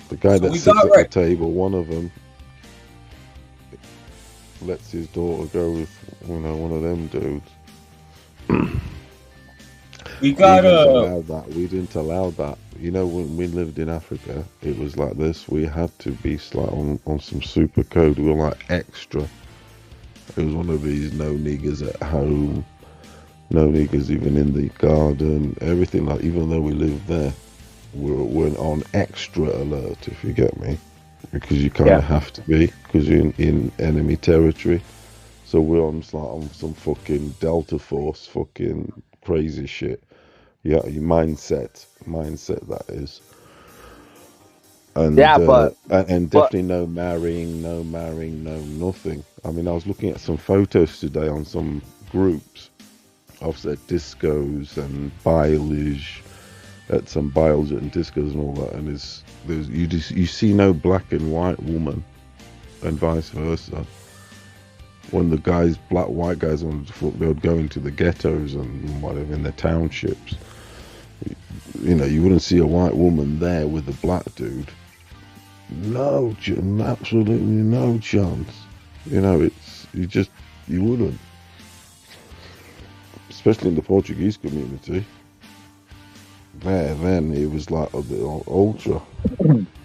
The guy that sits at the table, one of them, lets his daughter go with one of them dudes. We got We didn't allow that. When we lived in Africa, it was like this. We had to be like on some super code. We were like extra. It was one of these no niggers at home, no niggers even in the garden. Everything like, even though we lived there, we're on extra alert. If you get me, because you kind of have to be, because you're in enemy territory. So we're on some fucking Delta Force, fucking crazy shit. Yeah, your mindset that is. And and definitely no marrying, no nothing. I mean, I was looking at some photos today on some groups of discos and biology at some biology and discos and all that, and you see no black and white woman, and vice versa. When the white guys on the foot, they would go into the ghettos and whatever in the townships. You wouldn't see a white woman there with a black dude. No, absolutely no chance. You wouldn't. Especially in the Portuguese community. Then it was like a bit ultra.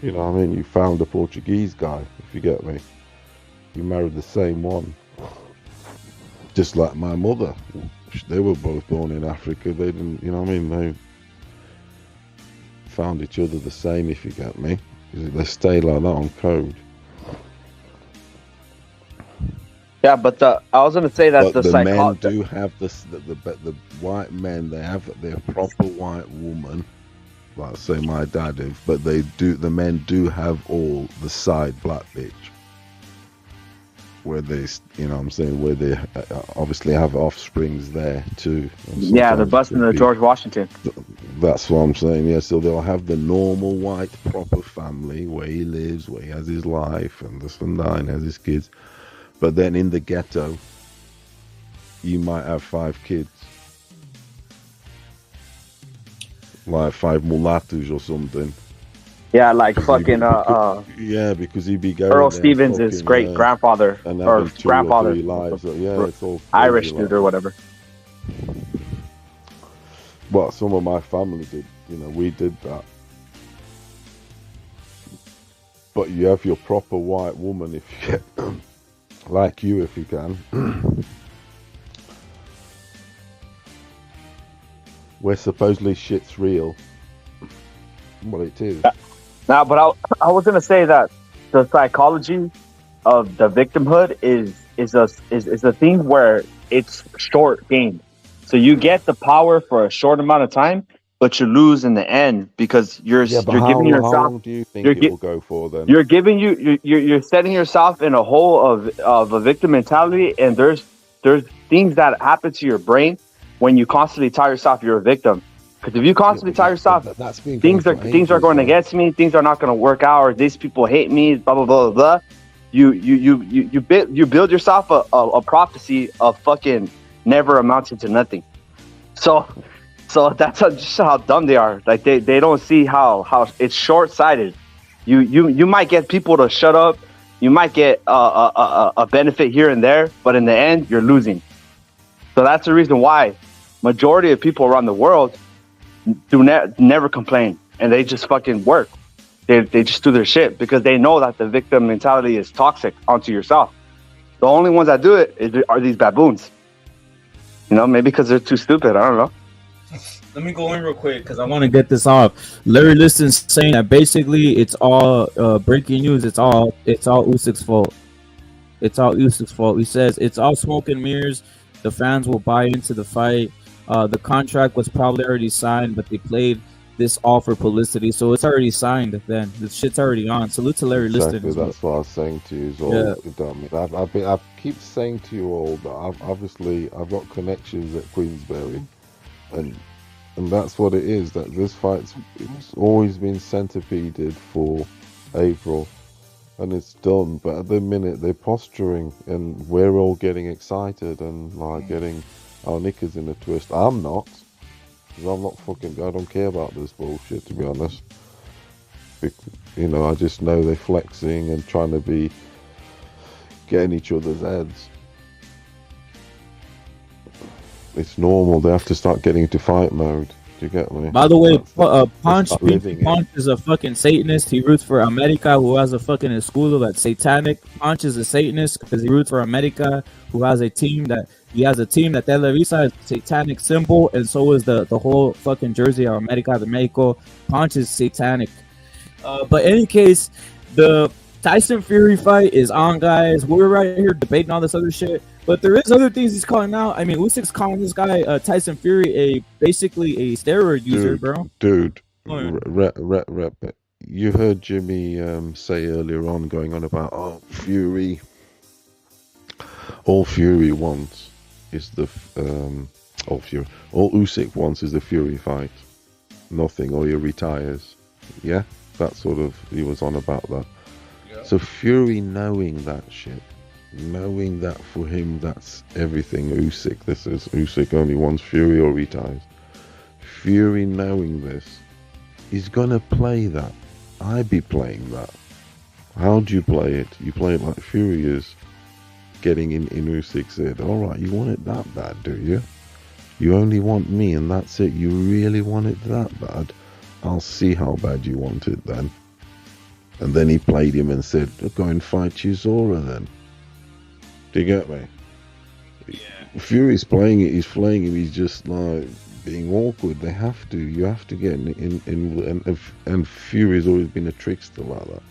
You know what I mean? You found a Portuguese guy, if you get me. You married the same one. Just like my mother. They were both born in Africa. They didn't, you know what I mean? They found each other the same, if you get me. They stay like that on code. Yeah, but I was gonna say that the men do have this. The white men, they have their proper white woman. Like say my dad did, but the men do have all the side black bitch. Where they, where they obviously have offsprings there too. Yeah, they're busting the George Washington. That's what I'm saying. Yeah, so they'll have the normal white proper family where he lives, where he has his life, and this and that, and has his kids. But then in the ghetto, you might have 5 kids, like 5 mulattoes or something. Yeah, like fucking because he'd be going Earl Stevens' his great grandfather or grandfather. Lives. So, yeah, it's all Irish dude or whatever. Well, some of my family did. We did that. But you have your proper white woman if you get, like you if you can. Where supposedly shit's real. Well, it is. Now, but I was gonna say that the psychology of the victimhood is a thing where it's short game. So you get the power for a short amount of time, but you lose in the end because you're giving yourself. How long do you think it will go for then? You're setting yourself in a hole of a victim mentality, and there's things that happen to your brain when you constantly tell yourself you're a victim. Because if you constantly tell yourself things are going against me, things are not going to work out, or these people hate me, blah blah blah blah, you build yourself a prophecy of fucking never amounting to nothing. So that's just how dumb they are. Like they don't see how it's short sighted. You might get people to shut up, you might get a benefit here and there, but in the end you're losing. So that's the reason why majority of people around the world never complain, and they just fucking work. They just do their shit because they know that the victim mentality is toxic onto yourself. The only ones that do it are these baboons. You know, maybe because they're too stupid. I don't know. Let me go in real quick because I want to get this off. Larry Liston's saying that basically it's all breaking news. It's all Usyk's fault. It's all Usyk's fault. He says it's all smoke and mirrors. The fans will buy into the fight. The contract was probably already signed, but they played this all for publicity. So it's already signed. Then the shit's already on. Salute to Larry Liston. Exactly, that's what I was saying to you. I keep saying to you all that I've got connections at Queensberry, and that's what it is. That this fight's it's always been centipeded for April, and it's done. But at the minute they're posturing, and we're all getting excited and like getting our knickers in a twist. I'm not. 'Cause I'm not fucking. I don't care about this bullshit, to be honest. You know, I just know they're flexing and trying to be getting each other's heads. It's normal. They have to start getting into fight mode. Do you get me? By the way, Punch is a fucking Satanist. He roots for America, who has a fucking escudo that's satanic. Punch is a Satanist because he roots for America, who has a team that Televisa is a satanic symbol, and so is the whole fucking jersey of America de Mexico. Punch is satanic. But in any case, the Tyson Fury fight is on, guys. We're right here debating all this other shit. But there is other things he's calling out. I mean, Usyk's calling this guy Tyson Fury basically a steroid user, bro. Dude, rep it. You heard Jimmy say earlier on, going on about Fury. All Fury wants is the all Usyk wants is the Fury fight. Nothing, or he retires. Yeah, that sort of he was on about that. Yeah. So Fury knowing that shit. Knowing that for him, that's everything. Usyk only wants Fury or retires. Fury knowing this, he's gonna play that. I'd be playing that. How do you play it? You play it like Fury is getting in Usyk's head. Alright, you want it that bad, do you? You only want me and that's it. You really want it that bad? I'll see how bad you want it then. And then he played him and said, go and fight Chisora then. Do you get me? Yeah. Fury's playing it. He's playing him. He's just like being awkward. They have to. You have to get in. And Fury's always been a trickster like that.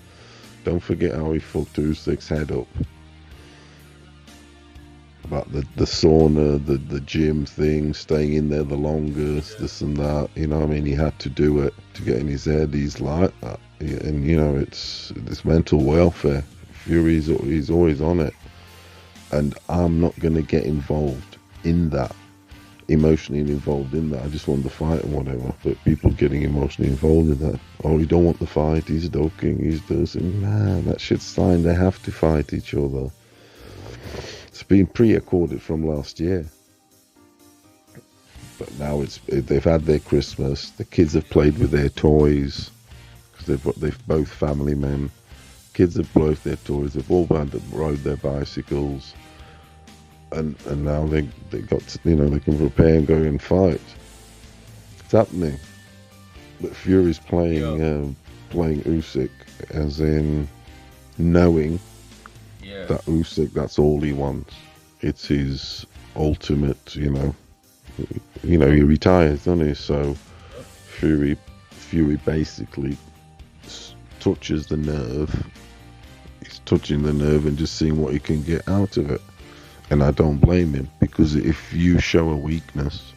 Don't forget how he fucked Usyk's head up. About the sauna, the gym thing, staying in there the longest, this and that. You know what I mean? He had to do it to get in his head. He's like that. And you know, it's mental welfare. Fury's he's always on it. And I'm not going to get involved in that, emotionally involved in that. I just want the fight or whatever. But people getting emotionally involved in that. Oh, you don't want the fight, he's doking, he's this. Man, that shit's signed. They have to fight each other. It's been pre-accorded from last year. But now they've had their Christmas. The kids have played with their toys. Because they've both family men. Kids have blown their toys. They've all rode their bicycles. And now they got to, they can prepare and go and fight. It's happening. But Fury's playing Usyk as in knowing that Usyk, that's all he wants. It's his ultimate, he retires, doesn't he? So Fury basically touches the nerve. He's touching the nerve and just seeing what he can get out of it. And I don't blame him, because if you show a weakness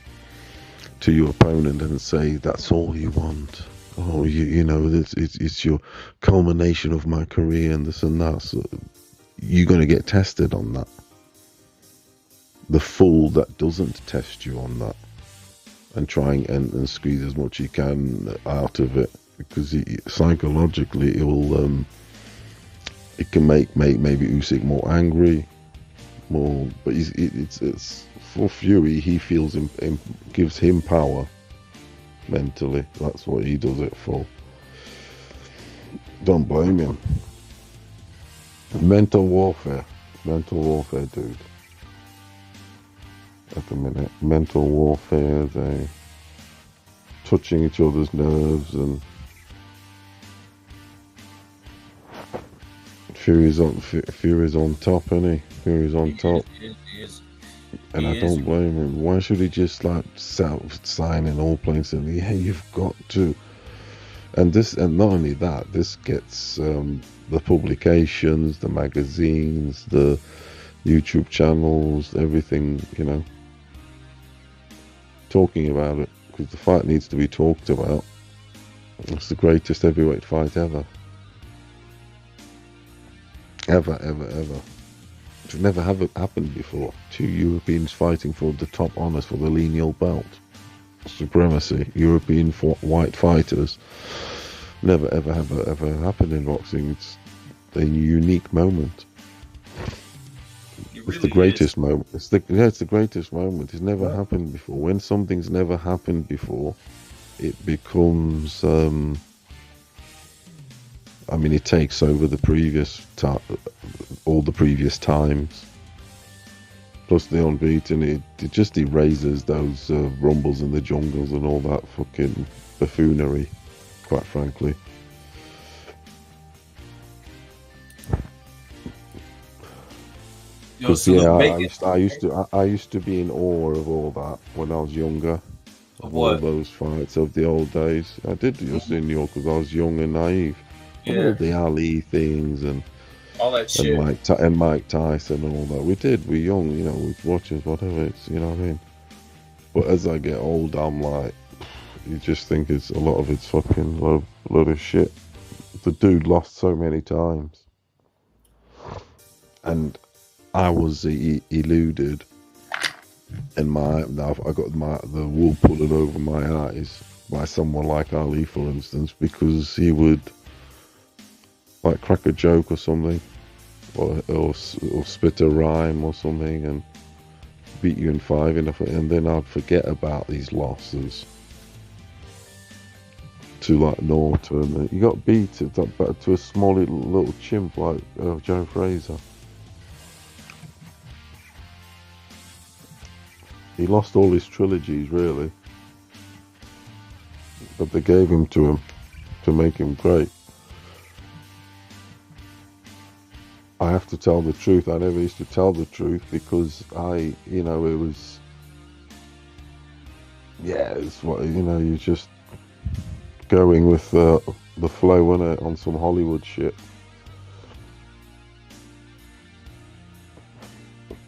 to your opponent and say that's all you want, it's your culmination of my career and this and that, so you're going to get tested on that. The fool that doesn't test you on that and trying and squeeze as much he can out of it, because psychologically it can make maybe Usyk more angry. But it's for Fury. He feels gives him power mentally. That's what he does it for. Don't blame him. Mental warfare, dude. at the minute. Mental warfare, they touching each other's nerves, and Fury's on top, isn't he? Fury's on top. And I don't blame him. Why should he just like sign in all places and yeah, you've got to. And not only that, this gets the publications, the magazines, the YouTube channels, everything, talking about it, because the fight needs to be talked about. It's the greatest heavyweight fight ever. Ever. It's never happened before. Two Europeans fighting for the top honors for the lineal belt. Supremacy. European white fighters. Never ever happened in boxing. It's a unique moment. It's the greatest moment. It's the greatest moment. It's never happened before. When something's never happened before, it becomes it takes over the previous all the previous times. Plus the unbeaten, it just erases those rumbles in the jungles and all that fucking buffoonery, quite frankly. Because I used to be in awe of all that when I was younger. Of all those fights of the old days. I did just in New York because I was young and naive. Yeah. All the Ali things and all that shit. And Mike Tyson and all that. We did. We're young, with watches, whatever. It's, you know what I mean? But as I get older, I'm like, you just think a lot of it's fucking load of shit. The dude lost so many times. And I was eluded. And I got the wool pulled over my eyes by someone like Ali, for instance, because he would like crack a joke or something, or spit a rhyme or something, and beat you in 5 and then I'd forget about these losses to like Norton. You got beat to a small little chimp like Joe Fraser. He lost all his trilogies, really. But they gave him to him to make him great. I have to tell the truth. I never used to tell the truth because it was... Yeah, it's what, you're just going with the flow, innit, on some Hollywood shit.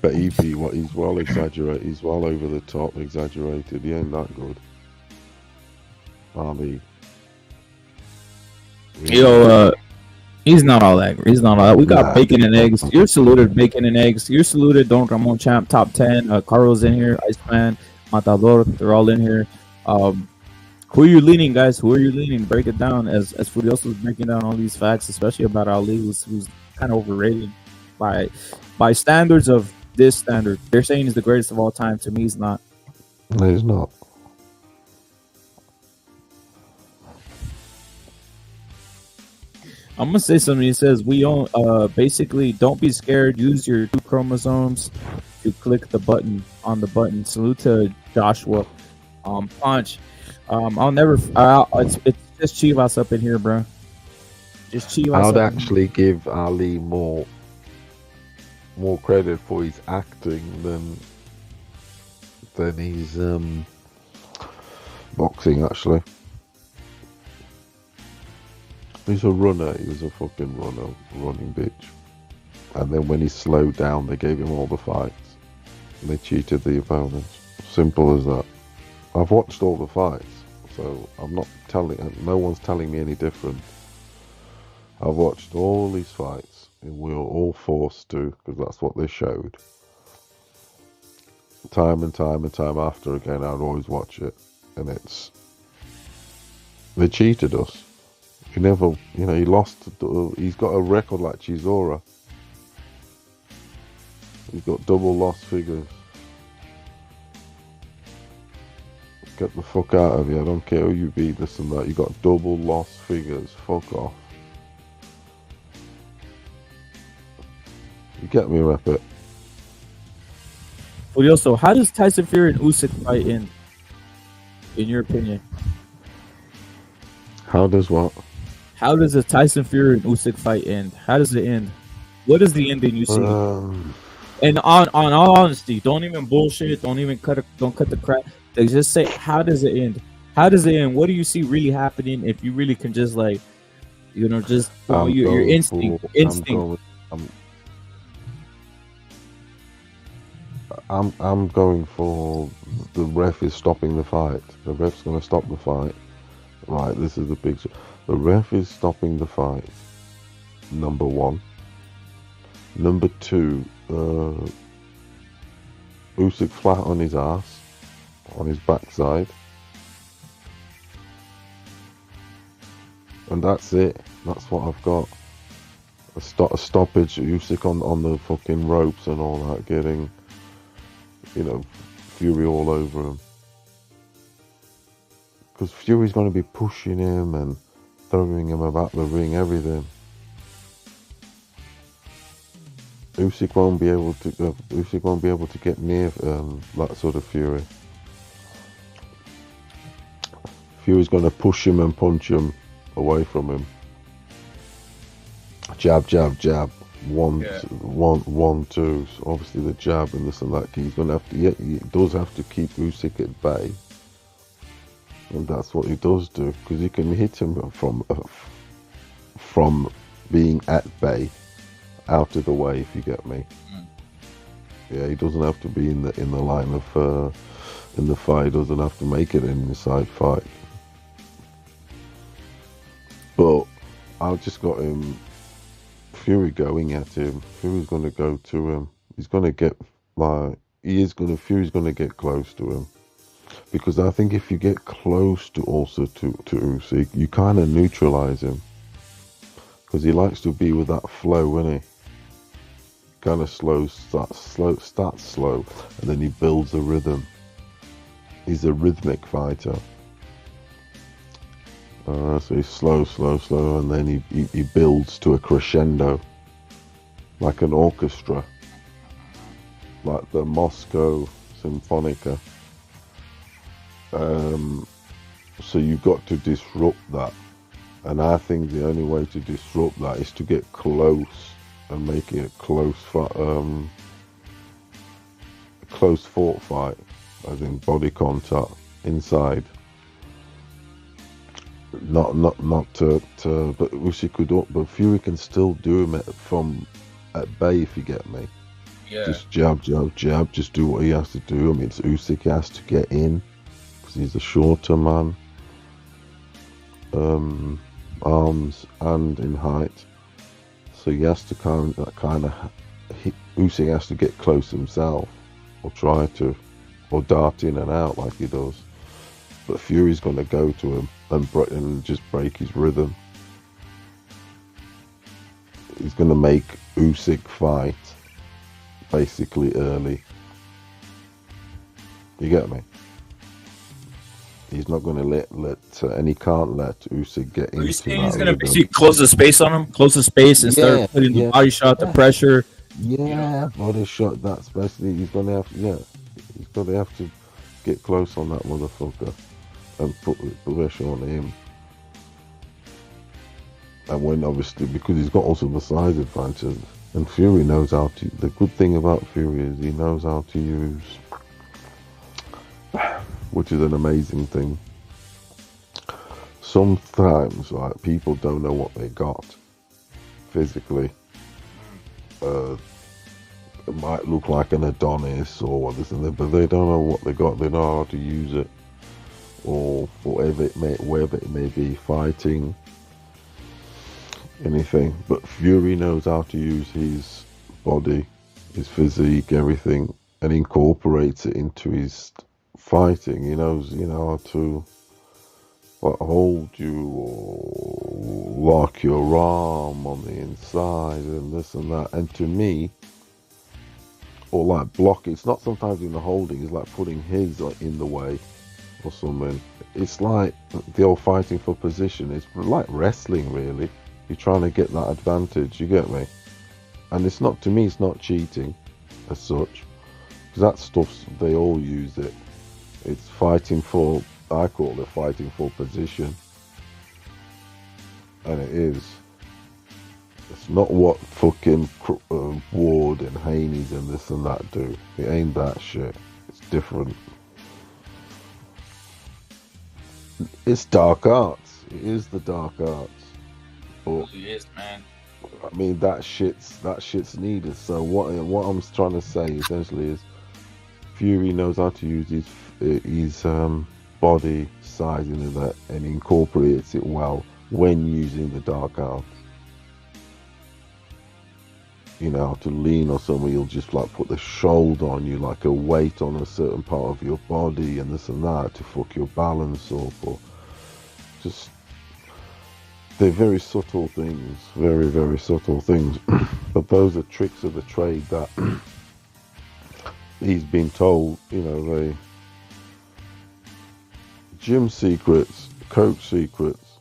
But he's well exaggerated. He's well over the top, exaggerated. He ain't that good. Ali. He's not all that. He's not all that. We got bacon and eggs. You're saluted, bacon and eggs. You're saluted, Don Ramon Champ, top 10. Carlos in here, Iceman, Matador. They're all in here. Who are you leaning, guys? Who are you leaning? Break it down as Furioso is breaking down all these facts, especially about Ali, who's kind of overrated by standards of this standard. They're saying he's the greatest of all time. To me, he's not. No, he's not. I'm gonna say something. He says we don't basically don't be scared. Use your 2 chromosomes to click the button on the button. Salute to Joshua. Punch. I'll never. It's just Chivas up in here, bro. Just Chivas. I'd actually give Ali more credit for his acting than his boxing. Actually, he's a runner. He was a fucking running bitch. And then when he slowed down, they gave him all the fights. And they cheated the opponents. Simple as that. I've watched all the fights, so I'm not no one's telling me any different. I've watched all these fights, and we were all forced to, because that's what they showed. Time and time after again, I'd always watch it, and they cheated us. He never, he lost. He's got a record like Chisora. He's got double loss figures. Get the fuck out of here. I don't care who you beat, this and that. You got double loss figures. Fuck off. You get me, Rep it. Furioso, how does Tyson Fury and Usyk fight end? In your opinion, How does what? how does a Tyson Fury and Usyk fight end? How does it end? What is the ending you see? And on all honesty, don't even bullshit. Don't even don't cut the crap. They just say, how does it end? How does it end? What do you see really happening? If you really can just like, just your instinct. I'm going for the ref is stopping the fight. The ref's going to stop the fight. Right, this is the picture. The ref is stopping the fight. Number one. Number two, Usyk flat on his ass, on his backside. And that's it. That's what I've got. A stoppage, Usyk on the fucking ropes and all that, getting, Fury all over him. Because Fury's going to be pushing him and throwing him about the ring, everything. Usyk won't be able to get near that sort of Fury. Fury's going to push him and punch him away from him. Jab, jab, jab. One, two. So obviously the jab and this and that. He's going to have to. Yeah, he does have to keep Usyk at bay, and that's what he does do, because he can hit him from being at bay, out of the way, if you get me. Yeah, he doesn't have to be in the line of in the fight. He doesn't have to make it an inside fight. But I just got him. Fury going at him. Fury's going to go to him. He's going to get Fury's going to get close to him, because I think if you get close to Usyk, you kind of neutralize him, because he likes to be with that flow, isn't he? Kind of starts slow, and then he builds a rhythm. He's a rhythmic fighter. So he's slow, and then he builds to a crescendo, like an orchestra, like the Moscow Symphonica. So you've got to disrupt that, and I think the only way to disrupt that is to get close and make it a close fought fight, as in body contact inside. Not to but Usyk could, but Fury can still do him at bay, if you get me. Yeah. Just jab, just do what he has to do. I mean, it's Usyk has to get in, because he's a shorter man, arms and in height. So he has to kind of Usyk has to get close himself, or try to, or dart in and out like he does. But Fury's going to go to him and just break his rhythm. He's going to make Usyk fight basically early. You get me? He's not going to let and he can't let Usyk get into that. He's going to basically close the space on him, and start putting the body shot, the pressure. Yeah, body shot. That's basically he's going to have to get close on that motherfucker and put pressure on him. And when, obviously, because he's got also the size advantage, and Fury knows how to. The good thing about Fury is he knows how to use, which is an amazing thing. Sometimes, like, people don't know what they got physically. It might look like an Adonis or what this and that, but they don't know what they got. They know how to use it, or wherever it may be, fighting, anything. But Fury knows how to use his body, his physique, everything, and incorporates it into his fighting. He knows, how to hold you or lock your arm on the inside and this and that. And to me, or like block, it's not sometimes in the holding, it's like putting his in the way or something. It's like the old fighting for position. It's like wrestling, really. You're trying to get that advantage, you get me? And it's not, to me, it's not cheating as such. Because that stuff, they all use it. It's fighting for, I call it fighting for position. And it is. It's not what fucking Ward and Haney's and this and that do. It ain't that shit. It's different. It's dark arts. It is the dark arts. But, It is, man. I mean, that shit's needed. So what I'm trying to say essentially is, Fury knows how to use his body sizing and that, and incorporates it well when using the dark arts. You know, to lean or something, he'll just like put the shoulder on you, like a weight on a certain part of your body and this and that to fuck your balance up, or just, they're very subtle things, very, very subtle things. But those are tricks of the trade that he's been told, you know, they gym secrets, coach secrets.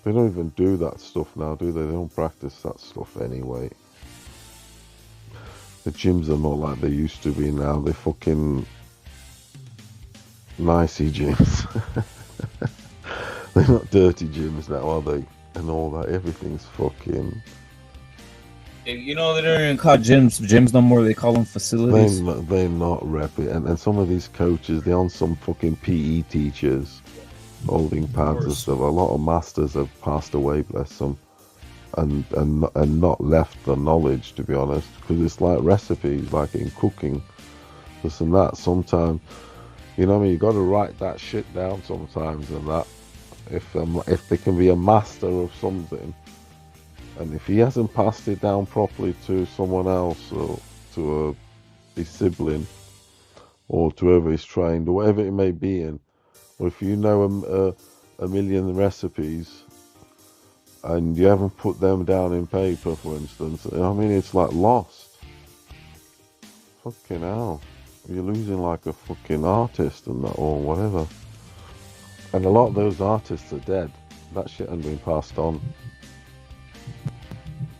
They don't even do that stuff now, do they? They don't practice that stuff anyway. The gyms are not like they used to be now. They're fucking nicey gyms. They're not dirty gyms now, are they? And all that. Everything's fucking... You know, they don't even call gyms no more. They call them facilities. They're not rep it. And some of these coaches, they're on some fucking PE teachers holding pads and stuff. A lot of masters have passed away, bless them, and not left the knowledge, to be honest, because it's like recipes, like in cooking, this and that. Sometimes, you know what I mean, you got to write that shit down sometimes, and that if there can be a master of something, and if he hasn't passed it down properly to someone else, or to his sibling, or to whoever he's trained, or whatever it may be in, or if you know a million recipes and you haven't put them down in paper, for instance, I mean, it's like lost. Fucking hell. You're losing like a fucking artist and that, or whatever. And a lot of those artists are dead. That shit hasn't been passed on.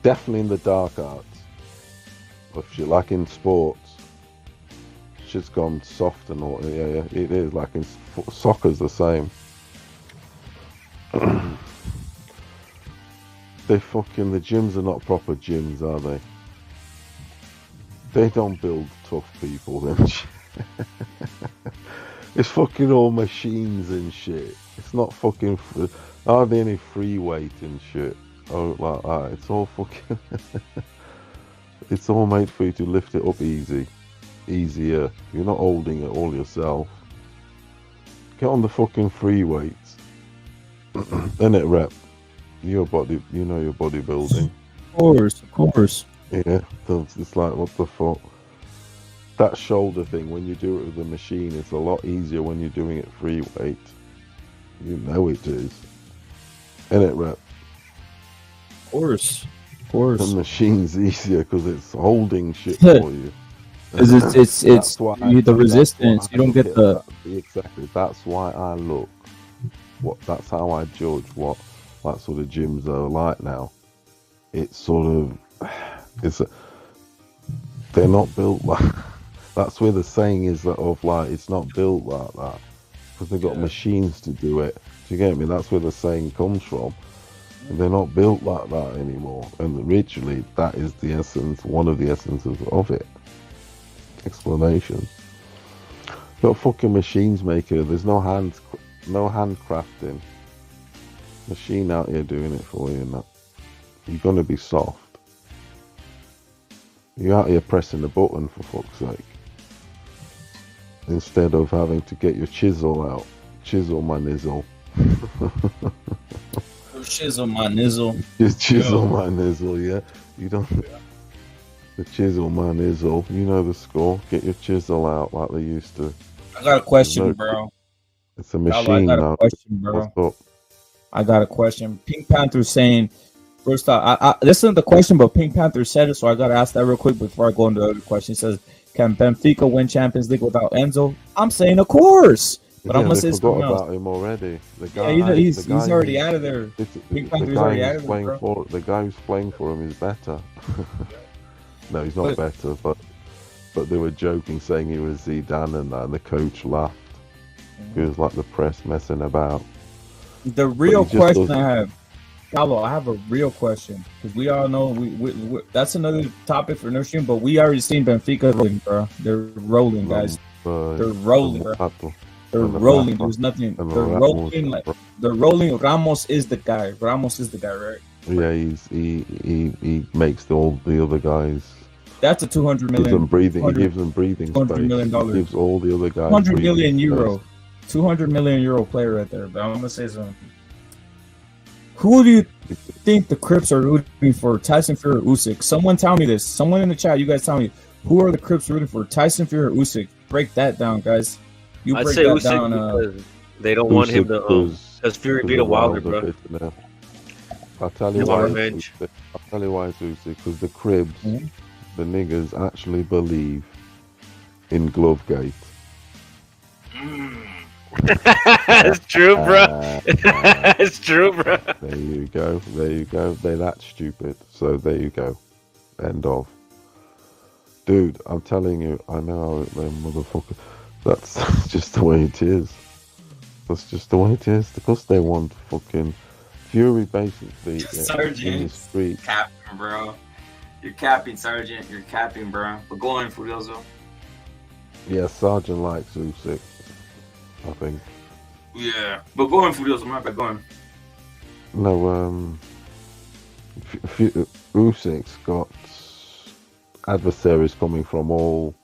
Definitely in the dark arts. If shit, like in sports, shit's gone soft and all. Yeah, it is. Like in soccer's the same. The gyms are not proper gyms, are they? They don't build tough people, then. It's fucking all machines and shit. It's not fucking, hardly any free weight and shit. Oh, like that. It's all fucking, it's all made for you to lift it up easier. You're not holding it all yourself. Get on the fucking free weights. Then it rep. Your body, you know your bodybuilding. Of course. Yeah, it's like, what the fuck? That shoulder thing, when you do it with the machine, it's a lot easier when you're doing it free weight. You know it is. And it rep. Of course. The machine's easier because it's holding shit for you. It's the resistance. You don't get the... Exactly. That's why I look. That's how I judge what that sort of gyms are like now. It's sort of... they're not built like... That's where the saying is that of like, it's not built like that. Because they've got machines to do it. Do you get me? That's where the saying comes from. And they're not built like that anymore. And originally, that is the essence, one of the essences of it. Explanation. Got fucking machines maker. There's no handcrafting. Machine out here doing it for you and that. You're gonna be soft. You're out here pressing the button, for fuck's sake. Instead of having to get your chisel out. Chisel my nizzle. Chisel my nizzle. Just chisel my nizzle, yeah. You don't... The chisel my nizzle. You know the score. Get your chisel out like they used to. I got a question, bro. It's a machine now. I got a question, bro. I got a question. Pink Panther saying... First off, this isn't the question, but Pink Panther said it, so I got to ask that real quick before I go into the other question. He says, can Benfica win Champions League without Enzo? I'm saying, of course. But I'm going to say something else. About him already. The guy, he's already out of there. Pink Panther's already out of there, bro. The guy who's playing for him is better. No, he's not better, but but they were joking, saying he was Zidane and that, and the coach laughed. It was like the press messing about. The real question I have, Carlo, I have a real question because we all know we that's another topic for next stream, but we already seen Benfica rolling, bro. They're rolling, guys. They're rolling, bro. They're rolling. There's nothing. They're rolling. They're rolling. Ramos is the guy. Ramos is the guy, right? Yeah, he makes all the other guys. That's a 200 million. Gives them breathing. He gives them breathing space. $200 million. He gives all the other guys 200 million breathing euro. space. 200 million euro player right there. But I'm gonna say something. Who do you think the Crips are rooting for? Tyson Fury or Usyk? Someone tell me this. Someone in the chat, you guys tell me. Who are the Crips rooting for? Tyson Fury or Usyk? Break that down, guys. I'd say Usyk because they don't want him to. Because Fury beat a Wilder, bro. I'll tell you why. I'll tell you why it's Usyk. Because the Cribs, the niggas actually believe in Glovegate. It's true, bro. It's true, bro. There you go. There you go. They're that stupid. So there you go. End of. Dude, I'm telling you, I know, motherfucker. That's just the way it is. That's just the way it is. Because they want fucking Fury, basically. Sergeant, in the street. capping, bro. You're capping, Sergeant. You're capping, bro. But go on, Furioso. Yeah, Sergeant likes Usyk, I think. Yeah, but go on, Furioso. My bad, go on. No, Usyk's got adversaries coming from all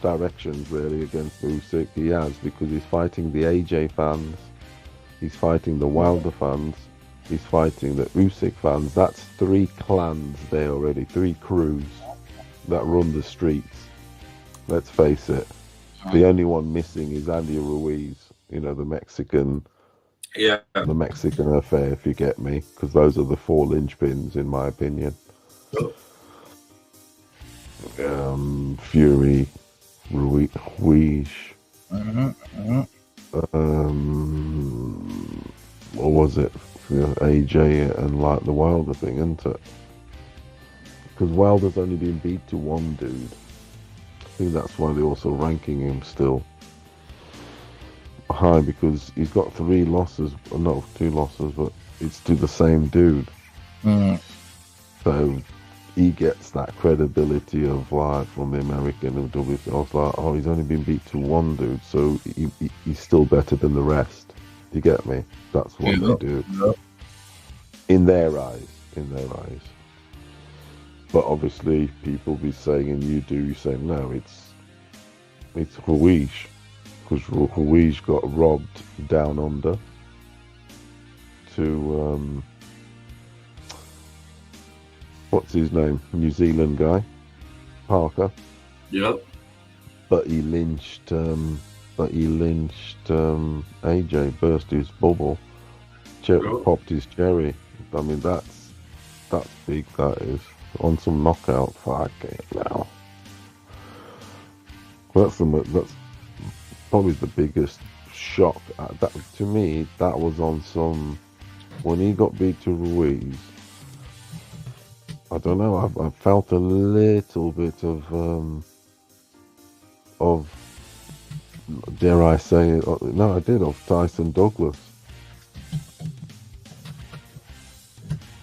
directions, really, against Usyk. He has, because he's fighting the AJ fans, he's fighting the Wilder fans, he's fighting the Usyk fans. That's 3 clans there already, 3 crews that run the streets. Let's face it. The only one missing is Andy Ruiz, you know, the Mexican. Yeah. The Mexican affair, if you get me, because those are the 4 linchpins, in my opinion. Fury, Ruiz. What was it? AJ and like the Wilder thing, isn't it? Because Wilder's only been beat to 1 dude. I think that's why they're also ranking him still high, because he's got 3 losses, no, 2 losses, but it's to the same dude. So he gets that credibility of like from the American and WC. I was like, oh, he's only been beat to 1 dude, so he's still better than the rest. You get me? That's what they do. In their eyes. But obviously, people be saying, and you say, no, it's Ruiz. Because Ruiz got robbed down under to, what's his name? New Zealand guy, Parker. Yep. But he lynched AJ, burst his bubble, popped his cherry. I mean, that's big, that is. On some knockout, fuck it now. That's probably the biggest shock. That, to me, that was on some. When he got beat to Ruiz, I don't know. I felt a little bit of dare I say it? No, I did, of Tyson Douglas.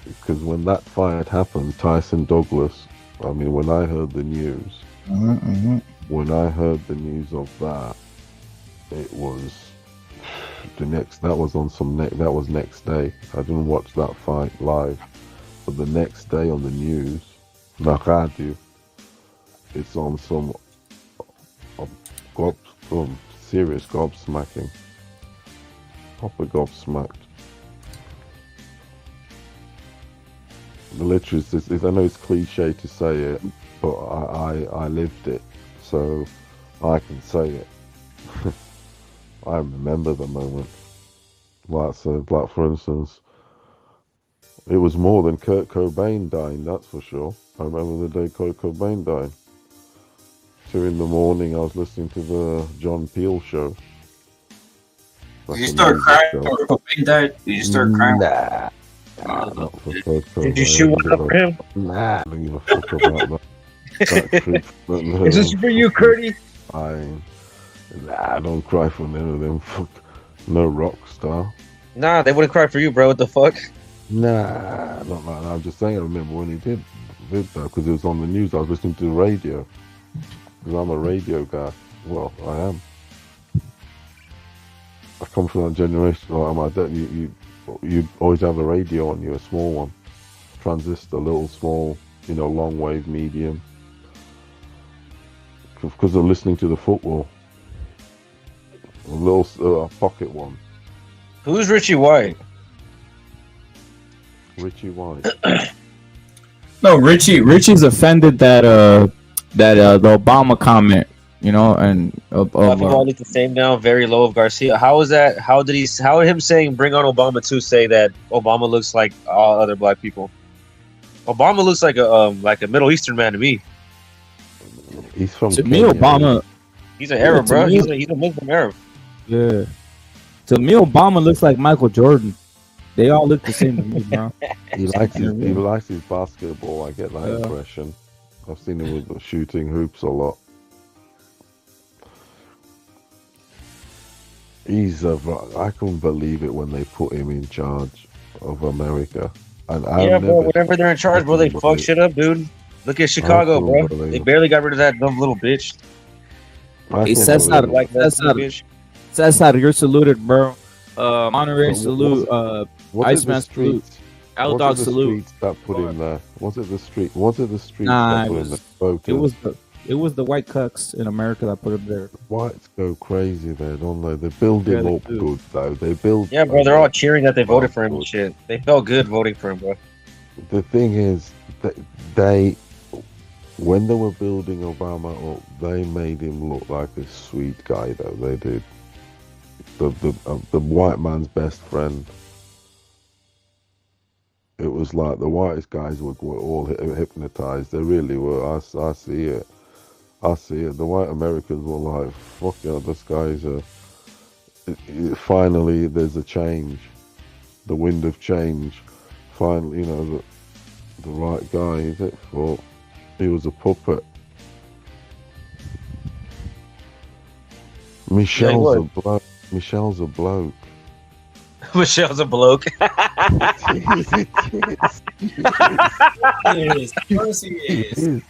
Because when that fight happened, Tyson Douglas, I mean, when I heard the news, of that, it was that was next day. I didn't watch that fight live, but the next day on the news, na rádio, it's on some serious gobsmacking, proper gobsmacked. Literally, I know it's cliche to say it, but I lived it, so I can say it. I remember the moment. Like for instance, it was more than Kurt Cobain dying, that's for sure. I remember the day Kurt Cobain died. 2 a.m, I was listening to the John Peel show. Did you start crying when Cobain died? Did you start crying? Not for Kurt Cobain. Did you shoot one up for him? Nah, I don't give a fuck about that. backstreet. But no, Is this for you, Curdy? I don't cry for none of them. Fuck, no rock star. Nah, they wouldn't cry for you, bro. What the fuck? Nah, not like that. I'm just saying. I remember when he did that because it was on the news. I was listening to the radio because I'm a radio guy. Well, I am. I come from that generation. Like my dad, you always have a radio on you, a small one, transistor, little small, long wave, medium. Because of listening to the football, a little pocket one. Who's Richie White? Richie White. No, Richie's offended that the Obama comment, and People all look the same now. Very low of Garcia. How is that? How did him saying "Bring on Obama" to say that Obama looks like all other black people? Obama looks like a Middle Eastern man to me. He's from to Kenya, me, Obama. He's an Arab, bro. Me, He's a Muslim Arab. Yeah. To me, Obama looks like Michael Jordan. They all look the same to me, bro. He likes his basketball. I get that impression. I've seen him with the shooting hoops a lot. I couldn't believe it when they put him in charge of America. And bro. Whenever they're in charge, bro, they fuck shit up, dude. Look at Chicago, bro. They barely got rid of that dumb little bitch. Hey, Cesar, you're saluted, bro. Monterey salute. Iceman salute. L Dog salute. That put him there. Was it the street? Was it the street Nah, that put him there? it was the white cucks in America that put him there. Whites go crazy there, don't they? They build him up good though. They build. Yeah, bro. They're all cheering that they voted for him and shit. They felt good voting for him, bro. The thing is, they when they were building Obama up, they made him look like a sweet guy, though. They did. The white man's best friend. It was like the whitest guys were all hypnotized. They really were. I see it. I see it. The white Americans were like, fuck yeah, this guy's finally, there's a change. The wind of change. Finally, the right guy, is it? For he was a puppet. Michelle's a bloke. Michelle's a bloke. Yes, of course he is.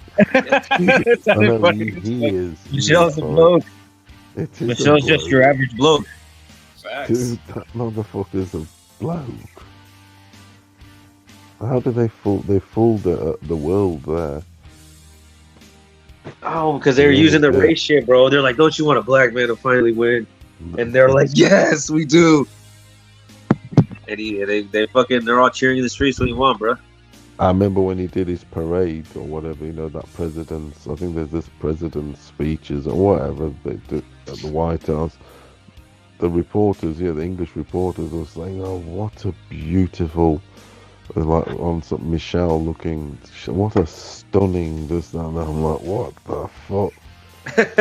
He is. Michelle's a bloke. Michelle's just your average bloke. Facts. Dude, that motherfucker's a bloke. How did they fool? They fooled the world there. Oh, because they were using the race shit, bro. They're like, "Don't you want a black man to finally win?" And they're like, "Yes, we do." And they're all cheering in the streets when he won, bro. I remember when he did his parade or whatever, that president's, I think there's this president's speeches or whatever they did at the White House. The reporters, the English reporters were saying, "Oh, what a beautiful," like on some Michelle looking, what a stunning this, that, and I'm like, what the fuck?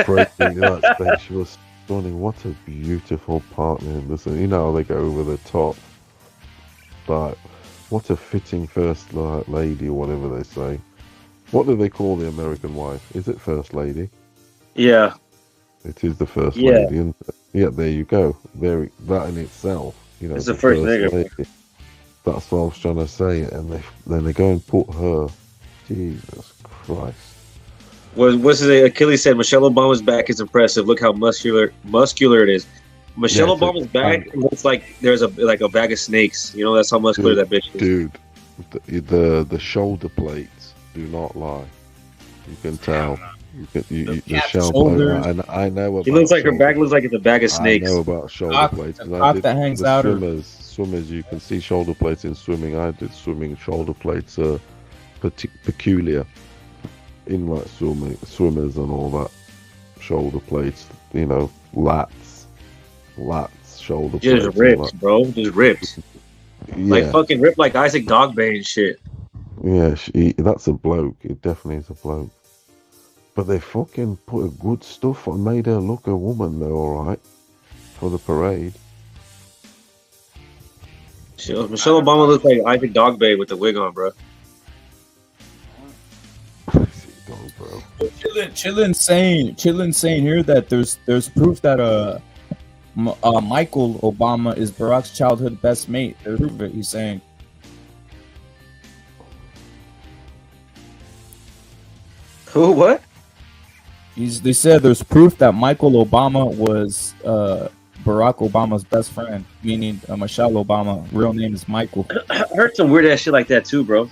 Praising that space, she was stunning. What a beautiful partner. Listen, how they go over the top. Like, what a fitting first lady, or whatever they say. What do they call the American wife? Is it first lady? Yeah. It is the first lady, isn't it? Yeah, there you go. That in itself, it's the first lady. That's what I was trying to say. And then they go and put her. Jesus Christ. What's his name? Achilles said Michelle Obama's back is impressive. Look how muscular it is. Michelle Obama's back looks like there's a bag of snakes. That's how muscular that bitch is. Dude, the shoulder plates do not lie. You can tell. The shoulder. I know about. He looks like her back looks like it's a bag of snakes. I know about shoulder plates. That hangs out. Swimmers, you can see shoulder plates in swimming. I did swimming. Shoulder plates are peculiar in like swimmers and all that. Shoulder plates, lats, shoulder plates. Just rips, bro. Just rips. Yeah. Like fucking ripped like Isaac Dogbay and shit. Yeah, that's a bloke. It definitely is a bloke. But they fucking put a good stuff on, made her look a woman though, alright, for the parade. Michelle Obama looks like Isaac Dogbay with the wig on, bro. Chillin saying here that there's proof that Michael Obama is Barack's childhood best mate. There's proof of it. He's saying. Who? What? They said there's proof that Michael Obama was Barack Obama's best friend, meaning Michelle Obama. Real name is Michael. I heard some weird ass shit like that too, bro.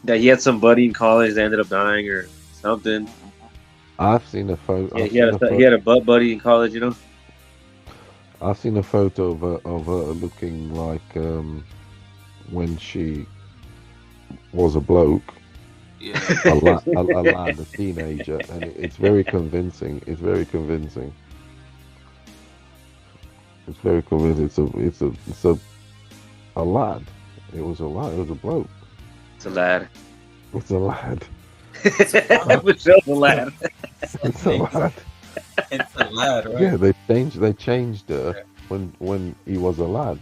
That he had some buddy in college that ended up dying or something. I've seen a photo. Yeah, he had a butt buddy in college, you know. I've seen a photo of her looking like when she was a bloke. Yeah. a lad, a teenager, and it's very convincing. It's very convincing. It's very convincing. It's a lad. It was a lad. It was a bloke. It's a lad. It's a lad. Michelle's a lad. It's a lad. It's a lad, right? Yeah, they changed her when he was a lad.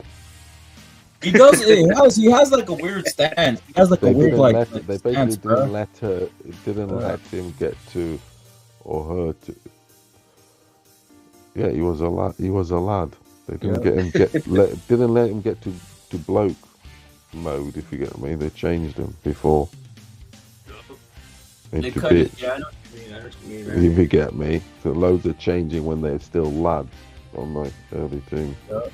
He does. He has like a weird stance. He has like a weird like. They basically stance, bro. didn't let her. Didn't let him get to, or her to. Yeah, he was a lad. He was a lad. They didn't didn't let him get to bloke mode. If you get me, they changed him before. They Into cut bitch. it. Yeah, I know what you mean. I know what you mean, right? If you get me, so loads are changing when they're still lads on like early teens. Yep.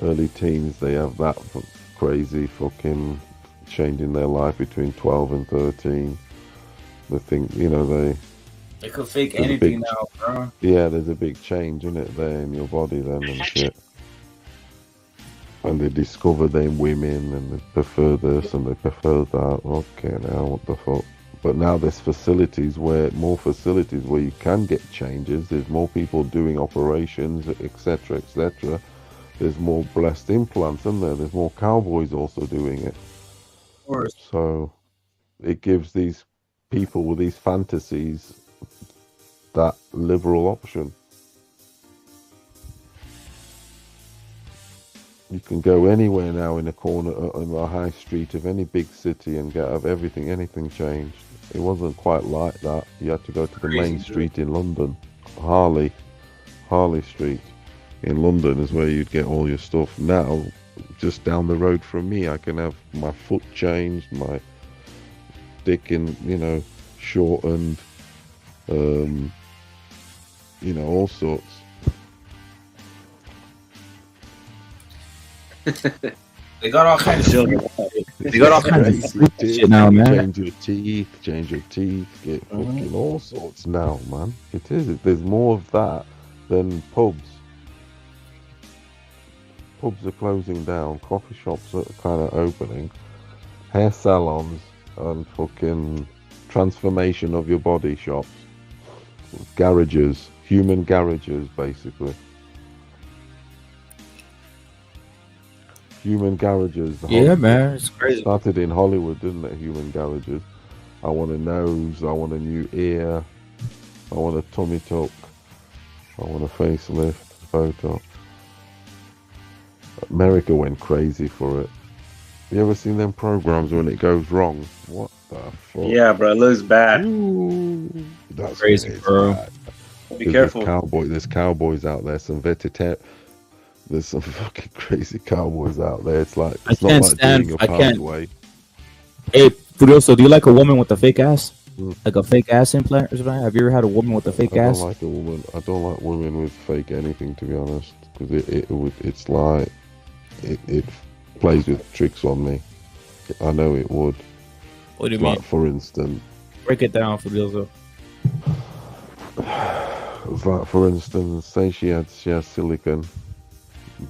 Early teens, they have that crazy fucking changing their life between 12 and 13. They think, They could fake there's a anything big- now, bro. Yeah, there's a big change in it there in your body then and shit. And they discover they're women and they prefer this and they prefer that. Okay, now what the fuck? But now there's more facilities where you can get changes. There's more people doing operations, etc., etc. There's more breast implants, isn't there? There's more cowboys also doing it. Of course. So it gives these people with these fantasies that liberal option. You can go anywhere now in a corner on the high street of any big city and have anything changed. It wasn't quite like that. You had to go to the main street in London. Harley Street in London is where you'd get all your stuff. Now, just down the road from me, I can have my foot changed, my dick shortened, all sorts. They got all kinds of They got all kinds of shit now, man. Change your teeth, get fucking all sorts now, man. It is. There's more of that than pubs. Pubs are closing down. Coffee shops are kind of opening. Hair salons and fucking transformation of your body shops. Garages, human garages, basically. Human garages. Yeah, man, it's crazy. Started in Hollywood, didn't it? Human garages. I want a nose. I want a new ear. I want a tummy tuck. I want a facelift. Photo. America went crazy for it. You ever seen them programs when it goes wrong? What the fuck? Yeah, bro, it looks bad. That's crazy, bro. Be careful. There's cowboys out there. There's some fucking crazy cowboys out there. It's like it's not like doing a pathway. Hey, Furioso, do you like a woman with a fake ass? Like a fake ass implant or something? Have you ever had a woman with a fake ass? I don't like women with fake anything, to be honest, because it's like it plays with tricks on me. I know it would. What do you mean? For instance, break it down, Furioso. It's like, for instance, say she has silicone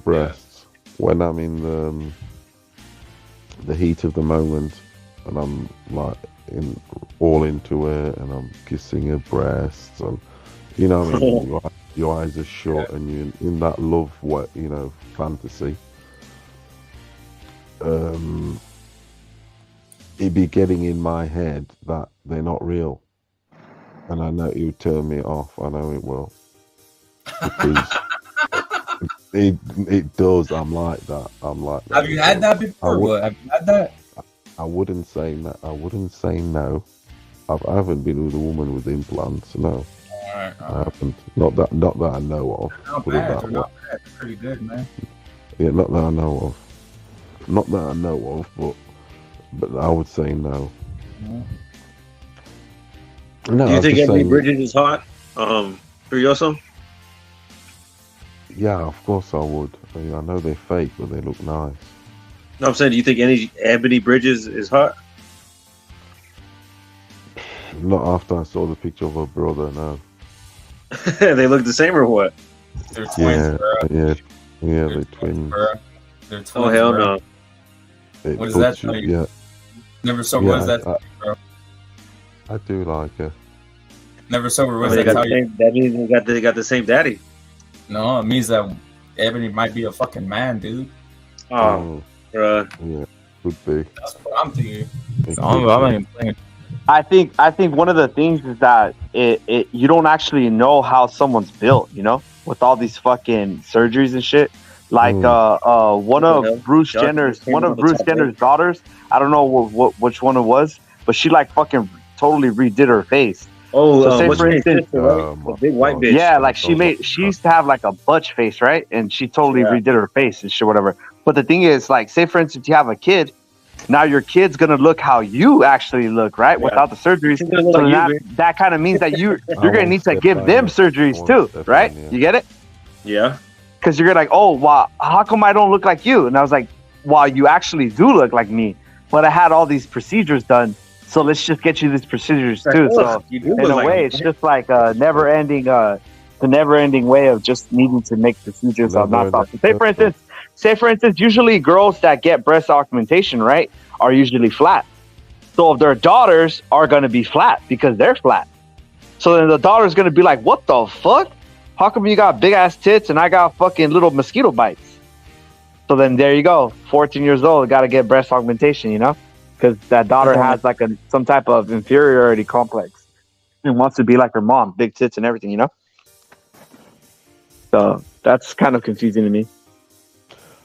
breasts. When I'm in the heat of the moment and I'm like all into it and I'm kissing her breasts and what I mean, your eyes are shut and you're in that love fantasy, it'd be getting in my head that they're not real, and I know it would turn me off. I know it will, because it does. I'm like that. Have you had that before? Have you had that? I wouldn't say no. I haven't been with a woman with implants. No, Alright, I haven't. Not that I know of. not Put it bad. that They're way. not bad. They're pretty good, man. Yeah, not that I know of. Not that I know of, but I would say no. No, Do I you was think just Ebony saying. Bridges is hot? Furioso? Yeah, of course I would. I mean, I know they're fake, but they look nice. No, I'm saying, do you think any Ebony Bridges is hot? Not after I saw the picture of her brother. No. They look the same or what? They're twins, Yeah, bro. yeah, They're they're twins, twins. bro. They're twins, Oh hell bro. no! It What does that puts you, tell you? yeah, Never sober. What does yeah. that tell you, bro? I do like her. Never sober. What I does mean, that tell you? that means they got the same daddy. No, it means that Ebony might be a fucking man, dude. Oh, bruh. Yeah, could be. That's what I'm thinking. I'm not even playing. I think one of the things is that it you don't actually know how someone's built, you know, with all these fucking surgeries and shit. Like one What the of hell? Bruce Johnson Jenner's just came out the top Jenner's daughters. I don't know which one it was, but she like fucking totally redid her face. Oh, So say what's for her name's instance, sister, right? The big white bitch. yeah, like she used to have like a butch face, right? And she totally Yeah. redid her face and shit, whatever. But the thing is, like, say for instance, you have a kid. Now your kid's gonna look how you actually look, right? Yeah. Without the surgeries. She's gonna look So like that, you, bitch. that kind of means that you're I gonna want need to give them surgeries too, right? You get it? Yeah. Because you're like, oh, wow, how come I don't look like you? And I was like, well, you actually do look like me, but I had all these procedures done. So let's just get you these procedures too. So You do in look a like way, me. it's just like a never-ending, way of just needing to make procedures of not stopping. Say for instance, usually girls that get breast augmentation, right, are usually flat. So if their daughters are gonna be flat because they're flat. So then the daughter's gonna be like, what the fuck? How come you got big ass tits and I got fucking little mosquito bites? So then there you go, 14 years old, got to get breast augmentation, you know, because that daughter has like some type of inferiority complex and wants to be like her mom, big tits and everything, you know. So that's kind of confusing to me.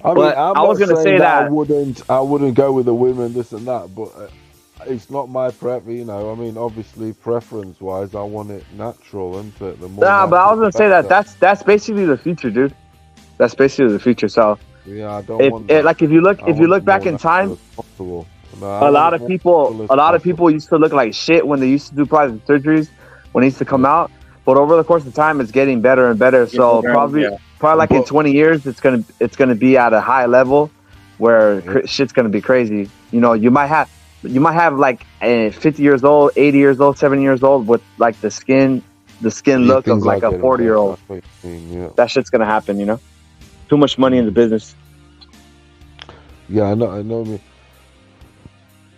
I mean, But I'm I was not gonna saying say that that I wouldn't go with the women, this and that, but it's not my prep. You know, I mean, obviously, preference-wise, I want it natural, isn't it? The more nah, but I natural, was gonna the say that better. that's basically the future, dude. That's basically the future. So Yeah, I don't want that. like if you I want look it back more in time, natural as possible. No, I a want lot it of more natural as possible. people used to look like shit when they used to do plastic surgeries when it used to come out. But over the course of time, it's getting better and better. So probably like in 20 years, it's gonna be at a high level where shit's gonna be crazy. You know, you might have like 50 years old, 80 years old, 70 years old with like the skin look of Things like are a getting 40-year-old. better, I mean, yeah. That shit's gonna happen. You know, too much money in the business. Yeah, I know me.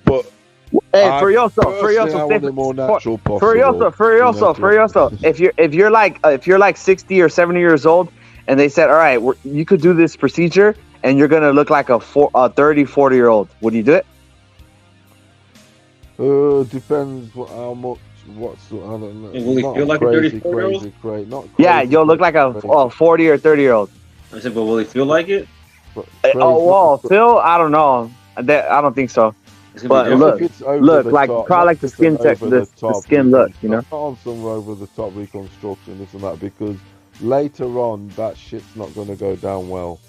But Hey, I Furioso, want it more natural possible. Furioso. If you're like 60 or 70 years old, and they said, all right, you could do this procedure, and you're gonna look like a 30, 40-year-old. Would you do it? Depends how much. I don't know. Will he Not feel like a crazy, 34-year-old? crazy. Not crazy. Yeah, you'll look like a 40 or 30-year-old. I said, but will he feel like it? Oh well, Phil, I don't know. I don't think so. But look, like probably like the skin the skin look, you know. Not on some over the top reconstruction, this and that, because later on that shit's not going to go down well.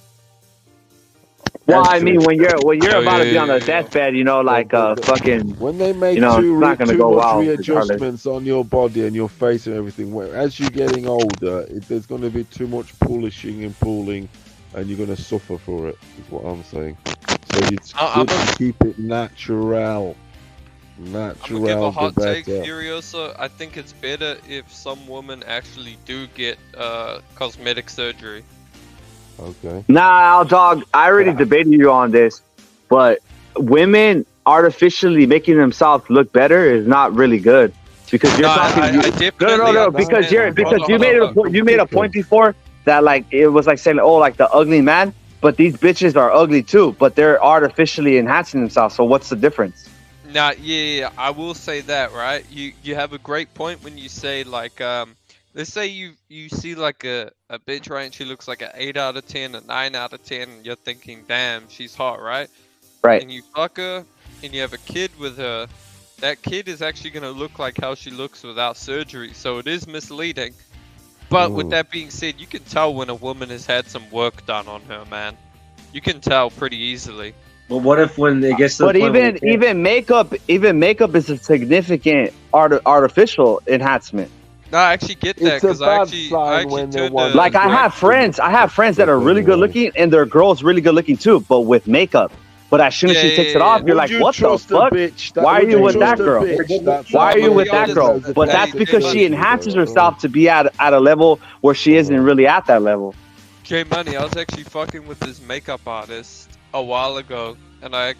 Well, I mean, when you're about to be on the deathbed, you know, like fucking. When they make you know, too it's not gonna go much well, readjustments on your body and your face and everything, as you're getting older, there's going to be too much polishing and pulling, and you're going to suffer for it. Is what I'm saying. So it's good to keep it natural. I'm gonna give a hot the take, better. Furiosa. I think it's better if some women actually do get cosmetic surgery. Okay. Nah, dog. I already debated you on this, but women artificially making themselves look better is not really good because you're talking. No. Because you made a point before that like it was like saying like the ugly man, but these bitches are ugly too, but they're artificially enhancing themselves. So what's the difference? Nah, yeah, I will say that, right? You have a great point when you say like let's say you see like a bitch, right, and she looks like an 8 out of 10, a 9 out of 10, and you're thinking, damn, she's hot, right? Right. And you fuck her, and you have a kid with her, that kid is actually going to look like how she looks without surgery. So it is misleading. But with that being said, you can tell when a woman has had some work done on her, man. You can tell pretty easily. But what if when it gets to But the point where even makeup is a significant artificial enhancement. No, I actually get that It's a because bad I sign actually when they turned want. Like I have friends that are really good looking, and their girls really good looking too, but with makeup. But as soon as she takes it off, you're Would like, you what the trust a fuck? bitch? Why are Would you with trust that a girl? bitch that's Why are you with that honest girl? as a But that's plastic because she surgery, enhances though? herself to be at a level where she isn't really at that level. J Money, I was actually fucking with this makeup artist a while ago, and I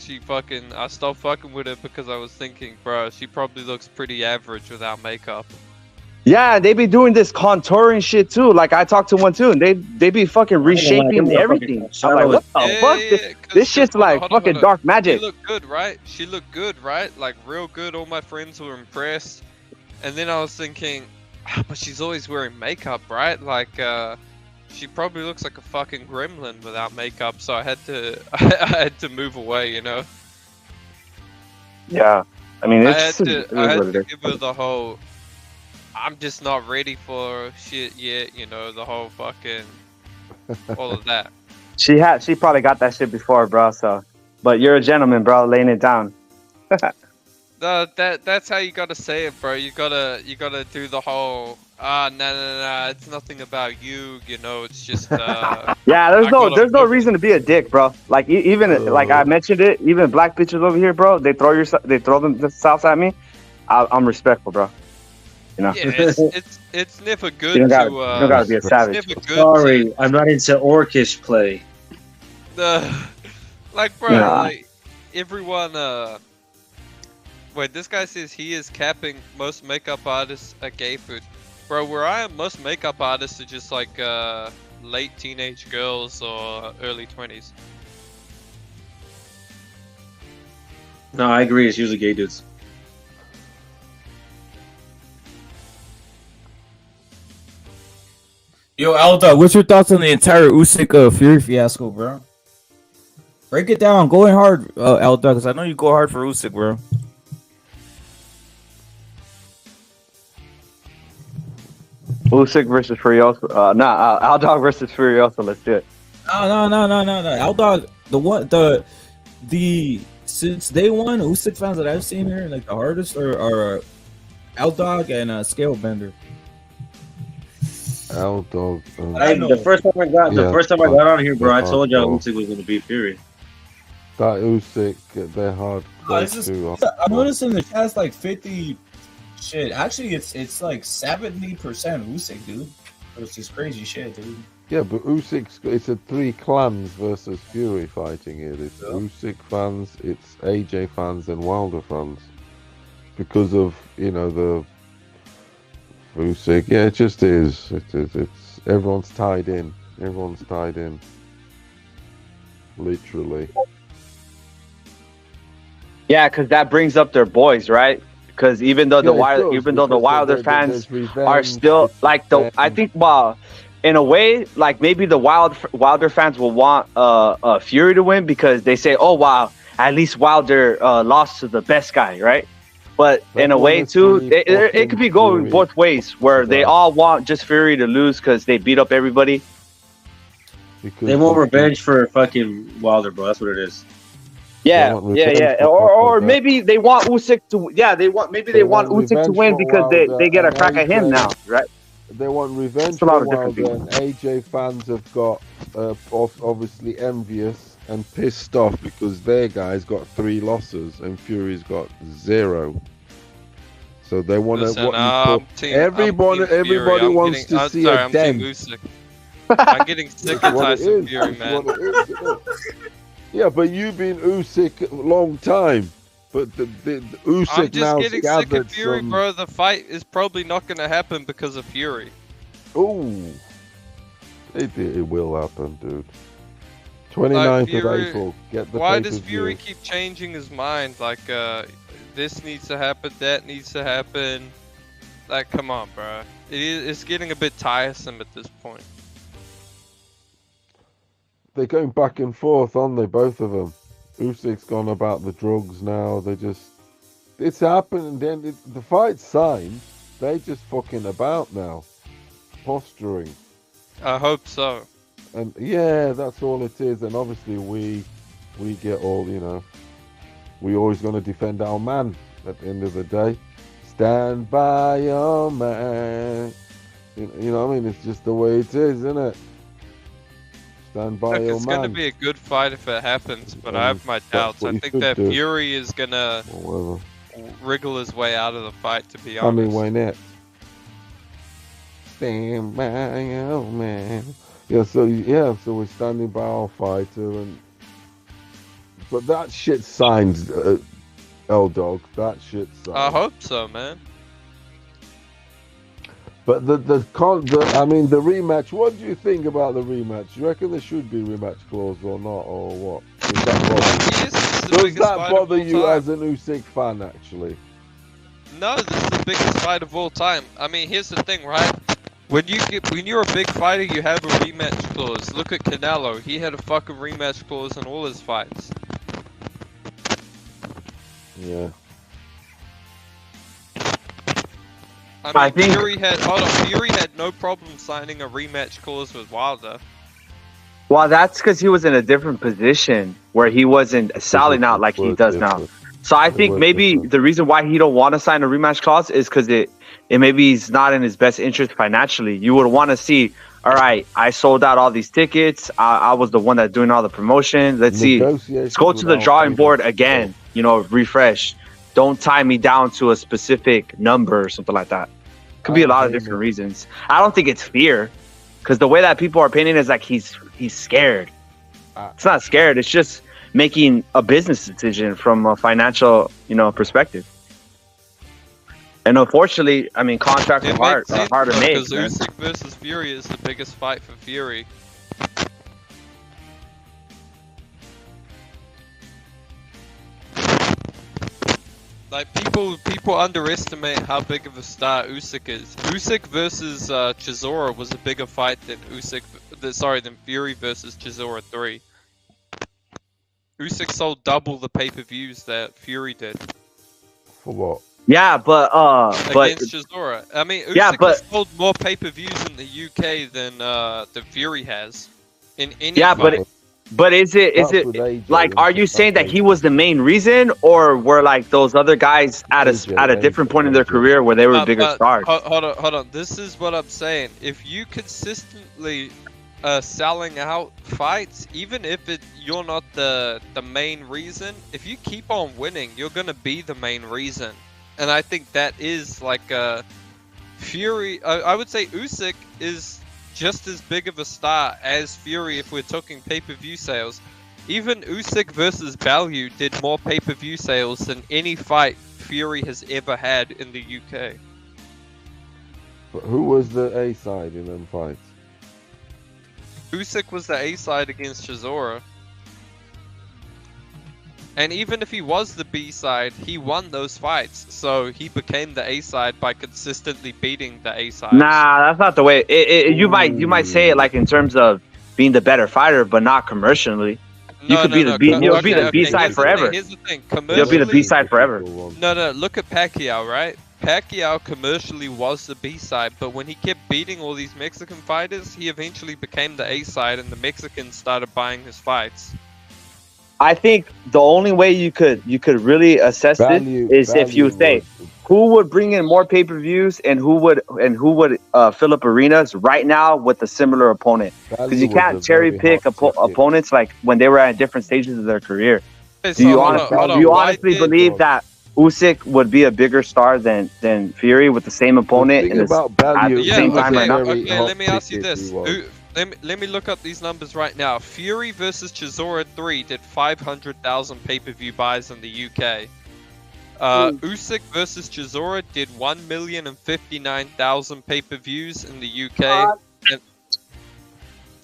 stopped fucking with her because I was thinking, bro, she probably looks pretty average without makeup. Yeah, they be doing this contouring shit too. Like I talked to one too, and they be fucking reshaping everything. I'm like, what the fuck? This shit's like hold on, fucking hold on. dark magic. She looked good, right? She looked good, right? Like real good. All my friends were impressed. And then I was thinking, but she's always wearing makeup, right? Like, she probably looks like a fucking gremlin without makeup. So I had to, I had to move away, you know. Yeah, I mean, I it's had it is to, I had what it to is. give her the whole. I'm just not ready for shit yet, you know. The whole fucking, all of that. She probably got that shit before, bro. So, but you're a gentleman, bro, laying it down. No, that's how you gotta say it, bro. You gotta do the whole no, it's nothing about you, you know, it's just Yeah, I gotta there's no reason to be a dick, bro. Like even like I mentioned it, even black bitches over here, bro. They throw themselves at me. I'm respectful, bro. You know. Yeah, it's never good You don't to gotta be a savage. it's never good Sorry, I'm not into orcish play. like bro, Nah. like everyone wait, this guy says he is capping most makeup artists are gay food. Bro, where I am, most makeup artists are just like late teenage girls or early 20s. No, I agree. It's usually gay dudes. Yo, Alda, what's your thoughts on the entire Usyk Fury fiasco, bro? Break it down. Going hard, Alda, because I know you go hard for Usyk, bro. Usyk versus Furiosa. Aldog versus Furiosa. Let's do it. No. Aldog, the since day one, Usyk fans that I've seen here, like the hardest are Aldog and Scalebender. Aldog. The first time I got on here, bro, I told y'all Usyk was gonna beat Fury. That Usyk, they're hard. I'm noticing the chat's like 50. Shit, actually, it's like 70% Usyk, dude. It's just crazy shit, dude. Yeah, but it's a 3 clans versus Fury fighting it. It's Usyk fans, it's AJ fans, and Wilder fans. Because of, the Usyk. Yeah, it just is. It's everyone's tied in. Literally. Yeah, because that brings up their boys, right? Because even though the Wilder fans are still like I think in a way, like maybe the Wilder fans will want Fury to win because they say, oh wow, at least Wilder lost to the best guy, right? But in a way too, it could be going both ways, where they all want just Fury to lose because they beat up everybody. They want revenge for fucking Wilder, bro. That's what it is. Yeah. Or maybe they want Usyk to. Yeah, they want Usyk to win because they get a crack at him now, right? They want revenge for Wilder, and AJ fans have got obviously envious and pissed off because their guy's got 3 losses and Fury's got 0. So they want to. Everybody wants to see a dent. I'm getting sick of Tyson Fury, man. Yeah, but you've been Usyk a long time. But the Usyk I'm just now getting sick of Fury, bro. The fight is probably not going to happen because of Fury. Ooh. It will happen, dude. 29th of April. Get the Why does Fury keep changing his mind? Like, this needs to happen, that needs to happen. Like, come on, bro. It's getting a bit tiresome at this point. They're going back and forth, aren't they? Both of them. Usyk's gone about the drugs now. It's happened. Then the fight's signed. They just fucking about now, posturing. I hope so. And yeah, that's all it is. And obviously we get all, we always going to defend our man at the end of the day. Stand by your man. You know what I mean? It's just the way it is, isn't it? Stand by Look, your it's man. going to be a good fight if it happens, but I have my doubts. I think that Fury is going to wriggle his way out of the fight, to be I mean, honest. why not? Stand by your man. So we're standing by our fighter, but that shit signed, L-Dog. That shit signed. I hope so, man. But the rematch. What do you think about the rematch? You reckon there should be a rematch clause or not, or what? Does that bother you as an Usyk fan, actually? No, this is the biggest fight of all time. I mean, here's the thing, right? When you're a big fighter, you have a rematch clause. Look at Canelo. He had a fucking rematch clause in all his fights. Yeah. I mean, Fury had no problem signing a rematch clause with Wilder. Well, that's because he was in a different position where he wasn't selling out like he does now. So I think maybe the reason why he don't want to sign a rematch clause is because it maybe he's not in his best interest financially. You would want to see, all right, I sold out all these tickets. I was the one that's doing all the promotion. Let's go to the drawing board again. Refresh. Don't tie me down to a specific number or something like that. Could be a lot of different reasons. I don't think it's fear, because the way that people are painting is like he's scared. It's not scared. It's just making a business decision from a financial, perspective. And unfortunately, I mean, contracts are hard to make. Because Usyk versus Fury is the biggest fight for Fury. Like people underestimate how big of a star Usyk is. Usyk versus Chisora was a bigger fight than than Fury versus Chisora 3. Usyk sold double the pay-per-views that Fury did. For what? Yeah, but against Chisora. I mean, Usyk has sold more pay-per-views in the UK than Fury has in any fight. But is it like, are you saying that he was the main reason, or were like those other guys at a different point in their career where they were bigger stars? Hold on. This is what I'm saying. If you consistently selling out fights, even if you're not the main reason, if you keep on winning, you're gonna be the main reason. And I think that is like Fury. I would say Usyk is just as big of a star as Fury if we're talking pay-per-view sales. Even Usyk versus Bellew did more pay-per-view sales than any fight Fury has ever had in the UK. But who was the A side in them fights? Usyk was the A side against Chisora. And even if he was the B side, he won those fights. So he became the A side by consistently beating the A side. Nah, that's not the way. You might say it like in terms of being the better fighter, but not commercially. You could be the B. You'll be the B side forever. Here's the thing. You'll be the B side forever. No. Look at Pacquiao, right? Pacquiao commercially was the B side, but when he kept beating all these Mexican fighters, he eventually became the A side, and the Mexicans started buying his fights. I think the only way you could really assess it is if you say who would bring in more pay-per-views and who would fill up arenas right now with a similar opponent, because you can't cherry pick opponents like when they were at different stages of their career. Okay, Do you honestly believe that Usyk would be a bigger star than Fury with the same opponent at the same time right now? Okay, let me ask you this. Let me look up these numbers right now. Fury versus Chisora 3 did 500,000 pay-per-view buys in the UK. Usyk versus Chisora did 1,059,000 pay-per-views in the UK.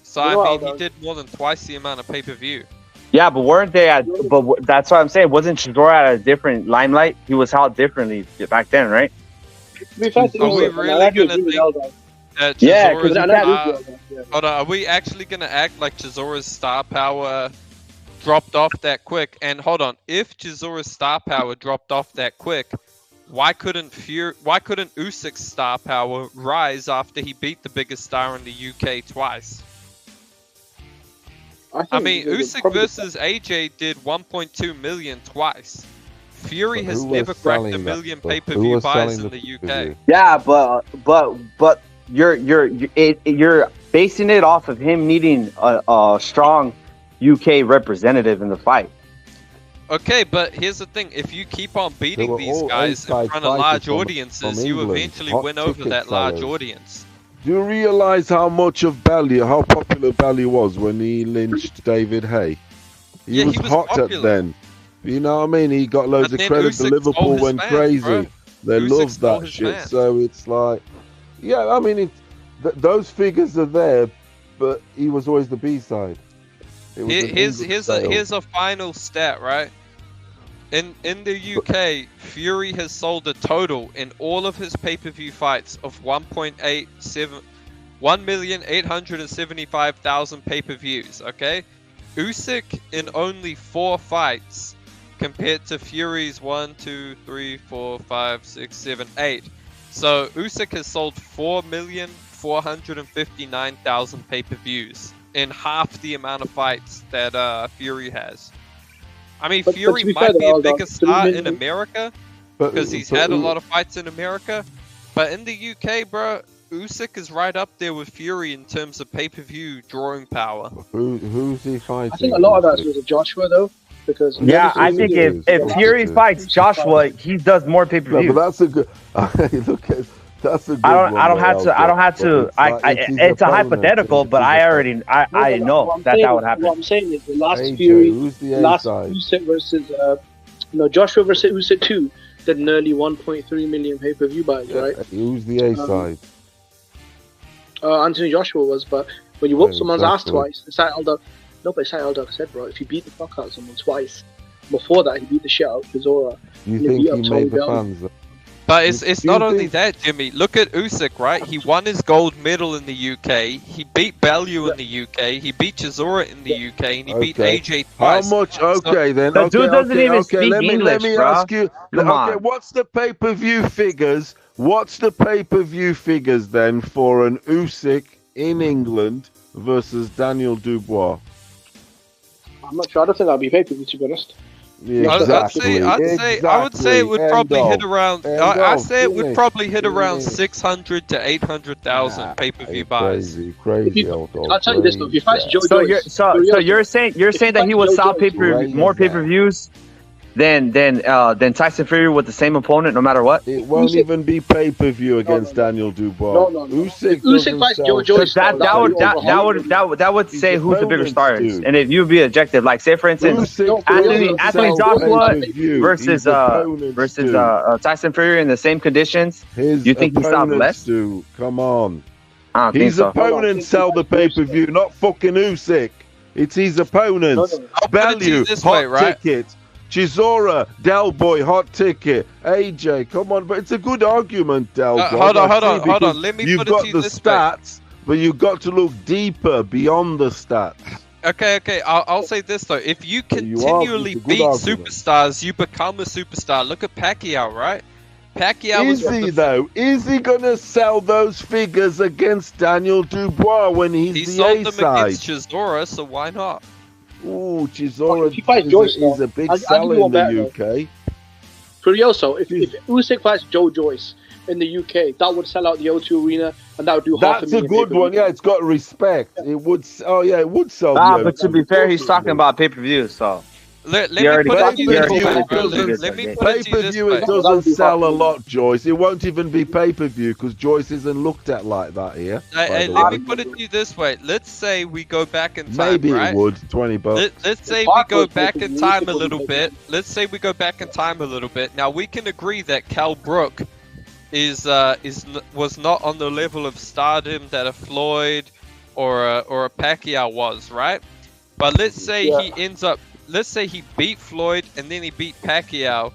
So I mean, he did more than twice the amount of pay-per-view. Yeah, but weren't they at? But that's what I'm saying. Wasn't Chisora at a different limelight? He was held differently back then, right? Are we really gonna think? Yeah, hold on, are we actually gonna act like Chisora's star power dropped off that quick, and hold on, if Chisora's star power dropped off that quick, why couldn't Usyk's star power rise after he beat the biggest star in the UK twice? I mean, Usyk versus AJ did 1.2 million twice. Fury has never cracked a million pay-per-view buys in the UK. Yeah, but you're basing it off of him needing a strong UK representative in the fight. Okay, but here's the thing: if you keep on beating these guys in front of large audiences, you eventually win over that large audience. Do you realise how much of Belly, how popular Belly was when he lynched David Hay? He was hot popular. at then. You know what I mean? He got loads And of then credit. Usyk Liverpool stole his went fans, crazy. bro. They Usyk loved stole that his shit. fans. So it's like, yeah, I mean, those figures are there, but he was always the B side. Here's a final stat, right? In the UK, Fury has sold a total in all of his pay-per-view fights of 1,875,000 pay-per-views. Okay, Usyk in only 4 fights, compared to Fury's 1, 2, 3, 4, 5, 6, 7, 8. So Usyk has sold 4,459,000 pay-per-views in half the amount of fights that Fury has. I mean, Fury might be a bigger star in America because he's had a lot of fights in America, but in the UK, bro, Usyk is right up there with Fury in terms of pay-per-view drawing power. Who's he fighting? I think a lot of that's with Joshua though, because Yeah, I think if Fury fights Joshua, he does more pay-per-views. No, but that's a good. Look at that's a good. I don't have to. It's a hypothetical, but I know that would happen. What I'm saying is the last AJ, Fury, who's the last A-side? Usyk versus Joshua versus Usyk 2 did nearly 1.3 million pay-per-view buys, right? Who's the A side? Anthony Joshua was, but when you whoop someone's ass exactly. twice, it's like Aldog said, bro. If you beat the fuck out of someone twice, before that he beat the shit out of Chisora. You think he made the fans? But it's not only that, Jimmy. Look at Usyk, right? He won his gold medal in the UK. He beat Bellew in the UK. He beat Chisora in the UK, and he beat AJ twice. How much? Okay, then. The Okay, dude doesn't okay, even okay. speak Let me English, bruh. ask you. Come Okay, on. what's the pay-per-view figures? What's the pay-per-view figures then for an Usyk in England versus Daniel Dubois? I'm not sure. I don't think that'll be pay-per-view, to be honest. Yeah, I would say it would probably hit around. I say it would probably hit around 600 to 800,000 pay-per-view buys. Crazy. I'll tell you this though: if you fight Joe So Joyce, you're saying that he would sell more pay-per-views than Tyson Fury with the same opponent, no matter what. It won't even be pay-per-view against Daniel Dubois. No. Usyk fights doesn't Joe sell- Joyce. That would say who's the bigger stars, and if you'd be objective, like say for instance, Usyk Anthony doesn't Joshua sell pay-per-view. versus His opponents do. Tyson Fury in the same conditions. His You think he sells opponents less? do. Come on. I don't think His so. opponents sell the pay-per-view, not fucking Usyk. It's his opponents. Bellew, this hot way, right? ticket. Chisora, Del Boy, hot ticket. AJ, come on, but it's a good argument, Del Boy. Hold on. because Let me you've put it got to you the this way. stats, but you've got to look deeper beyond the stats. Okay. I'll say this though: if you continually it's a good beat argument. superstars, you become a superstar. Look at Pacquiao, right? Pacquiao was Is he though? Is he gonna sell those figures against Daniel Dubois when he's He the sold A them side? against Chisora, so why not? Ooh, Chisora If he fights Joyce, is a big I'll give seller you in one the better, UK. Curioso, if Usyk fights Joe Joyce in the UK, that would sell out the O2 Arena, and that would do half That's a a million. good one. Yeah, it's got respect. It would. Oh yeah, it would sell. But to be fair, he's talking about pay-per-view, so. Let me already put got- it to you you this already way, got bro. pay-per-view. Let me put it to you this Pay-per-view, way. it doesn't sell a lot, Joyce. It won't even be pay-per-view because Joyce isn't looked at like that here. Hey, let me put it to you this way. Let's say we go back in time, Maybe right? it would. $20. Let's say we go back in time a little bit. Let's say we go back in time a little bit. Now we can agree that Cal Brook was not on the level of stardom that a Floyd or a Pacquiao was, right? But let's say he ends up. Let's say he beat Floyd and then he beat Pacquiao.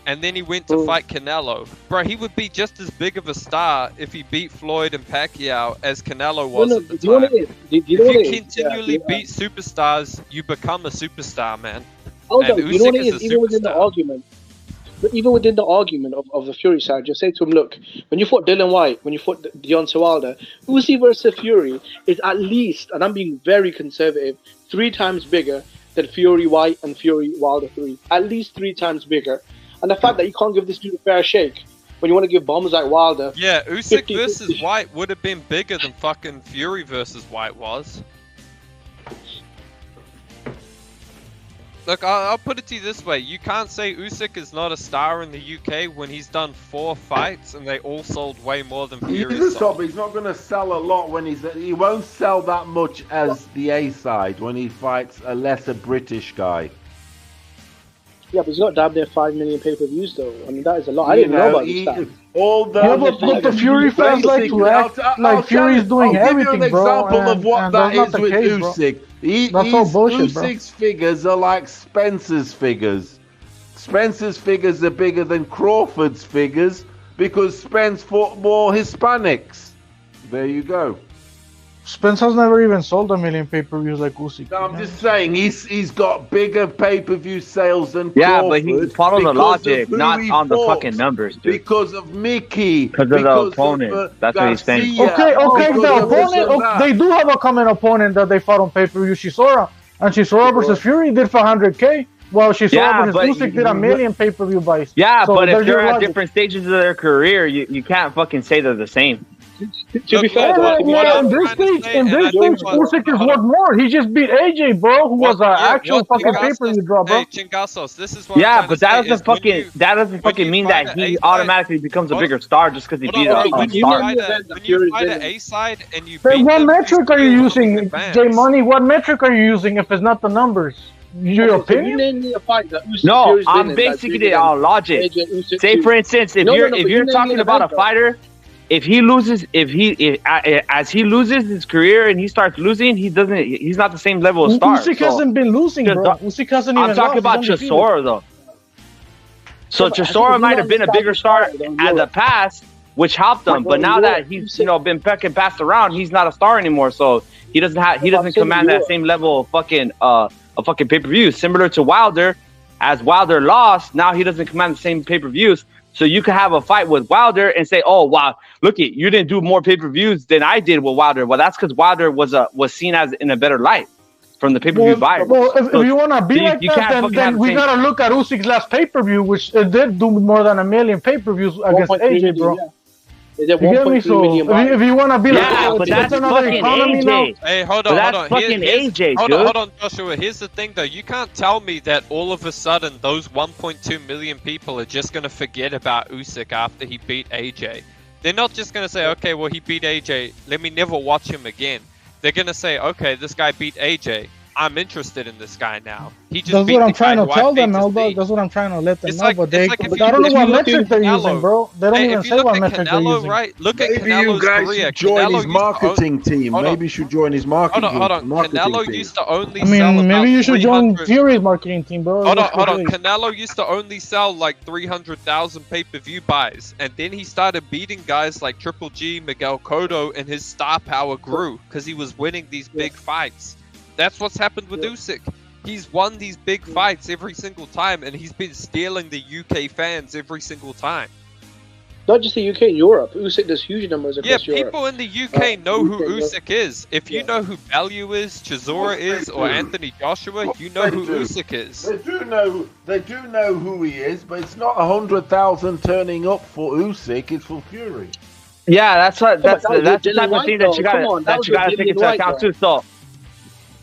and then he went to fight Canelo. Bro, he would be just as big of a star if he beat Floyd and Pacquiao as Canelo was at the time. If you continually beat superstars, you become a superstar, man. Also, And you know what Usyk it is is? a Even within the superstar. argument, but even within the argument of the Fury side, just say to him, look, when you fought Dylan White, when you fought Deontay Wilder, Usyk versus Fury is at least, and I'm being very conservative, 3 times bigger than Fury White and Fury Wilder 3. At least 3 times bigger. And the fact that you can't give this dude a fair shake when you want to give bombs like Wilder. Yeah, Usyk versus White would have been bigger than fucking Fury versus White was. Look, I'll put it to you this way. You can't say Usyk is not a star in the UK when he's done 4 fights and they all sold way more than Fury He's sold. he's not going to sell a lot when he won't sell that much as the A side when he fights a lesser British guy. Yeah, but he's got damn near 5 million pay-per-views though. I mean, that is a lot. I didn't know about this stat. But the Fury fans like to act like Fury's doing everything, bro. I'll give you an example of what that is with Usyk. That's all bullshit, bro. Usyk's figures are like Spencer's figures. Spencer's figures are bigger than Crawford's figures because Spence fought more Hispanics. There you go. Spence has never even sold 1 million pay-per-views like Usyk. No, I'm just saying he's got bigger pay-per-view sales than Yeah, Crawford. but he followed the because logic, of who not he on the fought. fucking numbers, dude. Because of Mickey. Because of the opponent. That's what he's saying. Okay, because the of this and opponent. that. They do have a common opponent that they fought on pay-per-view, Chisora. And Chisora versus Fury did for 100K, while Chisora versus Usyk did 1 million pay-per-view buys. Yeah, So but if there's they're your at logic. different stages of their career, you can't fucking say they're the same. To be fair, in this stage, Usyk is worth more. He just beat AJ, bro, who was an actual fucking pay-per-view draw, bro. Hey, Chingasos, this is what I'm Yeah, trying but to say that is doesn't fucking mean fight that an he A-side- automatically becomes a bigger star just because he beat a when you star. fight an A-side and you But beat what them, metric are you still using, advance. J Money? What metric are you using if it's not the numbers? Your opinion? name me a fight that Usyk No, Fury's I'm winning that's basically bigger on than logic. AJ Usyk Say Fury. for instance, if No, you're but if you you're name me talking an about a event, though. fighter, if he loses, as he loses his career and he starts losing, he's not the same level of star. Usyk So, hasn't been losing, bro. Usyk hasn't even I'm talking lost. about Chisora though. So Yeah, but Chisora he's might not have been a the bigger star star, though, at the past, which helped him. But now that he's been pecking passed around, he's not a star anymore. So he doesn't command that same level of fucking pay-per-view. Similar to Wilder, as Wilder lost, now he doesn't command the same pay-per-views. So you could have a fight with Wilder and say, "Oh wow, look it, you didn't do more pay-per-views than I did with Wilder." Well, that's because Wilder was seen as in a better light from the pay-per-view buyers. Well, if you want to be so like you can't that, fucking then have the we same- gotta look at Usyk's last pay-per-view, which did do more than 1 million pay-per-views against 1.3 AJ, million, bro. yeah. They did You get me? 1.3 So million if you want to be like, Yeah, oh, but it's that's another fucking economy now. AJ. Hey, hold But on, that's hold on. fucking AJ, hold dude. on, hold on, Joshua. Here's the thing, though. You can't tell me that all of a sudden those 1.2 million people are just gonna forget about Usyk after he beat AJ. They're not just gonna say, okay, well he beat AJ. Let me never watch him again. They're gonna say, okay, this guy beat AJ. I'm interested in this guy now. He just That's beat what the I'm trying guy to who I tell paid them, to Elba. see. That's what I'm trying to let them It's know. like- But it's they, like if but you- I don't know if what you look metric at they're Canelo- using, bro. They don't Hey, even if you say look what at metric they're Canelo, using. right? Look at Maybe you Canelo's guys career. should join Canelo his used to marketing team. Hold on. Maybe you should join his marketing Hold on. marketing Canelo team. used to only I sell mean, about maybe you should join 300 Fury's marketing team, bro. Hold on, That's hold on. what it is. Canelo used to only sell like 300,000 pay-per-view buys, and then he started beating guys like Triple G, Miguel Cotto, and his star power grew because he was winning these big fights. That's what's happened with Usyk. He's won these big fights every single time, and he's been stealing the UK fans every single time. Not just the UK, Europe. Usyk does huge numbers Yeah, across Europe. people in the UK know who UK, yeah. Usyk is. If you know who Bellew is, Chisora is, or Anthony Joshua, you know They who do. Usyk is. They do know who he is, but it's not 100,000 turning up for Usyk. It's for Fury. Yeah, that's but the that was type Dylan of White, thing that though. you Come on, that gotta was with take Dylan into White, account though. too. So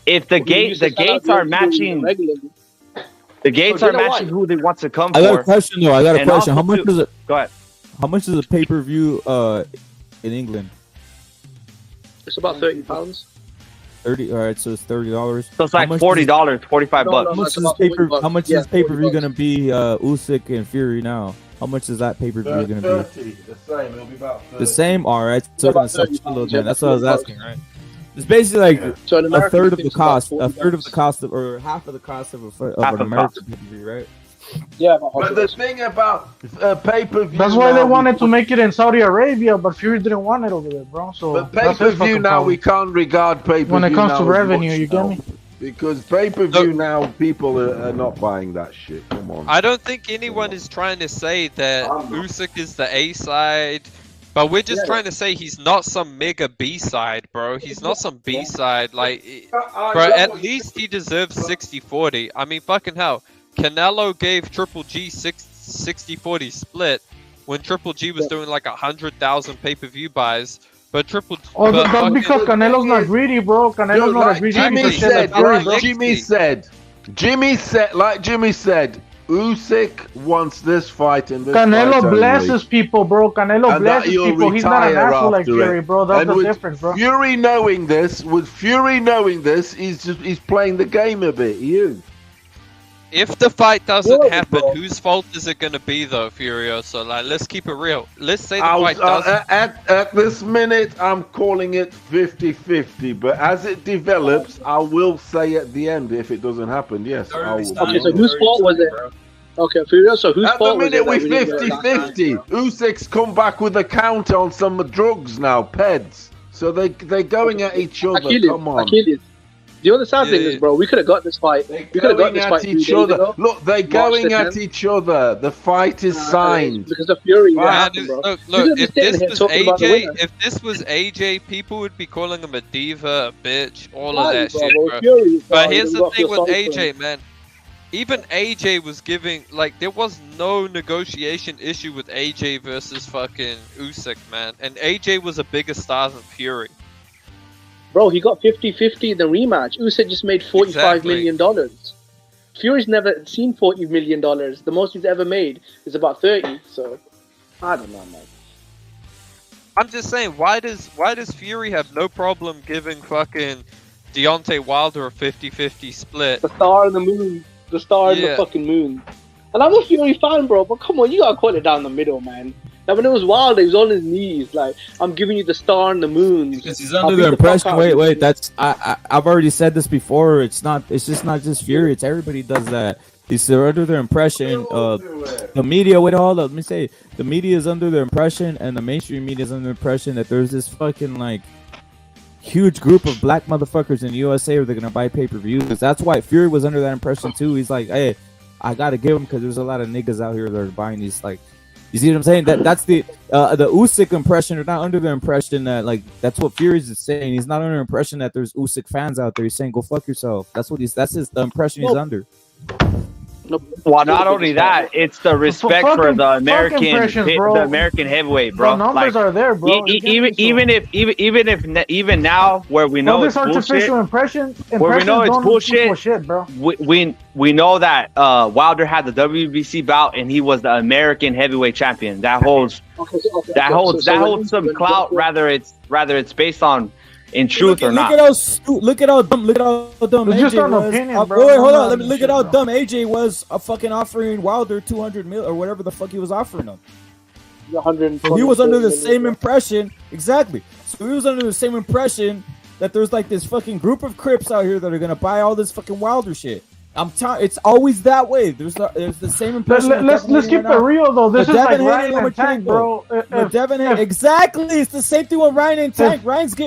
if the Okay, you said gates that are out matching regularly. the gates So are Dylan matching White. who they want to come I got a for. question though. I got a And question. How also much too- is it? Go ahead. How much is a pay-per-view in England? It's about £30. 30. All right, so it's $30. So it's like $40, $45 No, bucks. no, How much it's is about paper? $40. How much Yeah, is pay-per-view $40. gonna be? Usyk and Fury now. How much is that pay-per-view gonna be? 30, the same. It'll be about 30. The same. All right, so It's it's gonna about suck 30 a little pounds, bit. yeah, That's what I was $40. asking, right? It's basically like So in a America, third I of think the it's about cost, $40. a third of the cost of, or half of the cost of Half an the American cost. pay-per-view, right? Yeah, but the thing about pay-per-view. That's why they now, wanted to make it in Saudi Arabia, but Fury didn't want it over there, bro. So But that's his pay-per-view fucking now, problem. we can't regard pay-per-view When it comes now to as revenue, much you get now. me? Because pay-per-view now, people are not buying that shit. Come on. I don't think anyone is trying to say that Usyk is the A side, but we're just trying to say he's not some mega B side, bro. He's not some B side. Like, bro, at least he deserves 60-40. I mean, fucking hell. Canelo gave Triple G 60-40 split when Triple G was doing like 100,000 pay-per-view buys. But Oh, that's because Canelo's not greedy, bro. Canelo's not a greedy piece of shit like Fury, bro. Jimmy said, Usyk wants this fight in this Canelo fight blesses only. people, bro. Canelo And that blesses he'll people. He's not an retire asshole like after Fury, it. bro. That's And the with difference, bro. Fury knowing this, he's playing the game a bit. if the fight doesn't happen, whose fault is it going to be, though, Furioso? Like, let's keep it real. Let's say the fight doesn't. At this minute, I'm calling it 50-50. But as it develops, I will say at the end if it doesn't happen. Yes, I will. Okay, so whose fault was it? Okay, Furioso, whose At the fault was minute, it? we're 50-50. Usyk's come back with a counter on some drugs now, peds. So they're going at each other. Come on. Achilles. The other sad thing is, bro, we could have got this fight. We could have got this fight 3 days ago. Look, they're going at each other. The fight is signed. Because of Fury, Look, if this was AJ, people would be calling him a diva, a bitch, all of that shit, bro. But here's the thing with AJ, man. Even AJ was giving, like, there was no negotiation issue with AJ versus fucking Usyk, man. And AJ was a bigger star than Fury. Bro, he got 50-50 in the rematch. Usyk just made $45 million. Fury's never seen $40 million. The most he's ever made is about 30. So, I don't know, man. I'm just saying, why does Fury have no problem giving fucking Deontay Wilder a 50-50 split? The star in the moon. The star in the fucking moon. And I'm a Fury fan, bro, but come on, you gotta call it down the middle, man. Like, when it was Wilder, he was on his knees, like, I'm giving you the star and the moon. Because he's under the impression. Wait, that's I've already said this before. It's just not just Fury. It's everybody does that. They're under their impression. The media. Wait, hold up. Let me say, the media is under their impression, and the mainstream media is under the impression that there's this fucking like huge group of black motherfuckers in the USA where they're gonna buy pay-per-views. That's why Fury was under that impression too. He's like, hey, I gotta give him because there's a lot of niggas out here that are buying these. Like, you see what I'm saying? That's the Usyk impression. They're not under the impression that, like, that's what Fury's is saying. He's not under the impression that there's Usyk fans out there. He's saying go fuck yourself. That's the impression he's under. Well, not only that, it's the respect for the American heavyweight, bro. The numbers are there, bro. Even now, where we know it's artificial bullshit, where we know it's bullshit, bro. We know that Wilder had the WBC bout and he was the American heavyweight champion. That holds some clout, whether it's based on in truth or not. Look at how dumb It's just AJ an was. opinion, bro. Wait, hold on. Look at how dumb AJ was. Fucking offering Wilder 200 mil or whatever the fuck he was offering him. So he was under the same impression, exactly. So he was under the same impression that there's like this fucking group of Crips out here that are gonna buy all this fucking Wilder shit. I'm telling, it's always that way. There's the same impression. Let's keep it real though. This is like Ryan and Tank, bro. Exactly. It's the same thing with Ryan and Tank. Ryan's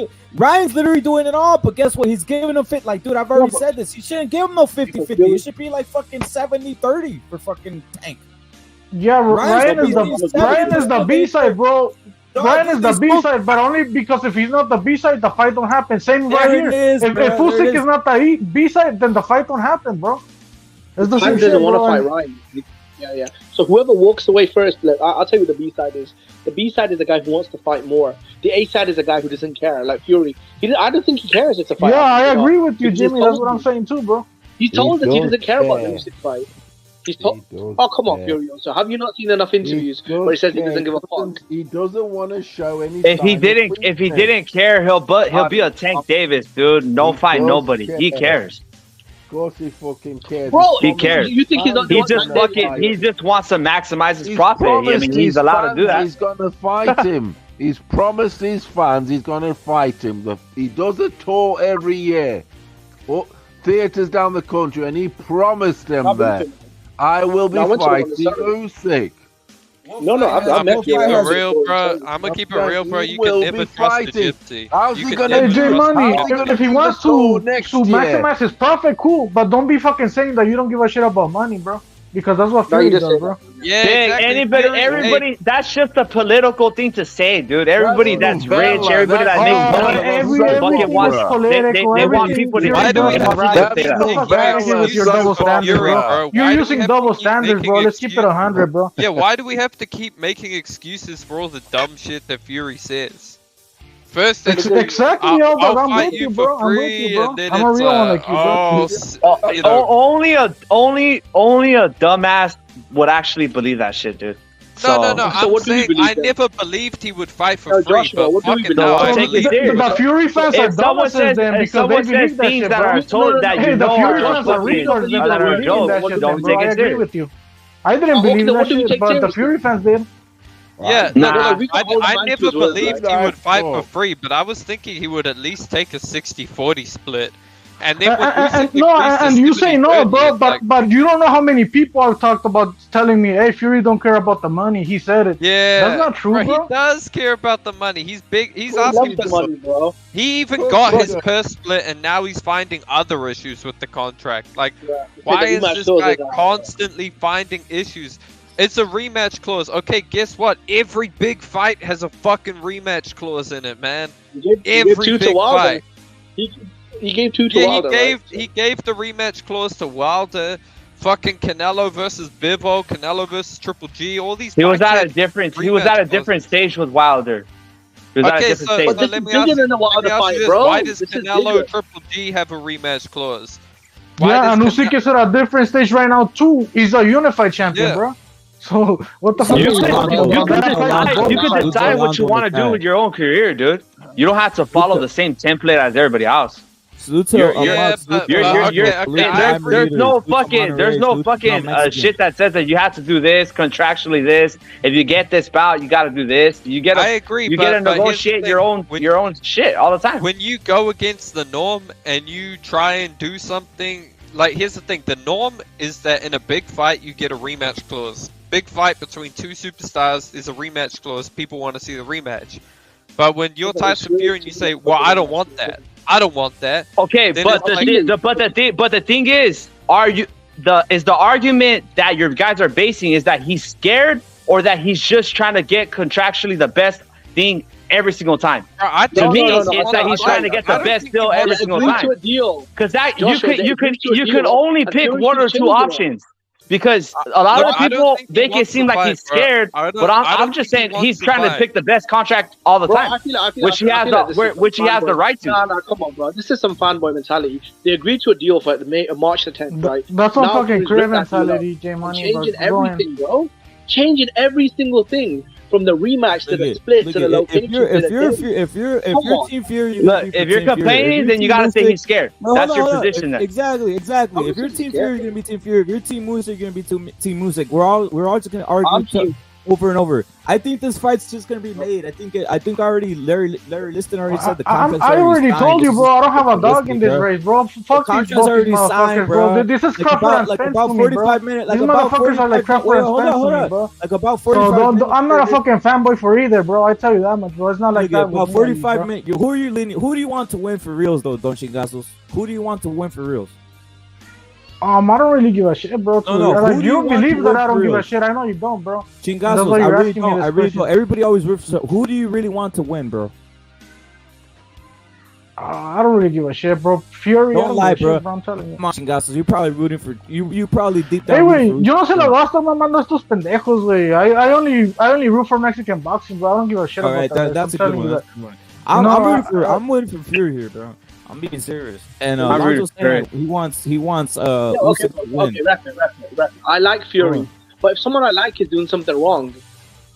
literally doing it all, but guess what? He's giving them fit. Like, dude, I've already said this. You shouldn't give him no 50-50. It should be like fucking 70-30 for fucking Tank. Yeah, Ryan is the B side, bro. Ryan is the B side, but only because if he's not the B side, the fight don't happen. Same right here. If Usyk is not the B side, then the fight don't happen, bro. It's the same shit, doesn't want to fight Ryan. Yeah. So whoever walks away first, like, I'll tell you what the B side is. The B side is the guy who wants to fight more. The A side is the guy who doesn't care, like Fury. I don't think he cares it's a fight. Yeah, I agree with you, Jimmy. That's what I'm saying too, bro. He told us he doesn't care about the Usyk fight. He's told. Oh, come on, Furioso. Have you not seen enough interviews where he says he doesn't give a fuck? He doesn't want to show any. If he didn't care, he'll be a Tank Davis, dude. No fight, nobody. He cares. Of course, he fucking cares. Bro, he cares. You think he's not? He just wants to maximize his profit. I mean, he's allowed to do that. He's gonna fight him. He's promised his fans he's gonna fight him. He does a tour every year. Theaters down the country, and he promised them that. I will be No, I went to one on the fighting Saturday. Usyk. No, I I'm met gonna keep Gary it Usyk real, before, bro. so- I'm gonna keep it Okay, real, bro. he You will can be never trust a fighting. gypsy. How's You he can gonna never Hey, J do? trust a Money, How's he gypsy. gonna if he do the wants show to next year? maximize his profit, cool. But don't be fucking saying that you don't give a shit about money, bro. Because that's what No, you Fury just say does, that. bro. Yeah, Big, exactly. anybody, Fury, hey, everybody, that's just a political thing to say, dude. That's Everybody that's rich, Bella. everybody That's that makes money, Bella. That's fucking Everything is wants, Sakura. political. they want Everything people to Fury get does paid. is right. why do we That's have Don't to fucking give add it here with your excuses double for standards, Fury, bro. bro? You're Why do we using have double to keep standards, making bro. Let's keep it excuses? 100, bro. Yeah, why do we have to keep making excuses for all the dumb shit that Fury says? First, it's Exactly, yo, but I'll I'm fight with you you, for bro. I'm with you, free, bro. and then I'm a it's real one like you, bro. you know. only a dumbass would actually believe that shit, dude. No, So, I'm what do you saying believe I then? never believed he would fight for No, free, Joshua, but what do we fucking believe? now I so take it believe it. serious. The Fury fans are If someone dumbasses says, then if because they someone says believe that things shit, that bro. are told that Hey, you the know Fury are fans are fucking retards then that for are a believing that joke, shit then, don't bro. take I it agree serious. with you. I didn't Okay, believe then that what do we shit, take but the seriously? Fury fans did. Nah, Like, we got all the I man never to as well, believed like. he would fight for Fuck. free, but I was thinking he would at least take a 60-40 split. And then when And Usyk no, agrees to and you say no, 70-30, bro. it's like, But you don't know how many people have talked about telling me, "Hey, Fury don't care about the money." He said it. yeah, That's not true, bro, bro. he does care about the money. He's big. He's We love asking the for money, bro. He even Bro, got bro, his bro. purse split, and now he's finding other issues with the contract. Like, Yeah. why The is rematch this clause guy is that. constantly finding issues? It's a rematch clause. Okay, guess what? Every big fight has a fucking rematch clause in it, man. He gave Every two to big Wilder. fight. He gave two to Yeah, Wilder, right? he gave the rematch clause to Wilder. Fucking Canelo versus Bivol, Canelo versus Triple G. All these. he was fights at a had different. He rematch was at a clauses. different stage with Wilder. He was at a Okay, different so stage. But this let is me ask bigger you, than the Wilder this: fight, bro. why does This is Canelo bigger. Triple G have a rematch clause? Why Yeah, does and Usyk is at a different stage right now too. He's a unified champion, Yeah. bro. So what the fuck You are you can, talking you about? can That fight decide. was You can both decide what you want to do with your own career, dude. You don't have to follow the same template as everybody else. There's no fucking shit that says that you have to do this contractually. This if you get this bout, you got to do this. I agree. You but, get to but here's the negotiate thing. your own shit all the time. When you go against the norm and you try and do something, like here's the thing: the norm is that in a big fight you get a rematch clause. Big fight between two superstars is a rematch clause. People want to see the rematch. But when you're Tyson Fury and you say, "Well, I don't want that. I don't want that." Okay, but the thing is, is the argument that your guys are basing is that he's scared or that he's just trying to get contractually the best thing every single time? To me, it's that he's trying to get the best deal every single time. Because that you can only pick one or two options. Because a lot of people make it seem like he's scared, but I'm just saying he's trying to pick the best contract all the time, which he has the right to. Nah, come on, bro. This is some fanboy mentality. They agreed to a deal for March the 10th, right? That's some Now fucking Fury's crib ripped that deal mentality, up. J Money. Changing everything, bro. Changing every single thing. From the rematch to the split to the location. If you're Team Fury, if you're complaining, then you gotta say he's scared. That's your position. Then Exactly. If you're Team Fury, you're gonna be Team Fury. If you're Team Usyk, you're gonna be Team Usyk. We're all just gonna argue over and over. I think this fight's just gonna be made. I think already Larry Liston already said the contract. I already told you, bro. I don't have a dog in this race, bro. Fuck these both motherfuckers, bro. This is Crawford and Spence to me, bro. These motherfuckers are like Crawford and Spence to me, bro. Like about 45 minutes. I'm not a fucking fanboy for either, bro. I tell you that much, bro. It's not like that. About 45 minutes. Who are you leaning? Who do you want to win for reals, though, Don Chingasos? Who do you want to win for reals? I don't really give a shit, bro. No. Like, you believe that I don't give real? a shit. I know you don't, bro. Chingasos, I really don't. Everybody always rips. Who do you really want to win, bro? I don't really give a shit, bro. Fury, Don't lie, bro. Shit, bro. I'm telling you. Come on, Chingasos, you're probably rooting for you. Probably deep down. Hey, güey, yo no se lo gasto mamando estos pendejos, güey. I only root for Mexican boxing, bro. I don't give a shit about that. That's a good one. I'm waiting for Fury here, bro. I'm being serious. And Lonzo's saying he wants Usyk to win. Okay, wrap it. I like Fury, but if someone I like is doing something wrong,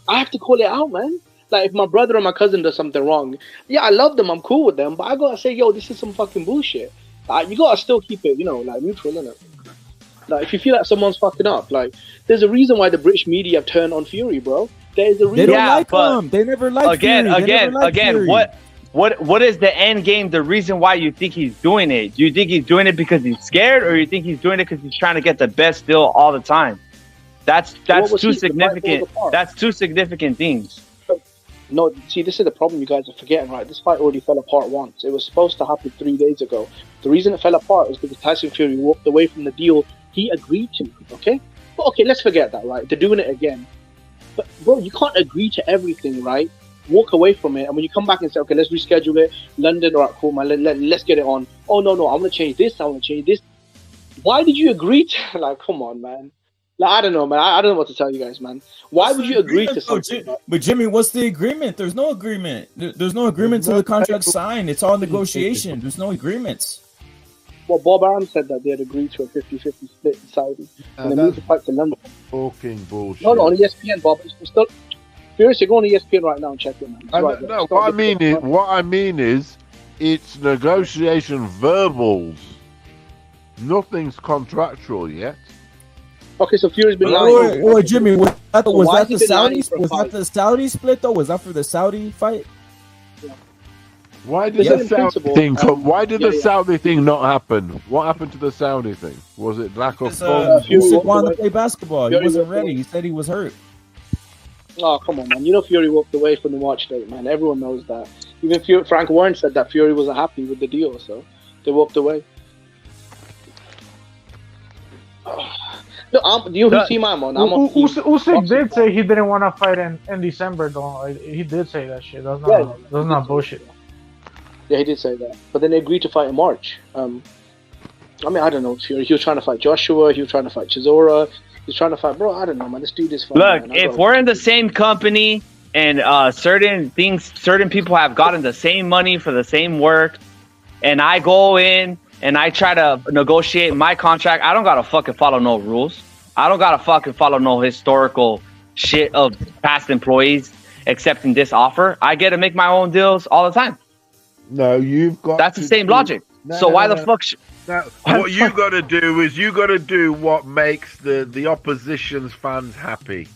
I have to call it out, man. Like if my brother or my cousin does something wrong, yeah, I love them, I'm cool with them, but I gotta say, yo, this is some fucking bullshit. You gotta still keep it, like neutral, innit? Like if you feel like someone's fucking up, like there's a reason why the British media have turned on Fury, bro. There's a reason. They don't like him. They never liked Fury. Again, what is the end game? The reason why you think he's doing it? Do you think he's doing it because he's scared, or you think he's doing it because he's trying to get the best deal all the time? That's two significant. That's two significant things. No, see, this is the problem you guys are forgetting, right? This fight already fell apart once. It was supposed to happen 3 days ago. The reason it fell apart is because Tyson Fury walked away from the deal he agreed to, okay? But okay, let's forget that, right? They're doing it again. But, bro, you can't agree to everything, right? Walk away from it, and when you come back and say, okay, let's reschedule it, London, all right, cool, man, let's get it on. Oh, no, I want to change this, I want to change this. Why did you agree to, like, come on, man. Like, I don't know, man. I don't know what to tell you guys, man. Why would you agree to something? But Jimmy, what's the agreement? There's no agreement. There's no agreement till the contract's signed. It's all negotiation. There's no agreements. Well, Bob Arum said that they had agreed to a 50-50 split in Saudi. And they moved to fight to London. Fucking bullshit. No, on ESPN, Bob. It's still... Seriously, go on ESPN right now and check it, man. Right, no, what I mean is, it's negotiation verbals. Nothing's contractual yet. Okay, so Fury's been lying. Wait, Jimmy, was that the Saudi? Was that the Saudi split though? Was that for the Saudi fight? Why did the Saudi thing? Why did the Saudi thing not happen? What happened to the Saudi thing? Was it lack of funds? Usyk wanted to play basketball. He wasn't ready. He said he was hurt. Oh, come on, man. You know Fury walked away from the watch date, man. Everyone knows that. Even Frank Warren said that Fury wasn't happy with the deal, so they walked away. No, do you see my man? Usyk did say he didn't want to fight in December, though. He did say that shit. That's not bullshit. Yeah, he did say that. But then they agreed to fight in March. I mean, I don't know. Fury. He was trying to fight Joshua. He was trying to fight Chisora. He's trying to fight, bro. I don't know, man. This dude is fun. Look, man. if we're in the same company and certain people have gotten the same money for the same work, and I go in and I try to negotiate my contract, I don't gotta fucking follow no rules. I don't gotta fucking follow no historical shit of past employees accepting this offer. I get to make my own deals all the time. No, you've got. That's the same logic. So why the fuck? What you got to do is you got to do what makes the opposition's fans happy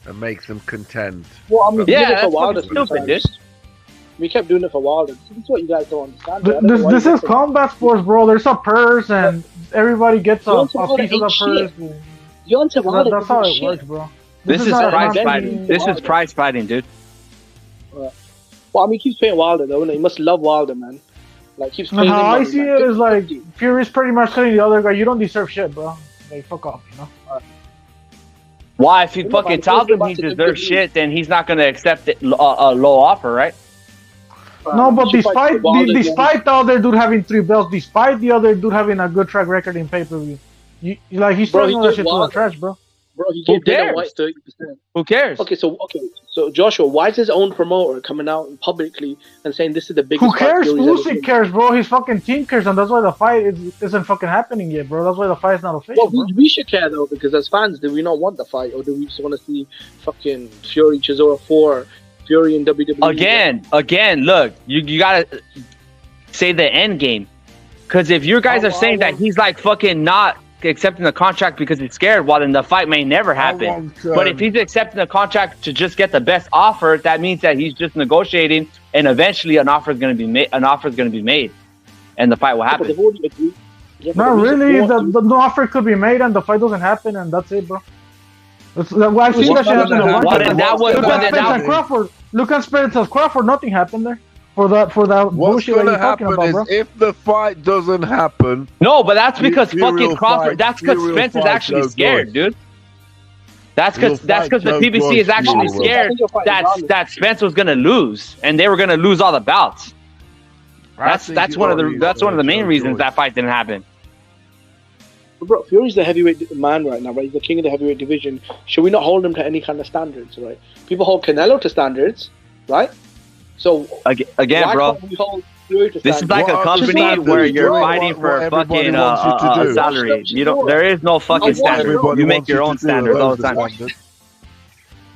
and makes them content. Well, I mean, yeah, that's fucking stupid, dude. We kept doing it for a while. This is what you guys don't understand. This is combat sports, bro. There's a purse, and everybody gets a piece of the purse. That's how it works, bro. This is prize fighting. This is prize fighting, dude. Well, I mean, he keeps paying Wilder, though. He must love Wilder, man. Like, keeps paying him I money, see man. it as like Fury's pretty much telling the other guy, "You don't deserve shit, bro. Like, fuck off," you know. Why? If he fucking tells him he deserves shit, then he's not gonna accept it, a low offer, right? No, but despite the other dude having 3 belts, despite the other dude having a good track record in pay-per-view, he's throwing that shit to the trash, bro. Bro, he gave Dana White 30%. Who cares? Okay, so Joshua, why is his own promoter coming out publicly and saying this is the biggest? Who cares? Usyk cares, bro. His fucking team cares, and that's why the fight isn't fucking happening yet, bro. That's why the fight's not official. Well, we should care though, because as fans, do we not want the fight, or do we just want to see fucking Fury Chisora 4, Fury in WWE? Again, look, you gotta say the end game, because if you guys are saying that he's like fucking not accepting the contract because he's scared, well then the fight may never happen. But if he's accepting the contract to just get the best offer, that means that he's just negotiating, and eventually an offer is going to be made. An offer is going to be made, and the fight will happen. Not really. The offer could be made, and the fight doesn't happen, and that's it, bro. I've seen that shit happen a bunch of times. Look at Spence of Crawford. Nothing happened there. For that What's bullshit going that to you're talking happen about, is bro. if the fight doesn't happen. No, but that's because fucking Crawford. Fight, that's because Spence is actually scared, dude. That's because the PBC is actually scared that Spence was gonna lose, and they were gonna lose all the bouts. That's one of the main reasons that fight didn't happen. Bro, Fury's the heavyweight man right now, right? He's the king of the heavyweight division. Should we not hold him to any kind of standards, right? People hold Canelo to standards, right? So again, bro, this is like a company where you're fighting for a fucking a salary. There is no fucking standard. You make your own standards all the time.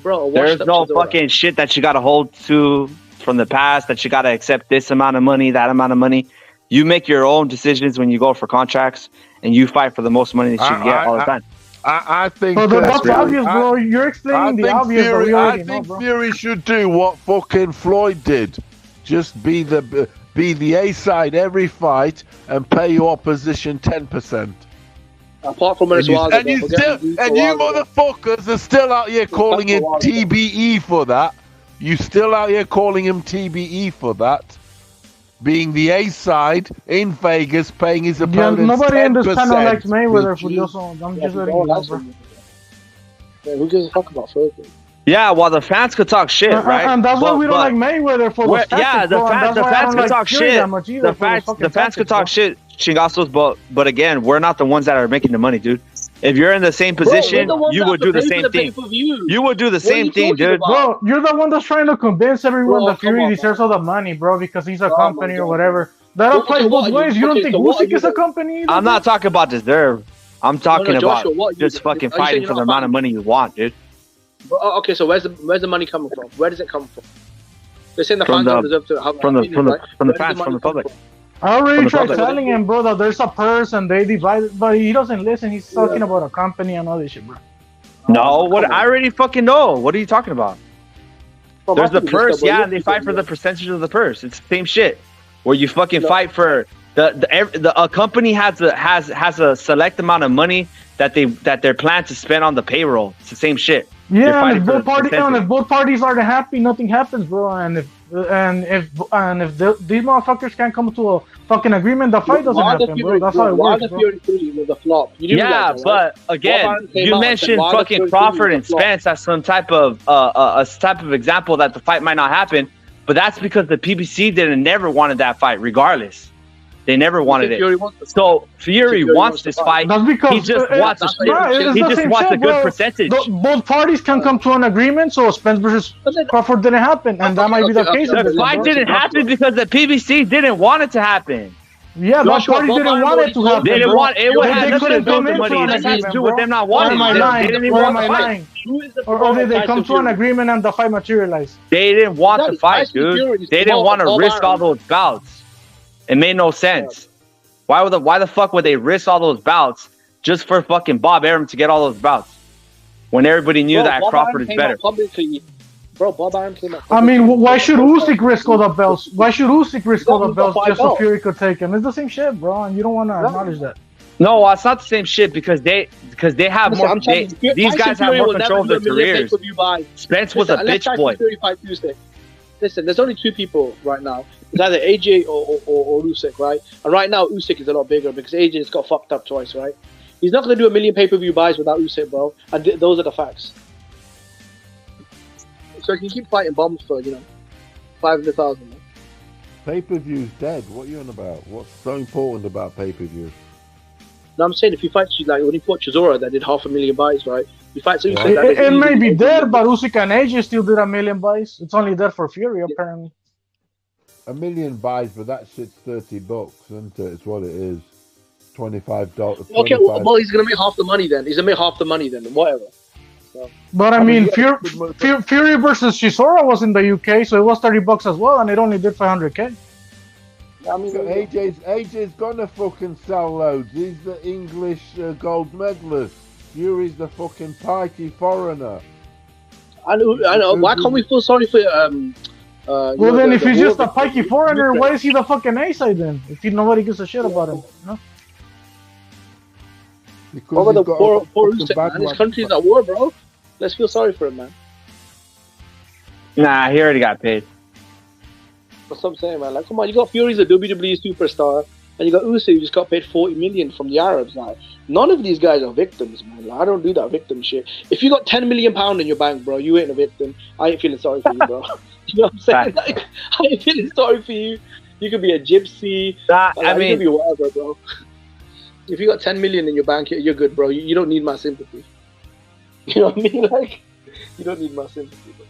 Bro, there's no fucking shit that you gotta hold to from the past, that you gotta accept this amount of money, that amount of money. You make your own decisions when you go for contracts, and you fight for the most money that you can get all the time. I think that's obvious, bro. You're explaining the obvious. I think Fury should do what fucking Floyd did. Just be the A side every fight and pay your opposition 10%. Apart from when it's Wilder, And you motherfuckers are still out here calling him TBE for that. You still out here calling him TBE for that. Being the A side in Vegas, paying his opponents 10%. Nobody in this panel likes Mayweather, Furioso. I'm just letting you know, bro. Yeah, who gives a fuck about Ferguson? Yeah, well, the fans could talk shit, right? And that's why we don't like Mayweather for those tactics, yeah, the fans could talk shit. The fans could talk shit, Chingasos, but again, we're not the ones that are making the money, dude. If you're in the same position, you would do the same thing. You would do the same thing, dude. Bro, you're the one that's trying to convince everyone that Fury deserves all the money, bro, because he's a company or whatever. That applies both ways. You don't think Usyk is a company either? I'm not talking about deserve. I'm talking about just fucking fighting for the amount of money you want, dude. Okay, so where's the money coming from? Where does it come from? They're saying the fans don't deserve to have from the fans, from the public. I already tried telling him, bro, that there's a purse and they divide it, but he doesn't listen. He's talking about a company and all this shit, bro. No, what I already fucking know. What are you talking about? There's the purse, yeah, and they fight for the percentage of the purse. It's the same shit. Where you fucking fight for a company has a select amount of money that they're planned to spend on the payroll. It's the same shit. Yeah, and if both parties aren't happy, nothing happens, bro. And if these motherfuckers can't come to a fucking agreement, the fight doesn't happen, bro. That's how it works, bro. Fury 3 was a flop. Yeah, but again, you mentioned fucking Crawford and Spence as some type of example that the fight might not happen, but that's because the PBC never wanted that fight, regardless. They never wanted it. So Fury wants this fight. That's because he just wants a good percentage. Both parties can come to an agreement, so Spence versus Crawford didn't happen, and that might be the case. The fight didn't happen because the PBC didn't want it to happen. Yeah, both parties didn't want it to happen. They didn't want it. Had nothing to do with the money. It had to do with them not wanting it. They didn't even want the fight. Or did they come to an agreement and the fight materialized? They didn't want the fight, dude. They didn't want to risk all those bouts. It made no sense. Why the fuck would they risk all those bouts just for fucking Bob Arum to get all those bouts when everybody knew that Crawford is better? Bro, Bob Arum came up. I mean, why should Usyk risk all the belts? Why should Usyk risk all the belts just so Fury could take him? It's the same shit, bro, and you don't want to acknowledge that. No, it's not the same shit because they have more. These guys have more control of their careers. Spence was a bitch boy. Listen, there's only two people right now. It's either AJ or Usyk, right? And right now, Usyk is a lot bigger because AJ's got fucked up twice, right? He's not going to do 1 million pay-per-view buys without Usyk, bro. And those are the facts. So he can keep fighting bombs for, 500,000. Pay-per-view's dead. What are you on about? What's so important about pay-per-view? No, I'm saying if you fight, like when he fought Chisora that did 500,000 buys, right? He fights Usyk. It may be dead, but Usyk and AJ still did 1 million buys. It's only there for Fury, apparently. 1 million buys, but that shit's $30, isn't it? It's what it is. $25. Okay, well, he's gonna make half the money then. He's gonna make half the money then, whatever. So, but I mean, Fury versus Chisora was in the UK, so it was $30 as well, and it only did 500K. I mean, AJ's gonna fucking sell loads. He's the English gold medalist. Fury's the fucking pikey foreigner. I know. Why can't we feel sorry for well, then, if he's just a pikey foreigner, why is he the fucking A-side then? If nobody gives a shit about him, no? What about the poor Usyk, man? His country's at war, bro. Let's feel sorry for him, man. Nah, he already got paid. That's what I'm saying, man. Like, come on, you got Fury's a WWE superstar, and you got Usyk who just got paid 40 million from the Arabs. Like, none of these guys are victims, man. Like, I don't do that victim shit. If you got £10 million in your bank, bro, you ain't a victim. I ain't feeling sorry for you, bro. You know what I'm saying? Like, I ain't feeling sorry for you. You could be a gypsy. I mean, you could be whatever, bro. If you got 10 million in your bank, you're good, bro. You don't need my sympathy. You know what I mean? Like, you don't need my sympathy, bro.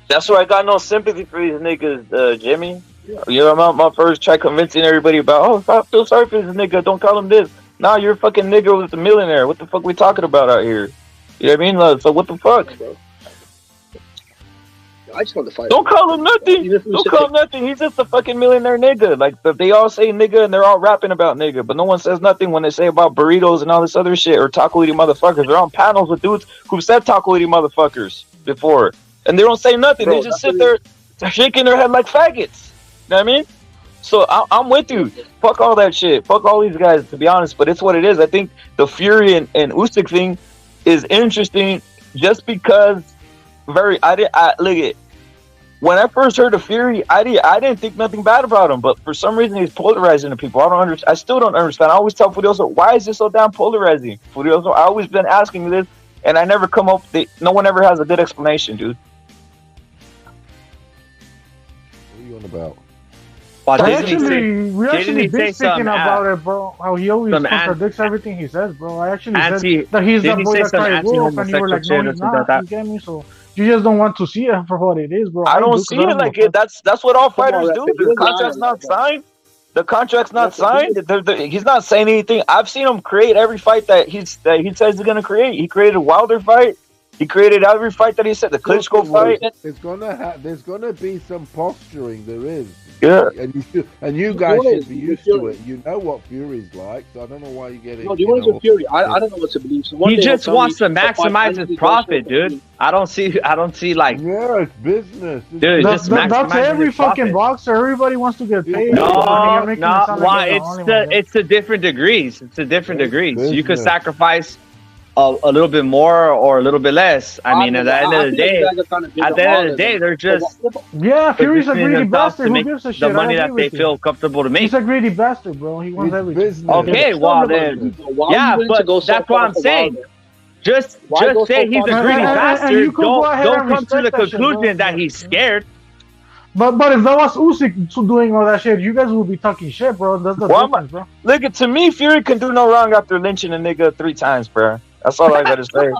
That's why I got no sympathy for these niggas, Jimmy. You know, my first try convincing everybody about, I feel sorry for this nigga. Don't call him this. Nah, you're a fucking nigga with a millionaire. What the fuck we talking about out here? You know what I mean? So what the fuck? I just want to fight. Don't call him nothing. Don't call him nothing. He's just a fucking millionaire nigga. Like, they all say nigga and they're all rapping about nigga, but no one says nothing when they say about burritos and all this other shit or taco eating motherfuckers. They're on panels with dudes who've said taco eating motherfuckers before. and they don't say nothing. Bro, They just sit there shaking their head like faggots. You know what I mean? So I'm with you. Fuck all that shit. Fuck all these guys, to be honest. But it's what it is. I think the Fury and Usyk thing is interesting just because look at when I first heard of Fury, I didn't think nothing bad about him. But for some reason, he's polarizing to people. I still don't understand. I always tell Furioso, why is this so damn polarizing? Furioso, I always been asking you this, and I never come up. No one ever has a good explanation, dude. What are you on about? We actually been speaking about it, bro. How he always contradicts everything he says, bro. I actually said that he's the boy that cried wolf, and you were like, no, he's not. You get me? So you just don't want to see it for what it is, bro. I don't see it like it. That's what all fighters do. The contract's not signed. The contract's not signed. He's not saying anything. I've seen him create every fight that he says he's gonna create. He created a Wilder fight. He created every fight that he said. The Klitschko fight. There's gonna be some posturing. There is. Yeah. And you guys should be used to it. You know what Fury's like, so I don't know why you get it. No, do you want to Fury? I don't know what to believe. So he just wants to maximize his profit, dude. I don't see like. Yeah, it's business. Dude, that's every fucking boxer. Everybody wants to get paid. No. Why? It's the different degrees. It's the different degrees. You could sacrifice a little bit more or a little bit less. I mean, at the end of the day, they're just Fury's a greedy bastard. Who gives a shit? The money that they feel comfortable to make. He's a greedy bastard, bro. He wants everything. Okay, well then, but that's what I'm saying. Just say he's a greedy bastard. Don't come to the conclusion that he's scared. But if that was Usyk doing all that shit, you guys would be talking shit, bro. That's the difference, bro. Look, to me, Fury can do no wrong after lynching a nigga 3 times, bro. That's all I gotta say.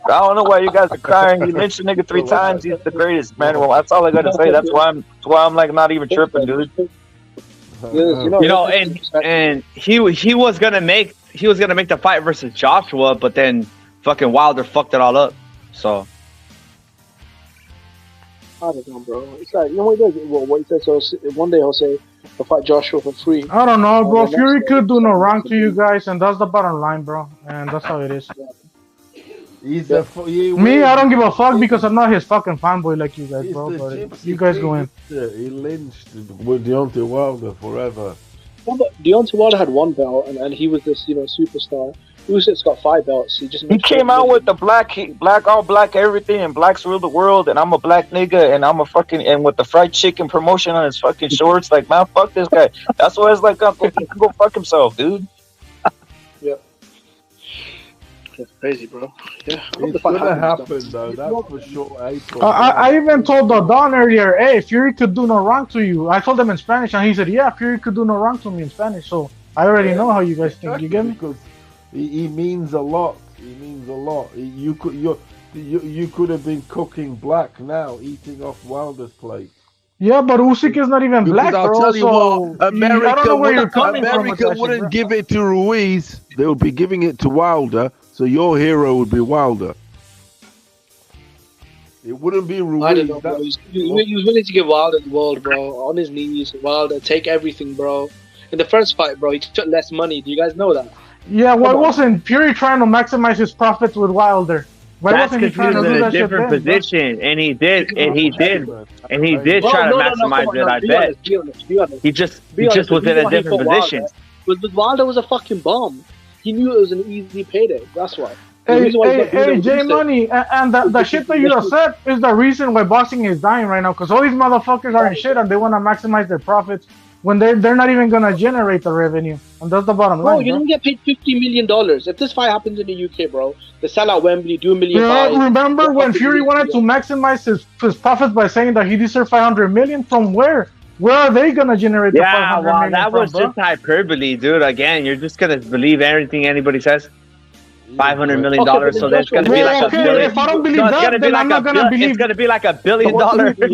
I don't know why you guys are crying. You lynched a nigga 3 times. He's the greatest, man. Well, that's all I gotta say. That's why I'm like not even tripping, dude. And he was gonna make the fight versus Joshua, but then fucking Wilder fucked it all up. So. I don't know, bro. It's like, you know what he does? What he says, so one day he'll say, I'll fight Joshua for free. I don't know, bro. Fury could do no wrong to you guys, and that's the bottom line, bro. And that's how it is. Me, I don't give a fuck because I'm not his fucking fanboy like you guys, bro. But you guys go in. He lynched with Deontay Wilder forever. Well, but Deontay Wilder had 1 belt, and he was this, superstar. Usyk's got 5 belts. He came out with the black, all black, everything, and blacks rule the world, and I'm a black nigga, and I'm a fucking, and with the fried chicken promotion on his fucking shorts, like, man, fuck this guy. That's why it's like, he can go fuck himself, dude. Yeah. That's crazy, bro. Yeah. It's gonna happen, though. That's for sure. I even told the Don earlier, hey, Fury could do no wrong to you. I told him in Spanish, and he said, yeah, Fury could do no wrong to me in Spanish. So I already know how you guys think. You get me? Because he means a lot. He means a lot. You could have been cooking black now, eating off Wilder's plate. Yeah, but Usyk is not even black, I'll bro. tell you what, America from wouldn't give it to Ruiz. They would be giving it to Wilder. So your hero would be Wilder. It wouldn't be Ruiz. I don't know, bro. He was willing to give Wilder the world, bro. On his knees, Wilder, take everything, bro. In the first fight, bro, he took less money. Do you guys know that? Yeah, why wasn't Fury trying to maximize his profits with Wilder? Why wasn't he trying to do that shit different position, and he did try to maximize it. I bet be honest. he just was in a different position. But Wilder was a fucking bomb. He knew it was an easy payday. That's why. Hey, J Money, and the shit that you just said is the reason why boxing is dying right now. Because all these motherfuckers are in shit, and they want to maximize their profits when they're not even gonna generate the revenue, and that's the bottom line. Bro, you don't get paid $50 million. If this fight happens in the UK, bro, they sell out Wembley, do $1 million. Remember when Fury wanted to maximize his profits by saying that he deserved $500 million? From where? Where are they gonna generate the $500 million? That was just hyperbole, dude. Again, you're just gonna believe everything anybody says. $500 million, so that's gonna be like $1 billion. If I don't believe that, then I'm not gonna believe. It's gonna be like $1 billion.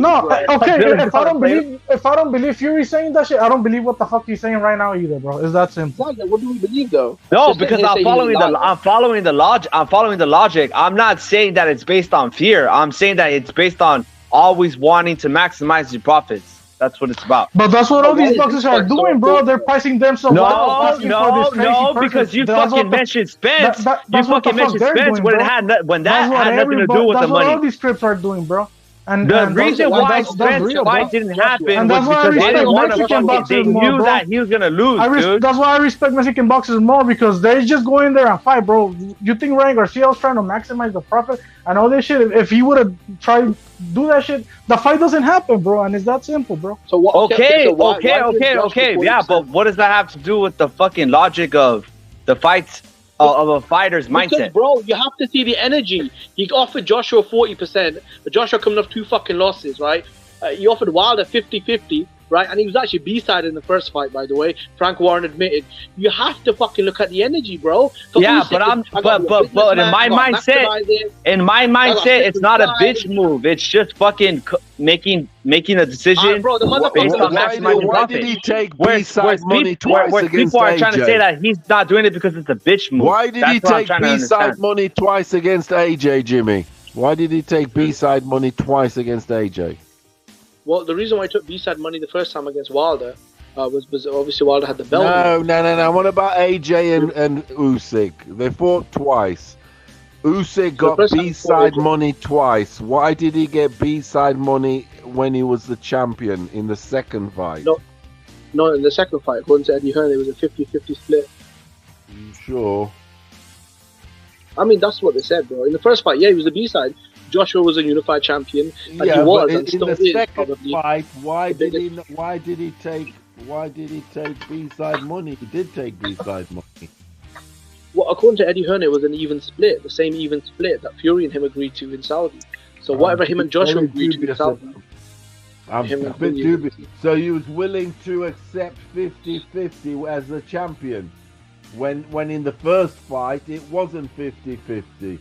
No, okay. If I don't believe Fury saying that shit, I don't believe what the fuck he's saying right now either, bro. It's that simple. What do we believe though? No, because I'm following the logic. I'm not saying that it's based on fear. I'm saying that it's based on always wanting to maximize your profits. That's what it's about. But that's what all these boxers are doing, bro. They're pricing themselves out. No, because you fucking mentioned Spence. You fucking mentioned Spence when that had nothing to do with the money. That's what all these scripts are doing, bro. And The and reason why that's Spence real, fight bro. didn't happen And was that's why I because they respect didn't want to Mexican fucking. They boxers more, knew bro. that he was gonna lose, dude. That's why I respect Mexican boxers more because they just go in there and fight, bro. You think Ryan Garcia was trying to maximize the profit and all this shit? If he would have tried to do that shit, the fight doesn't happen, bro. And it's that simple, bro. So what? Okay, so why okay. Yeah, but what does that have to do with the fucking logic of the fights of a fighter's Because, mindset? bro, you have to see the energy. He offered Joshua 40%. Joshua coming off 2 fucking losses, right? He offered Wilder 50-50, right? And he was actually B-side in the first fight, by the way. Frank Warren admitted. You have to fucking look at the energy, bro. Yeah, but in my mindset, it's not a bitch move. It's just fucking making a decision bro, the based on Why maximizing profit. did he take B-side money twice where against people are trying to AJ? say that he's not doing it because it's a bitch move. Why did he That's what I'm take trying to B-side understand. money twice against AJ, Jimmy? Why did he take B-side money twice against AJ? Well, the reason why I took B-side money the first time against Wilder was because obviously Wilder had the belt. No. What about AJ and Usyk? They fought twice. Usyk got B-side money twice. Why did he get B-side money when he was the champion in the second fight? No, in the second fight, according to Eddie Hearn, it was a 50-50 split. Sure. I mean, that's what they said, bro. In the first fight, yeah, he was the B-side. Joshua was a unified champion, and Yeah, he was, but and in still the is, second probably. fight, why did he take B-side money? He did take B-side money. Well, according to Eddie Hearn, it was an even split, the same even split that Fury and him agreed to in Saudi. So whatever him and Joshua very agreed to in dubious Saudi. I'm a bit dubious. So you was willing to accept 50-50 as a champion when in the first fight it wasn't 50-50.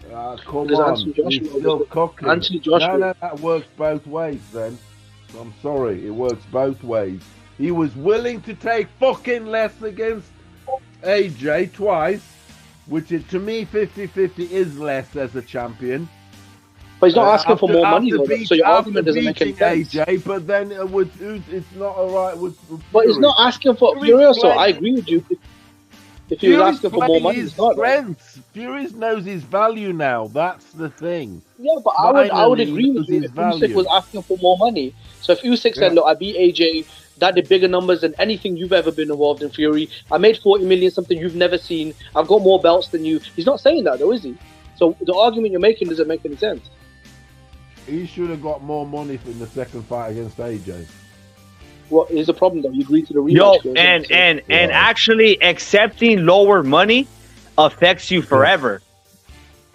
Come on, he's still cooking. No, that works both ways then. I'm sorry, it works both ways. He was willing to take fucking less against AJ twice, which to me 50-50 is less as a champion. But he's not asking for more money, though. So your argument doesn't make any sense. AJ, but then it's not alright with But he's not asking for Fury. Also, I agree with you. If he was asking for more money, his it's not. strengths. Fury knows his value now. That's the thing. Yeah, but I would agree with you if Usyk was asking for more money. So if Usyk said, "Look, I beat AJ, that did bigger numbers than anything you've ever been involved in, Fury. I made 40 million, something you've never seen. I've got more belts than you." He's not saying that, though, is he? So the argument you're making doesn't make any sense. He should have got more money in the second fight against AJ. What is the problem, though? You agreed to the rematch. And actually accepting lower money affects you forever.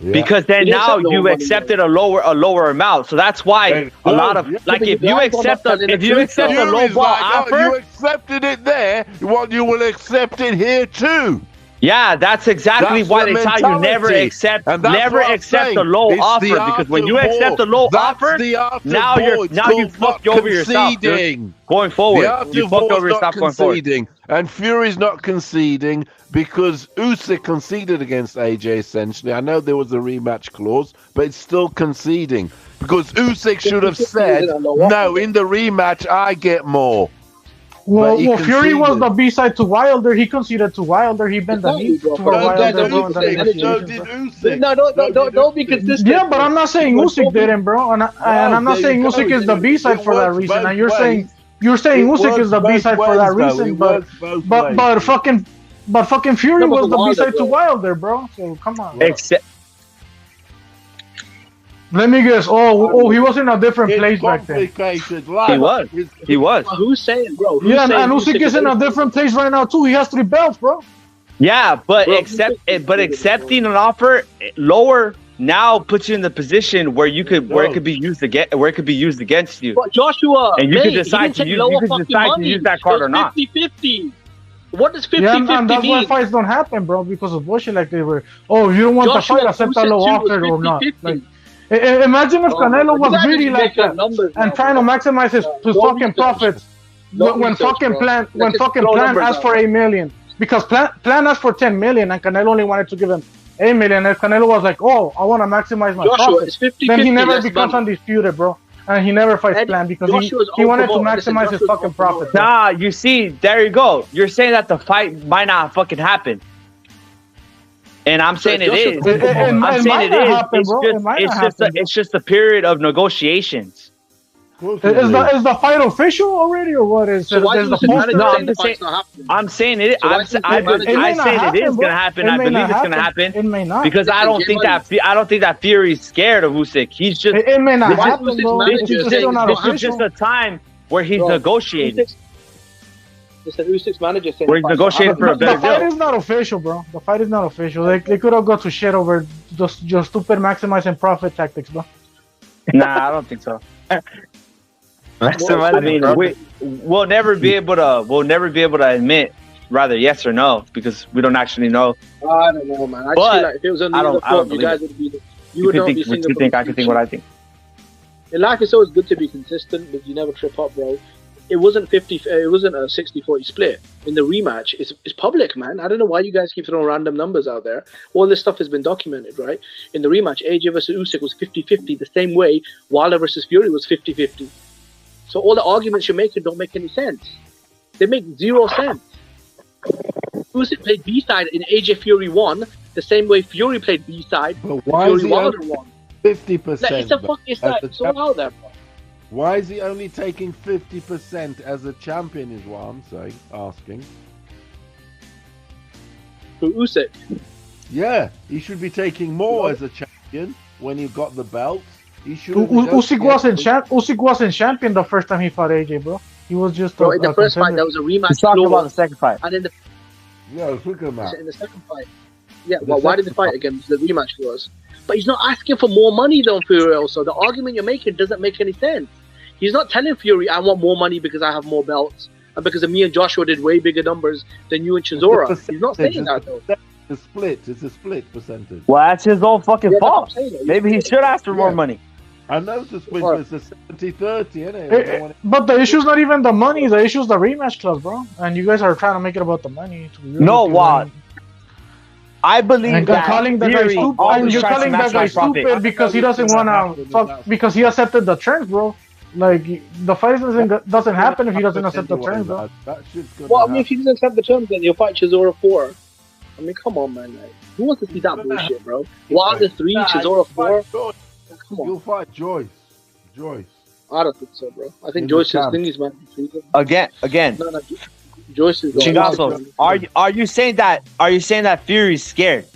Yeah. Because then now you accepted a lower amount, so that's why a lot of if you accept a low ball offer, you accepted it there. Well, you will accept it here too. Yeah, that's exactly why they tell you never accept a low offer, because when you accept a low offer, now you fucked over yourself, dude. Going forward, you fucked over yourself going forward. And Fury's not conceding because Usyk conceded against AJ essentially. I know there was a rematch clause, but it's still conceding because Usyk should have said, "No, in the rematch I get more." Well, Fury was the B-side to Wilder. He conceded to Wilder. He bent the knee to Wilder. No, don't be consistent. Yeah, but I'm not saying Usyk didn't, bro. And I'm not saying Usyk is the B-side for that reason. And you're saying Usyk is the B-side for that reason. But fucking Fury was the B-side to Wilder, bro. So come on. Let me guess. Oh, he was in a different place back then. He was. Who's saying, bro? And Usyk is in a different place right now too. He has 3 belts, bro. Yeah, but accepting an offer lower now puts you in the position where it could be used against you. But Joshua, and you can decide to use that card or not. 50-50. What does 50-50 and that's mean? why fights don't happen, bro, because of bullshit like they were. Oh, you don't want the fight, accept a low offer or not. Like, imagine if Canelo was greedy like that and trying to maximize his fucking profits when fucking Plan asked for $8 million, because Plan asked for $10 million and Canelo only wanted to give him $8 million. And Canelo was like, "Oh, I want to maximize my profits." Then he never becomes undisputed, bro, and he never fights Plan because he wanted to maximize his fucking profits. Nah, you see, there you go. You're saying that the fight might not fucking happen. And I'm saying it is. I'm saying it is. It's just a period of negotiations. Is the fight official already, or what is So it? why Is do the you poster? think No, the fight's not happening? I'm saying it. So I said it is going to happen. I believe it's going to happen. It may not because I don't think that Fury's scared of Usyk. He's just. It may not this happen, is, bro. This is just a time where he's negotiating. Listen, Usyk's manager saying Where he's negotiating for a better deal. The fight deal. is not official, bro. The fight is not official. They could have got to shit over just stupid maximizing profit tactics, bro. Nah, I don't think so. I mean, we'll never be able to admit rather yes or no because we don't actually know. I don't know, man. I just feel like if it was on the other front, you guys would be. You would not be what you think. I can think what I think. In life, it's always good to be consistent, but you never trip up, bro. It wasn't 50. It wasn't a 60-40 split. In the rematch, it's public, man. I don't know why you guys keep throwing random numbers out there. All this stuff has been documented, right? In the rematch, AJ versus Usyk was 50-50, the same way Wilder versus Fury was 50-50. So all the arguments you're making don't make any sense. They make zero sense. Usyk played B-side in AJ Fury won, the same way Fury played B-side. But why Fury is he Wilder only won. 50%? Like, it's all out there, bro. Why is he only taking 50% as a champion is what I'm saying, asking. For Usyk? Yeah, he should be taking more as a champion when he got the belt. He should. Usyk wasn't champion the first time he fought AJ, bro. He was just in the first fight, there was a rematch. He's talking about the second fight. And in the in the second fight. Yeah, well, why did they fight again? The rematch was. But he's not asking for more money though, Fury. Also, the argument you're making doesn't make any sense. He's not telling Fury, I want more money because I have more belts and because of me and Joshua did way bigger numbers than you and Chisora. He's not saying that though. It's a split percentage. Well, that's his own fucking fault. Maybe he should ask for more money. I know it's a split, but it's a 70-30, isn't it? But the issue's not even the money. The issue's the rematch clause, bro. And you guys are trying to make it about the money. No, what? I believe that calling that guy stupid. And you're calling that guy stupid because he doesn't want to fuck. Because he accepted the terms, bro. Like the fight doesn't happen if he doesn't accept the terms, bro. Well, I mean, if he doesn't accept the terms, then he'll fight Chisora 4. I mean, come on, man. Like, who wants to see that bullshit, bro? Wilder 3, Chisora 4. You'll fight Joyce. I don't think so, bro. I think Joyce is thingies, man. Again. No, Joyce is. Chingazo, are you saying that Fury's scared?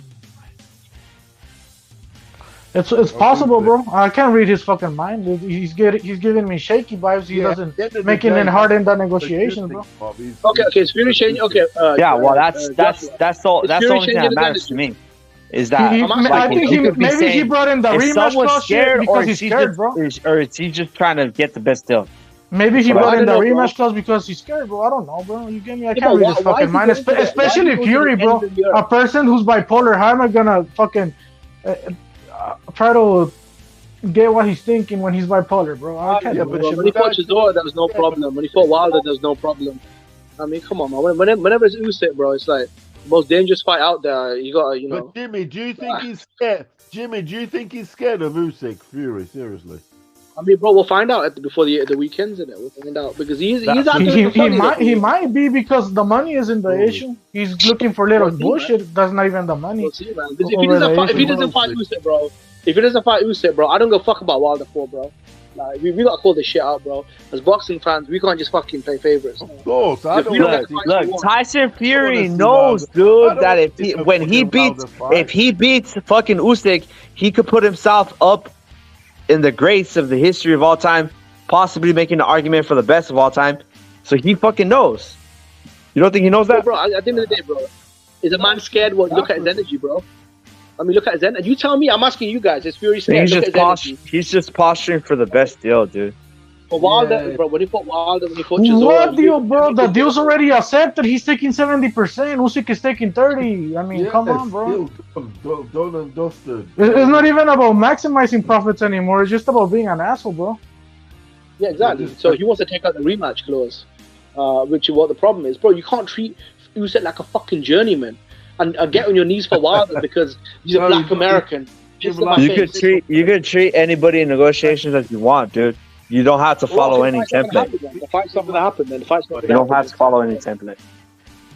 It's possible, bro. I can't read his fucking mind. He's giving me shaky vibes. He doesn't making it hard in the negotiations, bro. Okay. Is Fury changing? Okay. Yeah. Well, that's the only thing that matters to me. Is that I think maybe he brought in the rematch clause because he's scared, bro. Or is he just trying to get the best deal? Maybe he brought in the rematch clause because he's scared, bro. I don't know, bro. You get me? I can't read his fucking mind, especially Fury, bro. A person who's bipolar. How am I gonna fucking try to get what he's thinking when he's bipolar, bro? I can't do that shit. When he fought Chisora, there was no problem. When he fought Wilder, there was no problem. I mean, come on, man. Whenever it's Usyk, bro, it's like the most dangerous fight out there. You gotta, you know. But Jimmy, do you think he's scared? Jimmy, do you think he's scared of Usyk? Fury, seriously. I mean, bro, we'll find out before the weekends, innit? We'll find out because he's out there. He might be because the money isn't the issue. He's looking for little bullshit. That's not even the money. We'll see, man. If he doesn't fight Usyk, bro, I don't go fuck about Wilder 4, bro. Like we gotta call this shit out, bro. As boxing fans, we can't just fucking play favorites. Of course, look. Tyson Fury knows, dude, that if he beats fucking Usyk, he could put himself up in the greats of the history of all time, possibly making an argument for the best of all time. So he fucking knows. You don't think he knows that, bro? At the end of the day, bro, is a man scared? Look at his energy, bro. I mean, look at his energy. You tell me. I'm asking you guys. Is Fury scared? He's just posturing for the best deal, dude. For Wilder, bro, when he fought Wilder, when he fought Chisora, what deal, bro? The deal's already accepted. He's taking 70%. Usyk is taking 30%. I mean, come on, bro. Done and dusted. It's not even about maximizing profits anymore. It's just about being an asshole, bro. Yeah, exactly. So he wants to take out the rematch clause, which is what the problem is, bro. You can't treat Usyk like a fucking journeyman and get on your knees for Wilder because he's a black American. You could treat anybody in negotiations as you want, dude. You don't have to follow any template. The fight's not gonna happen. Then the fight's not. You don't have to follow any template.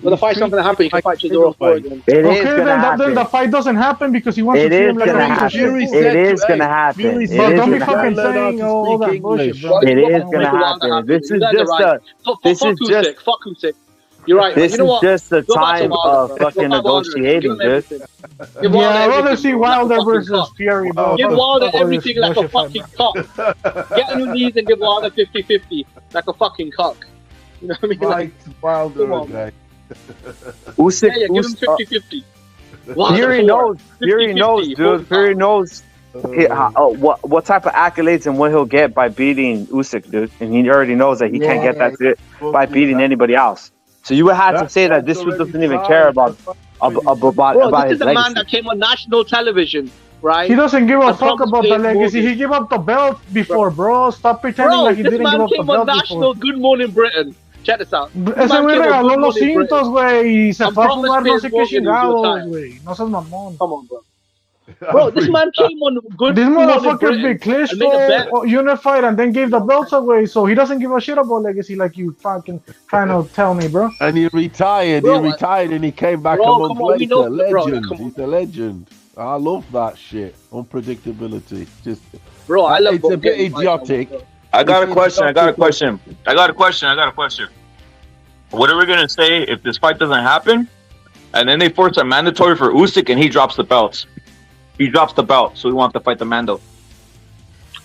But the fight's not going to happen. You can fight Chisora 4 again. It is gonna then happen. the fight doesn't happen because he wants It to treat is him like gonna a piece of happen. shit. It is gonna happen. Fury It But is don't be gonna fucking happen. saying all that bullshit, bro. It is gonna Make Wilder happen. happy. This You is guys are just right. a. This Fuck is just. Usyk. Fuck Usyk. You're right. This You know is what? just a Go back to time Wilder, of bro. fucking Go back to Wilder. Give negotiating, him dude. everything. Give Wilder Yeah, I'd rather everything, see bro, like a Wilder fucking versus cock. Fury, bro. Give Fuck Wilder all this everything like a bullshit fight, fucking cock. Get on your knees and give Wilder 50-50 like a fucking cock. You know what I mean? Fight Wilder come on, again. Usyk, yeah, give him 50-50. Fury knows. Fury knows, dude. Fury knows what type of accolades and what he'll get by beating Usyk, dude. And he already knows that he can't get that shit by beating anybody else. So you would have to say that this one doesn't even care about Bro, this his is a legacy. man that came on national television, right? He doesn't give a And fuck promised about the players legacy. mortgage. He gave up the belt before, bro. Stop pretending Bro, like he this didn't give man up the came on belt national before. Good Morning Britain. Check this out. This Ese man güey came on regaló Good los Morning Britain. cintos, güey, y se And fue a promised fumar no Piers sé qué Morgan he was chingados, retired. güey. No seas mamón. Come on, bro. Bro, this man came on Good This Morning motherfucker's Britain been clinched and made a bet. unified and then gave the belts away, so he doesn't give a shit about legacy like you fucking trying to tell me, bro. And he retired. Bro, he retired and he came back bro, a month come on, we later. know- bro, Legend. come on. He's a legend. I love that shit. Unpredictability. Just Bro, I love it's a bit getting fights on, idiotic. bro. I got a It's question. I got a idiotic. question. I got a question. What are we gonna say if this fight doesn't happen, and then they force a mandatory for Usyk and he drops the belts? He drops the belt, so he wants to fight the Mando.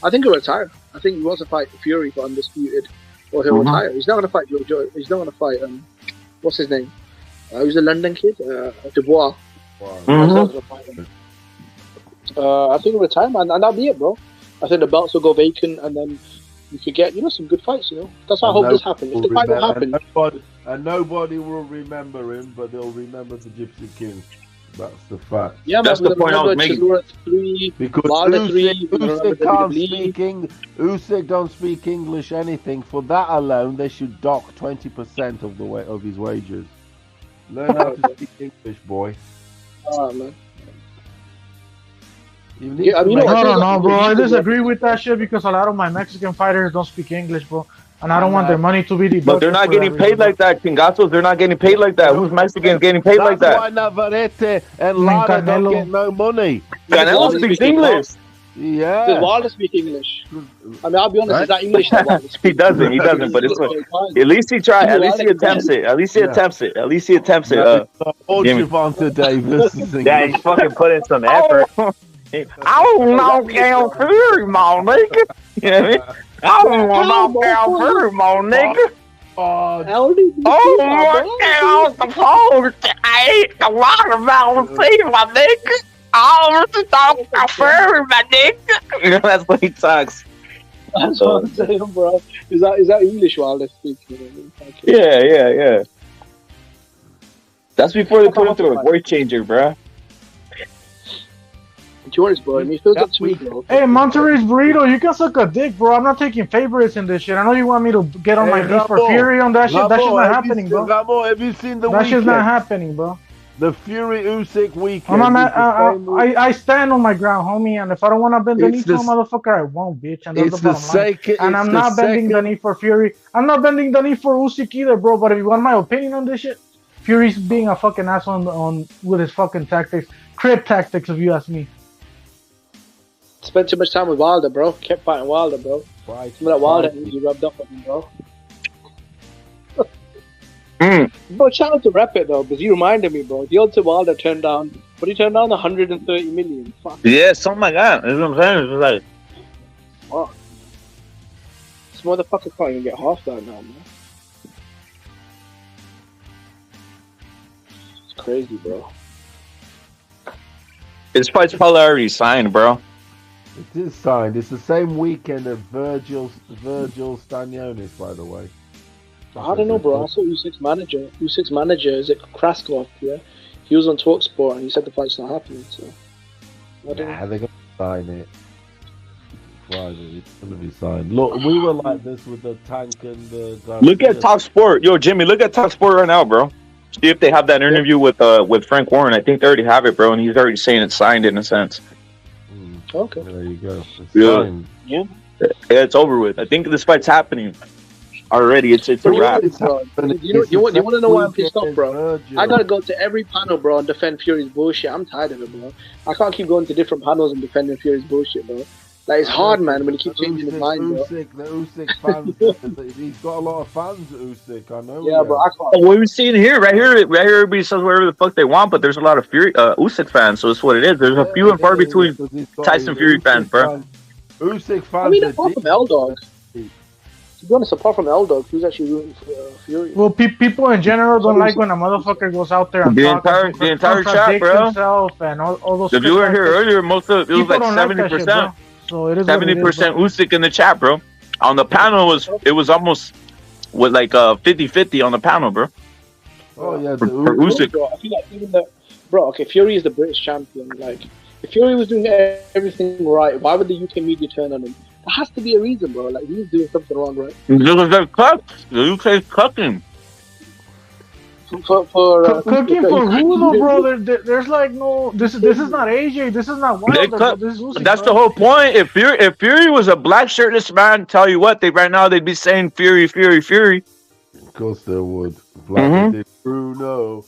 I think he'll retire. I think he wants to fight Fury for undisputed, or he'll retire. He's not going to fight Joe. He's not going to fight what's his name? Who's the London kid? Dubois. I think he'll retire, man, and that'll be it, bro. I think the belts will go vacant, and then you could get some good fights. That's why I hope this happens. If the fight don't happen, And nobody will remember him, but they'll remember the Gypsy King. That's the fact. yeah, That's man, the point I was making. Chisora 3, Because Wilder 3, Usyk can't speak Usyk don't speak English anything. For that alone, they should dock 20% of of his wages. Learn how to speak English, boy. man. You need Yeah, I to mean, make- I don't know, bro. I disagree with that shit because a lot of my Mexican fighters don't speak English, bro. And I don't want their money to be deducted. But they're not for getting that paid reason. like that, Chingazos. They're not getting paid like that. Who's Mexican getting paid like That's why that? Navarrete and Lara don't Canelo. get no money. Canelo speaks English. Does Yeah. Wilder speak English? I mean, I'll be honest, is that English that Wilder speaks? He doesn't. But it's what. At least he tried. At least he attempts it. At least he attempts it. At least he attempts it. Or Jimmy. Javante Davis. Yeah, he's fucking put in some effort. I don't know, Cal Fury, my nigga. You know what I mean? I don't know, Cal Fury, my nigga. Oh, look at all the folks. I ate a lot of Valentine, my nigga. I want to talk to Fury, my nigga. You know, that's what he talks. That's what I'm saying, bro. Is that English Wilder speaks? Yeah. That's before they put him through a voice changer, bro. Yours, bro. I mean, he feels up to me, bro. Hey, Monterey's burrito, you can suck a dick, bro. I'm not taking favorites in this shit. I know you want me to get on my knees for Fury on that shit. That shit's not happening, bro. Ramo, have you seen the That shit's weekend? not happening, bro. The Fury Usyk weekend. I stand on my ground, homie, and if I don't want to bend the knee It's to a the- motherfucker, I won't, bitch. And that's It's the the bottom line. second. And I'm not bending the knee for Fury. I'm not bending the knee for Usyk either, bro. But if you want my opinion on this shit, Fury's being a fucking asshole on with his fucking tactics, crib tactics, if you ask me. Spent too much time with Wilder, bro. Kept fighting Wilder, bro. Some of that Wilder energy rubbed off on him, bro. But shout out to Rapid though, because you reminded me, bro. The ultimate Wilder turned down. What he turned down? 130 million. Fuck. Yeah, something like that. That's what I'm saying. It's like, Fuck. This motherfucker can't even get half that now, man. It's crazy, bro. his fight's probably already signed, bro. It is signed. It's the same weekend of Virgil Stanionis, by the way. I don't know, bro. I saw Usyk's manager. Usyk's manager is it Kraskov? Yeah, he was on TalkSport and he said the fight's not happening. So I don't know. They're gonna sign it. Friday, it's gonna be signed. Look, we were like this with the Tank and the. Look at Talk Sport, yo, Jimmy. Look at Talk Sport right now, bro. See if they have that interview with Frank Warren. I think they already have it, bro, and he's already saying it's signed in a sense. Okay. There you go. It's Yeah. signed. Yeah. Yeah, it's over with. I think this fight's happening. already. It's a wrap. Bro. You want to know why I'm pissed off, bro? I gotta go to every panel, bro, and defend Fury's bullshit. I'm tired of it, bro. I can't keep going to different panels and defending Fury's bullshit, bro. Like, it's hard, man, when you keep changing his mind, bro. The Usyk fans, he's got a lot of fans, Usyk. I know. Yeah, bro. I can't. What we've seen here, right here, everybody says whatever the fuck they want, but there's a lot of Fury, Usyk fans, so it's what it is. There's a few and far between Tyson Fury fans, bro. Usyk fans. I mean, apart from L-Dog, to be honest, apart from L-Dog, who's actually rooting for Fury? Well, people in general don't like when a motherfucker goes out there and the entire chat, bro. Himself and all those. If you were here earlier, most of it was like 70%. So it is 70% Usyk in the chat, bro. On the panel it was almost with like 50-50 on the panel, bro. Oh yeah, for Usyk. Bro, I feel like even the okay, Fury is the British champion. Like, if Fury was doing everything right, why would the UK media turn on him? There has to be a reason, bro. Like, he's doing something wrong, right? Because they're cooked. The UK's cooking. For cooking for who though, bro? There's like no. This is not AJ. This is not Wilder. This is Usyk, that's bro. the whole point. If Fury was a black shirtless man, tell you what, right now they'd be saying Fury. Of course they would. Bruno.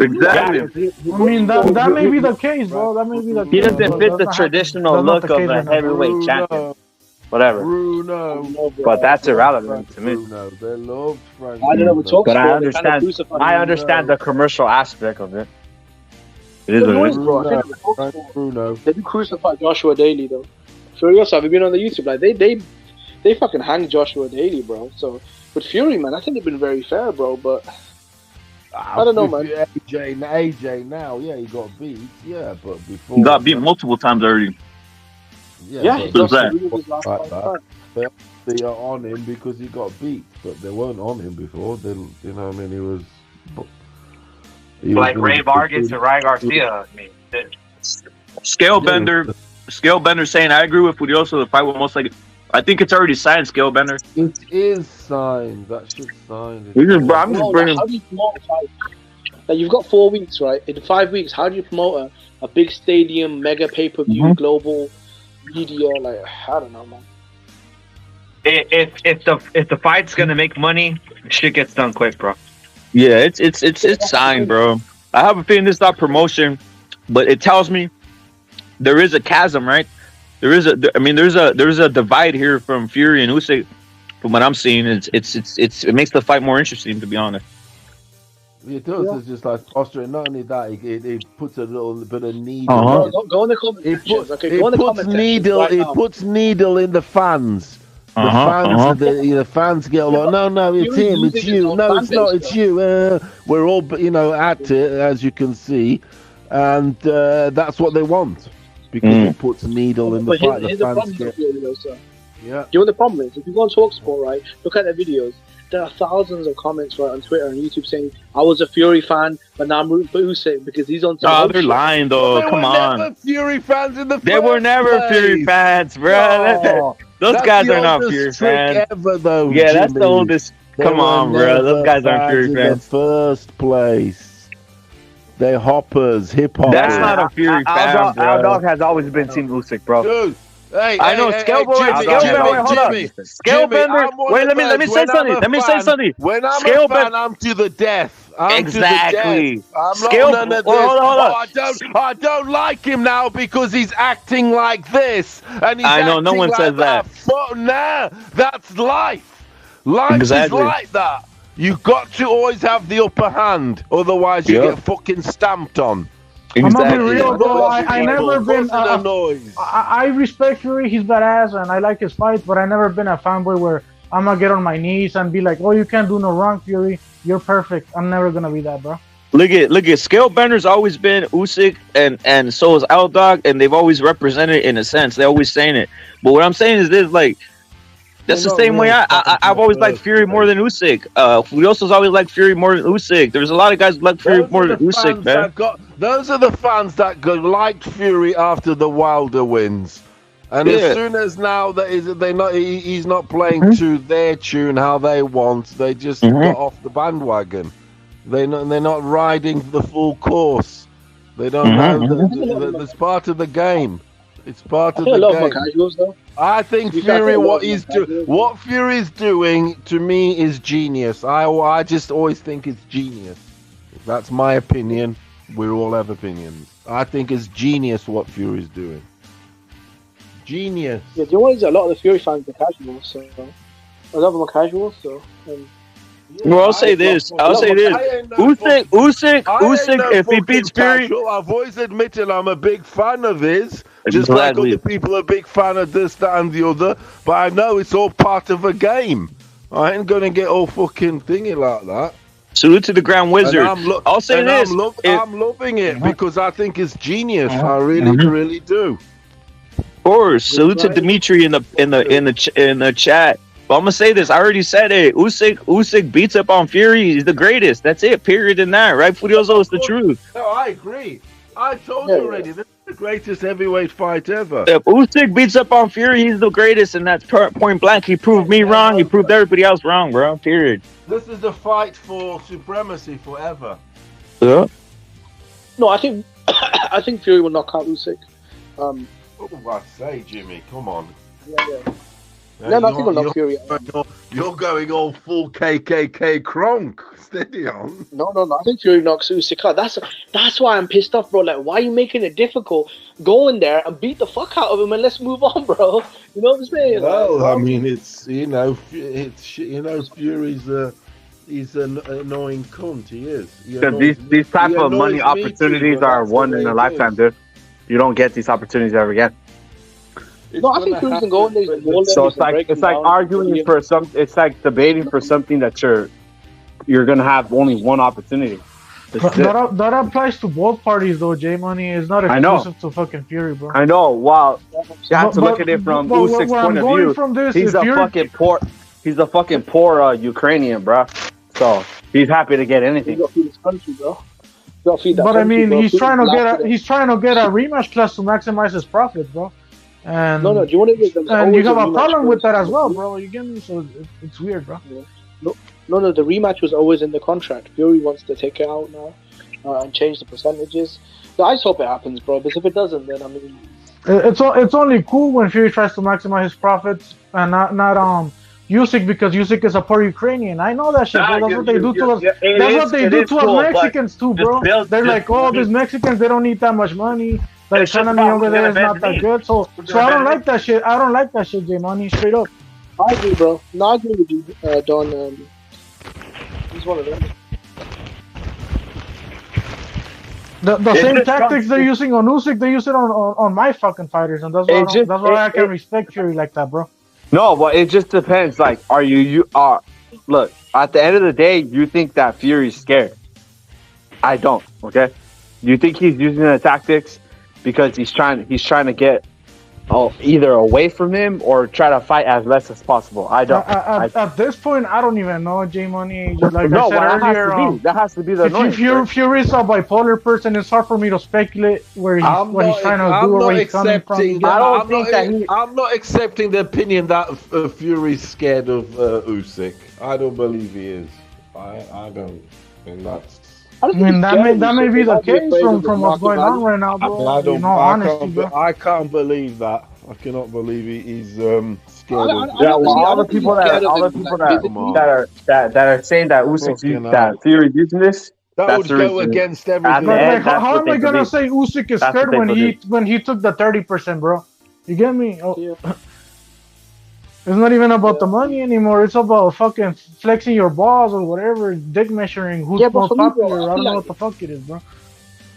Exactly. I mean that may be the case, bro. That may be the case. He doesn't fit the traditional look of a heavyweight champion. Whatever. Bruno. But that's irrelevant to me. Bruno. They loved Frank. I don't know. But I understand the commercial aspect of it. It is what it is. Bruno. They do crucify Joshua Daly though. Furiosa, have you been on the YouTube? Like they fucking hang Joshua Daly, bro. So with Fury, man, I think they've been very fair, bro. But I don't know, man. AJ now, yeah, he got beat, yeah, but before He got beat multiple times already. Yeah, he lost his last fight. They are on him because he got beat, but they weren't on him before. They, you know, I mean, he was like Ray Vargas and Ryan Garcia. I mean, Scalebender saying, I agree with Furioso. The fight will most likely. I think it's already signed, Scalebender. It is signed. That shit's signed. I'm just bringing. How do you promote a fight? Like, you've got 4 weeks, right? In 5 weeks, how do you promote a big stadium, mega pay-per-view, global media? Like, I don't know, man. If the fight's gonna make money, shit gets done quick, bro. Yeah, it's signed, bro. I have a feeling this is not promotion, but it tells me there is a chasm, right? There's a divide here from Fury and Usyk. From what I'm seeing, it makes the fight more interesting, to be honest. It does. Yeah. It's just like frustrating. Not only that, it puts a little bit of needle. Go in the comments. It puts needle in the fans. The fans get a lot. No, it's him. It's you. No, it's not. It's you. We're all, at it, as you can see, and that's what they want because it puts needle in the fight. Here's the problem with Fury, sir. Yeah. You know what the problem is? If you go on TalkSport, right, look at their videos. There are thousands of comments right on Twitter and YouTube saying, I was a Fury fan, but now I'm rooting for Usyk because he's on some they're lying, though. Come on. Never Fury fans in the They were never Fury fans, bro. Those guys are not Fury fans. Ever, though, yeah, that's the oldest. Come on, bro. Those guys aren't Fury fans. In the first place. They're hoppers, hip hop. That's not a Fury fan, bro. Our dog has always been Team Usyk, bro. Dude. I know Scalebender. Wait, let me say something. When I'm a fan, I'm to the death. Exactly. I don't like him now because he's acting like this, and he's no one says that. Nah, that's life. Life is like that. You've got to always have the upper hand, otherwise you get fucking stamped on. Exactly. I'm gonna be real, though. I never been. I respect Fury. He's badass, and I like his fights. But I never been a fanboy where I'm gonna get on my knees and be like, "Oh, you can't do no wrong, Fury. You're perfect." I'm never gonna be that, bro. Look at Scalebender's always been Usyk, and so is L-Dog, and they've always represented it in a sense. They're always saying it. But what I'm saying is this, like. That's the same way I've always liked Fury more than Usyk. We also always liked Fury more than Usyk. There's a lot of guys who like Fury more than Usyk, man. Those are the fans that liked Fury after the Wilder wins. And as soon as now that he's not playing to their tune how they want, they just got off the bandwagon. They're not riding the full course. They don't know that's part of the game. It's part I of think a the lot of more game. casuals though. I think To be fair, I Fury, think a lot what of he's more casuals. what Fury's doing to me is genius. I just always think it's genius. That's my opinion. We all have opinions. I think it's genius what Fury's doing. Genius. Yeah, the only is a lot of the Fury fans are casuals, so a lot of them are casuals. So Well, I'll say this. I'll say this. Usyk, if he beats Fury, Casual. I've always admitted I'm a big fan of his, just Exactly. like other people are a big fan of this, that, and the other. But I know it's all part of a game. I ain't gonna get all fucking thingy like that. salute to the Grand Wizard. I'll say this. I'm loving it because I think it's genius. I Mhm. really do. Of course, salute to Dimitri in the chat. But I'm gonna say this. I already said it. Usyk beats up on Fury. He's the greatest. That's it. Period. In that, right? Furioso is the truth. No, I agree. I told you already. This is the greatest heavyweight fight ever. If Usyk beats up on Fury, he's the greatest, and that's point blank. He proved me wrong. He proved everybody else wrong, bro. Period. This is the fight for supremacy forever. Yeah. no, I think I think Fury will knock out Usyk. Oh, I say, Jimmy, come on. Yeah. No, I think he'll knock Fury out. You're going all full KKK Kronk. Steady on. No. I think Fury knocks Usyk out. That's why I'm pissed off, bro. Like, why are you making it difficult? Go in there and beat the fuck out of him, and let's move on, bro. You know what I'm saying? Well, I mean, it's Fury's he's an annoying cunt. He is. These type of money opportunities are one in a lifetime, dude. You don't get these opportunities ever again. No, I think Fury's gonna go in there. So it's like arguing for some. It's like debating for something that you're gonna have only one opportunity. That applies to both parties, though. J Money is not exclusive to fucking Fury, bro. I know. Wow, you have to look at it from Usyk's point of view. He's a fucking poor Ukrainian, bro. So he's happy to get anything. You gotta feed his country, bro. But I mean, he's trying to get a rematch class to maximize his profits, bro. And do you want to? And you have a problem with that as well, bro. You get me? So it's weird, bro. Yeah. No. The rematch was always in the contract. Fury wants to take it out now and change the percentages. So I just hope it happens, bro. Because if it doesn't, then I mean, it's only cool when Fury tries to maximize his profits and not Usyk, because Usyk is a poor Ukrainian. I know that shit, bro. That's what they do to us. That's what they do to us Mexicans too, bro. They're like, oh, these Mexicans, they don't need that much money. The economy over there is not that good. So I don't like that shit. I don't like that shit, J Money. Straight up. I agree, bro. No, I agree with you, Don. He's one of them. The same tactics they're using on Usyk, they use it on my fucking fighters, and that's why I can respect Fury like that, bro. No, but it just depends. Like, are you look, at the end of the day, you think that Fury's scared. I don't, okay? You think he's using the tactics because he's trying to get either away from him or try to fight as less as possible. I don't. At this point, I don't even know, J Money. Like no, I said earlier, that has to be the noise. If Fury's a bipolar person, it's hard for me to speculate what he's trying to do or where he's coming from. I'm not accepting the opinion that Fury's scared of Usyk. I don't believe he is. I don't. And that's. I mean, that may be the case from what's going on right now, bro. I can't believe that. I cannot believe he's scared of. Yeah, well, all the people that are saying that Usyk's that Fury's using this. That would go against everything. How am I gonna say Usyk is scared when he took the 30%, bro? You get me? It's not even about the money anymore. It's about fucking flexing your balls or whatever, dick measuring, who's more popular. I don't know what the fuck it is, bro.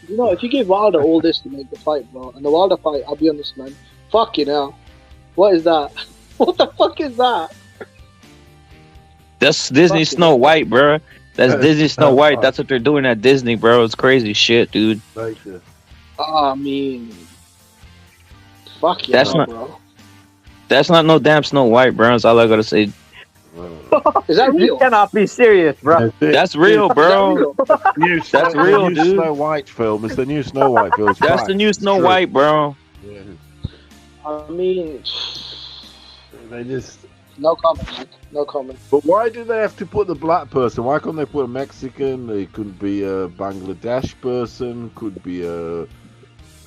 You know, if you give Wilder all this to make the fight, bro, and the Wilder fight, I'll be honest, man. Fuck you now. What is that? What the fuck is that? That's Disney Snow White, bro. That's Disney Snow White. That's what they're doing at Disney, bro. It's crazy shit, dude. I mean, fuck you, bro. That's not no damn Snow White, bro. That's all I gotta say. Is that real? You cannot be serious, bro. That's real, bro. That's real, dude. dude. Snow White film. It's the new Snow White film. That's the new Snow White, bro. Yeah. I mean, they just no comment, man. No comment. But why do they have to put the black person? Why can't they put a Mexican? It could be a Bangladesh person. Could be a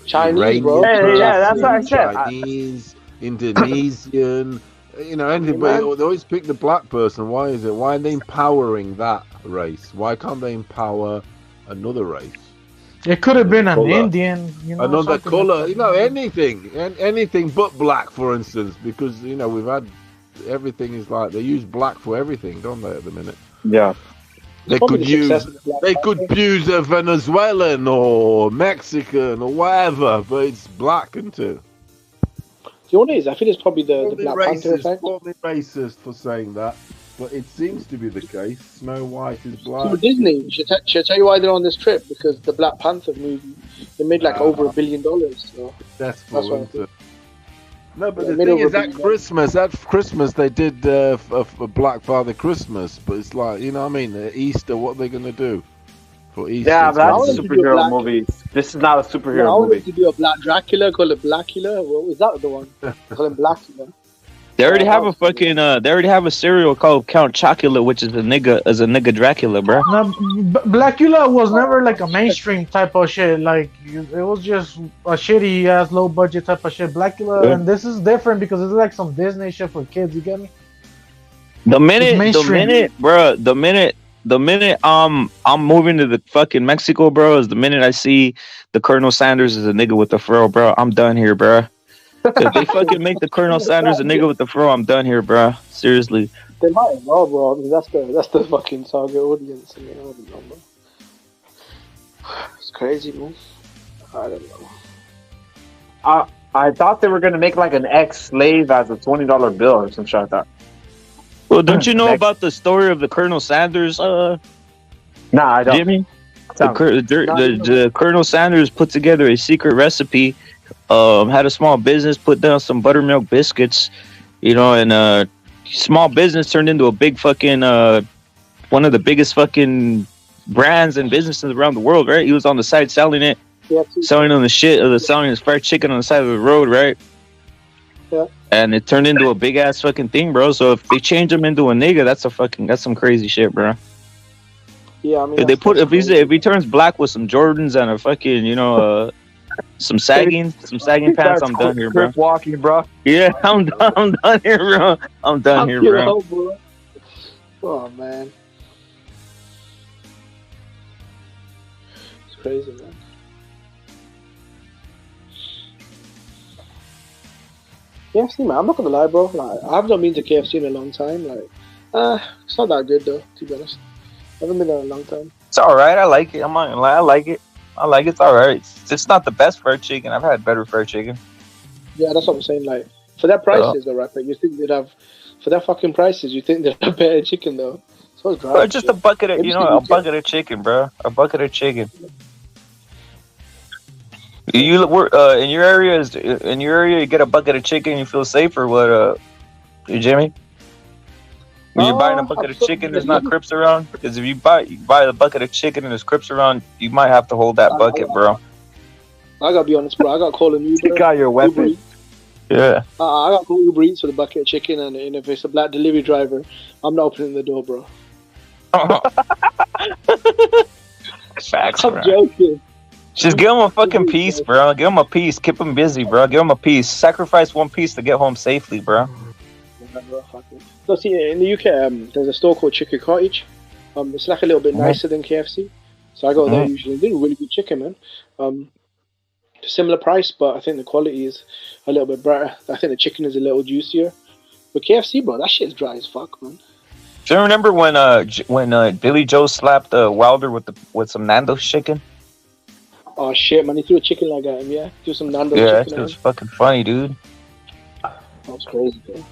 Chinese, bro. Iranian Yeah, that's what I person, said. Chinese, Indonesian, anything. But they always pick the black person. Why is it? Why are they empowering that race? Why can't they empower another race? It could have been an Color. Indian, Another something color, like that. anything but black, for instance, because we've had everything is like they use black for everything, don't they? At the minute, Yeah. they could use a Venezuelan or Mexican or whatever, but it's black, isn't it? You know what it is? I think it's probably the Black Panther effect. Call me racist for saying that, but it seems to be the case. Snow White is black. So Disney, should I tell you why they're on this trip? Because the Black Panther movie, they made like over $1 billion. So that's why I isn't think. it? No, but Yeah, the made thing over is, $1 billion. at Christmas they did a Black Father Christmas, but it's like, you know what I mean? Easter, what are they going to do for Easter? Yeah, but that's a wanted to do a superhero black- movie. This is not a No, I superhero wanted movie. to do a Black Dracula, call it Blackula. What was that the one? Call him Blackula. They already have a fucking. They already have a cereal called Count Chocula, which is a nigga Dracula, bro. No, Blackula was never like a mainstream type of shit. Like it was just a shitty ass low budget type of shit. Blackula, Yeah. and this is different because it's like some Disney shit for kids. You get me? The minute, mainstream. the minute I'm moving to the fucking Mexico, bro, is the minute I see the Colonel Sanders is a nigga with the fro, bro. I'm done here, bro. If they fucking make the Colonel Sanders a nigga with the fro, I'm done here, bro. Seriously. They might as well, bro. I mean, that's the fucking target audience. I mean, I don't know, bro. It's crazy, man. I don't know. I thought they were gonna make like an ex-slave as a $20 bill or some shit like that. Well, don't you know about the story of the Colonel Sanders? Nah, I don't. Jimmy, the Colonel Sanders put together a secret recipe. Had a small business, put down some buttermilk biscuits, and small business turned into a big fucking one of the biggest fucking brands and businesses around the world, right? He was on the side selling it, selling on the shit, selling his fried chicken on the side of the road, right? Yeah. And it turned into a big ass fucking thing, bro. So if they change him into a nigga, that's some crazy shit, bro. Yeah, I mean, If he turns black with some Jordans and a fucking some sagging pants, I'm done here, bro. Walking, bro. Yeah, I'm done here, bro. I'm done here, bro. Oh man, it's crazy, man. KFC, man. I'm not gonna lie, bro. Like, I haven't been to KFC in a long time. Like, it's not that good though, to be honest. I haven't been there in a long time. It's all right. I like it. I'm not gonna lie. I like it. It's all right. It's not the best fried chicken. I've had better fried chicken. Yeah, that's what I'm saying. Like, for that prices, though, right? You think they'd have, for that fucking prices, you think they'd have better chicken, though? So it's dry. Bro, just a bucket of, a bucket of chicken, bro. A bucket of chicken. You in your area you get a bucket of chicken, you feel safe, or what? Jimmy? When you're buying a bucket of chicken, there's not Crips around. Because if you buy a bucket of chicken and there's Crips around, you might have to hold that bucket, bro. I gotta be honest, bro. I got called an Uber. You got your weapon. Yeah. I got called Uber Eats for the bucket of chicken, and if it's a black delivery driver, I'm not opening the door, bro. Facts, I'm bro. joking. Just give him a fucking piece, bro. Give him a piece. Keep him busy, bro. Give him a piece. Sacrifice one piece to get home safely, bro. So see, in the UK, there's a store called Chicken Cottage. It's like a little bit nicer than KFC. So I go there usually. They do really good chicken, man. Similar price, but I think the quality is a little bit better. I think the chicken is a little juicier. But KFC, bro, that shit's dry as fuck, man. Do you remember when Billy Joe slapped Wilder with some Nando's chicken? Oh shit, man! He threw a chicken leg at him. Yeah, threw some Nando's Yeah, chicken that at was him. fucking funny, dude. That's crazy, bro.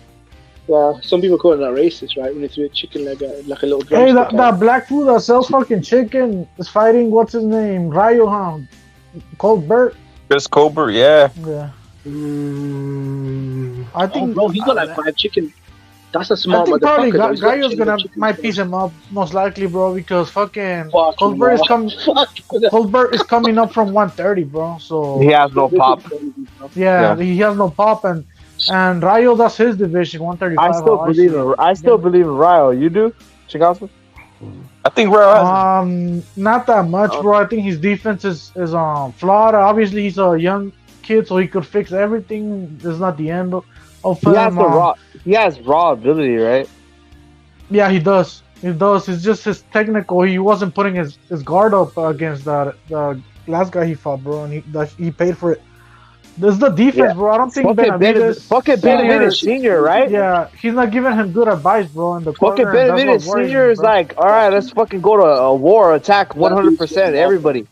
Yeah, some people call it that racist, right? When they threw a chicken leg at like a little Hey, drumstick. that black food that sells fucking chicken is fighting what's his name, Rayo Hound, Colbert. Chris Colbert, yeah. Yeah. I think, bro, he's got like 5 chicken. That's a I small think probably motherfucker. though. He's got Gallo's chicken gonna chicken, might bro. piece him up most likely, bro, because fucking Fuck you, Colbert is bro. Colbert is coming up from 130, bro. So He has no pop. Yeah, he has no pop, and Rayo, that's his division, 135. I still believe in Ryo. You do, Chicago? I think Rao has. Not that much, bro. I think his defense is flawed. Obviously, he's a young kid, so he could fix everything. This is not the end of He has him. the raw. He has raw ability, right? Yeah, he does. He does. It's just his technical. He wasn't putting his guard up against the last guy he fought, bro, and he paid for it. This is the defense, bro. I don't think Benavidez Benavidez Senior, right? Yeah, he's not giving him good advice, bro. In the corner, Fucking Benavidez Senior is like, all right, let's fucking go to a war, attack 100%, everybody.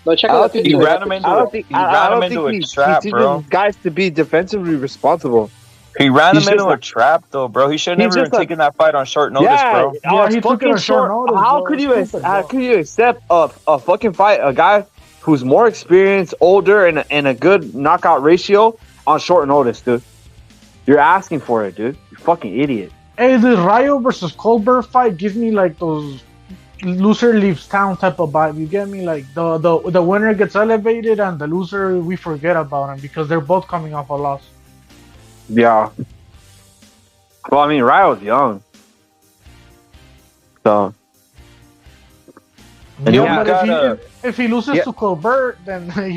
No, check out he ran him into a trap, he bro. teaches guys to be defensively responsible. He ran him into a trap, though, bro. He should have never even taken that fight on short notice, bro. Yeah, he took it on short notice. How could you accept a fucking fight a guy who's more experienced, older, and a good knockout ratio on short notice, dude? You're asking for it, dude. You fucking idiot. Hey, the Rayo versus Colbert fight gives me like those loser leaves town type of vibe. You get me? Like the winner gets elevated and the loser we forget about him because they're both coming off a loss. Yeah. Well, I mean, Rayo's young, so. And but if he loses to Colbert, then I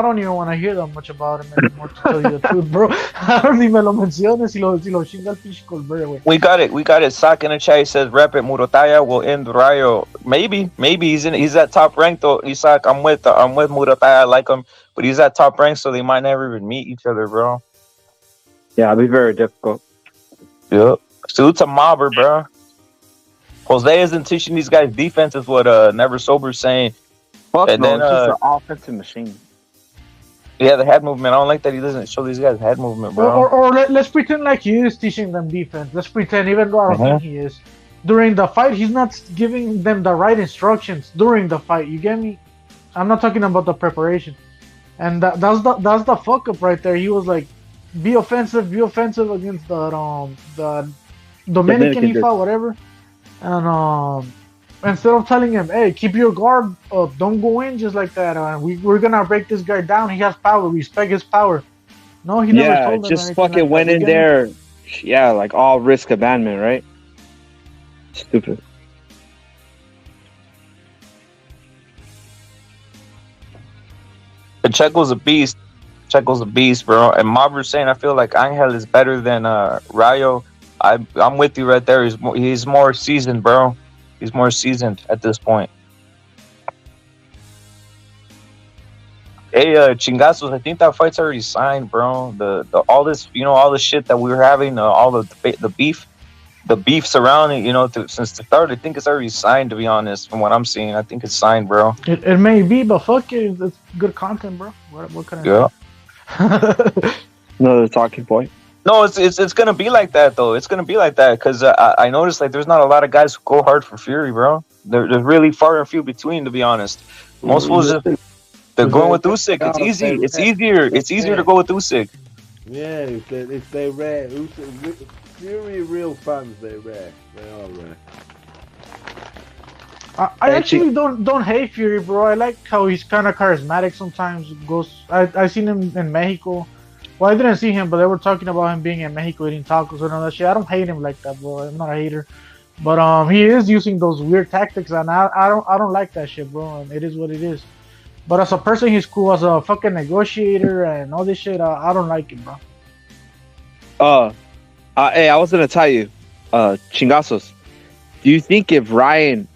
don't even want to hear that much about him anymore, to tell you the truth, bro. I don't even lo menciones si lo chinga el pinche Colbert, güey. We got it. Sock in the chat. He says, "Rep it. Murotaya will end Rayo." Maybe he's at top rank though. Isaac, I'm with Murotaya. I like him, but he's at top rank, so they might never even meet each other, bro. Yeah, it'll be very difficult. Yep. Salute to Mobber, bro. Jose isn't teaching these guys defense, is what Never Sober's saying. Fuck and no, then, it's just an offensive machine. Yeah, the head movement. I don't like that he doesn't show these guys head movement, bro. Or let's pretend like he is teaching them defense. Let's pretend, even though I don't think he is. During the fight, he's not giving them the right instructions during the fight. You get me? I'm not talking about the preparation. And that's the fuck up right there. He was like, be offensive against the Dominican he fought, whatever. And instead of telling him, hey, keep your guard up, don't go in just like that, we're gonna break this guy down, he has power, respect his power. No, he never told them just anything fucking like went that. in there, like all risk abandonment, right? Stupid. The Checo's a beast. Bro. And Mobber's saying, I feel like Angel is better than Rayo. I'm with you right there. He's more seasoned, bro. He's more seasoned at this point. Hey, Chingazos, I think that fight's already signed, bro. The all this, all the shit that we were having, all the beef surrounding, since the start, I think it's already signed. To be honest, from what I'm seeing, I think it's signed, bro. It may be, but fuck it, it's good content, bro. What can I do? Another talking point. No, it's gonna be like that though. It's gonna be like that because I noticed like there's not a lot of guys who go hard for Fury, bro. They're really far and few between, to be honest. Most fools they're going with Usyk. It's easy. It's easier to go with Usyk. Yeah, if they're rare, Fury real fans, they're rare. They are rare. I actually don't hate Fury, bro. I like how he's kind of charismatic sometimes. I seen him in Mexico. Well, I didn't see him, but they were talking about him being in Mexico eating tacos and all that shit. I don't hate him like that, bro. I'm not a hater, but he is using those weird tactics, and I don't like that shit, bro. And it is what it is. But as a person, he's cool. As a fucking negotiator and all this shit, I don't like it, bro. Hey, I was gonna tell you, Chingazos. Do you think if Ryan,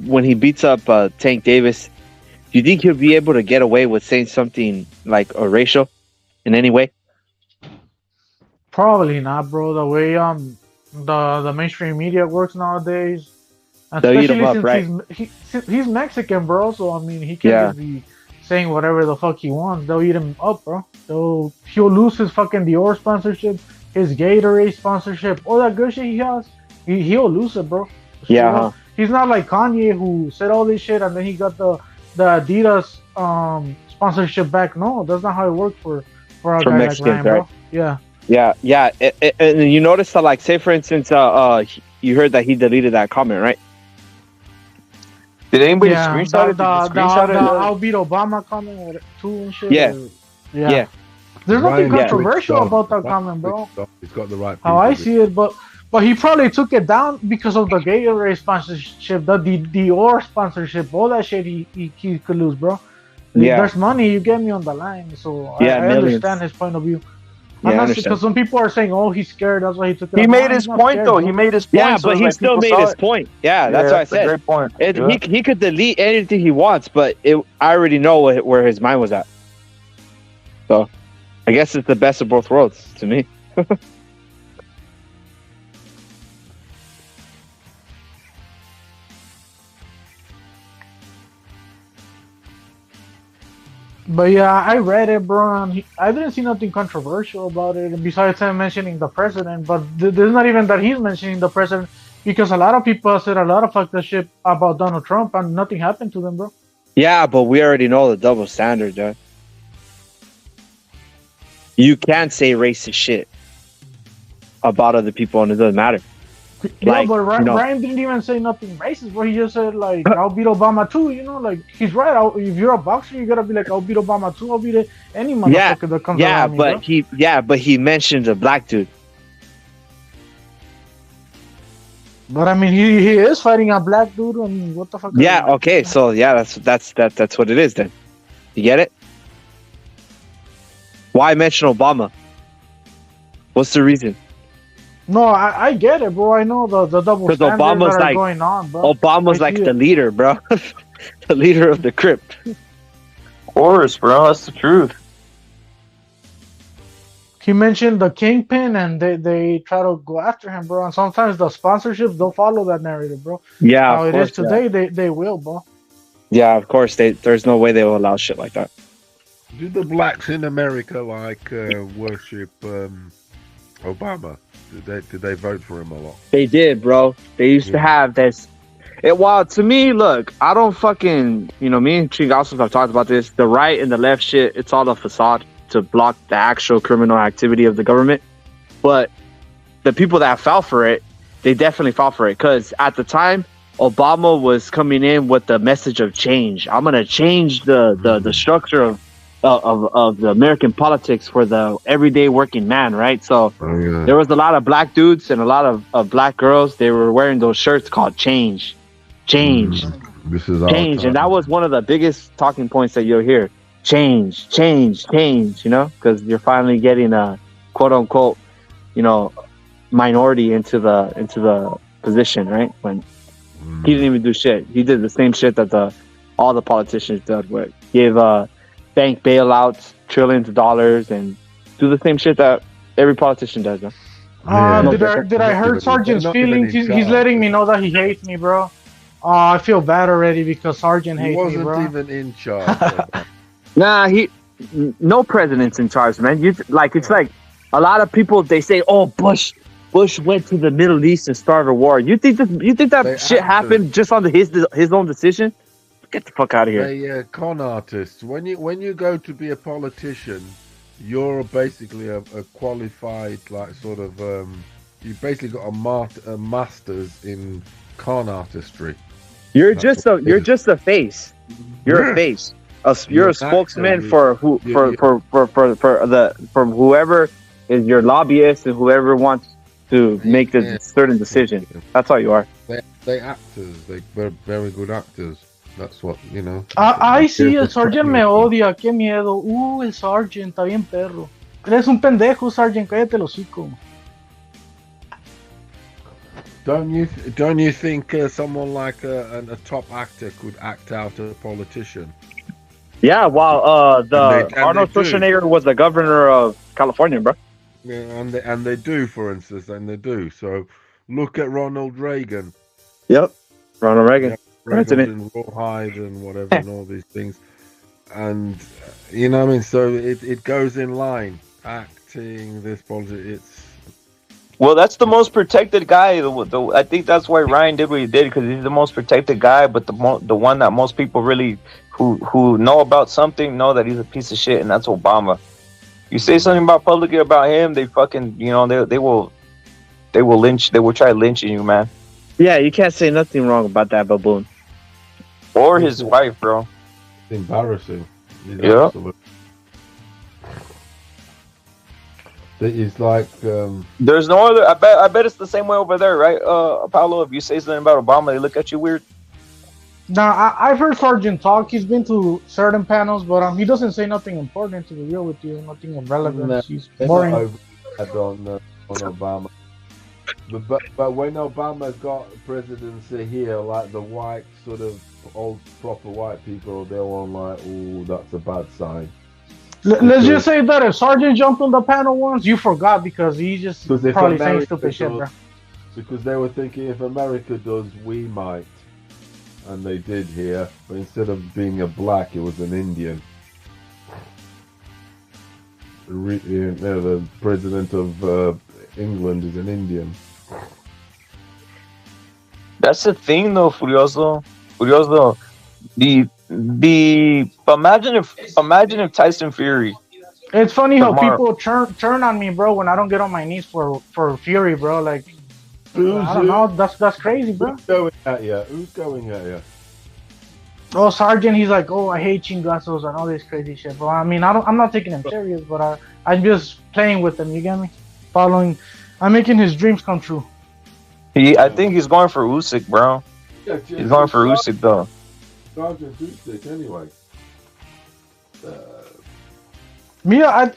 when he beats up Tank Davis, do you think he'll be able to get away with saying something like a racial in any way? Probably not, bro. The way the mainstream media works nowadays, especially since he's Mexican, bro. So I mean, he can't just be saying whatever the fuck he wants. They'll eat him up, bro. He'll lose his fucking Dior sponsorship, his Gatorade sponsorship, all that good shit he has. He'll lose it, bro. So, he's not like Kanye who said all this shit and then he got the Adidas sponsorship back. No, that's not how it worked for a guy Mexicans, like Ryan, bro. Right? Yeah. And you notice that, like, say for instance, you heard that he deleted that comment, right? Did anybody screenshot it? The I'll beat Obama comment too and shit. Yeah. There's nothing controversial about that comment, bro. He's got the right. How I see it, but But he probably took it down because of the Gatorade sponsorship, the Dior sponsorship, all that shit he could lose, bro. If Yeah. there's money, you get me on the line. So Yeah, I understand millions. his point of view. Yeah, I'm I not understand. because some people are saying, "Oh, he's scared. That's why he took it." He off." made Nah, his he's not point scared, though. bro. He made his point. Yeah, so but it's he like still people made saw his it. point. Yeah, Yeah, that's what I that's a said. great point. Yeah. He could delete anything he wants, but I already know where his mind was at. So I guess it's the best of both worlds to me. But yeah, I read it, bro, and I didn't see nothing controversial about it besides him mentioning the president. But there's not even that he's mentioning the president because a lot of people said a lot of fucked up shit about Donald Trump and nothing happened to them, bro. Yeah, but we already know the double standard, John. You can't say racist shit about other people and it doesn't matter. Yeah, but Ryan didn't even say nothing racist, bro. He just said like, "I'll beat Obama too." You know, like he's right. If you're a boxer, you gotta be like, "I'll beat Obama too. I'll beat any motherfucker that comes around me, bro." But he mentioned a black dude. But I mean, he is fighting a black dude. I mean, what the fuck? Yeah, okay, so yeah, that's what it is then. You get it? Why mention Obama? What's the reason? No, I get it, bro. I know the double Because standards Obama's that are like going on, bro. Obama's like the leader, bro. The leader of the crypt. Of course, bro. That's the truth. He mentioned the kingpin, and they try to go after him, bro. And sometimes the sponsorships don't follow that narrative, bro. Yeah, How of it course, is today, they will, bro. Yeah, of course. There's no way they will allow shit like that. Do the blacks in America worship Obama? Did they vote for him a lot? They did, bro. They used to have this. Well, to me, look, I don't fucking, me and Ching also have talked about this. The right and the left shit, it's all a facade to block the actual criminal activity of the government. But the people that fell for it, they definitely fell for it. Because at the time, Obama was coming in with the message of change. I'm going to change the structure of the American politics for the everyday working man, right? So there was a lot of black dudes and a lot of black girls. They were wearing those shirts called change. This is our Change. time. And that was one of the biggest talking points that you'll hear. Change, because you're finally getting a quote unquote, minority into the position, right? When he didn't even do shit. He did the same shit that all the politicians did, where give bank bailouts, trillions of dollars, and do the same shit that every politician does, bro. Did I hurt Sergeant's feelings? He's letting me know that he hates me, bro. I feel bad already because Sergeant hates me, bro. He wasn't even in charge. Nah, no president's in charge, man. It's like a lot of people, they say, "Oh, Bush went to the Middle East and started a war." You think that shit happened just on his own decision? Get the fuck out of here. They con artists. When you go to be a politician, you're basically a qualified you basically got a master's in con artistry. You're just a face. You're a face. You're a spokesman for whoever is your lobbyist and whoever wants to make the certain decision. That's all you are. They actors. They're very good actors. That's what, Ay, sí, el Sergeant me odia, qué miedo. El Sergeant, está bien perro. Eres un pendejo, Sergeant, cállate el hocico. Don't you think someone like a top actor could act out a politician? Yeah, well, Arnold Schwarzenegger was the governor of California, bro. Yeah, and they do, for instance, So look at Ronald Reagan. Yep, Ronald Reagan. Yeah, Reagan and Rawhide and whatever and all these things. And, you know what I mean? So it goes in line. Acting, this politics, Well, that's the most protected guy. I think that's why Ryan did what he did, because he's the most protected guy, but the one that most people really who know about something know that he's a piece of shit, and that's Obama. You say something about publicly about him, they fucking they will try lynching you, man. Yeah, you can't say nothing wrong about that baboon. Or his wife, bro. Embarrassing. Yeah. That is like. There's no other. I bet it's the same way over there, right? Paulo, if you say something about Obama, they look at you weird. Now, I've heard Sergeant talk. He's been to certain panels, but he doesn't say nothing important, to be real with you. Nothing of relevance. He's They're boring. not over on Obama. But when Obama's got presidency here, like the white sort of old proper white people, they're all like, "Oh, that's a bad sign." Let's just say that if Sergeant jumped on the panel once, you forgot because he just Because if probably saying America stupid shit, bro. does, because they were thinking if America does, we might, and they did here. But instead of being a black, it was an Indian. The president of England is an Indian. That's the thing, though, Furioso. Imagine if Tyson Fury. It's funny how tomorrow. people turn on me, bro, when I don't get on my knees for Fury, bro. Like, I don't know. That's crazy, bro. Who's going at you? Who's going at you? Oh, Sergeant, he's like, oh, I hate chingazos and all this crazy shit, bro. I mean, I'm not taking him serious, but I'm just playing with him. You get me? I'm making his dreams come true. I think he's going for Usyk, bro. Yeah, He's going for Usyk, though. Sergeant Usyk, anyway.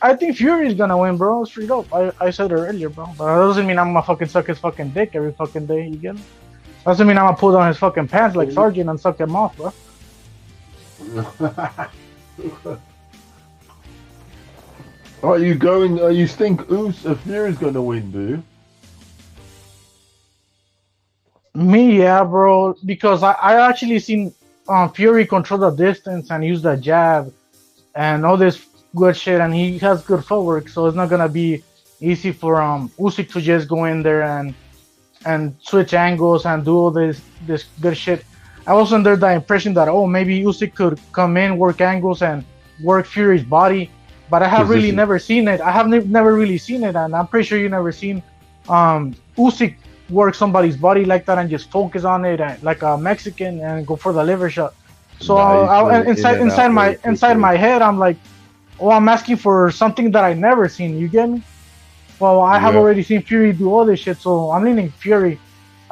I think Fury's gonna win, bro. Straight up. I said it earlier, bro. But that doesn't mean I'm gonna fucking suck his fucking dick every fucking day. You get me? Doesn't mean I'm gonna pull down his fucking pants like Sergeant and suck him off, bro. Are you think Fury's gonna win, do you? Me, yeah, bro. Because I actually seen Fury control the distance and use the jab and all this good shit, and he has good footwork, so it's not gonna be easy for Usyk to just go in there and switch angles and do all this good shit. I was under the impression that maybe Usyk could come in, work angles, and work Fury's body, but I have really never seen it. I have never really seen it, and I'm pretty sure you never seen Usyk work somebody's body like that and just focus on it and, like a Mexican and go for the liver shot. So inside my head, I'm like, I'm asking for something that I never seen. You get me? Well, I have already seen Fury do all this shit, so I'm leaning Fury.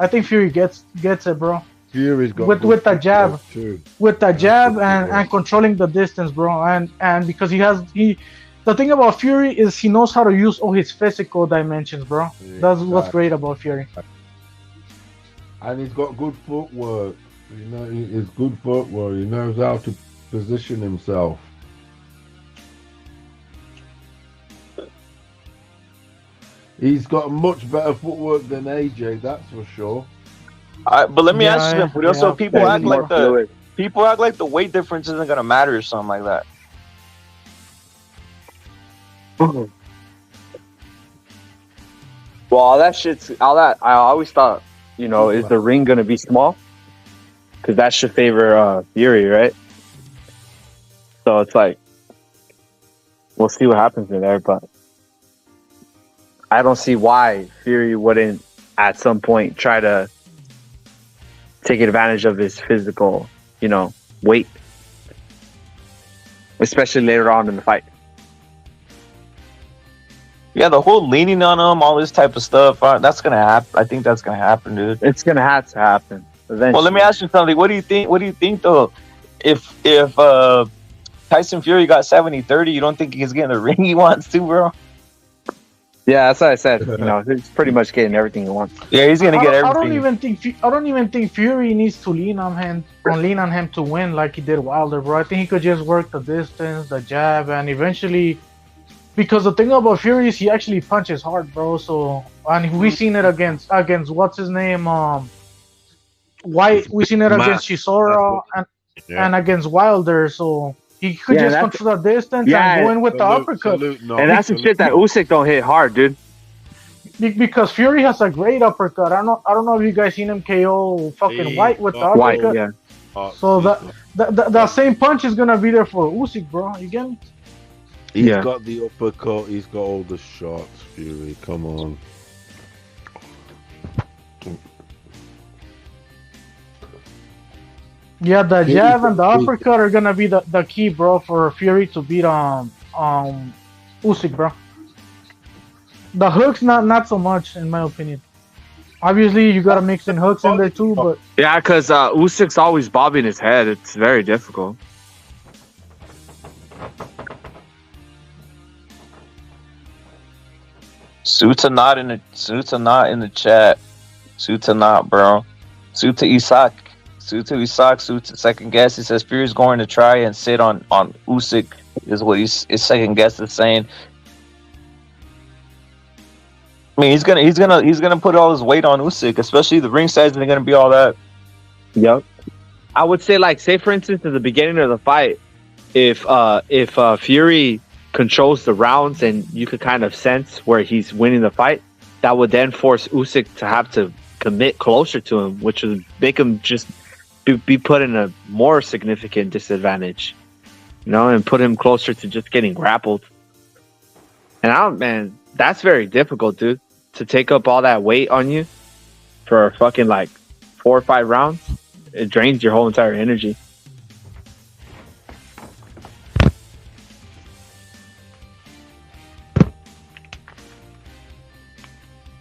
I think Fury gets it, bro. Fury's got with the jab, and and controlling the distance, bro. And because the thing about Fury is he knows how to use all his physical dimensions, bro. That's what's great about Fury. And he's got good footwork. You know, he's good footwork. He knows how to position himself. He's got much better footwork than AJ, that's for sure. But let me ask you, Furioso, people act like the weight difference isn't gonna matter or something like that. Well, all that. I always thought, is the ring gonna be small? Because that should favor Fury, right? So it's like, we'll see what happens in there, but I don't see why Fury wouldn't at some point try to take advantage of his physical, weight, especially later on in the fight. Yeah, the whole leaning on him, all this type of stuff, that's gonna happen. I think that's gonna happen, dude. It's gonna have to happen eventually. Well, let me ask you something. What do you think though? If Tyson Fury got 70-30, you don't think he's getting the ring he wants to, bro? Yeah, that's what I said. He's pretty much getting everything he wants. Yeah, he's gonna get everything. I don't even think Fury needs to lean on him to win like he did Wilder, bro. I think he could just work the distance, the jab, and eventually. Because the thing about Fury is he actually punches hard, bro. So and we seen it against what's his name, White. We seen it against Chisora and against Wilder. So he could just control the distance and go in with the uppercut. And that's the shit that Usyk don't hit hard, dude. Because Fury has a great uppercut. I don't know if you guys seen him KO fucking White with the uppercut. Yeah. So the same punch is gonna be there for Usyk, bro. You get me? He's got the uppercut, he's got all the shots, Fury, come on. Yeah, the jab and the uppercut are gonna be the key, bro, for Fury to beat Usyk, bro. The hooks, not so much, in my opinion. Obviously, you gotta mix in hooks in there too, but Yeah, because Usyk's always bobbing his head. It's very difficult. Suits are not in the chat. Suits are not, bro. Suit to Isak. Suit to Isak. Suit to second guess. He says Fury's going to try and sit on Usyk is what his second guess is saying. I mean, he's gonna put all his weight on Usyk, especially the ring size isn't gonna be all that. Yep. I would say, like, say for instance, at the beginning of the fight, if Fury controls the rounds and you could kind of sense where he's winning the fight, that would then force Usyk to have to commit closer to him, which would make him just be put in a more significant disadvantage, and put him closer to just getting grappled. And that's very difficult, dude, to take up all that weight on you for fucking like 4 or 5 rounds. It drains your whole entire energy.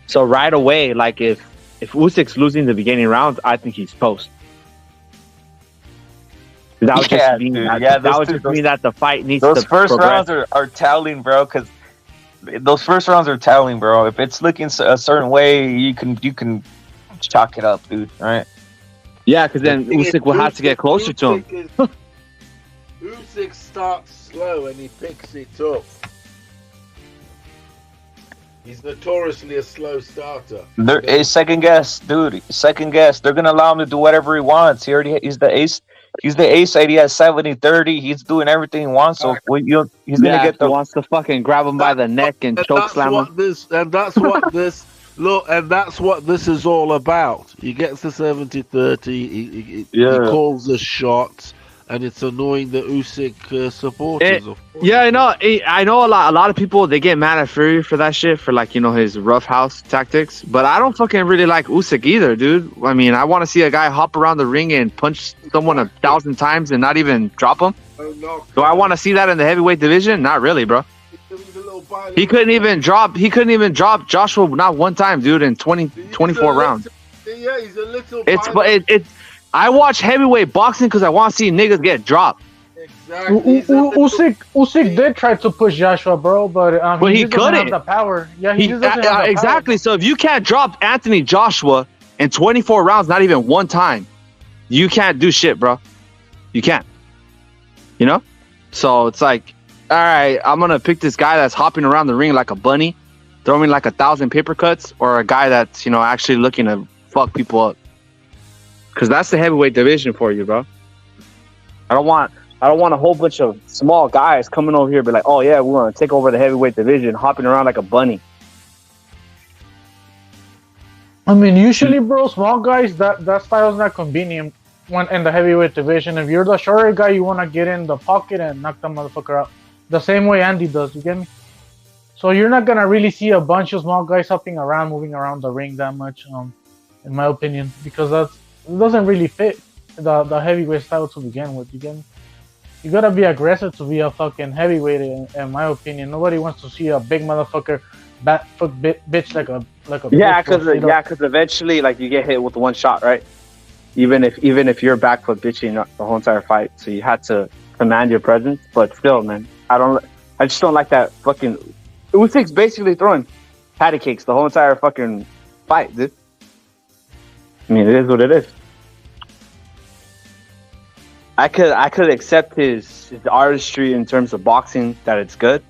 So right away, like if Usyk's losing the beginning rounds, I think he's post. That would just mean that the fight needs to those first progress. rounds are telling, bro, because those first rounds are telling, bro. If it's looking a certain way, you can chalk it up, dude. Right? Yeah, because then Usyk will have to get closer to him. Usyk starts slow and he picks it up. He's notoriously a slow starter. It's second guess, dude. Second guess. They're gonna allow him to do whatever he wants. He's the ace. He's the ace side. He has 70-30. He's doing everything he wants. So he's gonna get He wants to fucking grab him by the neck and choke slam him. That's what this look, and that's what this is all about. He gets the 70-30. He calls the shots, and it's annoying the Usyk supporters. Yeah, I know a lot of people, they get mad at Fury for that shit, for like, his roughhouse tactics, but I don't fucking really like Usyk either, dude. I mean, I want to see a guy hop around the ring and punch someone 1,000 times and not even drop him. Do I want to see that in the heavyweight division? Not really, bro. He couldn't even drop Joshua not one time, dude, in 24 rounds. Yeah, he's a little. I watch heavyweight boxing because I want to see niggas get dropped. Exactly. Usyk did try to push Joshua, bro, but he just couldn't doesn't have the power. Yeah, he just doesn't have the exactly. power. So if you can't drop Anthony Joshua in 24 rounds, not even one time, you can't do shit, bro. You can't. So it's like, all right, I'm gonna pick this guy that's hopping around the ring like a bunny, throwing like 1,000 paper cuts, or a guy that's actually looking to fuck people up. Because that's the heavyweight division for you, bro. I don't want a whole bunch of small guys coming over here and be like, oh yeah, we're gonna take over the heavyweight division, hopping around like a bunny. I mean, usually, bro, small guys, that style's not convenient when in the heavyweight division. If you're the shorter guy, you want to get in the pocket and knock the motherfucker out. The same way Andy does, you get me? So you're not going to really see a bunch of small guys hopping around, moving around the ring that much, in my opinion, because it doesn't really fit the heavyweight style to begin with, you get me? You got to be aggressive to be a fucking heavyweight, in my opinion. Nobody wants to see a big motherfucker bitch like a Yeah, because eventually, like, you get hit with one shot, right? Even if you're back foot bitching the whole entire fight, so you had to command your presence. But still, man, I just don't like that fucking. Usyk's basically throwing patty cakes the whole entire fucking fight, dude. I mean, it is what it is. I could accept his artistry in terms of boxing, that it's good.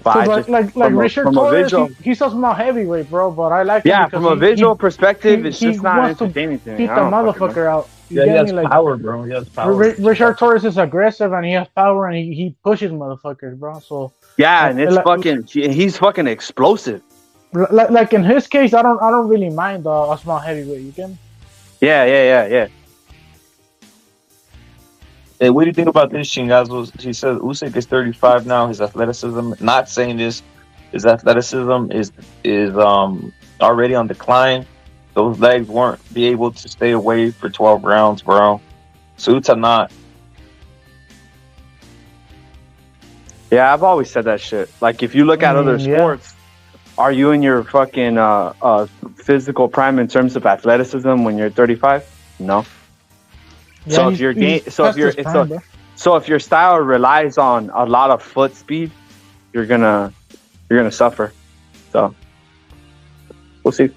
But so like Richard Torres, he's a small heavyweight, bro. But I like him because from a visual perspective, it's just not entertaining to me. Beat the motherfucker out. Yeah, he has power, bro. He has power. Richard Torres is aggressive and he has power and he pushes motherfuckers, bro. So yeah, and it's he's fucking explosive. Like in his case, I don't really mind a small heavyweight. You get me? Yeah. Hey, what do you think about this, Chingazos? She says Usyk is 35 now. His athleticism, not saying this, his athleticism is already on decline. Those legs won't be able to stay away for 12 rounds, bro. Suits are not. Yeah, I've always said that shit. Like, if you look at other sports, are you in your fucking physical prime in terms of athleticism when you're 35? No. Yeah, So if your game, so if your style relies on a lot of foot speed, you're gonna suffer. So we'll see.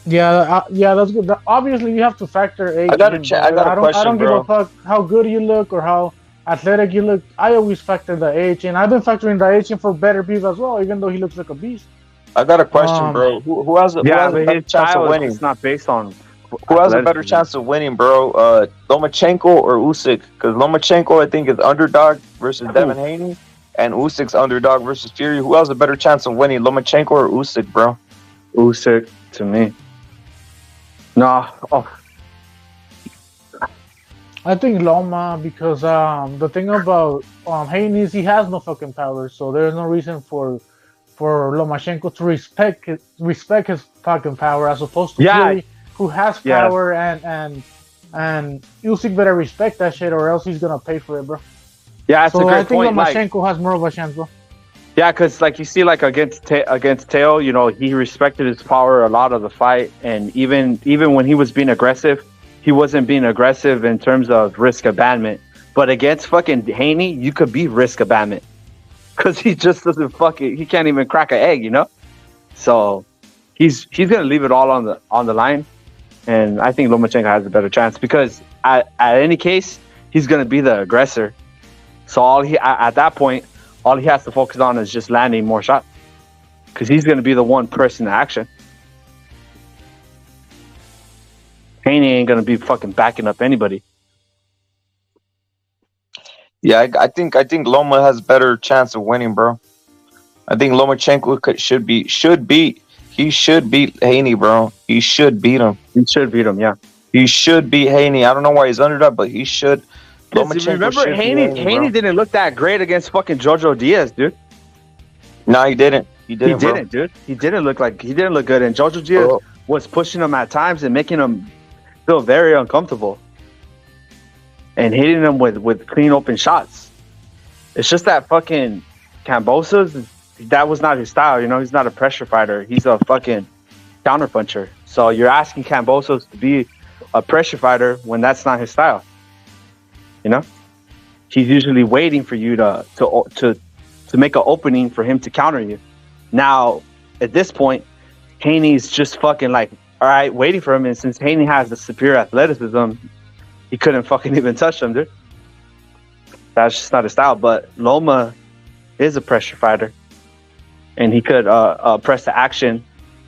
Yeah, that's good. Obviously, you have to factor age. I got a in, cha- I bro. got a I question, don't give bro. a fuck how good you look or how athletic you look. I always factor the age in. I've been factoring the age in for better beef as well, even though he looks like a beast. I got a question, bro. Who has a Yeah, but better his chance of style is winning? just not based on Who has a better athleticism. chance of winning, bro? Lomachenko or Usyk? Because Lomachenko, I think, is underdog versus Devin Haney, and Usyk's underdog versus Fury. Who has a better chance of winning, Lomachenko or Usyk, bro? Usyk to me. Nah. Oh. I think Loma because the thing about Haney is he has no fucking power, so there's no reason for Lomachenko to respect his fucking power as opposed to Fury, who has power and Usyk better respect that shit or else he's gonna pay for it, bro. Yeah, that's a great I think point. Lomachenko has more of a chance, bro. Yeah, because like you see, like against Teo, you know, he respected his power a lot of the fight, and even when he was being aggressive, he wasn't being aggressive in terms of risk abandonment. But against fucking Haney, you could be risk abandonment because he just doesn't he can't even crack an egg, you know. So he's gonna leave it all on the line, and I think Lomachenko has a better chance because at any case, he's gonna be the aggressor. So at that point, all he has to focus on is just landing more shots because he's going to be the one person in action. Haney ain't going to be fucking backing up anybody. Yeah, I think Loma has a better chance of winning, bro. I think Lomachenko should beat Haney, bro. He should beat him. He should beat him, yeah. He should beat Haney. I don't know why he's underdog, but he should. Remember, Haney didn't look that great against fucking Jojo Diaz, dude. No, he didn't. He didn't, dude. He didn't look good, and Jojo Diaz was pushing him at times and making him feel very uncomfortable, and hitting him with clean open shots. It's just that fucking Kambosos, that was not his style. You know, he's not a pressure fighter. He's a fucking counter puncher. So you're asking Kambosos to be a pressure fighter when that's not his style. You know, he's usually waiting for you to make an opening for him to counter you. Now, at this point, Haney's just fucking like, all right, waiting for him. And since Haney has the superior athleticism, he couldn't fucking even touch him, dude. That's just not his style. But Loma is a pressure fighter, and he could press the action,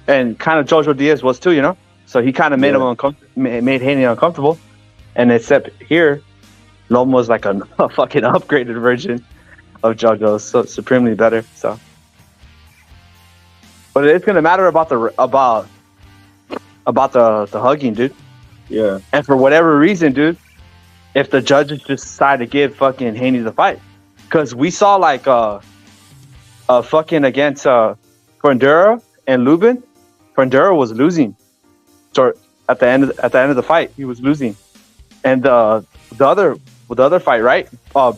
and kind of Jojo Diaz was too, you know. So he kind of made made Haney uncomfortable, and except here, Loma was like a fucking upgraded version of Jojo, so supremely better. So, but it's gonna matter about the hugging, dude. Yeah. And for whatever reason, dude, if the judges just decide to give fucking Haney the fight, because we saw like fucking against Fondura and Lubin, Fondura was losing. So at the end of the fight, he was losing, and the other fight, right? Who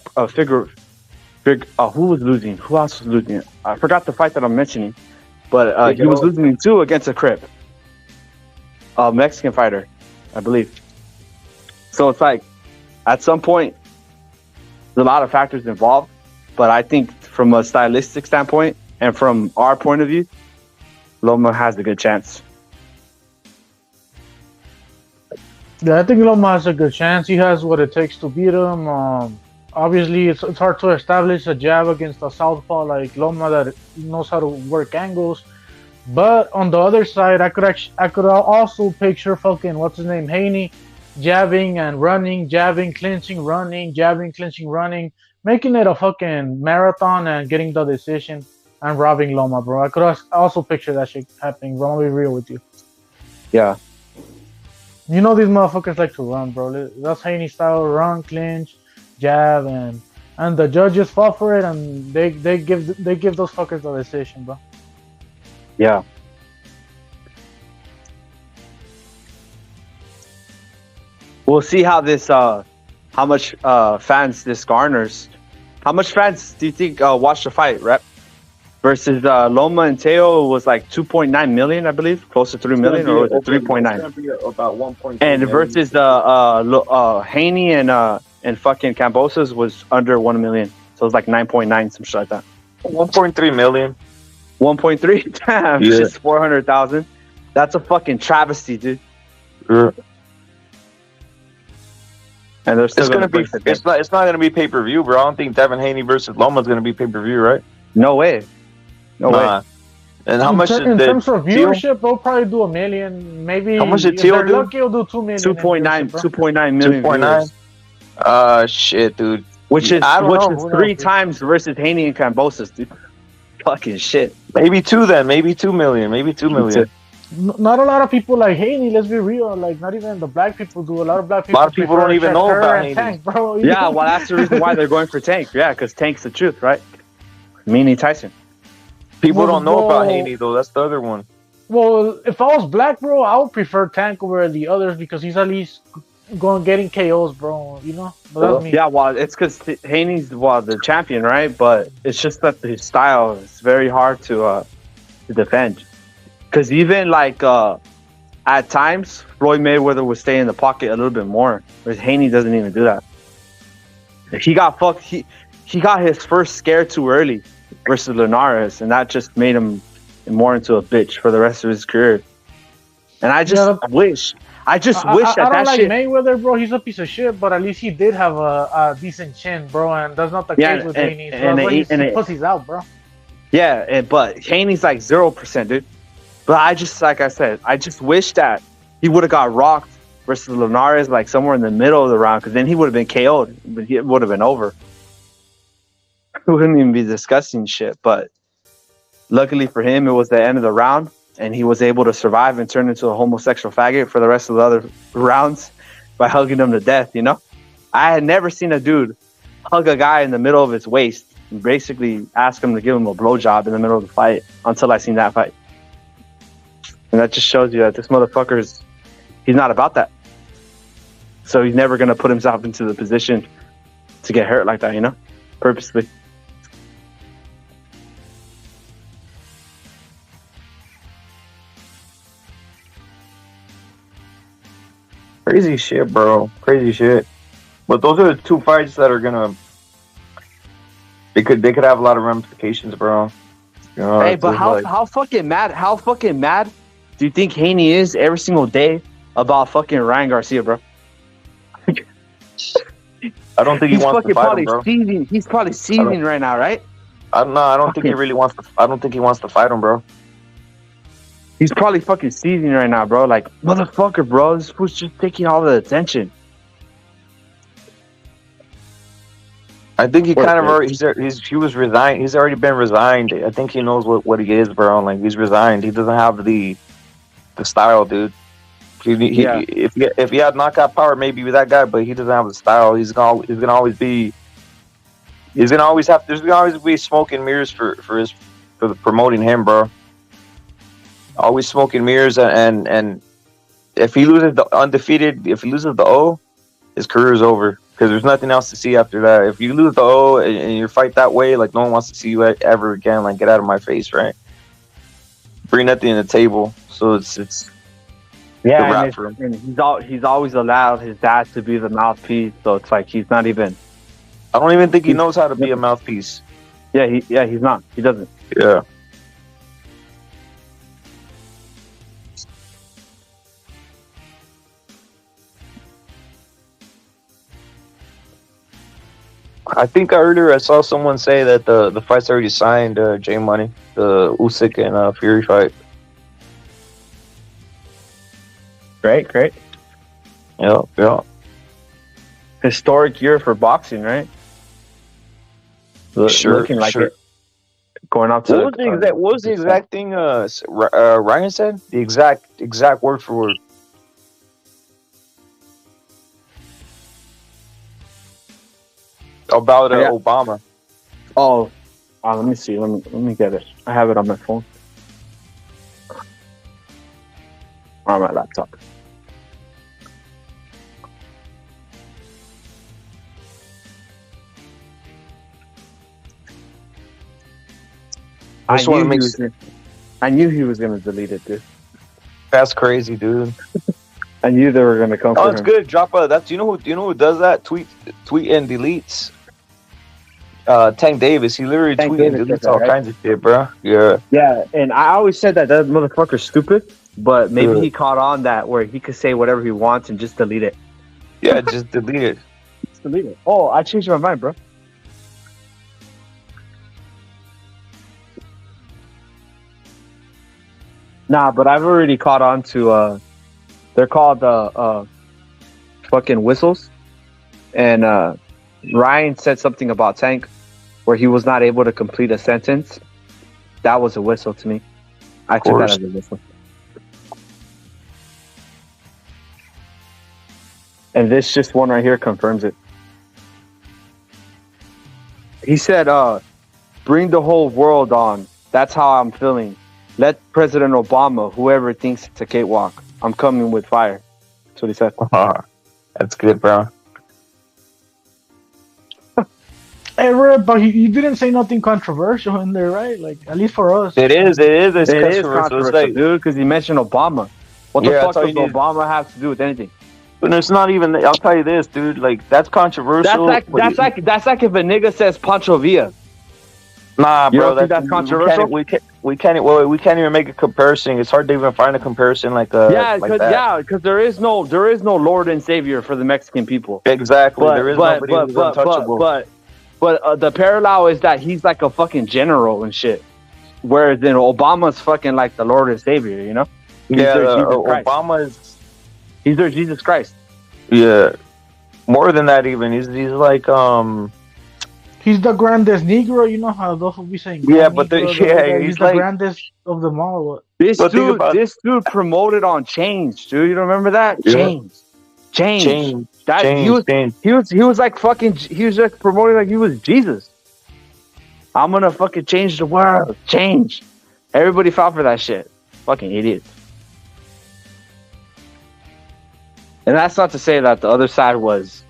was losing? Who else was losing? I forgot the fight that I'm mentioning, but he was losing too against a Crip, a Mexican fighter, I believe. So it's like, at some point, there's a lot of factors involved, but I think from a stylistic standpoint and from our point of view, Loma has a good chance. Yeah, I think Loma has a good chance. He has what it takes to beat him. Obviously, it's hard to establish a jab against a southpaw like Loma that knows how to work angles. But on the other side, I could also picture fucking what's his name, Haney, jabbing and running, jabbing, clinching, running, jabbing, clinching, running, making it a fucking marathon and getting the decision and robbing Loma, bro. I could also picture that shit happening, bro. I'll be real with you. Yeah. You know these motherfuckers like to run, bro. That's Haney style: run, clinch, jab, and the judges fall for it, and they give those fuckers the decision, bro. Yeah. We'll see how this how much fans this garners How much fans do you think watched the fight, Rep? Versus Loma and Teo was like 2.9 million, I believe, close to 3 million, or was it 3.9? It's gonna be about 1.3 And million. versus Haney and fucking Cambosos was under 1 million, so it was like 9.9, some shit like that. 1.3 million. 1.3, damn, Yeah. just 400,000. That's a fucking travesty, dude. Yeah. And they're still It's gonna be. break the debt. It's not gonna be pay per view, bro. I don't think Devin Haney versus Loma's gonna be pay per view, right? No way. No way. And how much in did terms of Teal? viewership, they'll probably do 1 million. Maybe How much did if Teal they're do? lucky, it'll do 2 million. 2.9 million 2.9. viewers. Shit, dude. Which is I don't know. is Who 3 knows, dude? times versus Haney and Cambosos, dude. Fucking shit. Maybe 2 then. Maybe 2 million. Maybe 2 million. Not a lot of people like Haney. Let's be real. Like not even the black people do. A lot of black people. A lot of people prefer don't even check know her about and Haney. Tank, bro. Yeah, well, that's the reason why they're going for Tank. Yeah, because Tank's the truth, right? Meanie Tyson. People don't know about Well, Haney though. That's the other one. Well, if I was black, bro, I would prefer Tank over the others because he's at least getting KOs, bro. You know, but that's me. Yeah, well, it's because Haney's the champion, right? But it's just that his style is very hard to defend. Because even like at times, Floyd Mayweather would stay in the pocket a little bit more, whereas Haney doesn't even do that. He got fucked. He got his first scare too early versus Linares, and that just made him more into a bitch for the rest of his career. And I just wish I that don't that like shit. Mayweather, bro. He's a piece of shit, but at least he did have a decent chin, bro. And that's not the Yeah, case with and- Haney. So and that's why it- and he it- pussies out, bro. Yeah, but Haney's like 0%, dude. But I just, like I said, I just wish that he would have got rocked versus Linares, like somewhere in the middle of the round, because then he would have been KO'd, but it would have been over. We wouldn't even be discussing shit. But luckily for him, it was the end of the round, and he was able to survive and turn into a homosexual faggot for the rest of the other rounds by hugging him to death, you know? I had never seen a dude hug a guy in the middle of his waist and basically ask him to give him a blowjob in the middle of the fight until I seen that fight. And that just shows you that this motherfucker's, he's not about that. So he's never going to put himself into the position to get hurt like that, you know? Purposely. Crazy shit, bro. Crazy shit. But those are the 2 fights that are gonna. They could have a lot of ramifications, bro. You know, Hey, it's but just how like- how fucking mad do you think Haney is every single day about fucking Ryan Garcia, bro? I don't think he He's wants fucking to fight probably him, bro. seething. He's probably seething right now, right? I don't think he really wants to. I don't think he wants to fight him, bro. He's probably fucking seething right now, bro. Like, motherfucker, bro. This fool's just taking all the attention. I think he What, kind of man? already. He was resigned. He's already been resigned. I think he knows what he is, bro. Like he's resigned. He doesn't have the style, dude. Yeah. If he had knockout power, maybe with that guy, but he doesn't have the style. He's gonna always be. He's gonna always have. There's gonna always be smoke and mirrors for promoting him, bro. Always smoke and mirrors, and if he loses the undefeated, if he loses the O, his career is over. Because there's nothing else to see after that. If you lose the O and you fight that way, like no one wants to see you ever again. Like get out of my face, right? Bring nothing to the table. So it's the Yeah, wrap and, for him. and he's always allowed his dad to be the mouthpiece. So it's like he's not even. I don't even think he knows how to be a mouthpiece. Yeah, he's not. He doesn't. Yeah. I think earlier I saw someone say that the fight's already signed, J Money, the Usyk and Fury fight. Great. Yeah. Historic year for boxing, right? Looking like it. Going up to. What was the exact thing Ryan said? The exact word for word. About Yeah. Obama. Oh, let me see. Let me get it. I have it on my phone. Or on my laptop. I just want to make. I knew he was gonna delete it, dude. That's crazy, dude. I knew they were gonna come Oh, for it's him. good. Drop a. That's you know who does that? Tweet and deletes. Tank Davis. He literally Tank tweets and Davis deletes did that, all right? kinds of shit, bro. Yeah. Yeah, and I always said that motherfucker's stupid, but maybe Yeah. he caught on that where he could say whatever he wants and just delete it. Yeah, just delete it. Just delete it. Oh, I changed my mind, bro. Nah, but I've already caught on to they're called fucking whistles. And Ryan said something about Tank where he was not able to complete a sentence. That was a whistle to me. I took that as a whistle. And this just one right here confirms it. He said, bring the whole world on. That's how I'm feeling. Let President Obama, whoever thinks it's a cakewalk, I'm coming with fire. That's what he said. That's good, bro. Hey, Red, but you didn't say nothing controversial in there, right? Like, at least for us. It is. It's It's controversial, like, dude, because he mentioned Obama. What the Yeah, fuck that's all does you need. Obama have to do with anything? But it's not even. I'll tell you this, dude. Like that's controversial. That's like if a nigga says Pancho Villa. Nah, You bro. don't think that's controversial? We can't even make a comparison. It's hard to even find a comparison like Yeah, like that. because there is no Lord and Savior for the Mexican people. Exactly. But there is nobody who's untouchable. But the parallel is that he's like a fucking general and shit, whereas then Obama's fucking like the Lord and Savior, you know? He's Yeah, their Jesus Christ. Obama is. He's their Jesus Christ. Yeah, more than that even. He's like He's the grandest Negro. You know how those will be saying. Yeah, Grand but Negro, he's he's the like grandest of them all. What? This But think about- dude promoted on change, dude. You don't remember that? Yeah. Change. That Change. he was like fucking. He was like promoting like he was Jesus. I'm gonna fucking change the world. Change. Everybody fell for that shit. Fucking idiots. And that's not to say that the other side was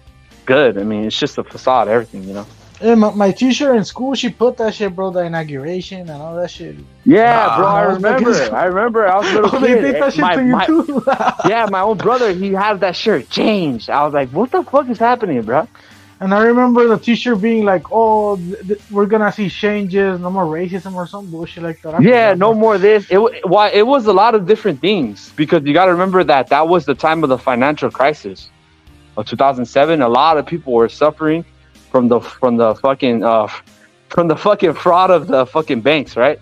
good. I mean, it's just a facade, everything, you know. Hey, my teacher in school, she put that shit, bro. The inauguration and all that shit. Yeah, bro, I was like, remember. I was a little Oh, kid. they did that shit to you too. Yeah, my own brother, he had that shirt changed. I was like, what the fuck is happening, bro? And I remember the teacher being like, "Oh, we're gonna see changes, no more racism or some bullshit like that." Yeah, no more this. It was a lot of different things because you got to remember that was the time of the financial crisis of 2007. A lot of people were suffering from the fucking fraud of the fucking banks, right?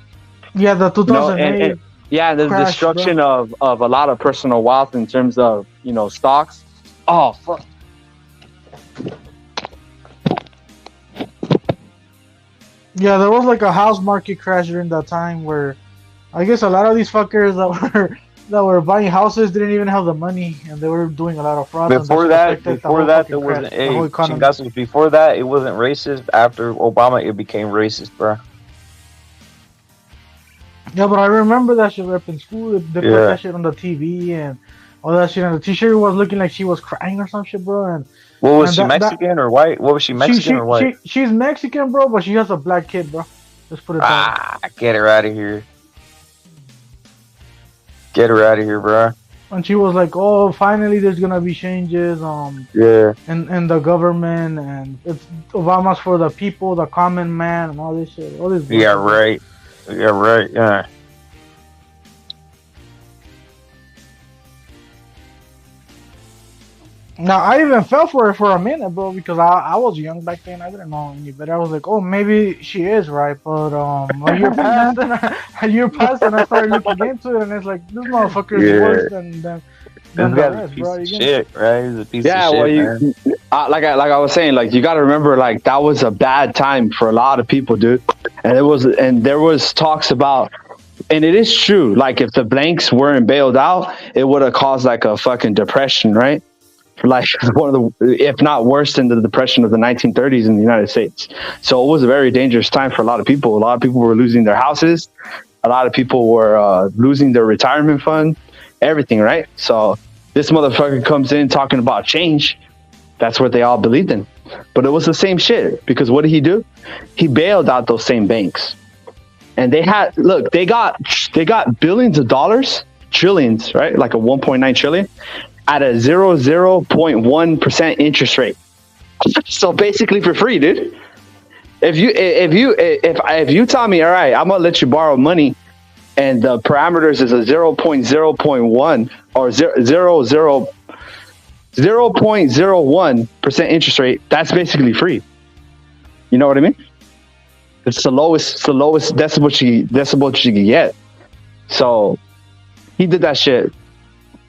Yeah, the 2008. And the crash, destruction of a lot of personal wealth in terms of stocks. Oh fuck. Yeah, there was like a house market crash during that time where I guess a lot of these fuckers that were buying houses didn't even have the money and they were doing a lot of fraud. Before that, there wasn't Chingazo. Before that, it wasn't racist. After Obama, it became racist, bro. Yeah, but I remember that shit rep in school. They put that shit on the TV and all that shit. And the teacher was looking like she was crying or some shit, bro. And what was she, Mexican or white? What was she, Mexican or white? She's Mexican, bro, but she has a black kid, bro. Let's put it that way. Get her out of here. Get her out of here, bro. And she was like, "Oh, finally, there's gonna be changes, yeah, in the government, and it's Obama's for the people, the common man, and all this shit, all this." Yeah, right. Yeah, right. Yeah. Now I even fell for it for a minute, bro, because I was young back then. I didn't know any better. I was like, "Oh, maybe she is right," but a year passed, and I started looking into it, and it's like this motherfucker is worse than the rest, bro. He's a piece of shit. Well, like I was saying, like you got to remember, like that was a bad time for a lot of people, dude. And there was talks about, and it is true. Like if the banks weren't bailed out, it would have caused like a fucking depression, right? Like one of the, if not worse than the depression of the 1930s in the United States. So it was a very dangerous time for a lot of people. A lot of people were losing their houses. A lot of people were losing their retirement fund, everything, right? So this motherfucker comes in talking about change. That's what they all believed in. But it was the same shit because what did he do? He bailed out those same banks. And they got billions of dollars, trillions, right? Like a 1.9 trillion at a 0.1% interest rate. So basically for free, dude. If you tell me, all right, I'm gonna let you borrow money, and the parameters is a 0.0.1 or 0.01% interest rate, that's basically free. You know what I mean? It's the lowest decibel you can get. So he did that shit.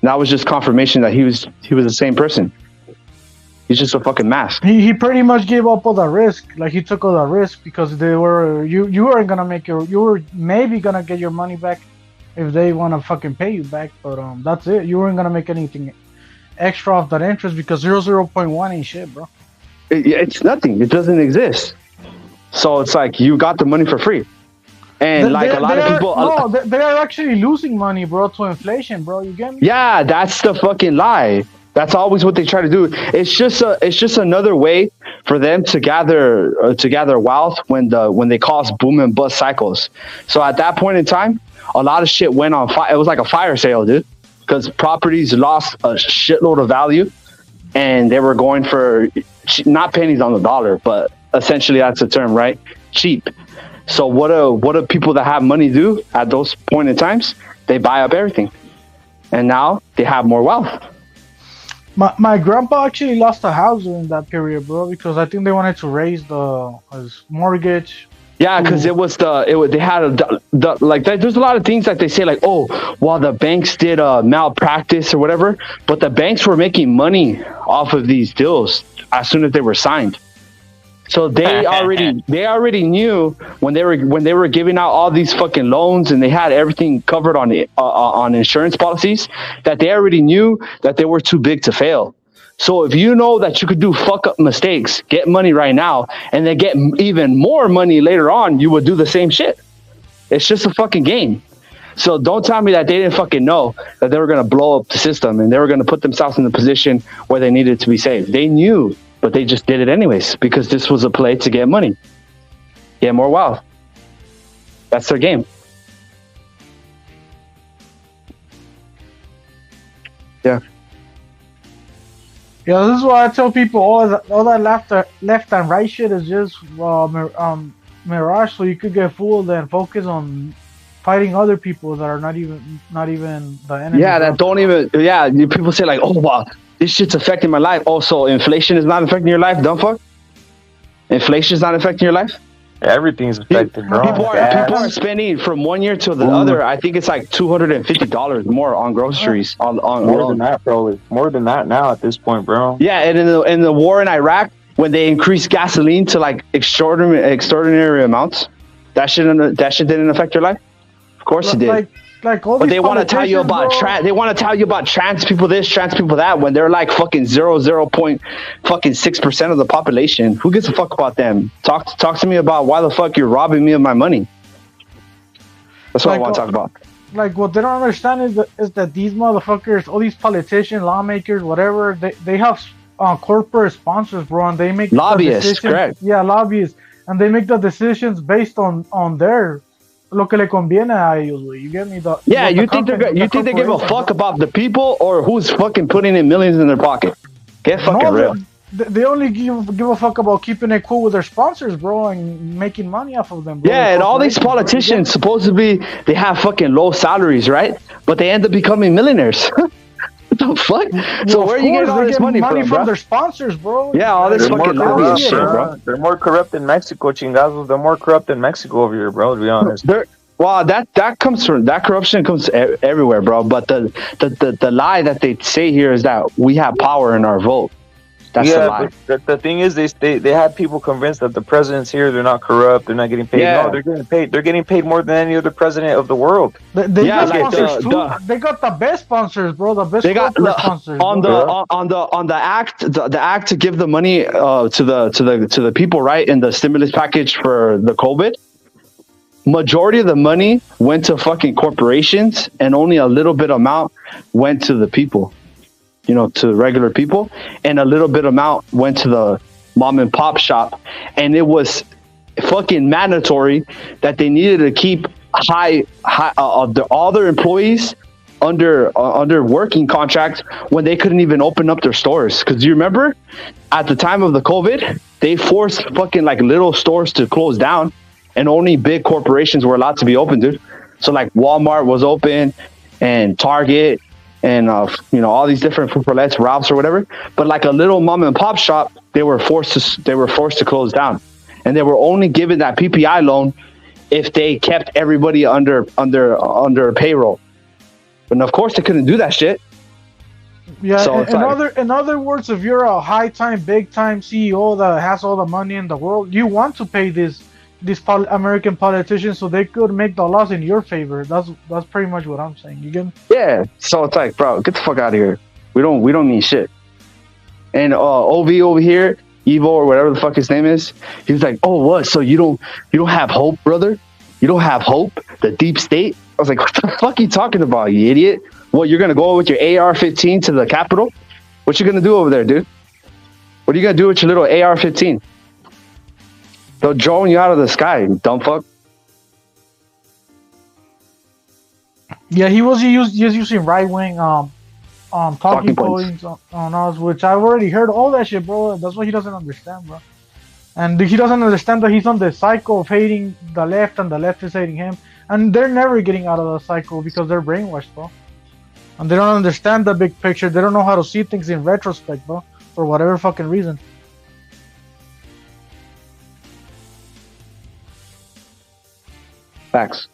That was just confirmation that he was the same person. He's just a fucking mask. He pretty much gave up all the risk. Like, he took all the risk because you weren't gonna make you were maybe gonna get your money back if they wanna fucking pay you back, but that's it. You weren't gonna make anything extra off that interest because 0.1 ain't shit, bro. It's nothing. It doesn't exist. So it's like you got the money for free. And they a lot of people. No, they are actually losing money, bro, to inflation, bro. You get me? Yeah, that's the fucking lie. That's always what they try to do. It's just another way for them to gather wealth when they cause boom and bust cycles. So at that point in time, a lot of shit went on fire. It was like a fire sale, dude, because properties lost a shitload of value, and they were going for not pennies on the dollar, but essentially that's the term, right? Cheap. So what do people that have money do at those point in times? They buy up everything, and now they have more wealth. My grandpa actually lost a house in that period, bro, because I think they wanted to raise his mortgage. Yeah, because they had there's a lot of things that they say like, oh, well, the banks did malpractice or whatever, but the banks were making money off of these deals as soon as they were signed. So they already knew when they were giving out all these fucking loans and they had everything covered on insurance policies, that they already knew that they were too big to fail. So if you know that you could do fuck up mistakes, get money right now, and then get even more money later on, you would do the same shit. It's just a fucking game. So don't tell me that they didn't fucking know that they were going to blow up the system and they were going to put themselves in the position where they needed to be saved. They knew, but they just did it anyways because this was a play to get money, get more wealth. That's their game. Yeah. Yeah, this is why I tell people all that left and right shit is just mirage, so you could get fooled and focus on fighting other people that are not even the enemy. Yeah, that don't even. Yeah, people say like, oh wow, this shit's affecting my life. Also, inflation is not affecting your life. Dumb fuck. Inflation is not affecting your life. Everything's affected, bro. People are spending from one year to the other. I think it's like $250 more on groceries. On more than that, bro. It's more than that now at this point, bro. Yeah, and in the war in Iraq, when they increased gasoline to like extraordinary amounts, that shit didn't affect your life. Of course it did. But they want to tell you about trans people this, trans people that, when they're like fucking 0.6% of the population. Who gives a fuck about them? Talk to me about why the fuck you're robbing me of my money. That's what I want to talk about. Like, what they don't understand is that these motherfuckers, all these politicians, lawmakers, whatever, they have corporate sponsors, bro, and they make lobbyists, correct? Yeah, lobbyists, and they make the decisions based on their. Lo que le conviene a ellos, güey. You get me? You think they give a fuck about the people or who's fucking putting in millions in their pocket? Get fucking real. They only give a fuck about keeping it cool with their sponsors, bro, and making money off of them, bro. Yeah, and all these politicians, supposedly, they have fucking low salaries, right? But they end up becoming millionaires. What the fuck? Well, so where are you getting all this money from, from their sponsors, bro? Yeah, all this fucking lobbyist shit, bro. They're more corrupt than Mexico, chingazos. They're more corrupt than Mexico over here, bro, to be honest. That comes from that corruption comes everywhere, bro. But the lie that they say here is that we have power in our vote. That's a lie. But the thing is, they had people convinced that the presidents here, they're not corrupt, they're not getting paid. Yeah. No, they're getting paid. They're getting paid more than any other president of the world. They got sponsors too. They got the best sponsors, bro. The best sponsors. On the act to give the money to the people, right, in the stimulus package for the COVID. Majority of the money went to fucking corporations, and only a little bit amount went to the people. To regular people, and a little bit amount went to the mom and pop shop, and it was fucking mandatory that they needed to keep all their employees under working contracts when they couldn't even open up their stores. Because you remember, at the time of the COVID, they forced fucking like little stores to close down, and only big corporations were allowed to be open, dude. So like Walmart was open, and Target, and all these different food outlets, Ralph's or whatever. But like a little mom and pop shop, they were forced to close down, and they were only given that PPI loan if they kept everybody under payroll. But of course, they couldn't do that shit. Yeah, So in other words, if you're a high time, big time CEO that has all the money in the world, you want to pay these American politicians so they could make the laws in your favor. That's pretty much what I'm saying. You get me? Yeah. So it's like, bro, get the fuck out of here. We don't need shit. And OV over here, Evo or whatever the fuck his name is, he's like, oh, what? So you don't have hope, brother? You don't have hope? The deep state? I was like, what the fuck are you talking about, you idiot? What, you're gonna go with your AR-15 to the Capitol? What you gonna do over there, dude? What are you gonna do with your little AR-15? They'll drone you out of the sky, you dumb fuck. Yeah, he was just using right wing talking points on us, which I've already heard all that shit, bro. That's what he doesn't understand, bro. And he doesn't understand that he's on the cycle of hating the left, and the left is hating him. And they're never getting out of the cycle because they're brainwashed, bro. And they don't understand the big picture. They don't know how to see things in retrospect, bro. For whatever fucking reason. Facts.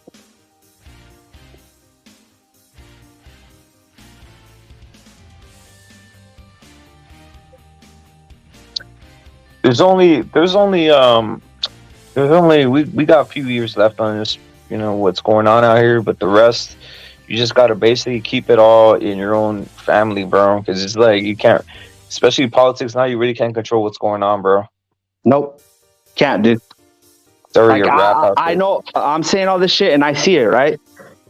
There's only we got a few years left on this, what's going on out here, but the rest, you just got to basically keep it all in your own family, bro, because it's like you can't, especially politics now, you really can't control what's going on, bro. Nope. Can't, dude. Like, I know I'm saying all this shit and I see it, right?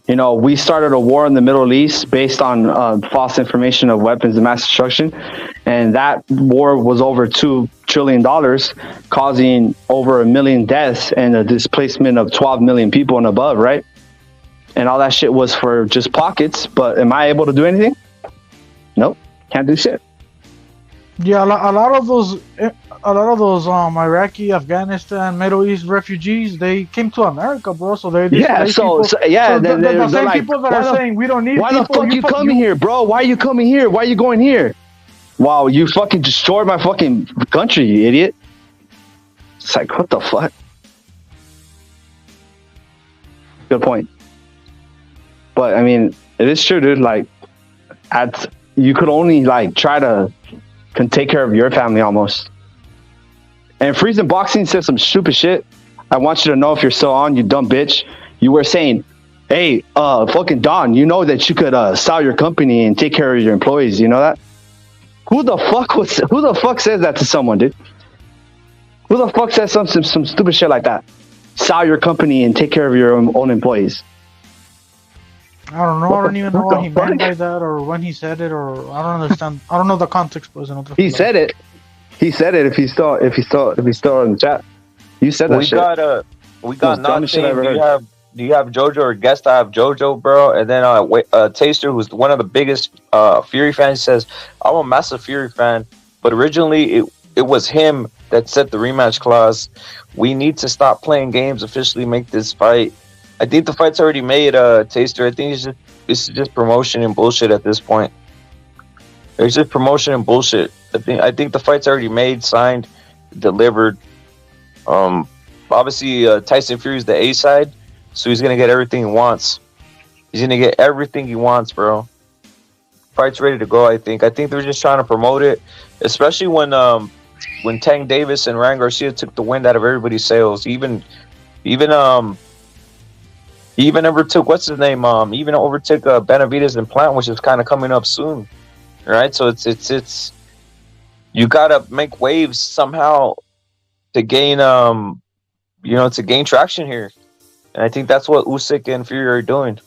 We started a war in the Middle East based on false information of weapons of mass destruction. And that war was over $2 trillion, causing over 1 million deaths and a displacement of 12 million people and above, right? And all that shit was for just pockets. But am I able to do anything? Nope. Can't do shit. Yeah, a lot of those Iraqi, Afghanistan, Middle East refugees, they came to America, bro. So they the same like, people that are saying we don't need. Why the fuck you coming here, bro? Why are you coming here? Why are you going here? Wow, you fucking destroyed my fucking country, you idiot. It's like, what the fuck? Good point. But I mean, it is true, dude. Like, you could only like try to take care of your family almost. And Freezing Boxing said some stupid shit. I want you to know, if you're still on, you dumb bitch. You were saying, hey, fucking Don, you know that you could sell your company and take care of your employees. You know that? Who the fuck says that to someone, dude? Who the fuck says some stupid shit like that? Sell your company and take care of your own employees. I don't know. I don't even know what he meant by that, or when he said it, or I don't understand. I don't know the context, but he said it. He said it. If he's still in the chat, you said that shit. We got nothing. Do you have JoJo or guest? I have JoJo, bro. And then Taster, who's one of the biggest Fury fans, says, I'm a massive Fury fan, but originally it was him that set the rematch clause. We need to stop playing games, officially make this fight. I think the fight's already made, Taster. I think it's just promotion and bullshit at this point. It's just promotion and bullshit. I think the fight's already made, signed, delivered. Obviously, Tyson Fury's the A side, so he's gonna get everything he wants. He's gonna get everything he wants, bro. Fight's ready to go. I think they're just trying to promote it, especially when Tank Davis and Ryan Garcia took the wind out of everybody's sails. Even overtook what's his name? Even overtook Benavidez and Plant, which is kind of coming up soon, right? So it's you gotta make waves somehow to gain to gain traction here, and I think that's what Usyk and Fury are doing.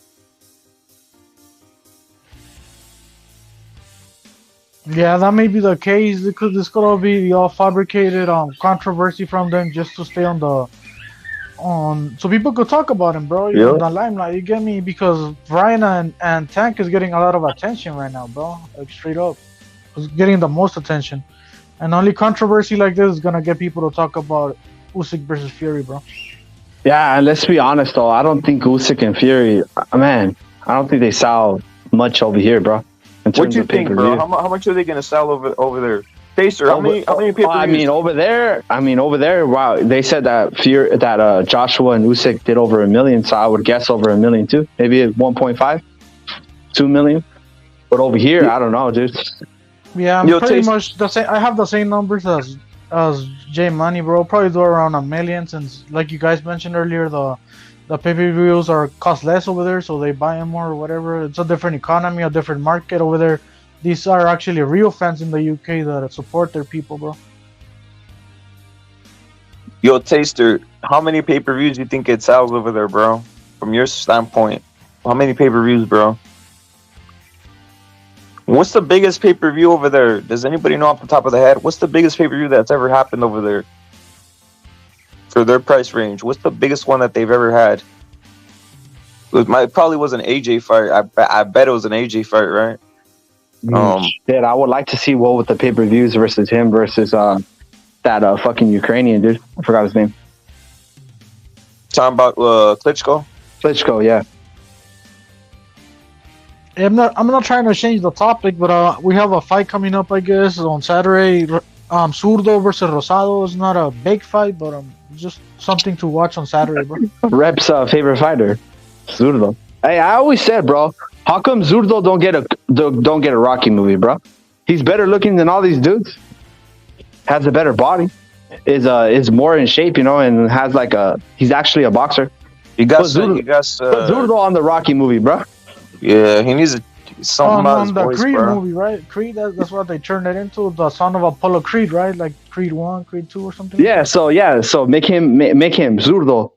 Yeah, that may be the case. This could all be all fabricated controversy from them just to stay on on so people could talk about him, bro. Yeah. The limelight, you get me? Because Ryan and Tank is getting a lot of attention right now, bro. Like straight up, it's getting the most attention. And only controversy like this is gonna get people to talk about Usyk versus Fury, bro. Yeah, and let's be honest though. I don't think Usyk and Fury, man. I don't think they sell much over here, bro. In What terms you of think, pay-per-view. bro? How much are they gonna sell over there? Taster, how many pay-per-views? I mean, over there. Wow, they said that Joshua and Usyk did over 1 million, so I would guess over 1 million too. Maybe 1.5, 2 million. But over here, I don't know, dude. Yeah, I'm pretty much the same. I have the same numbers as J Money, bro. Probably do around 1 million, since like you guys mentioned earlier, the pay-per-views cost less over there, so they buy them more or whatever. It's a different economy, a different market over there. These are actually real fans in the UK that support their people, bro. Yo, Taster, how many pay-per-views do you think it sells over there, bro? From your standpoint, how many pay-per-views, bro? What's the biggest pay-per-view over there? Does anybody know off the top of the head? What's the biggest pay-per-view that's ever happened over there? For their price range, what's the biggest one that they've ever had? It probably was an AJ fight. I bet it was an AJ fight, right? Shit, I would like to see what with the pay-per-views versus him versus that fucking Ukrainian dude. I forgot his name. Talking about Klitschko? Klitschko, yeah. I'm not trying to change the topic, but we have a fight coming up, I guess, on Saturday. Zurdo versus Rosado is not a big fight, but just something to watch on Saturday, bro. Rep's favorite fighter, Zurdo. Hey, I always said, bro, how come Zurdo don't get a Rocky movie, bro? He's better looking than all these dudes. Has a better body. Is more in shape, you know, and has he's actually a boxer. You got put Zurdo on the Rocky movie, bro. Yeah, he needs something about on his the voice, Creed bro. movie, right? Creed, that's what they turned it into, the son of Apollo Creed, right? Like Creed 1, Creed 2 or something. Yeah, so make him Zurdo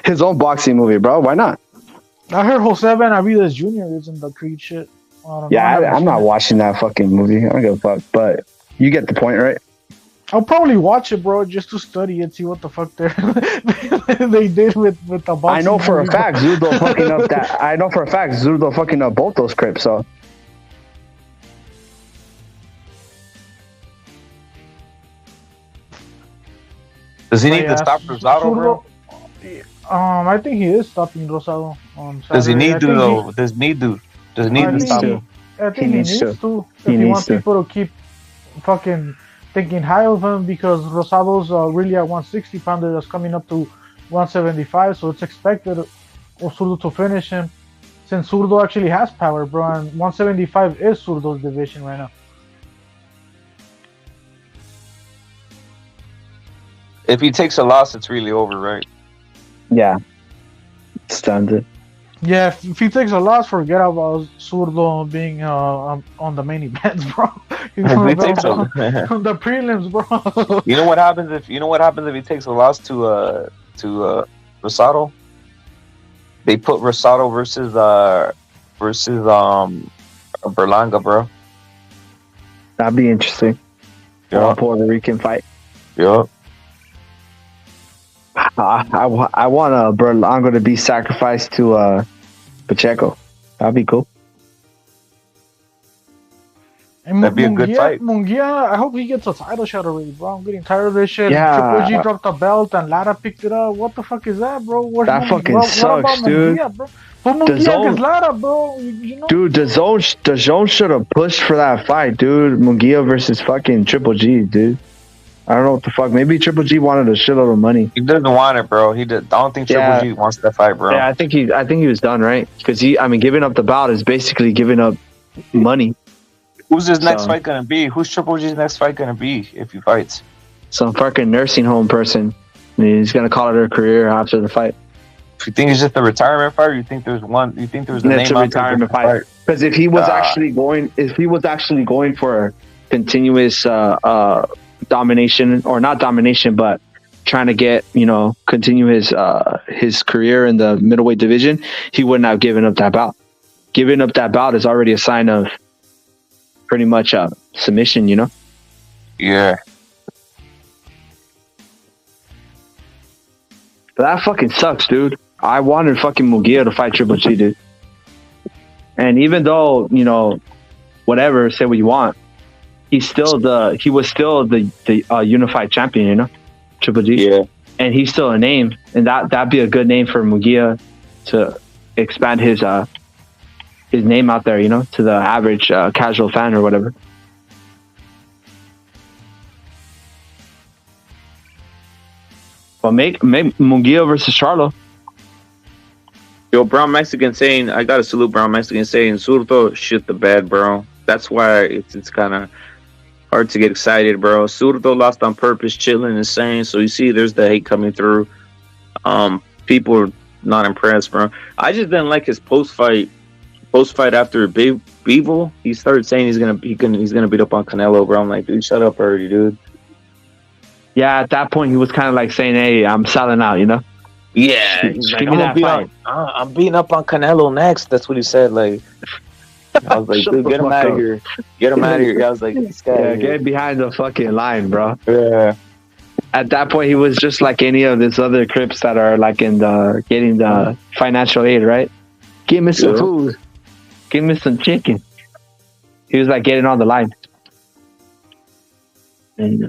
his own boxing movie, bro. Why not? I heard Jose Benavides Jr. is in the Creed shit. I don't know. I'm not watching that fucking movie. I don't give a fuck, but you get the point, right? I'll probably watch it, bro, just to study it, see what the fuck they did with the boxing. I know for a movie, fact Zurdo fucking up that. I know for a fact Zurdo fucking up both those scripts. So does he need to stop Rosado, bro? I think he is stopping Rosado on Saturday. Does he need to though? Does he need to stop him? I think he needs to. If he wants people to keep fucking thinking high of him, because Rosado's really a 160 pounder that's coming up to 175, so it's expected of Zurdo to finish him, since Zurdo actually has power, bro, and 175 is Zurdo's division right now. If he takes a loss, it's really over, right? yeah, standard. Yeah, if he takes a loss, forget about Zurdo being on the main events, bro. He's If he takes on the prelims, bro. You know what happens if he takes a loss to Rosado? They put Rosado versus Berlanga, bro. That'd be interesting. Yeah. A Puerto Rican fight. Yeah. I want Berlanga to be sacrificed to Pacheco. That'd be cool. And That'd be a good fight. Munguia, I hope he gets a title shot already, bro. I'm getting tired of this shit. Yeah. Triple G dropped the belt and Lara picked it up. What the fuck is that, bro? That fucking sucks, dude. Munguia, bro? Put Munguia against Lara, bro. You know? Dude, the zone should have pushed for that fight, dude. Munguia versus fucking Triple G, dude. I don't know what the fuck. Maybe Triple G wanted a shitload of money. He doesn't want it, bro. I don't think Triple G wants that fight, bro. Yeah, I think he was done, right? Because giving up the bout is basically giving up money. Who's his next fight gonna be? Who's Triple G's next fight gonna be if he fights? Some fucking nursing home person. I mean, he's gonna call it a career after the fight. You think it's just a retirement fight, or you think there's one? You think there's a name It's a out retirement there? fight. Because if he was actually going for continuous domination, or not domination, but trying to get continue his career in the middleweight division, he wouldn't have given up that bout. Giving up that bout is already a sign of pretty much a submission, you know? Yeah. But that fucking sucks, dude. I wanted fucking Mugia to fight Triple G, dude. And even though, you know, whatever, say what you want, he was still the unified champion, you know, Triple G. Yeah. And he's still a name, and that'd be a good name for Mugia to expand his name out there, you know, to the average casual fan or whatever. Well, make Mugia versus Charlo. Yo, Brown Mexican saying, I gotta salute Brown Mexican saying, Zurdo shit the bed, bro. That's why it's kind of hard to get excited, bro. Zurdo lost on purpose, chilling and saying. So you see, there's the hate coming through. People are not impressed, bro. I just didn't like his post fight after Bevel. He started saying he's gonna beat up on Canelo, bro. I'm like, dude, shut up already, dude. Yeah, at that point he was kind of like saying, "Hey, I'm selling out," you know. Yeah, he's like, I'm beating up on Canelo next. That's what he said. Like, I was like, dude, get him out of here. Get him out of here. I was like, this guy. Yeah, get behind the fucking line, bro. Yeah. At that point, he was just like any of these other Crips that are like in the getting the financial aid, right? Give me some food. Give me some chicken. He was like getting on the line.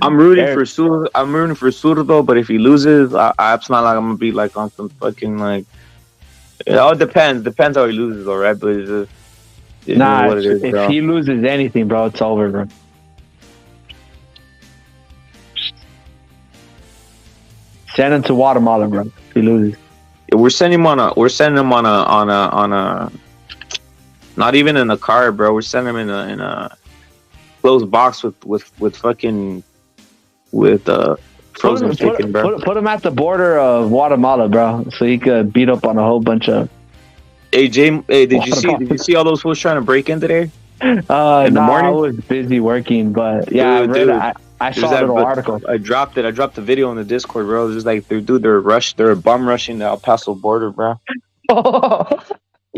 I'm rooting for Zurdo, but if he loses, it's not like I'm gonna be like on some fucking like. It all depends. Depends how he loses, all right. But it's what it is, if he loses anything, bro, it's over, bro. Send him to Guatemala, bro. If he loses, we're sending him on a. Not even in a car, bro. We're sending him in a closed box with frozen chicken, bro. Put him at the border of Guatemala, bro, so he could beat up on a whole bunch of. Hey, did you see all those fools trying to break in today? In the morning, I was busy working, but yeah, I saw a little article. I dropped it. I dropped the video on the Discord, bro. It's just like they're bum rushing the El Paso border, bro.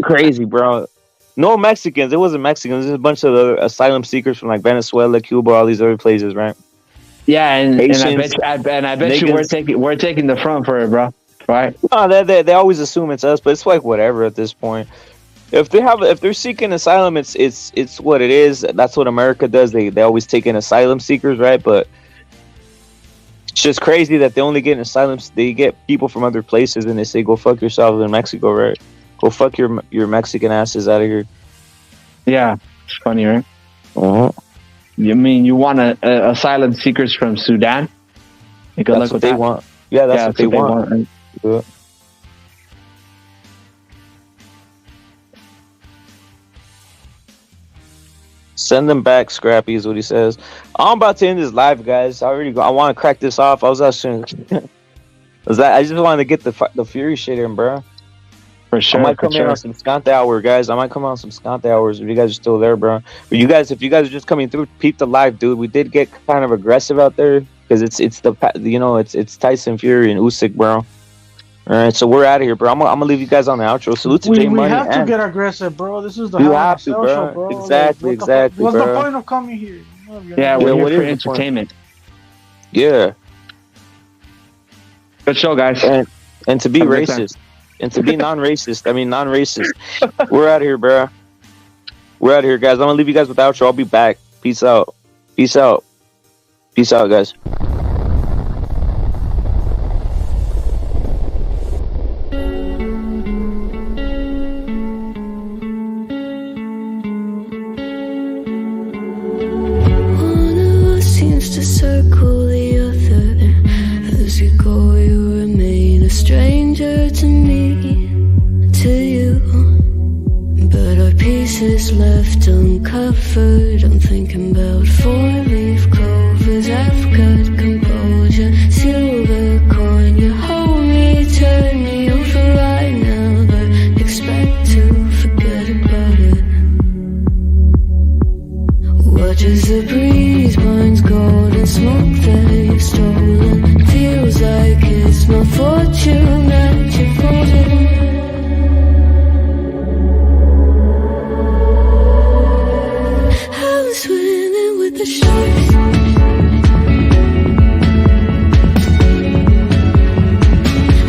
Crazy, bro. No Mexicans. It wasn't Mexicans. There's a bunch of other asylum seekers from like Venezuela, Cuba, all these other places, right? Yeah, and I bet you we're taking the front for it, bro. Right? No, they always assume it's us, but it's like whatever at this point. If they're seeking asylum, it's what it is. That's what America does. They always take in asylum seekers, right? But it's just crazy that they only get asylum. They get people from other places, and they say go fuck yourselves in Mexico, right? Go fuck your Mexican asses out of here. Yeah, it's funny, right? You mean you want asylum seekers from Sudan? That's what they want. Yeah, that's what they want. Right? Yeah. Send them back, Scrappy, is what he says. I'm about to end this live, guys. I want to crack this off. I was actually, I just wanted to get the Fury shit in, bro. For sure. I might come in on some Scante hour, guys. I might come on some Scante hours if you guys are still there, bro. But if you guys are just coming through, peep the live, dude. We did get kind of aggressive out there because it's Tyson Fury and Usyk, bro. All right, so we're out of here, bro. I'm gonna leave you guys on the outro. Salute to J Money. We have to get aggressive, bro. This is the you have to, bro. Show, bro. Exactly. What's the point of coming here? Yeah, we're here for entertainment. Yeah. Good show, guys. And to be racist. And to be non-racist. We're out of here, bro. We're out of here, guys. I'm gonna leave you guys with the outro. I'll be back. Peace out. Peace out, guys. Seems to circle the other. As you go, you remain a stranger to me, to you. But our pieces left uncovered. I'm thinking about four-leaf clovers. I've got composure. Silver coin, you hold me, turn me over. I never expect to forget about it. Watch as the breeze binds golden smoke that you've stolen. Feels like it's my fortune that you're folding. I was swimming with the sharks.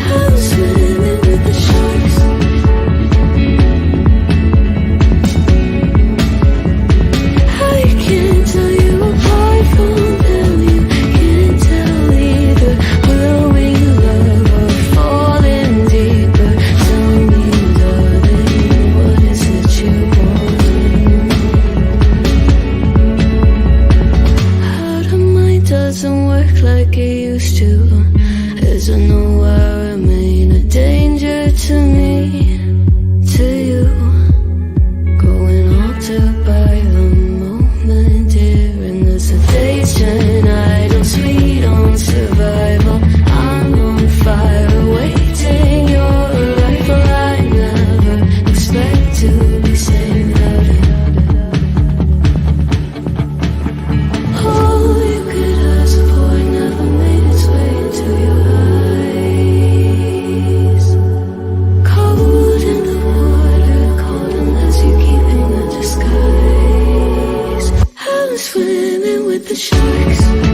I was the sharks.